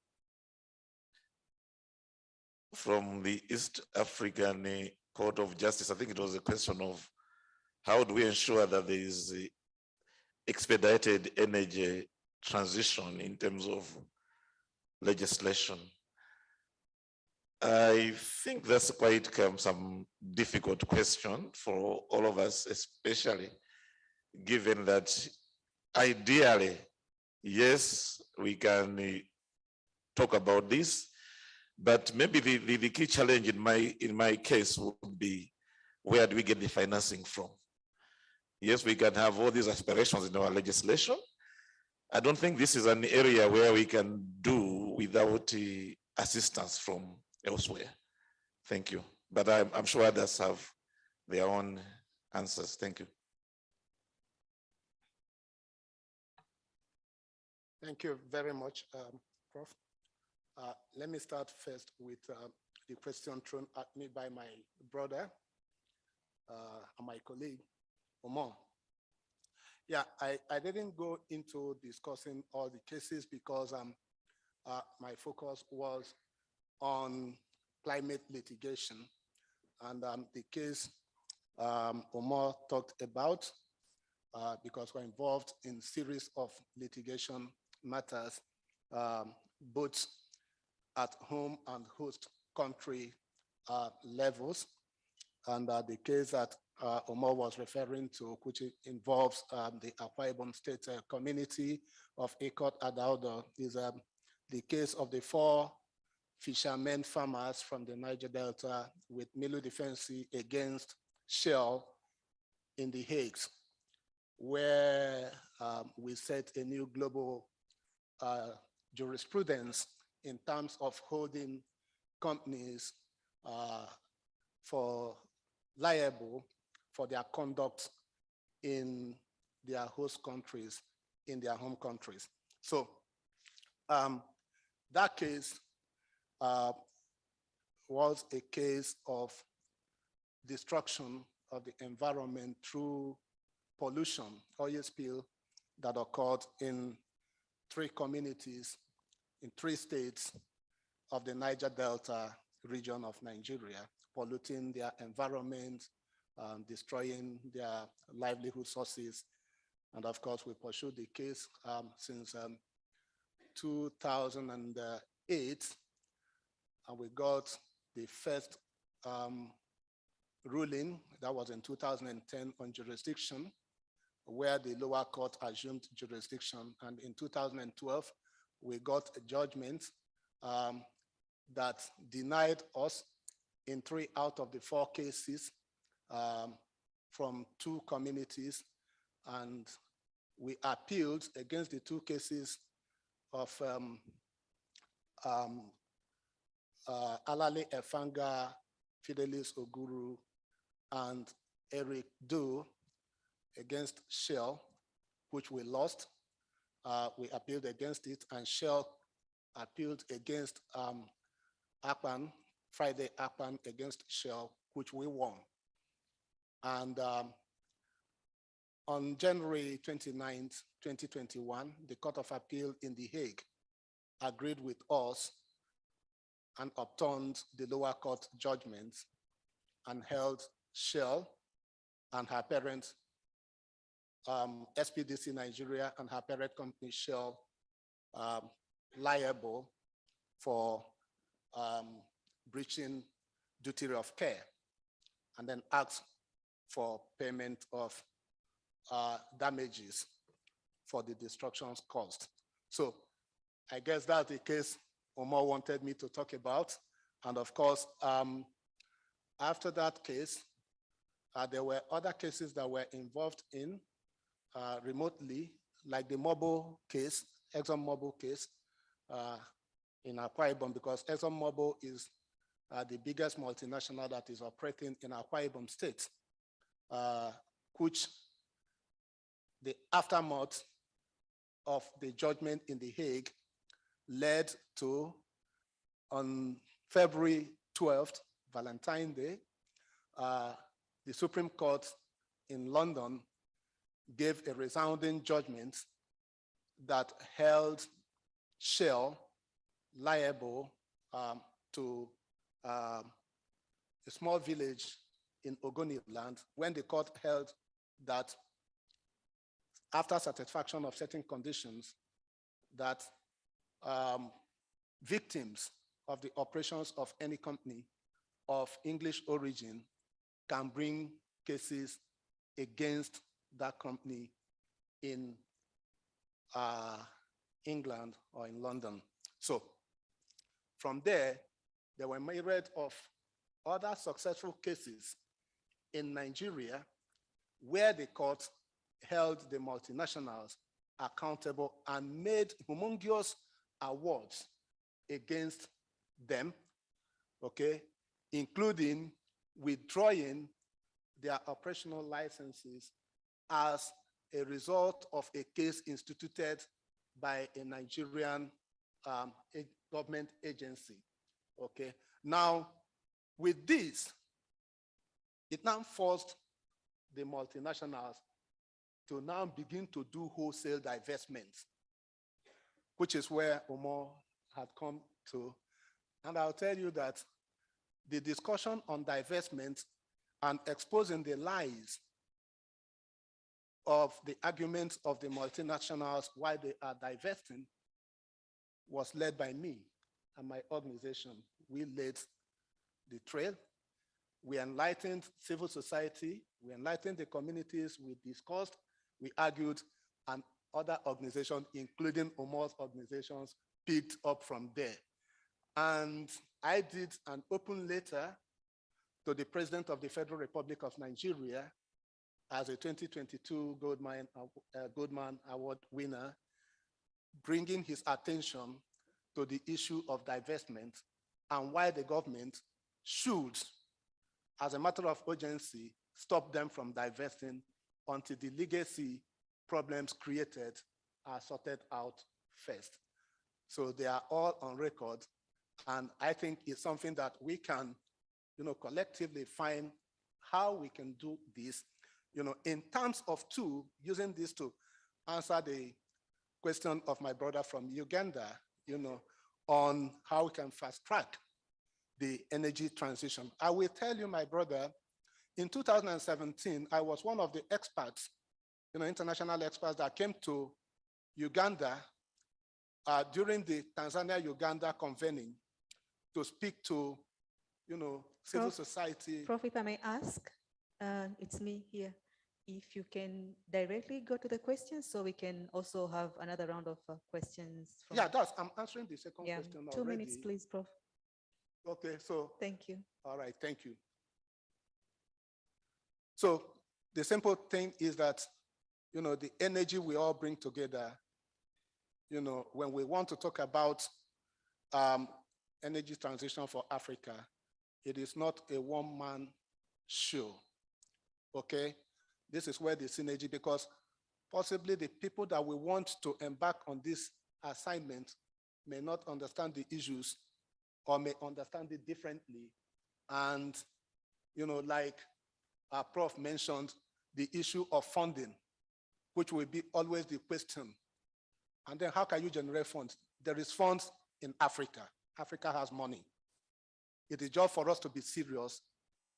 from the East African Court of Justice. I think it was a question of how do we ensure that there is expedited energy transition in terms of legislation. I think that's quite some difficult question for all of us, especially given that ideally, yes, we can talk about this, but maybe the key challenge in my case would be, where do we get the financing from? Yes, we can have all these aspirations in our legislation. I don't think this is an area where we can do without assistance from elsewhere. Thank you. But I'm sure others have their own answers. Thank you. Thank you very much, Prof. Let me start first with the question thrown at me by my brother and my colleague, Omar. Yeah, I didn't go into discussing all the cases because my focus was on climate litigation. And the case Omar talked about, because we're involved in series of litigation matters, both at home and host country levels. And the case that Omar was referring to, which involves the Akwa Ibom State community of Ekot Adaudo, is the case of the 4 fishermen farmers from the Niger Delta with Milu Defense against Shell in the Hague, where we set a new global jurisprudence in terms of holding companies for liable for their conduct in their host countries, in their home countries. So that case was a case of destruction of the environment through pollution, oil spill that occurred in 3 communities in 3 states of the Niger Delta region of Nigeria, polluting their environment, destroying their livelihood sources. And of course, we pursued the case since 2008, and we got the first ruling, that was in 2010, on jurisdiction, where the lower court assumed jurisdiction. And in 2012, we got a judgment that denied us in 3 out of the 4 cases from 2 communities. And we appealed against the 2 cases of Alale Efanga, Fidelis Oguru, and Eric Doe against Shell, which we lost. We appealed against it, and Shell appealed against Akpan, Friday Akpan against Shell, which we won. And on January 29th, 2021, the Court of Appeal in The Hague agreed with us and overturned the lower court judgments and held Shell and her parent, SPDC Nigeria, and her parent company Shell liable for breaching duty of care, and then asked for payment of damages for the destructions caused. So I guess that's the case Omar wanted me to talk about. And of course, after that case, there were other cases that were involved in remotely, like the Mobil case, ExxonMobil case in Akwa Ibom, because ExxonMobil is the biggest multinational that is operating in Akwa Ibom State, which the aftermath of the judgment in The Hague led to, on February 12th, Valentine's Day, the Supreme Court in London gave a resounding judgment that held Shell liable to a small village in Ogoniland, when the court held that after satisfaction of certain conditions, that victims of the operations of any company of English origin can bring cases against that company in England or in London. So from there were myriad of other successful cases in Nigeria where the court held the multinationals accountable and made humongous awards against them, okay, including withdrawing their operational licenses as a result of a case instituted by a Nigerian a government agency. Okay. Now, with this, it now forced the multinationals to now begin to do wholesale divestments, which is where Omar had come to. And I'll tell you that the discussion on divestment and exposing the lies of the arguments of the multinationals why they are divesting was led by me and my organization. We laid the trail. We enlightened civil society. We enlightened the communities. We discussed, we argued, and other organizations, including Omar's organizations, picked up from there. And I did an open letter to the President of the Federal Republic of Nigeria as a 2022 Goldman Award winner, bringing his attention to the issue of divestment and why the government should, as a matter of urgency, stop them from divesting until the legacy problems created are sorted out first. So they are all on record. And I think it's something that we can, collectively find how we can do this, in terms of using this to answer the question of my brother from Uganda, on how we can fast track the energy transition. I will tell you, my brother, in 2017, I was one of the experts, international experts that came to Uganda during the Tanzania-Uganda convening to speak to, civil society. Prof, if I may ask, it's me here. If you can directly go to the questions so we can also have another round of questions. Yeah, I'm answering the second question already. 2 minutes, please, Prof. Okay, so. Thank you. All right, thank you. So the simple thing is that, the energy we all bring together, when we want to talk about energy transition for Africa, it is not a one-man show, okay? This is where the synergy, because possibly the people that we want to embark on this assignment may not understand the issues or may understand it differently. And, like our prof mentioned, the issue of funding, which will be always the question. And then how can you generate funds? There is funds in Africa. Africa has money. It is just for us to be serious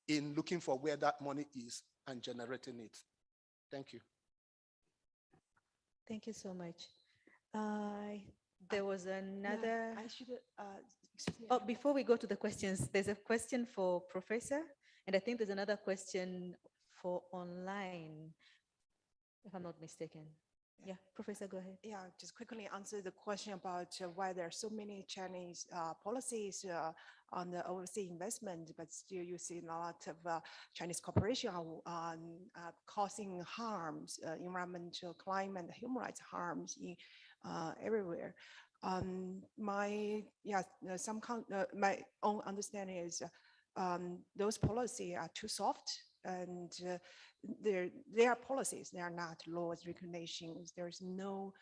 in looking for where that money is and generating it. Thank you. Thank you so much. There was another. I should, excuse me. Oh, before we go to the questions, there's a question for Professor, and I think there's another question for online, if I'm not mistaken. Yeah, Professor, go ahead. Yeah, just quickly answer the question about why there are so many Chinese policies on the overseas investment, but still you see a lot of Chinese corporations causing harms, environmental, climate, human rights harms in everywhere. My own understanding is those policies are too soft, and they are policies, they are not laws, regulations. There's no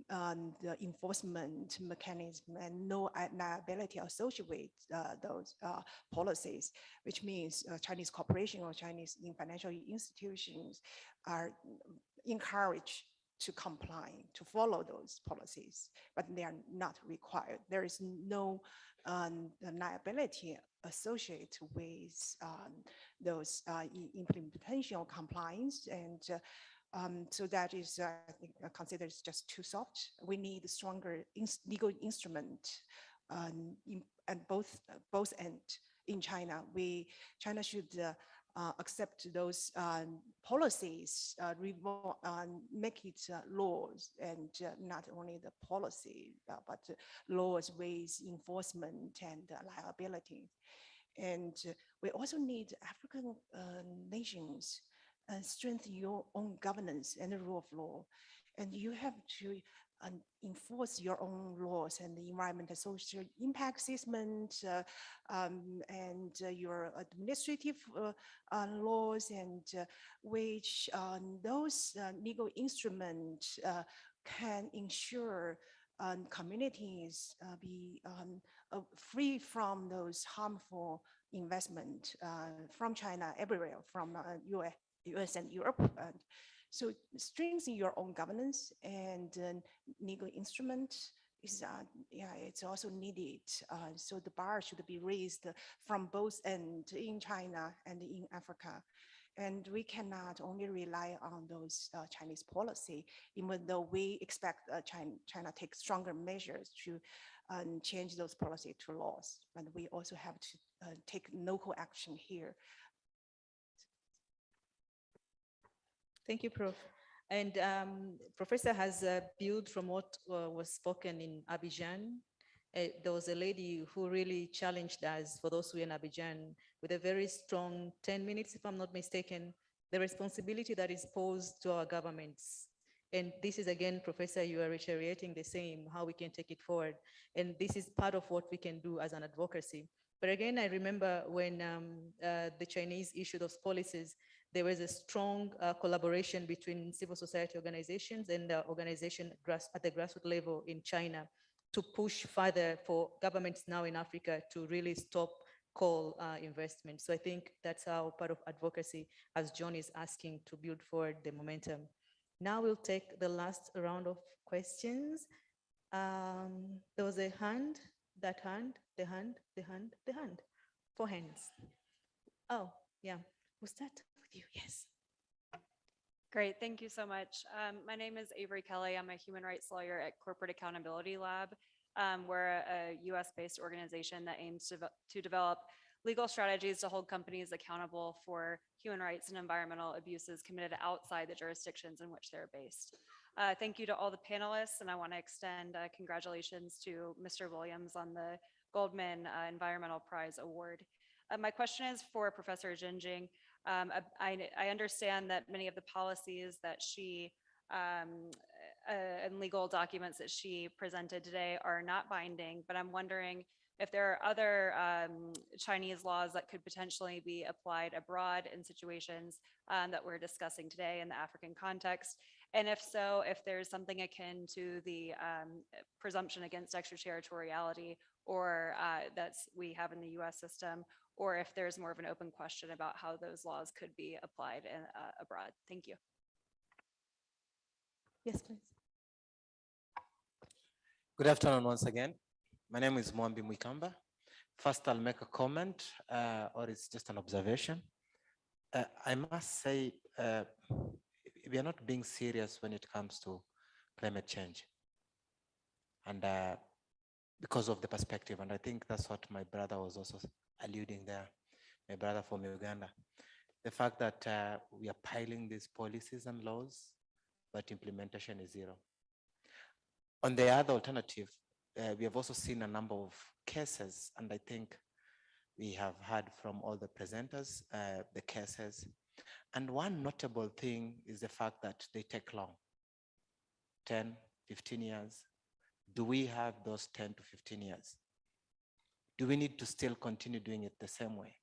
the enforcement mechanism and no liability associated with those policies, which means Chinese corporation or Chinese financial institutions are encouraged to comply, to follow those policies, but they are not required. There is no liability associated with those implementation or compliance, and so that is, I think, considered just too soft. We need a stronger legal instrument at both ends. In China, China should accept those policies, make it laws, and not only the policy, but laws with enforcement and liability. And we also need African nations strengthen your own governance and the rule of law. And you have to enforce your own laws and the environmental social impact assessment and your administrative laws, and which those legal instruments can ensure communities be free from those harmful investment from China everywhere, from US and Europe. And so strengthen your own governance and legal instrument is, it's also needed. So the bar should be raised from both ends in China and in Africa. And we cannot only rely on those Chinese policy, even though we expect China take stronger measures to change those policy to laws. And we also have to take local action here. Thank you, Prof. And Professor has built from what was spoken in Abidjan. There was a lady who really challenged us, for those who are in Abidjan, with a very strong 10 minutes, if I'm not mistaken, the responsibility that is posed to our governments. And this is, again, Professor, you are reiterating the same, how we can take it forward. And this is part of what we can do as an advocacy. But again, I remember when the Chinese issued those policies, there was a strong collaboration between civil society organizations and the organization at the grassroots level in China to push further for governments now in Africa to really stop coal investment. So I think that's how part of advocacy, as John is asking, to build forward the momentum. Now we'll take the last round of questions. There was a hand, the hand. 4 hands. Oh, yeah, we'll start with you, yes. Great, thank you so much. My name is Avery Kelly. I'm a human rights lawyer at Corporate Accountability Lab. We're a US-based organization that aims to develop legal strategies to hold companies accountable for human rights and environmental abuses committed outside the jurisdictions in which they're based. Thank you to all the panelists, and I want to extend congratulations to Mr. Williams on the Goldman Environmental Prize Award. My question is for Professor Jinjing. I understand that many of the policies that she and legal documents that she presented today are not binding, but I'm wondering if there are other Chinese laws that could potentially be applied abroad in situations that we're discussing today in the African context. And if so, if there's something akin to the presumption against extraterritoriality or that's we have in the US system, or if there's more of an open question about how those laws could be applied abroad. Thank you. Yes, please. Good afternoon once again. My name is Mwambi Mwikamba. First, I'll make a comment, or it's just an observation. I must say, we are not being serious when it comes to climate change. And because of the perspective, and I think that's what my brother was also alluding there, my brother from Uganda. The fact that we are piling these policies and laws, but implementation is zero. On the other alternative, we have also seen a number of cases, and I think we have heard from all the presenters, the cases. And one notable thing is the fact that they take long, 10, 15 years. Do we have those 10 to 15 years? Do we need to still continue doing it the same way?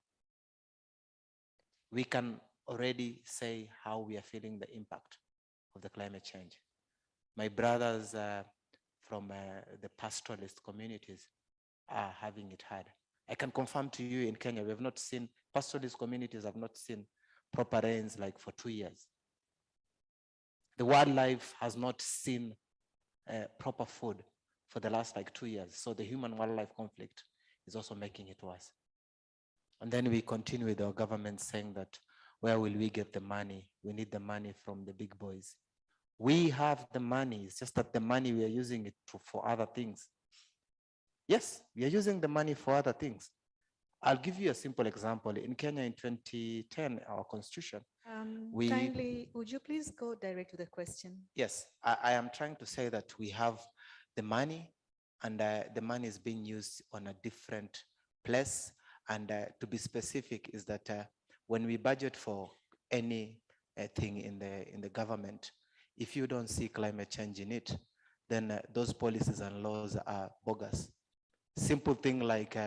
We can already say how we are feeling the impact of the climate change. My brothers from the pastoralist communities are having it hard. I can confirm to you in Kenya, we have not seen, pastoralist communities have not seen proper rains like for 2 years. The wildlife has not seen proper food for the last like 2 years. So the human wildlife conflict is also making it worse. And then we continue with our government saying that, where will we get the money? We need the money from the big boys. We have the money, it's just that the money we are using it for other things. Yes, we are using the money for other things. I'll give you a simple example. In Kenya in 2010, our constitution, kindly, would you please go direct to the question? Yes, I am trying to say that we have the money, and the money is being used on a different place. And to be specific is that when we budget for any thing in the government, if you don't see climate change in it, then those policies and laws are bogus. Simple thing like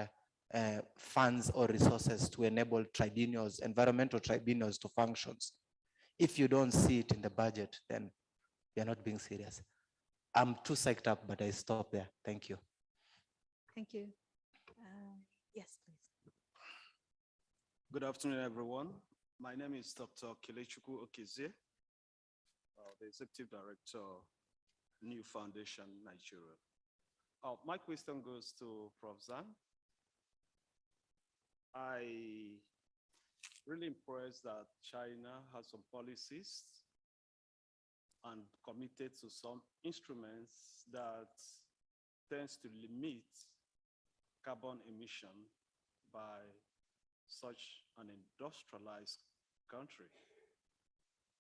funds or resources to enable tribunals, environmental tribunals to function. If you don't see it in the budget, then you're not being serious. I'm too psyched up, but I stop there. Thank you. Thank you. Yes, please. Good afternoon, everyone. My name is Dr. Kelechukwu Okezie, the Executive Director, New Foundation, Nigeria. My question goes to Prof. Zhang. I really impressed that China has some policies and committed to some instruments that tends to limit carbon emission by such an industrialized country.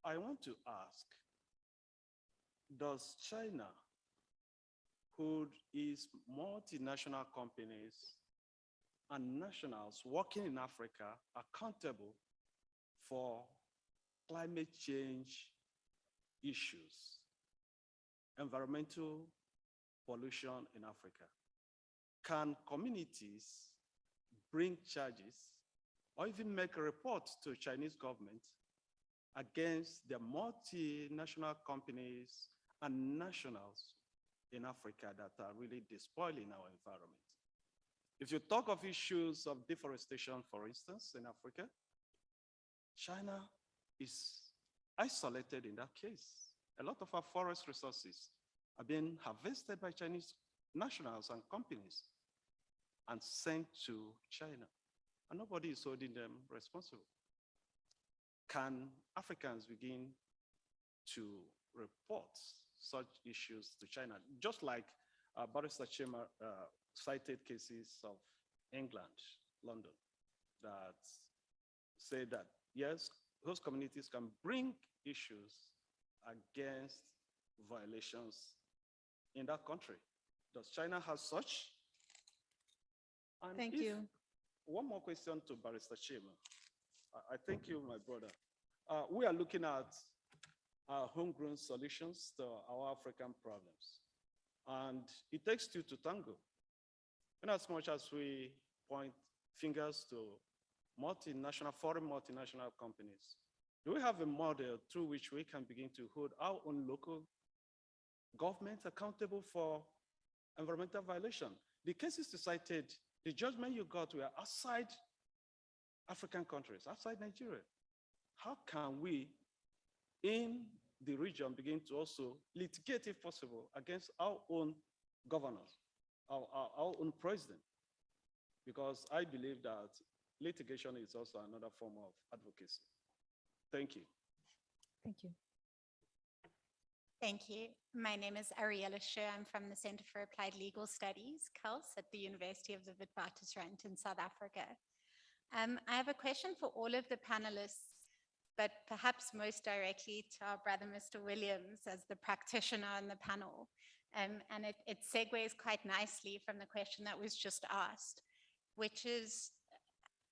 I want to ask, does China hold its multinational companies and nationals working in Africa accountable for climate change issues, environmental pollution in Africa? Can communities bring charges or even make a report to Chinese government against the multinational companies and nationals in Africa that are really despoiling our environment? If you talk of issues of deforestation, for instance, in Africa, China is isolated in that case. A lot of our forest resources are being harvested by Chinese nationals and companies and sent to China, and nobody is holding them responsible. Can Africans begin to report such issues to China? Just like Barrister Chima cited cases of England, London, that say that, yes, those communities can bring issues against violations in that country. Does China have such? And Thank you. One more question to Barrister Chima. I thank you, my brother. We are looking at homegrown solutions to our African problems. And it takes two to tango. In as much as we point fingers to foreign multinational companies, do we have a model through which we can begin to hold our own local governments accountable for environmental violation? The cases you cited, the judgment you got were outside African countries, outside Nigeria. How can we, in the region, begin to also litigate, if possible, against our own governors, our own president? Because I believe that litigation is also another form of advocacy. Thank you. Thank you. Thank you. My name is Ariella Scher. I'm from the Center for Applied Legal Studies, CALS, at the University of the Witwatersrand in South Africa. I have a question for all of the panelists, but perhaps most directly to our brother, Mr. Williams, as the practitioner on the panel. And it segues quite nicely from the question that was just asked, which is,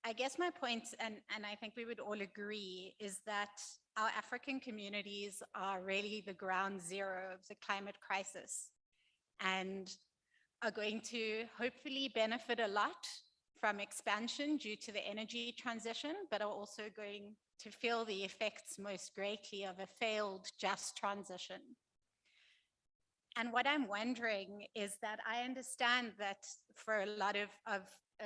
I guess my point, and I think we would all agree, is that our African communities are really the ground zero of the climate crisis and are going to hopefully benefit a lot from expansion due to the energy transition, but are also going to feel the effects most greatly of a failed just transition. And what I'm wondering is that I understand that for a lot of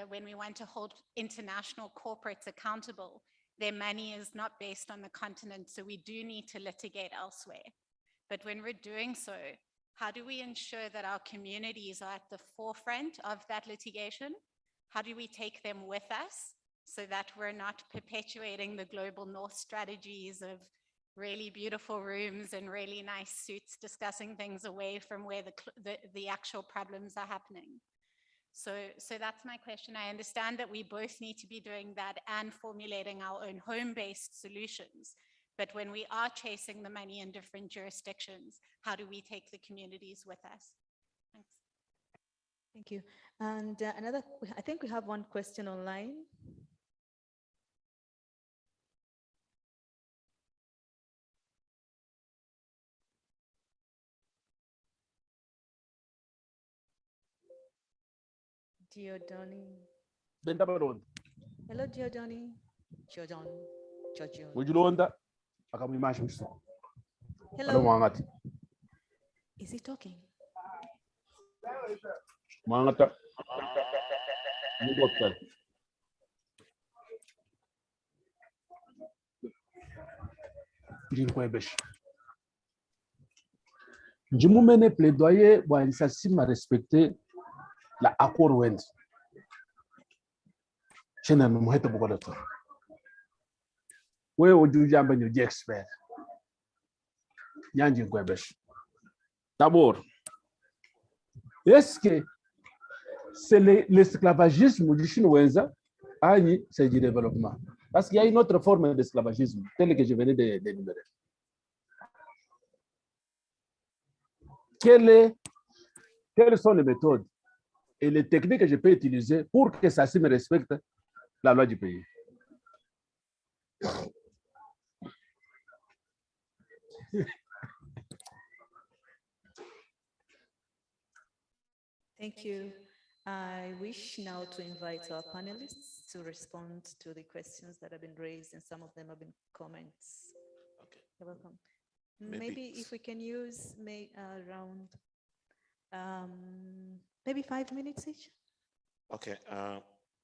when we want to hold international corporates accountable, their money is not based on the continent, so we do need to litigate elsewhere. But when we're doing so, how do we ensure that our communities are at the forefront of that litigation? How do we take them with us so that we're not perpetuating the global north strategies of really beautiful rooms and really nice suits discussing things away from where the actual problems are happening? So that's my question. I understand that we both need to be doing that and formulating our own home-based solutions. But when we are chasing the money in different jurisdictions, how do we take the communities with us? Thanks. Thank you. And I think we have one question online. Giordani. Hello, Giordani. Giorgion. Hello. Is he talking? Mangata. Mugokta. Jinkwebes. Jimumene plaidoyer wa insasi m'a respecté la accord wend. Chena no muheto bugodato. We oju jamba nyo expert. Nyanji Kwebes. D'abord, est-ce que c'est l'esclavagisme du chinois c'est du développement? Parce qu'il y a une autre forme d'esclavagisme, telle que je venais d'énumérer. Quelles sont les méthodes et les techniques que je peux utiliser pour que ça me respecte la loi du pays? Thank you. I wish now to invite our panelists to respond to the questions that have been raised, and some of them have been comments. Okay. You're welcome. Maybe Maybe if we can use around maybe 5 minutes each. Okay.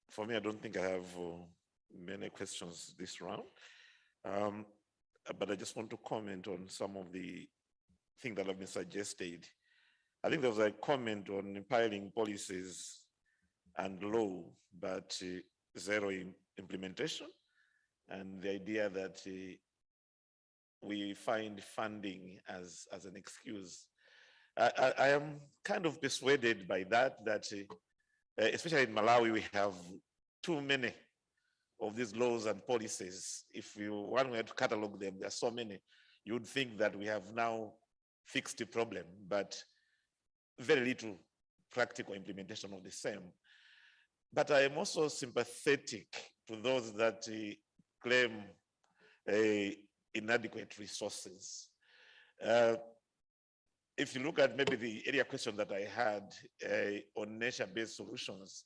For me, I don't think I have many questions this round. But I just want to comment on some of the things that have been suggested. I think there was a comment on empiring policies and law, but zero implementation, and the idea that we find funding as an excuse. I am kind of persuaded by that, especially in Malawi, we have too many of these laws and policies. If one were to catalog them, there are so many, you would think that we have now fixed the problem, but very little practical implementation of the same. But I am also sympathetic to those that claim inadequate resources. If you look at maybe the area question that I had on nature-based solutions,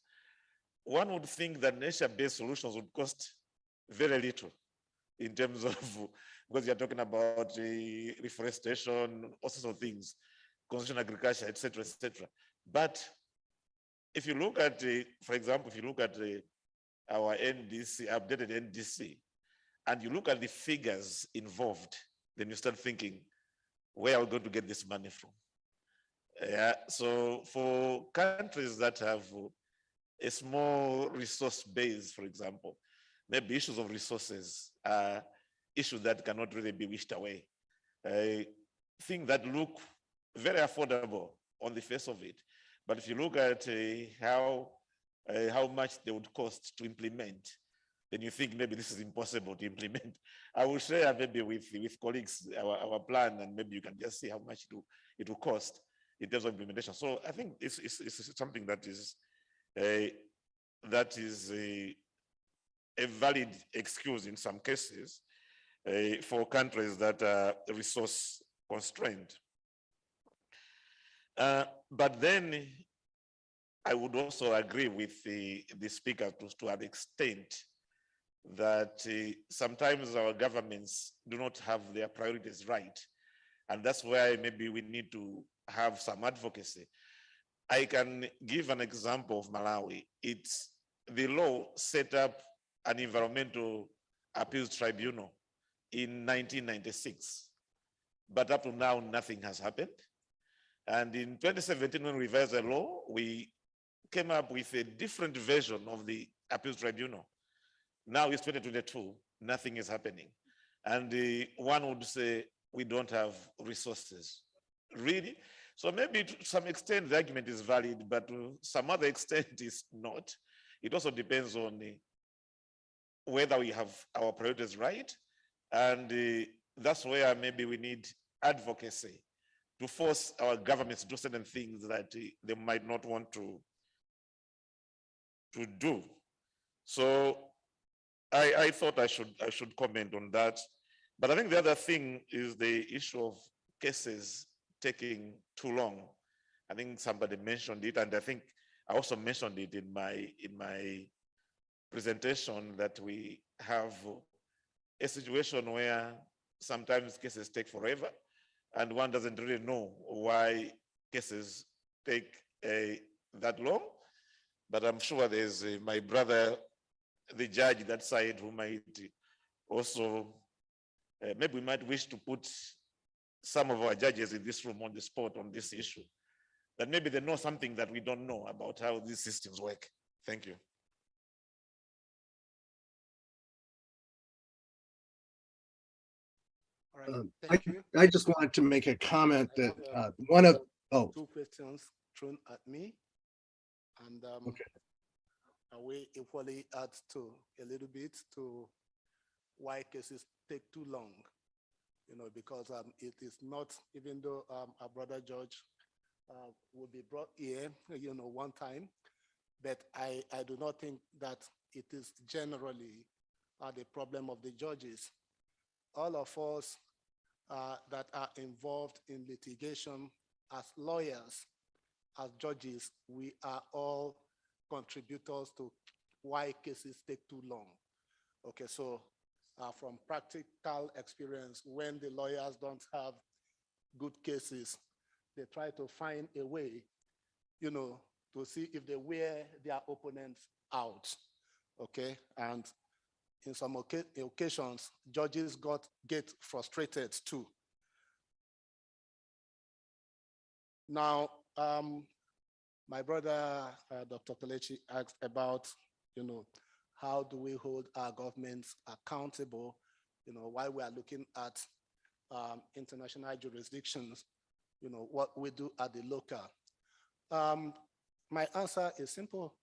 one would think that nature-based solutions would cost very little in terms of, because you're talking about reforestation, all sorts of things, conservation agriculture, et cetera, et cetera. But if you look at, for example, if you look at our NDC, updated NDC, and you look at the figures involved, then you start thinking, where are we going to get this money from? So for countries that have a small resource base, for example, maybe issues of resources are issues that cannot really be wished away. Things that look very affordable on the face of it, but if you look at how much they would cost to implement, then you think maybe this is impossible to implement. I will share maybe with colleagues our plan, and maybe you can just see how much it will cost in terms of implementation. So I think it's something that is a valid excuse in some cases for countries that are resource constrained. But then I would also agree with the speaker to an extent that sometimes our governments do not have their priorities right. And that's why maybe we need to have some advocacy. I can give an example of Malawi. The law set up an environmental appeals tribunal in 1996, but up to now, nothing has happened. And in 2017, when we revised the law, we came up with a different version of the appeals tribunal. Now it's 2022, nothing is happening. And one would say, we don't have resources. Really? So maybe to some extent, the argument is valid, but to some other extent is not. It also depends on whether we have our priorities right. And that's where maybe we need advocacy to force our governments to do certain things that they might not want to do. So I thought I should comment on that. But I think the other thing is the issue of cases taking too long. I think somebody mentioned it, and I think I also mentioned it in my presentation, that we have a situation where sometimes cases take forever, and one doesn't really know why cases take that long, but I'm sure there's my brother, the judge that side, who might also, maybe we might wish to put some of our judges in this room on the spot on this issue, that maybe they know something that we don't know about how these systems work. Thank you. All right, I, thank you. I just wanted to make a comment I that have, one of, oh, two questions thrown at me, and okay. I will equally add to a little bit to why cases take too long, because it is not, even though our brother George will be brought here, one time, but I do not think that it is generally the problem of the judges. All of us that are involved in litigation as lawyers, as judges, we are all contributors to why cases take too long. Okay, so from practical experience, when the lawyers don't have good cases, they try to find a way, to see if they wear their opponents out. Okay, and in some occasions, judges get frustrated too. Now, my brother, Dr. Kelechi, asked about, how do we hold our governments accountable, while we are looking at international jurisdictions, what we do at the local. My answer is simple.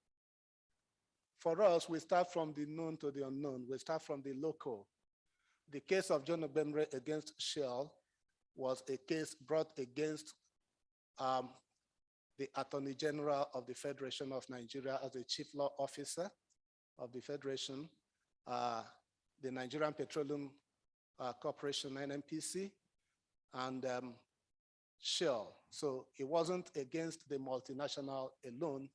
For us, we start from the known to the unknown. We start from the local. The case of John Obemre against Shell was a case brought against the Attorney General of the Federation of Nigeria as a chief law officer of the Federation, the Nigerian Petroleum Corporation, NNPC, and Shell. So it wasn't against the multinational alone.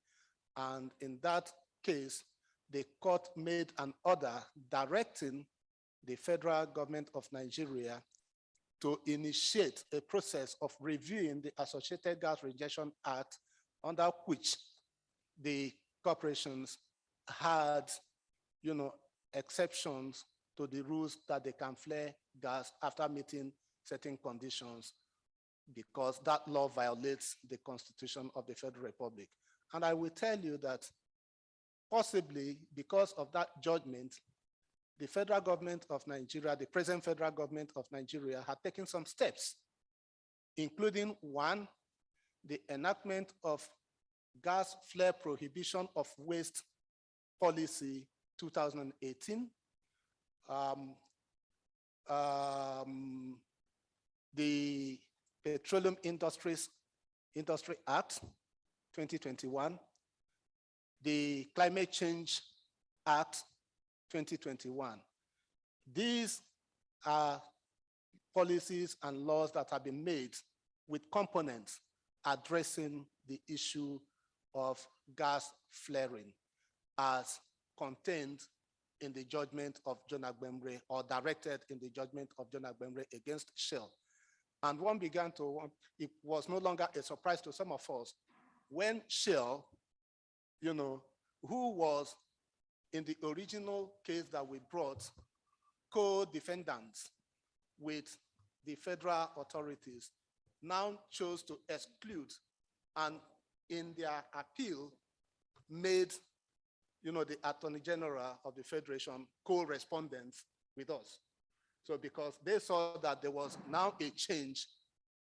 And in that case, the court made an order directing the federal government of Nigeria to initiate a process of reviewing the Associated Gas Rejection Act, under which the corporations had, exceptions to the rules that they can flare gas after meeting certain conditions, because that law violates the Constitution of the Federal Republic. And I will tell you that possibly because of that judgment, the federal government of Nigeria, the present federal government of Nigeria, had taken some steps, including one, the enactment of gas flare prohibition of waste policy 2018, the Petroleum Industry Act 2021, the Climate Change Act 2021. These are policies and laws that have been made with components addressing the issue of gas flaring as contained in the judgment of John Agbemre, or directed in the judgment of John Agbemre against Shell. And one began to, it was no longer a surprise to some of us when Shell, who was in the original case that we brought, co-defendants with the federal authorities, now chose to exclude, and in their appeal made, the Attorney General of the Federation co-respondents with us. So because they saw that there was now a change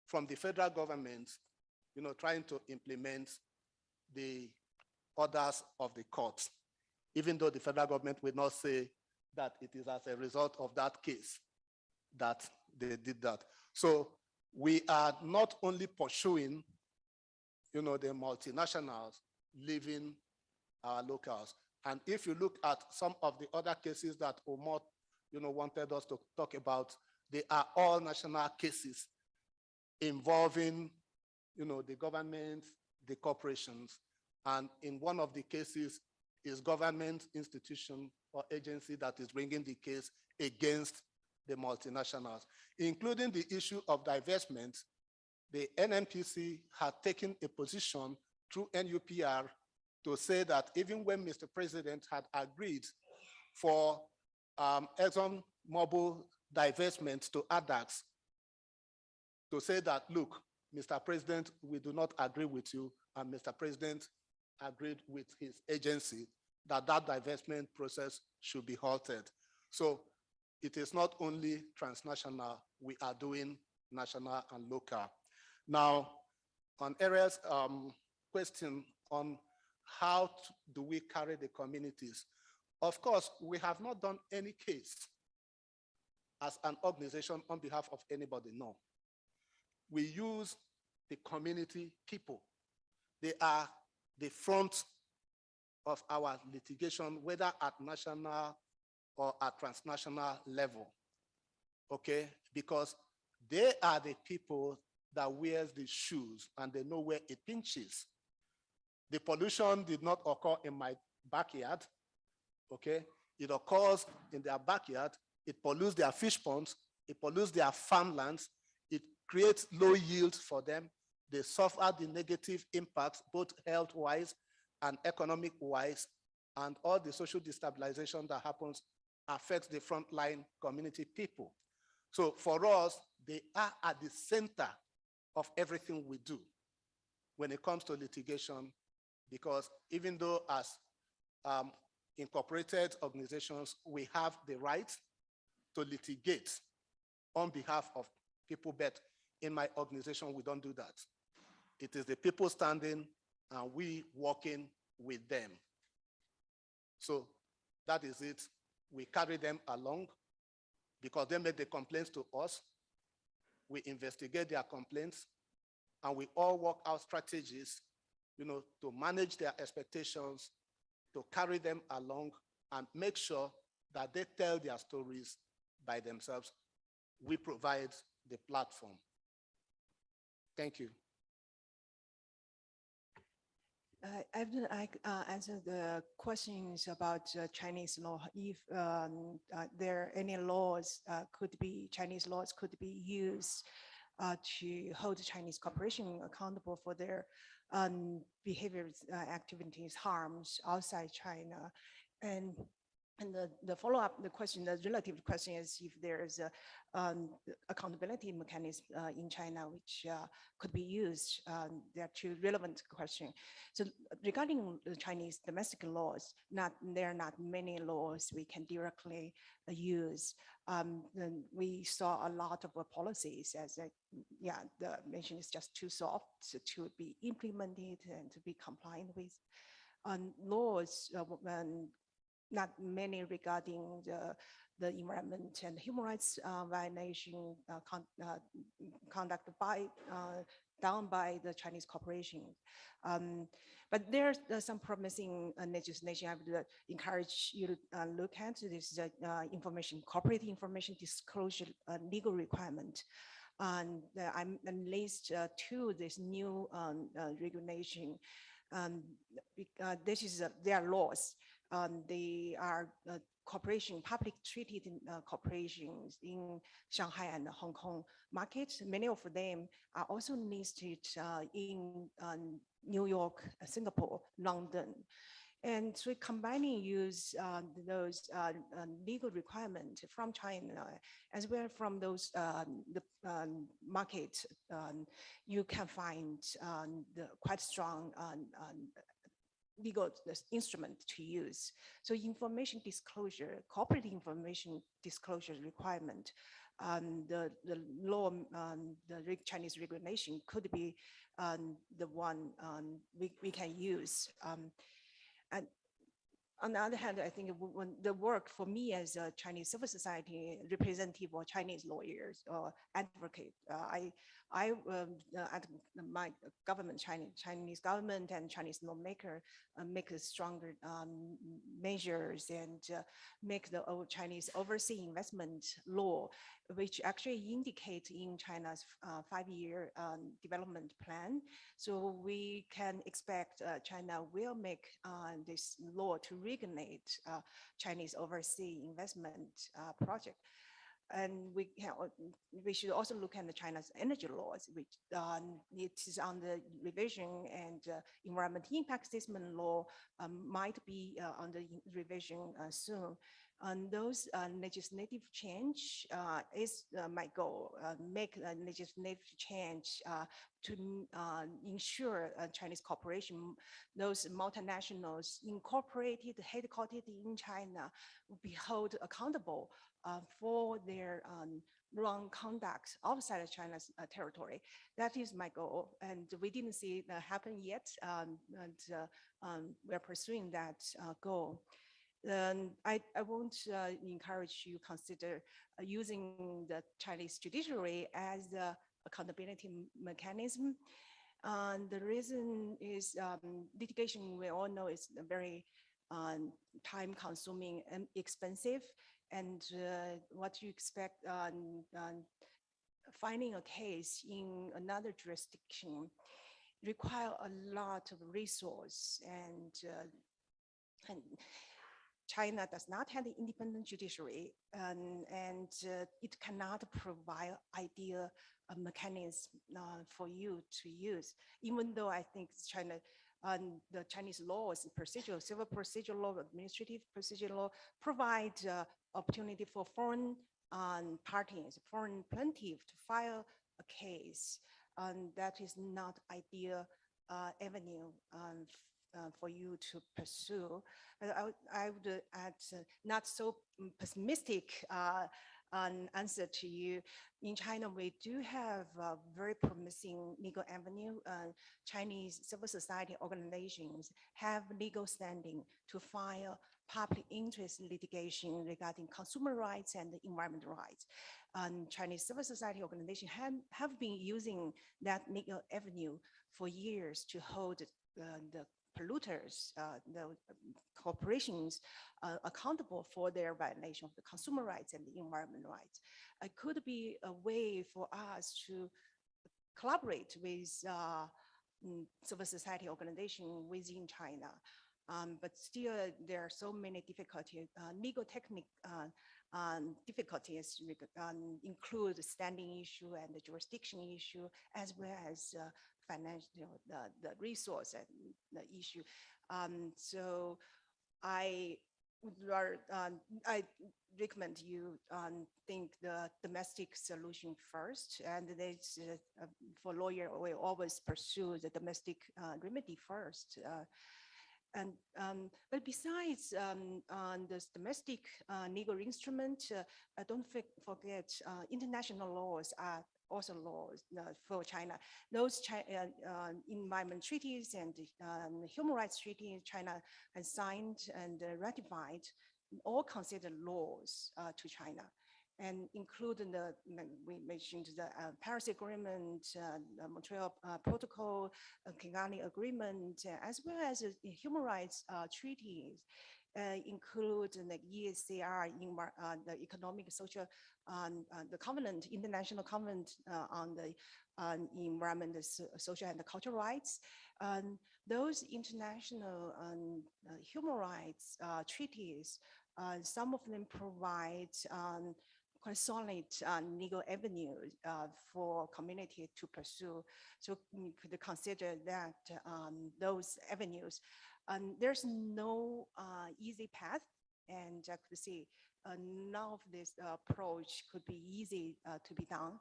from the federal government, trying to implement the orders of the courts, even though the federal government will not say that it is as a result of that case that they did that. So we are not only pursuing, the multinationals leaving our locals. And if you look at some of the other cases that Omot, wanted us to talk about, they are all national cases involving, the government, the corporations. And in one of the cases is government institution or agency that is bringing the case against the multinationals, including the issue of divestment. The NNPC had taken a position through NUPR to say that even when Mr. President had agreed for ExxonMobil divestment to ADAX, to say that, look, Mr. President, we do not agree with you, and Mr. President agreed with his agency that that divestment process should be halted. So it is not only transnational, we are doing national and local. Now, on Ariel's question on how do we carry the communities, of course, we have not done any case as an organization on behalf of anybody, no. We use the community people. They are the front of our litigation, whether at national or at transnational level, okay? Because they are the people that wears the shoes and they know where it pinches. The pollution did not occur in my backyard, okay? It occurs in their backyard. It pollutes their fish ponds. It pollutes their farmlands. It creates low yields for them. They suffer the negative impacts, both health-wise and economic-wise, and all the social destabilization that happens affects the frontline community people. So for us, they are at the center of everything we do when it comes to litigation, because even though as incorporated organizations, we have the right to litigate on behalf of people, but in my organization, we don't do that. It is the people standing and we working with them. So that is it. We carry them along because they make the complaints to us. We investigate their complaints and we all work out strategies, to manage their expectations, to carry them along and make sure that they tell their stories by themselves. We provide the platform. Thank you. I will answer the questions about Chinese law. If there are any laws Chinese laws could be used to hold Chinese corporation accountable for their behaviors, activities, harms outside China. And the follow-up, the relative question is if there is a accountability mechanism in China which could be used. There are two relevant questions. So regarding the Chinese domestic laws, there are not many laws we can directly use. We saw a lot of policies as the mention is just too soft to be implemented and to be compliant with. Laws, not many regarding the environment and human rights violation conducted done by the Chinese corporation. But there's some promising legislation. I would encourage you to look at this corporate information disclosure legal requirement. And I'm linked to this new regulation. There are laws. They are public traded corporations in Shanghai and Hong Kong markets. Many of them are also listed in New York, Singapore, London. And so combining those legal requirements from China as well from those the market, you can find the quite strong legal instrument to use. So information disclosure, corporate information disclosure requirement, the law, the Chinese regulation could be the one we can use. And on the other hand, I think when the work for me as a Chinese civil society representative or Chinese lawyers or advocate, I at my government, Chinese government and Chinese lawmaker make stronger measures and make the Chinese overseas investment law, which actually indicate in China's 5-year development plan. So we can expect China will make this law to regulate Chinese overseas investment project. And we should also look at the China's energy laws, which it is on the revision, and environmental impact statement law might be under revision soon. And those legislative change is my goal, make a legislative change to ensure Chinese corporation, those multinationals incorporated, headquartered in China, will be held accountable for their wrong conduct outside of China's territory. That is my goal, and we didn't see it happen yet, we're pursuing that goal. I want to encourage you consider using the Chinese judiciary as the accountability mechanism. The reason is litigation, we all know, is very time consuming and expensive. And what you expect finding a case in another jurisdiction require a lot of resource, and China does not have the independent judiciary, and it cannot provide ideal mechanism for you to use. Even though I think China, the Chinese laws, procedural, civil procedure law, administrative procedure law, provide opportunity for foreign parties, foreign plaintiff to file a case. That is not ideal avenue for you to pursue. I would add not so pessimistic answer to you. In China, we do have a very promising legal avenue. Chinese civil society organizations have legal standing to file public interest litigation regarding consumer rights and environmental rights. Chinese civil society organizations have been using that legal avenue for years to hold the polluters, the corporations accountable for their violation of the consumer rights and the environment rights. It could be a way for us to collaborate with civil society organizations within China. But still, there are so many difficulties, legal technique difficulties include the standing issue and the jurisdiction issue, as well as financial, the resource and the issue. So I recommend you think the domestic solution first, and there's, for lawyer, we always pursue the domestic remedy first. But besides this domestic legal instrument, don't forget international laws are also laws for China. Those environment treaties and human rights treaties China has signed and ratified, all considered laws to China, and including we mentioned the Paris Agreement, the Montreal Protocol, Kigali Agreement, as well as human rights treaties, include the ESCR, the Economic, Social, the Covenant, International Covenant on the Environment, Social, and Cultural Rights. Those international human rights treaties, some of them provide quite solid legal avenue for community to pursue. So you could consider that those avenues. There's no easy path, and I could see none of this approach could be easy to be done.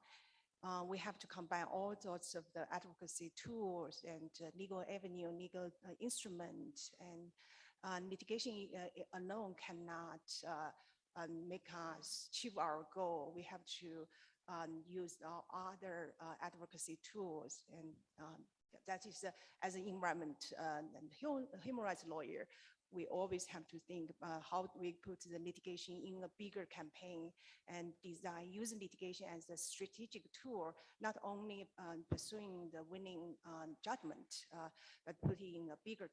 We have to combine all sorts of the advocacy tools and legal avenue, legal instruments, and litigation alone cannot make us achieve our goal. We have to use other advocacy tools, and that is as an environment and human rights lawyer, we always have to think how we put the litigation in a bigger campaign and design using litigation as a strategic tool, not only pursuing the winning judgment, but putting a bigger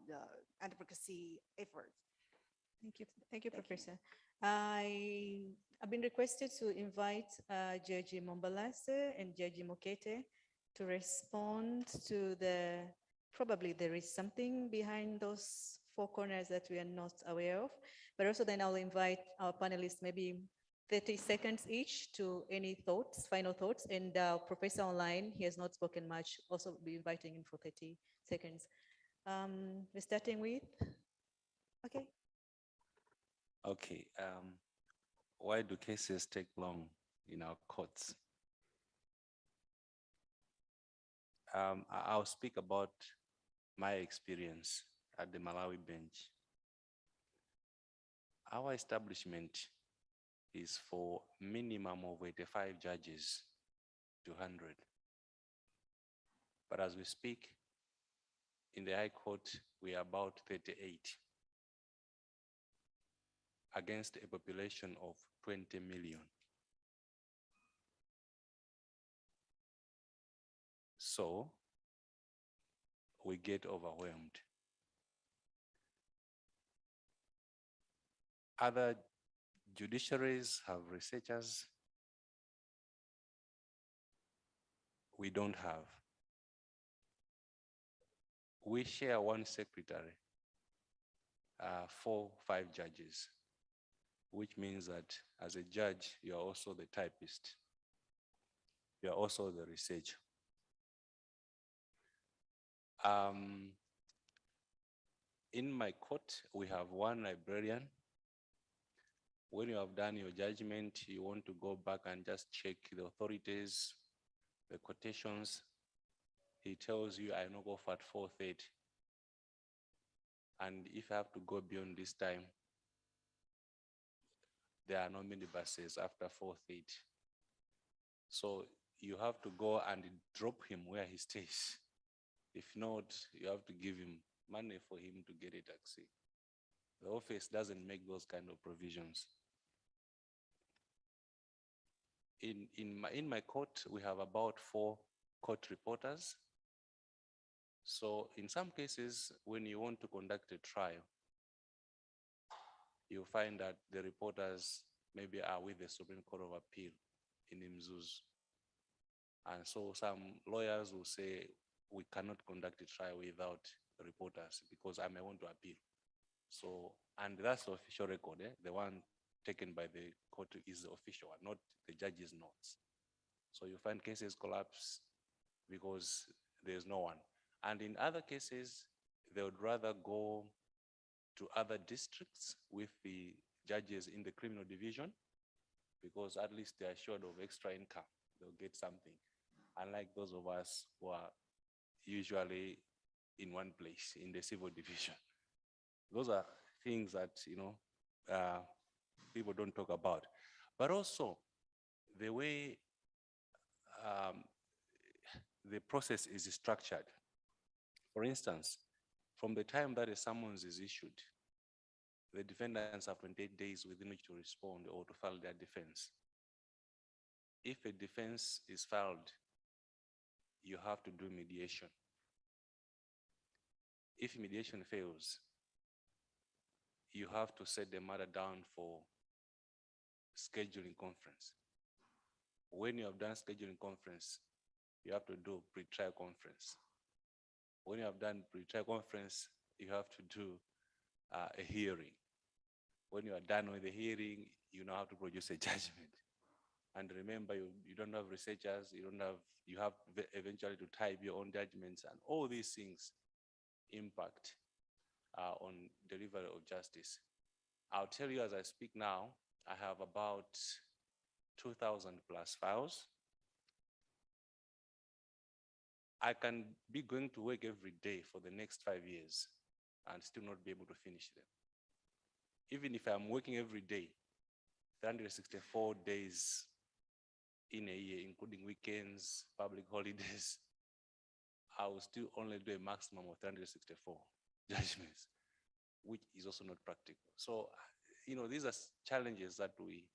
the advocacy effort. Thank you, Professor. I've been requested to invite Judge Mombalase and Judge Mokete to respond to probably there is something behind those four corners that we are not aware of, but also then I'll invite our panelists, maybe 30 seconds each to any thoughts, final thoughts. And Professor online, he has not spoken much, also be inviting him for 30 seconds. We're starting with, okay. Okay. Why do cases take long in our courts? I'll speak about my experience at the Malawi bench. Our establishment is for minimum of 85 judges to 100. But as we speak, in the High Court, we are about 38 against a population of 20 million. So we get overwhelmed. Other judiciaries have researchers. We don't have. We share one secretary, 4, 5 judges, which means that as a judge, you are also the typist. You are also the researcher. In my court, we have one librarian. When you have done your judgment, you want to go back and just check the authorities, the quotations. He tells you, I know go for at 4:30. And if I have to go beyond this time, there are no minibuses after 4:30. So you have to go and drop him where he stays. If not, you have to give him money for him to get a taxi. The office doesn't make those kind of provisions. In my court, we have about 4 court reporters. So in some cases, when you want to conduct a trial, you find that the reporters maybe are with the Supreme Court of Appeal in Mzuzu. And so some lawyers will say, we cannot conduct a trial without reporters because I may want to appeal. So, and that's the official record, the one taken by the court is the official one, not the judge's notes. So you find cases collapse because there's no one. And in other cases, they would rather go to other districts with the judges in the criminal division because at least they're assured of extra income. They'll get something. Unlike those of us who are usually in one place in the civil division. Those are things that, people don't talk about. But also the way the process is structured. For instance, from the time that a summons is issued, the defendants have 28 days within which to respond or to file their defense. If a defense is filed, you have to do mediation. If mediation fails, you have to set the matter down for scheduling conference. When you have done scheduling conference, you have to do pre-trial conference. When you have done pre-trial conference, you have to do a hearing. When you are done with the hearing, you now have to produce a judgment. And remember, you don't have researchers, you have eventually to type your own judgments, and all these things impact on delivery of justice. I'll tell you as I speak now, I have about 2,000 plus files. I can be going to work every day for the next 5 years and still not be able to finish them. Even if I'm working every day, 364 days in a year, including weekends, public holidays, I will still only do a maximum of 364 judgments, which is also not practical. So, these are challenges that we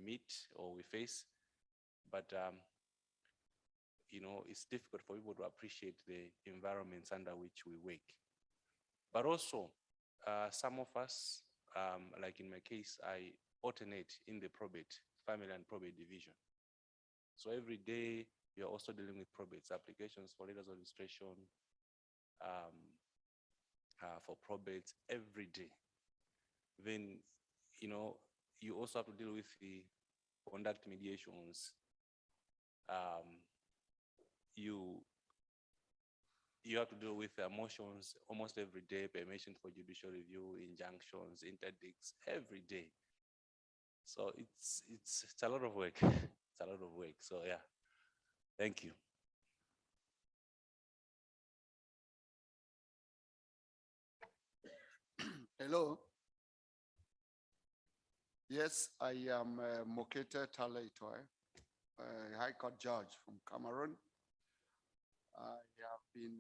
meet or we face, but it's difficult for people to appreciate the environments under which we work. But also, some of us, like in my case, I alternate in the probate, family and probate division. So every day, you're also dealing with probates, applications for letters of registration, for probates every day. Then, you also have to deal with the conduct mediations, you have to deal with emotions almost every day, permission for judicial review, injunctions, interdicts every day. So it's a lot of work. It's a lot of work. So yeah, thank you. Hello. Yes, I am Mokete Taleitoy, a High Court judge from Cameroon. I have been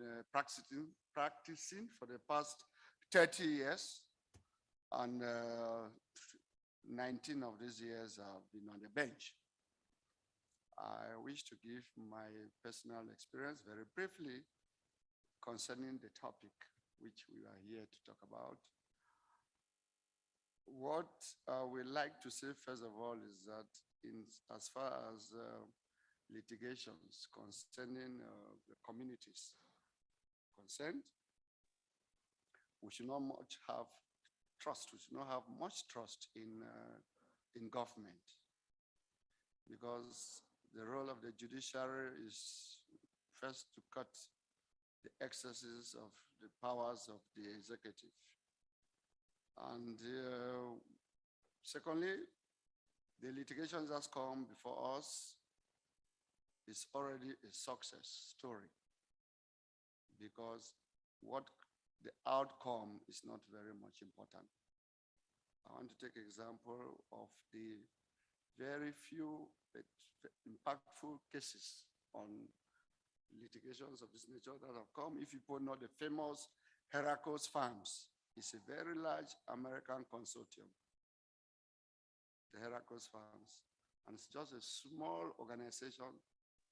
practicing for the past 30 years, and 19 of these years I've been on the bench. I wish to give my personal experience very briefly concerning the topic which we are here to talk about. What I would like to say, first of all, is that as far as litigations concerning the communities concerned, we should not much have trust. We should not have much trust in government, because the role of the judiciary is first to cut the excesses of the powers of the executive. And secondly, the litigation that's come before us is already a success story, because what the outcome is not very much important. I want to take example of the very few but impactful cases on litigations of this nature that have come. If you know the famous Heracles Farms, it's a very large American consortium, the Heracles Farms, and it's just a small organization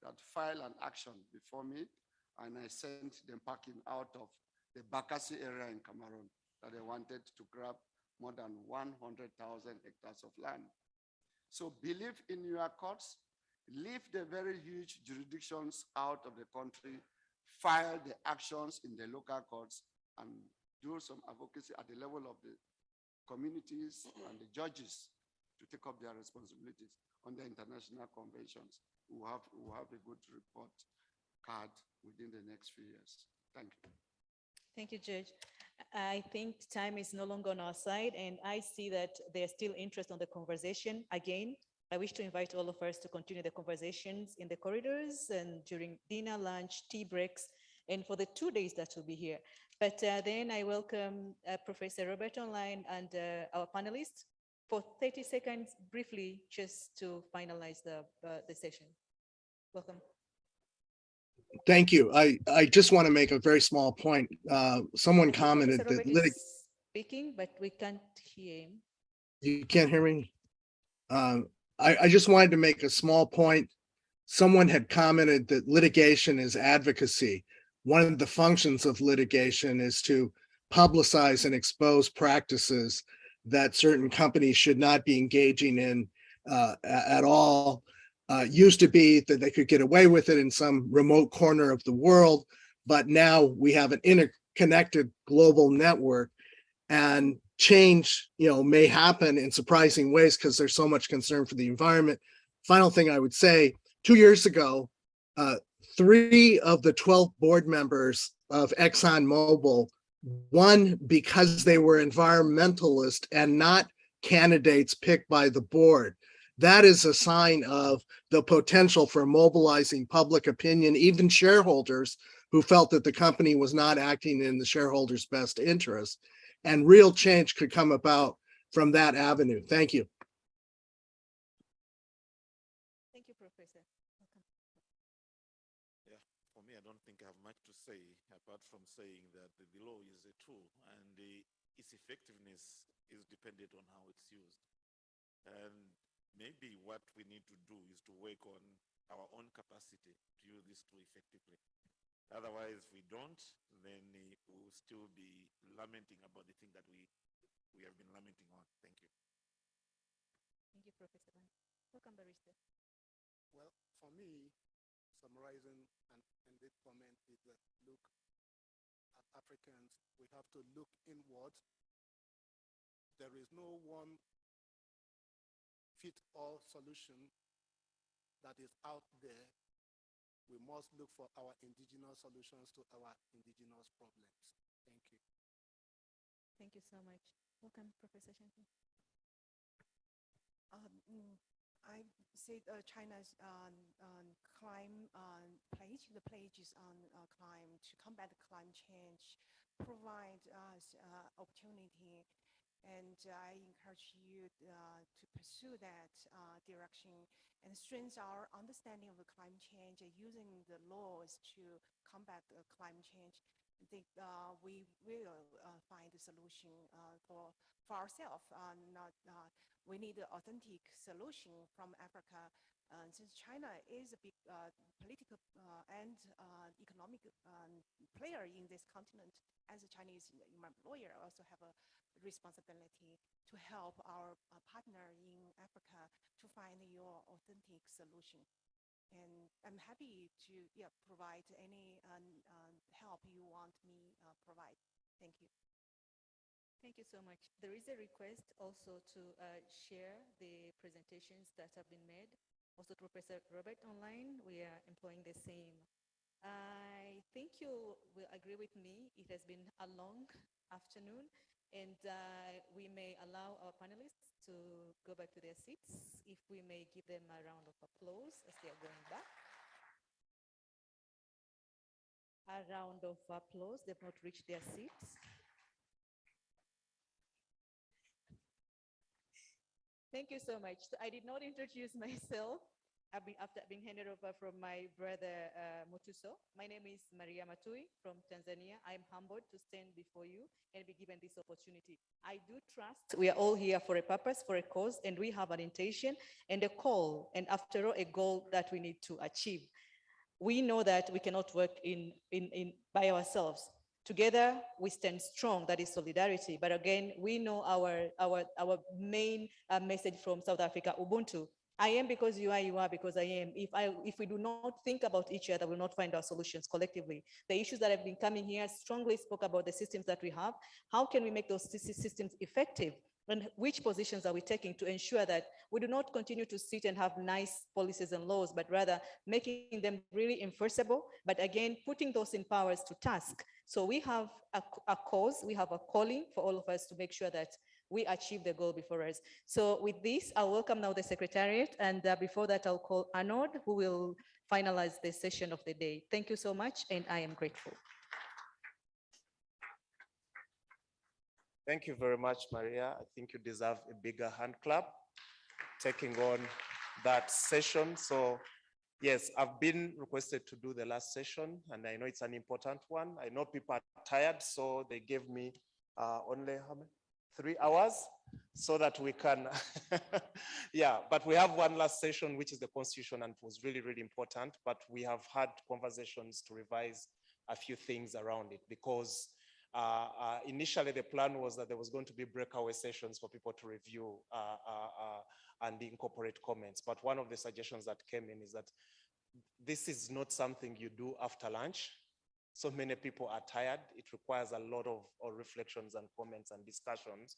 that filed an action before me, and I sent them packing out of the Bakassi area in Cameroon that they wanted to grab more than 100,000 hectares of land. So believe in your courts, leave the very huge jurisdictions out of the country, file the actions in the local courts, and do some advocacy at the level of the communities and the judges to take up their responsibilities on the international conventions. We'll have a good report card within the next few years. Thank you. Thank you, Judge. I think time is no longer on our side, and I see that there's still interest on the conversation. Again, I wish to invite all of us to continue the conversations in the corridors and during dinner, lunch, tea breaks, and for the 2 days that will be here. But then I welcome Professor Robert online and our panelists for 30 seconds, briefly, just to finalize the session. Welcome. Thank you. I just want to make a very small point. Someone commented Professor that Robert is speaking, but we can't hear him. you can't hear me. I just wanted to make a small point. Someone had commented that litigation is advocacy. One of the functions of litigation is to publicize and expose practices that certain companies should not be engaging in at all. Used to be that they could get away with it in some remote corner of the world, but now we have an interconnected global network, and change, may happen in surprising ways because there's so much concern for the environment. Final thing I would say, 2 years ago, 3 of the 12 board members of ExxonMobil won because they were environmentalists and not candidates picked by the board. That is a sign of the potential for mobilizing public opinion, even shareholders who felt that the company was not acting in the shareholders' best interest. And real change could come about from that avenue. Thank you. Thank you, Professor. Welcome. Yeah, for me, I don't think I have much to say apart from saying that the law is a tool, and its effectiveness is dependent on how it's used. And maybe what we need to do is to work on our own capacity to use this tool effectively. Otherwise, if we don't, then we will still be lamenting about the thing that we have been lamenting on. Thank you. Thank you, Professor. Welcome, Barrister. Well, for me, summarizing and this comment is that look, as Africans, we have to look inward. There is no one fit-all solution that is out there. We must look for our indigenous solutions to our indigenous problems. Thank you. Thank you so much. Welcome, Professor Shanti. I said China's climate pledge. The pledge is on climate to combat climate change, provide us opportunity, and I encourage you to pursue that direction and strengthen our understanding of the climate change and using the laws to combat climate change. I think we will find a solution for ourselves. We need an authentic solution from Africa. Since China is a big political and economic player in this continent, as a Chinese lawyer, I also have a responsibility to help our partner in Africa to find your authentic solution. And I'm happy to provide any help you want me provide. Thank you. Thank you so much. There is a request also to share the presentations that have been made. Also to Professor Robert online, we are employing the same. I think you will agree with me. It has been a long afternoon, and we may allow our panelists to go back to their seats. If we may give them a round of applause as they are going back. A round of applause. They've not reached their seats. Thank you so much. So I did not introduce myself. After being handed over from my brother Mutuso. My name is Maria Matui from Tanzania. I'm humbled to stand before you and be given this opportunity. I do trust we are all here for a purpose, for a cause, and we have an intention and a call, and after all, a goal that we need to achieve. We know that we cannot work by ourselves. Together, we stand strong, that is solidarity. But again, we know our main message from South Africa, Ubuntu. I am because you are because I am. If we do not think about each other, we will not find our solutions collectively. The issues that have been coming here strongly spoke about the systems that we have. How can we make those systems effective? And which positions are we taking to ensure that we do not continue to sit and have nice policies and laws, but rather making them really enforceable, but again, putting those in powers to task. So we have a cause, we have a calling for all of us to make sure that we achieve the goal before us. So with this, I'll welcome now the Secretariat, and before that, I'll call Arnold, who will finalize the session of the day. Thank you so much, and I am grateful. Thank you very much, Maria. I think you deserve a bigger hand clap, taking on that session. So yes, I've been requested to do the last session, and I know it's an important one. I know people are tired, so they gave me only how many? 3 hours so that we can, yeah, but we have one last session, which is the Constitution, and it was really, really important, but we have had conversations to revise a few things around it because initially the plan was that there was going to be breakaway sessions for people to review and incorporate comments. But one of the suggestions that came in is that this is not something you do after lunch. So many people are tired. It requires a lot of reflections and comments and discussions.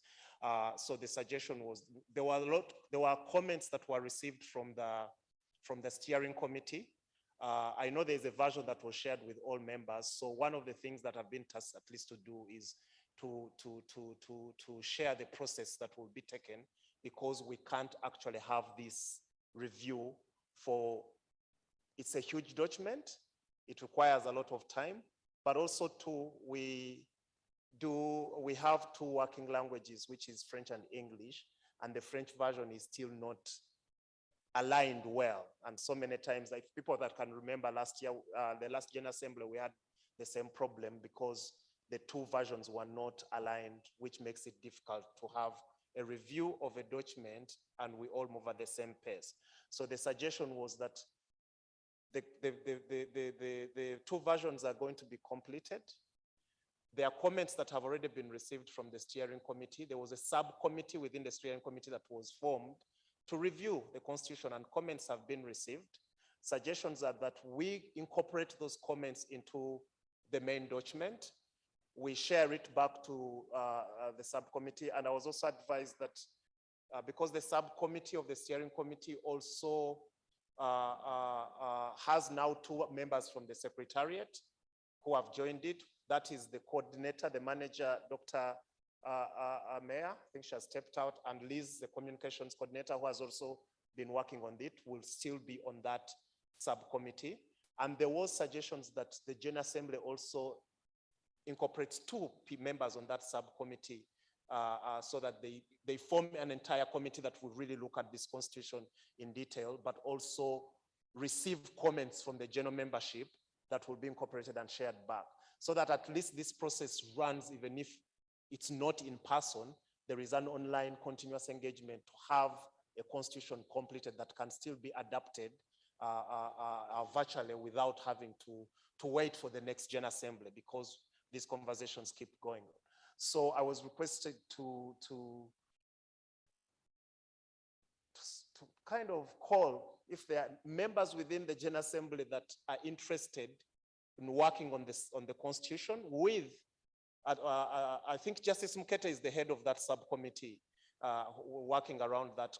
So the suggestion was, there were comments that were received from the steering committee. I know there's a version that was shared with all members. So one of the things that I've been tasked at least to do is to share the process that will be taken, because we can't actually have this review it's a huge document. It requires a lot of time, but also too, we have 2 working languages, which is French and English, and the French version is still not aligned well. And so many times, like people that can remember last year, the last General Assembly, we had the same problem because the 2 versions were not aligned, which makes it difficult to have a review of a document and we all move at the same pace. So the suggestion was that the 2 versions are going to be completed. There are comments that have already been received from the steering committee. There was a subcommittee within the steering committee that was formed to review the Constitution, and comments have been received. Suggestions are that we incorporate those comments into the main document. We share it back to the subcommittee, and I was also advised that because the subcommittee of the steering committee also has now 2 members from the secretariat who have joined it. That is the coordinator, the manager, Dr. Mayor, I think she has stepped out, and Liz, the communications coordinator, who has also been working on it, will still be on that subcommittee. And there was suggestions that the General Assembly also incorporates 2 members on that subcommittee so that they form an entire committee that will really look at this constitution in detail, but also receive comments from the general membership that will be incorporated and shared back, so that at least this process runs, even if it's not in person, there is an online continuous engagement to have a constitution completed that can still be adapted virtually without having to wait for the next General Assembly, because these conversations keep going on. So I was requested to kind of call if there are members within the General Assembly that are interested in working on this, on the constitution with, I think Justice Mukete is the head of that subcommittee working around that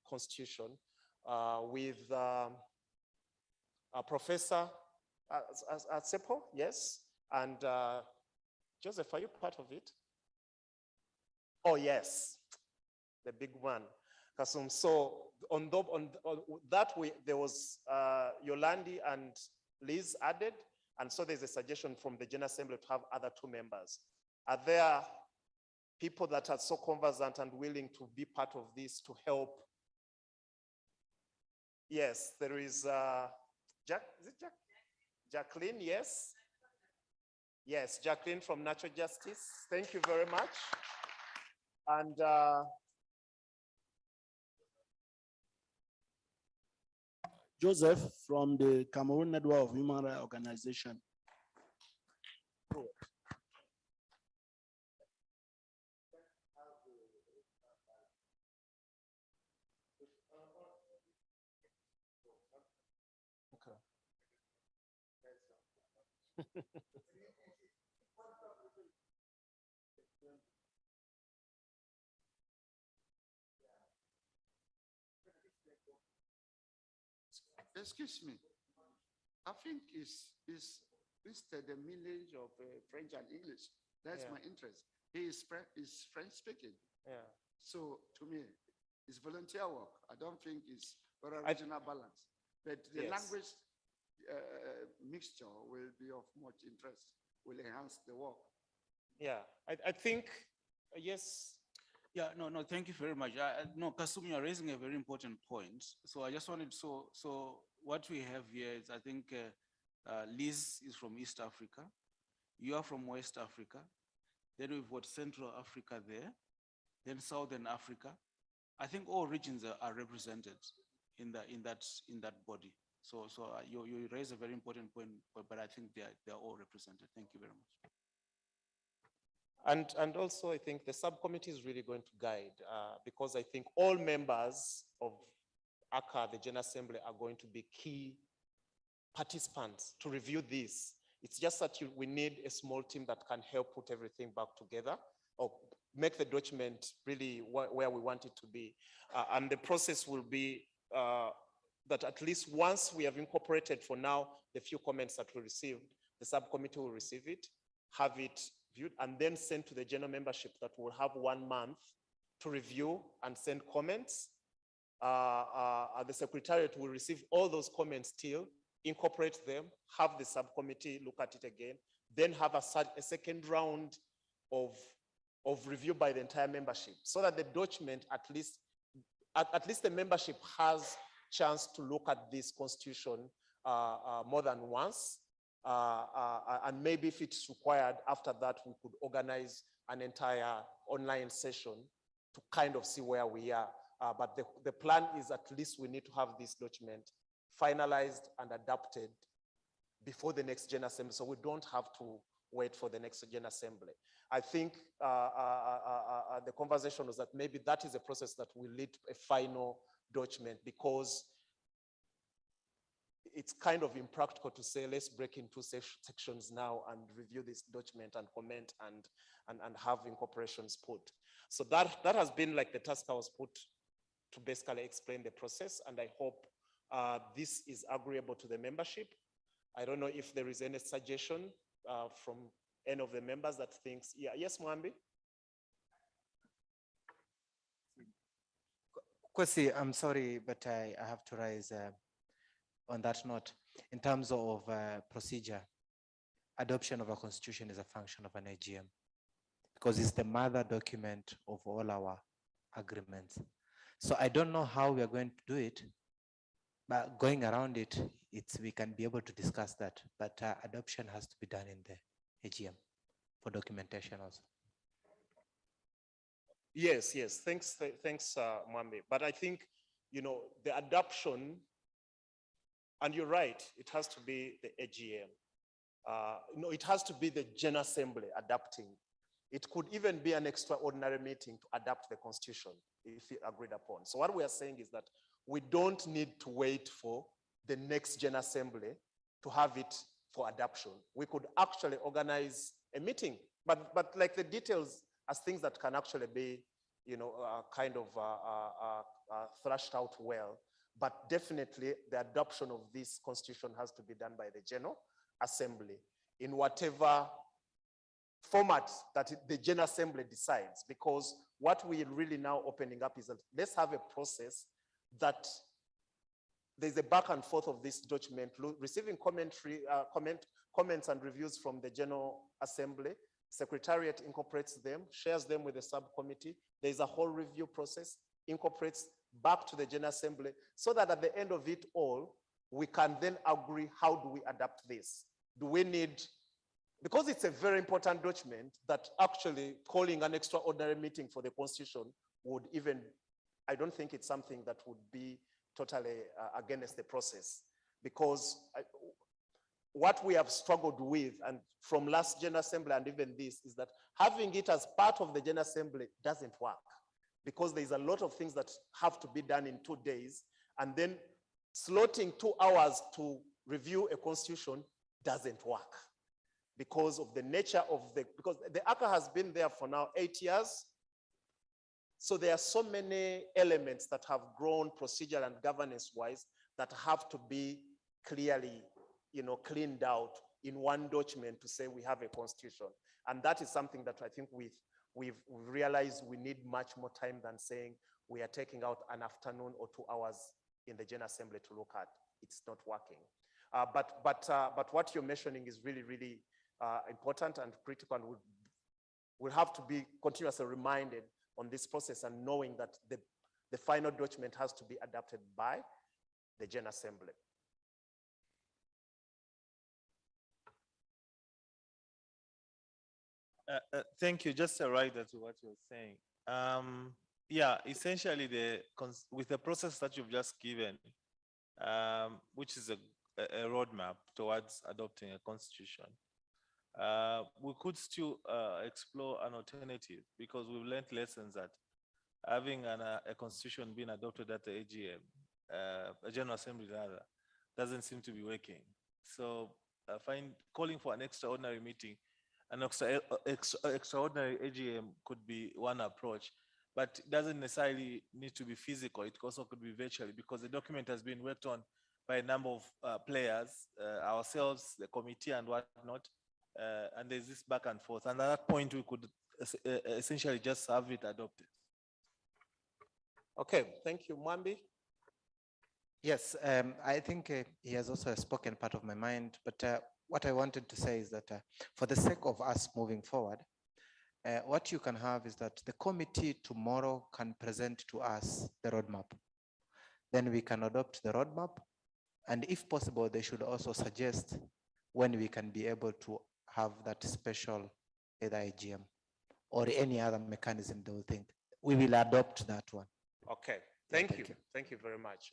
constitution with Professor Atsepo, yes, and Joseph, are you part of it? Oh yes, the big one, Kasum. So on that way, there was Yolandi and Liz added, and so there's a suggestion from the General Assembly to have other 2 members. Are there people that are so conversant and willing to be part of this to help? Yes, there is is it Jacqueline, yes. Yes, Jacqueline from Natural Justice. Thank you very much. And Joseph from the Cameroon Network of Human Rights Organization. Excuse me. I think it's listed the millage of French and English. That's my interest. He is French speaking. Yeah. So to me, it's volunteer work. I don't think it's for a regional balance. But the language mixture will be of much interest, will enhance the work. Yeah, I think, yes. Yeah, no, thank you very much. No, Kasum, you're raising a very important point. So I just wanted, so what we have here is, I think Liz is from East Africa. You are from West Africa. Then we've got Central Africa there, then Southern Africa. I think all regions are represented in that body. So you raise a very important point, but I think they're all represented. Thank you very much. And also, I think the subcommittee is really going to guide because I think all members of ACA, the General Assembly, are going to be key participants to review this. It's just that we need a small team that can help put everything back together or make the document really where we want it to be. And the process will be that at least once we have incorporated for now the few comments that we received, the subcommittee will receive it, have it viewed, and then send to the general membership that will have 1 month to review and send comments. The secretariat will receive all those comments still, incorporate them, have the subcommittee look at it again, then have a second round of review by the entire membership, so that the document, at least the membership has chance to look at this constitution more than once. And maybe if it's required, after that, we could organize an entire online session to kind of see where we are. But the plan is at least we need to have this document finalized and adapted before the next General Assembly, so we don't have to wait for the next General Assembly. I think the conversation was that maybe that is a process that will lead to a final document, because it's kind of impractical to say, let's break into sections now and review this document and comment and have incorporations put. So that has been like the task I was put to basically explain the process, and I hope this is agreeable to the membership. I don't know if there is any suggestion from any of the members that thinks, yeah, yes, Mwambi? Kwesi, I'm sorry, but I have to raise on that note. In terms of procedure, adoption of a constitution is a function of an AGM because it's the mother document of all our agreements. So I don't know how we are going to do it, but going around it, we can be able to discuss that. But adoption has to be done in the AGM for documentation also. Yes, thanks, Mwambi. But I think, the adoption, and you're right, it has to be the AGM. No, it has to be the General Assembly adopting. It could even be an extraordinary meeting to adopt the Constitution if agreed upon. So what we are saying is that we don't need to wait for the next General Assembly to have it for adoption. We could actually organize a meeting, but like the details as things that can actually be, kind of thrashed out well. But definitely the adoption of this Constitution has to be done by the General Assembly in whatever format that the General Assembly decides, because what we are really now opening up is that let's have a process that there's a back and forth of this document, receiving commentary, comments and reviews from the General Assembly. Secretariat incorporates them, shares them with the subcommittee. There's a whole review process, incorporates back to the General Assembly, so that at the end of it all, we can then agree, how do we adapt this? Do we need, because it's a very important document that actually calling an extraordinary meeting for the Constitution would even, I don't think it's something that would be totally against the process, because what we have struggled with, and from last General Assembly and even this, is that having it as part of the General Assembly doesn't work, because there's a lot of things that have to be done in 2 days, and then slotting 2 hours to review a constitution doesn't work because of the nature of because the ACA has been there for now 8 years. So there are so many elements that have grown procedural and governance-wise that have to be clearly, cleaned out in one document to say we have a constitution. And that is something that I think we've realized we need much more time than saying we are taking out an afternoon or 2 hours in the General Assembly to look at. It's not working. But what you're mentioning is really, really important and critical, and we'll have to be continuously reminded on this process and knowing that the final document has to be adopted by the General Assembly. Thank you. Just a rider to what you're saying. Yeah, essentially with the process that you've just given, which is a roadmap towards adopting a constitution, we could still explore an alternative, because we've learned lessons that having a constitution being adopted at the AGM, a General Assembly rather, doesn't seem to be working. So I find calling for an extraordinary meeting, an extraordinary AGM could be one approach, but it doesn't necessarily need to be physical. It also could be virtually, because the document has been worked on by a number of players, ourselves, the committee and whatnot, and there's this back and forth. And at that point, we could essentially just have it adopted. Okay, thank you. Mwambi? Yes, I think he has also spoken part of my mind, but what I wanted to say is that for the sake of us moving forward, what you can have is that the committee tomorrow can present to us the roadmap. Then we can adopt the roadmap, and if possible, they should also suggest when we can be able to have that special either AGM or any other mechanism they will think. We will adopt that one. Okay, thank you. Thank you very much.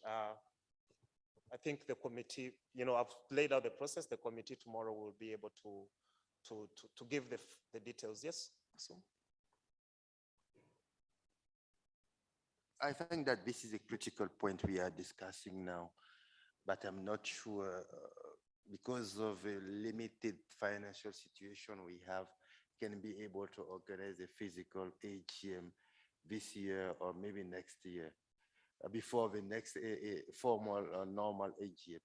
I think the committee, I've laid out the process. The committee tomorrow will be able to give the details. Yes, so. I think that this is a critical point we are discussing now. but I'm not sure because of a limited financial situation we have, can be able to organize a physical AGM this year or maybe next year before the next formal or normal AGM.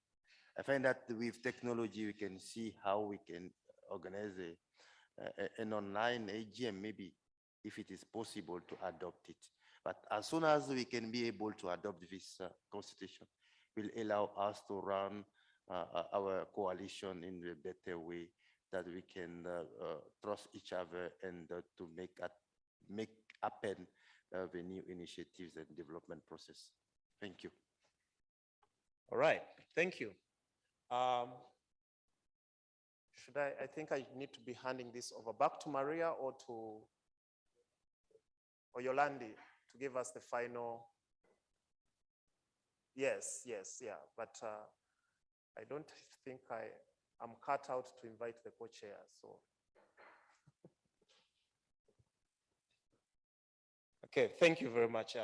I find that with technology, we can see how we can organize an online AGM, maybe if it is possible to adopt it. But as soon as we can be able to adopt this constitution, will allow us to run our coalition in a better way, that we can trust each other and to make happen the new initiatives and development process. Thank you. All right, thank you. I think I need to be handing this over back to Maria or Yolandi to give us the final. Yes, yeah, but I don't think I'm cut out to invite the co-chair, so. Okay, thank you very much.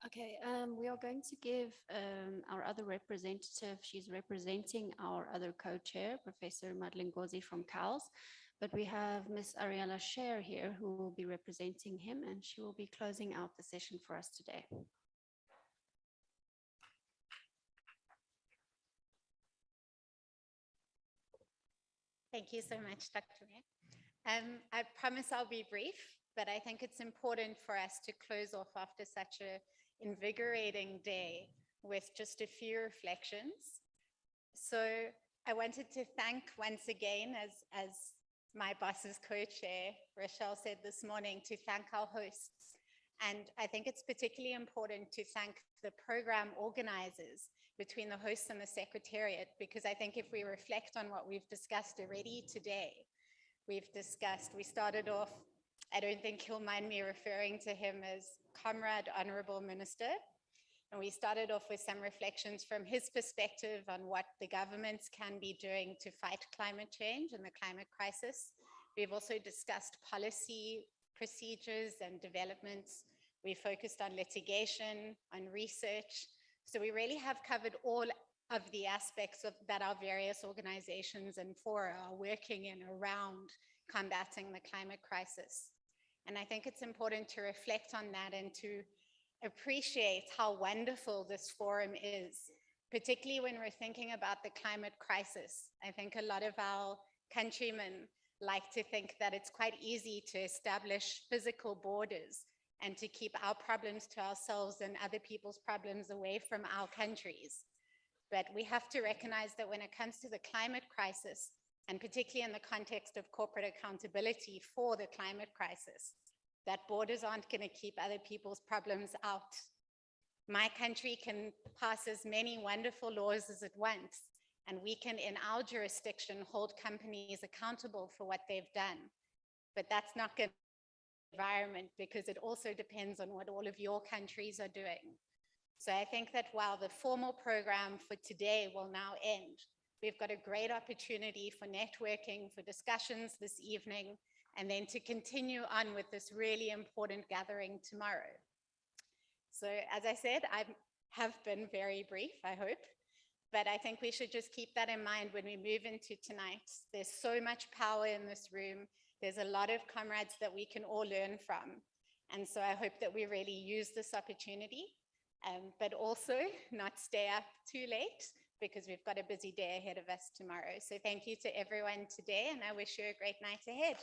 Okay, we are going to give our other representative, she's representing our other co-chair, Professor Madeleine Gozi from CALS, but we have Ms. Ariella Sher here who will be representing him, and she will be closing out the session for us today. Thank you so much, Dr. Mayor. I promise I'll be brief, but I think it's important for us to close off after such an invigorating day with just a few reflections. So I wanted to thank once again, as my boss's co-chair, Rochelle, said this morning, to thank our hosts. And I think it's particularly important to thank the program organizers between the hosts and the Secretariat, because I think if we reflect on what we've discussed already today, we started off, I don't think he'll mind me referring to him as Comrade Honorable Minister. And we started off with some reflections from his perspective on what the governments can be doing to fight climate change and the climate crisis. We've also discussed policy, procedures, and developments. We focused on litigation, on research. So we really have covered all of the aspects that our various organizations and fora are working in around combating the climate crisis. And I think it's important to reflect on that and to appreciate how wonderful this forum is, particularly when we're thinking about the climate crisis. I think a lot of our countrymen like to think that it's quite easy to establish physical borders and to keep our problems to ourselves and other people's problems away from our countries. But we have to recognize that when it comes to the climate crisis, and particularly in the context of corporate accountability for the climate crisis, that borders aren't going to keep other people's problems out. My country can pass as many wonderful laws as it wants, and we can, in our jurisdiction, hold companies accountable for what they've done. But that's not going to be the environment, because it also depends on what all of your countries are doing. So I think that while the formal program for today will now end, we've got a great opportunity for networking, for discussions this evening, and then to continue on with this really important gathering tomorrow. So as I said, I have been very brief, I hope, but I think we should just keep that in mind when we move into tonight. There's so much power in this room. There's a lot of comrades that we can all learn from. And so I hope that we really use this opportunity, but also not stay up too late, because we've got a busy day ahead of us tomorrow. So thank you to everyone today, and I wish you a great night ahead.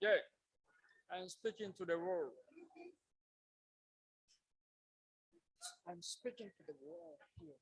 Yeah, I'm speaking to the world. I'm speaking to the world here.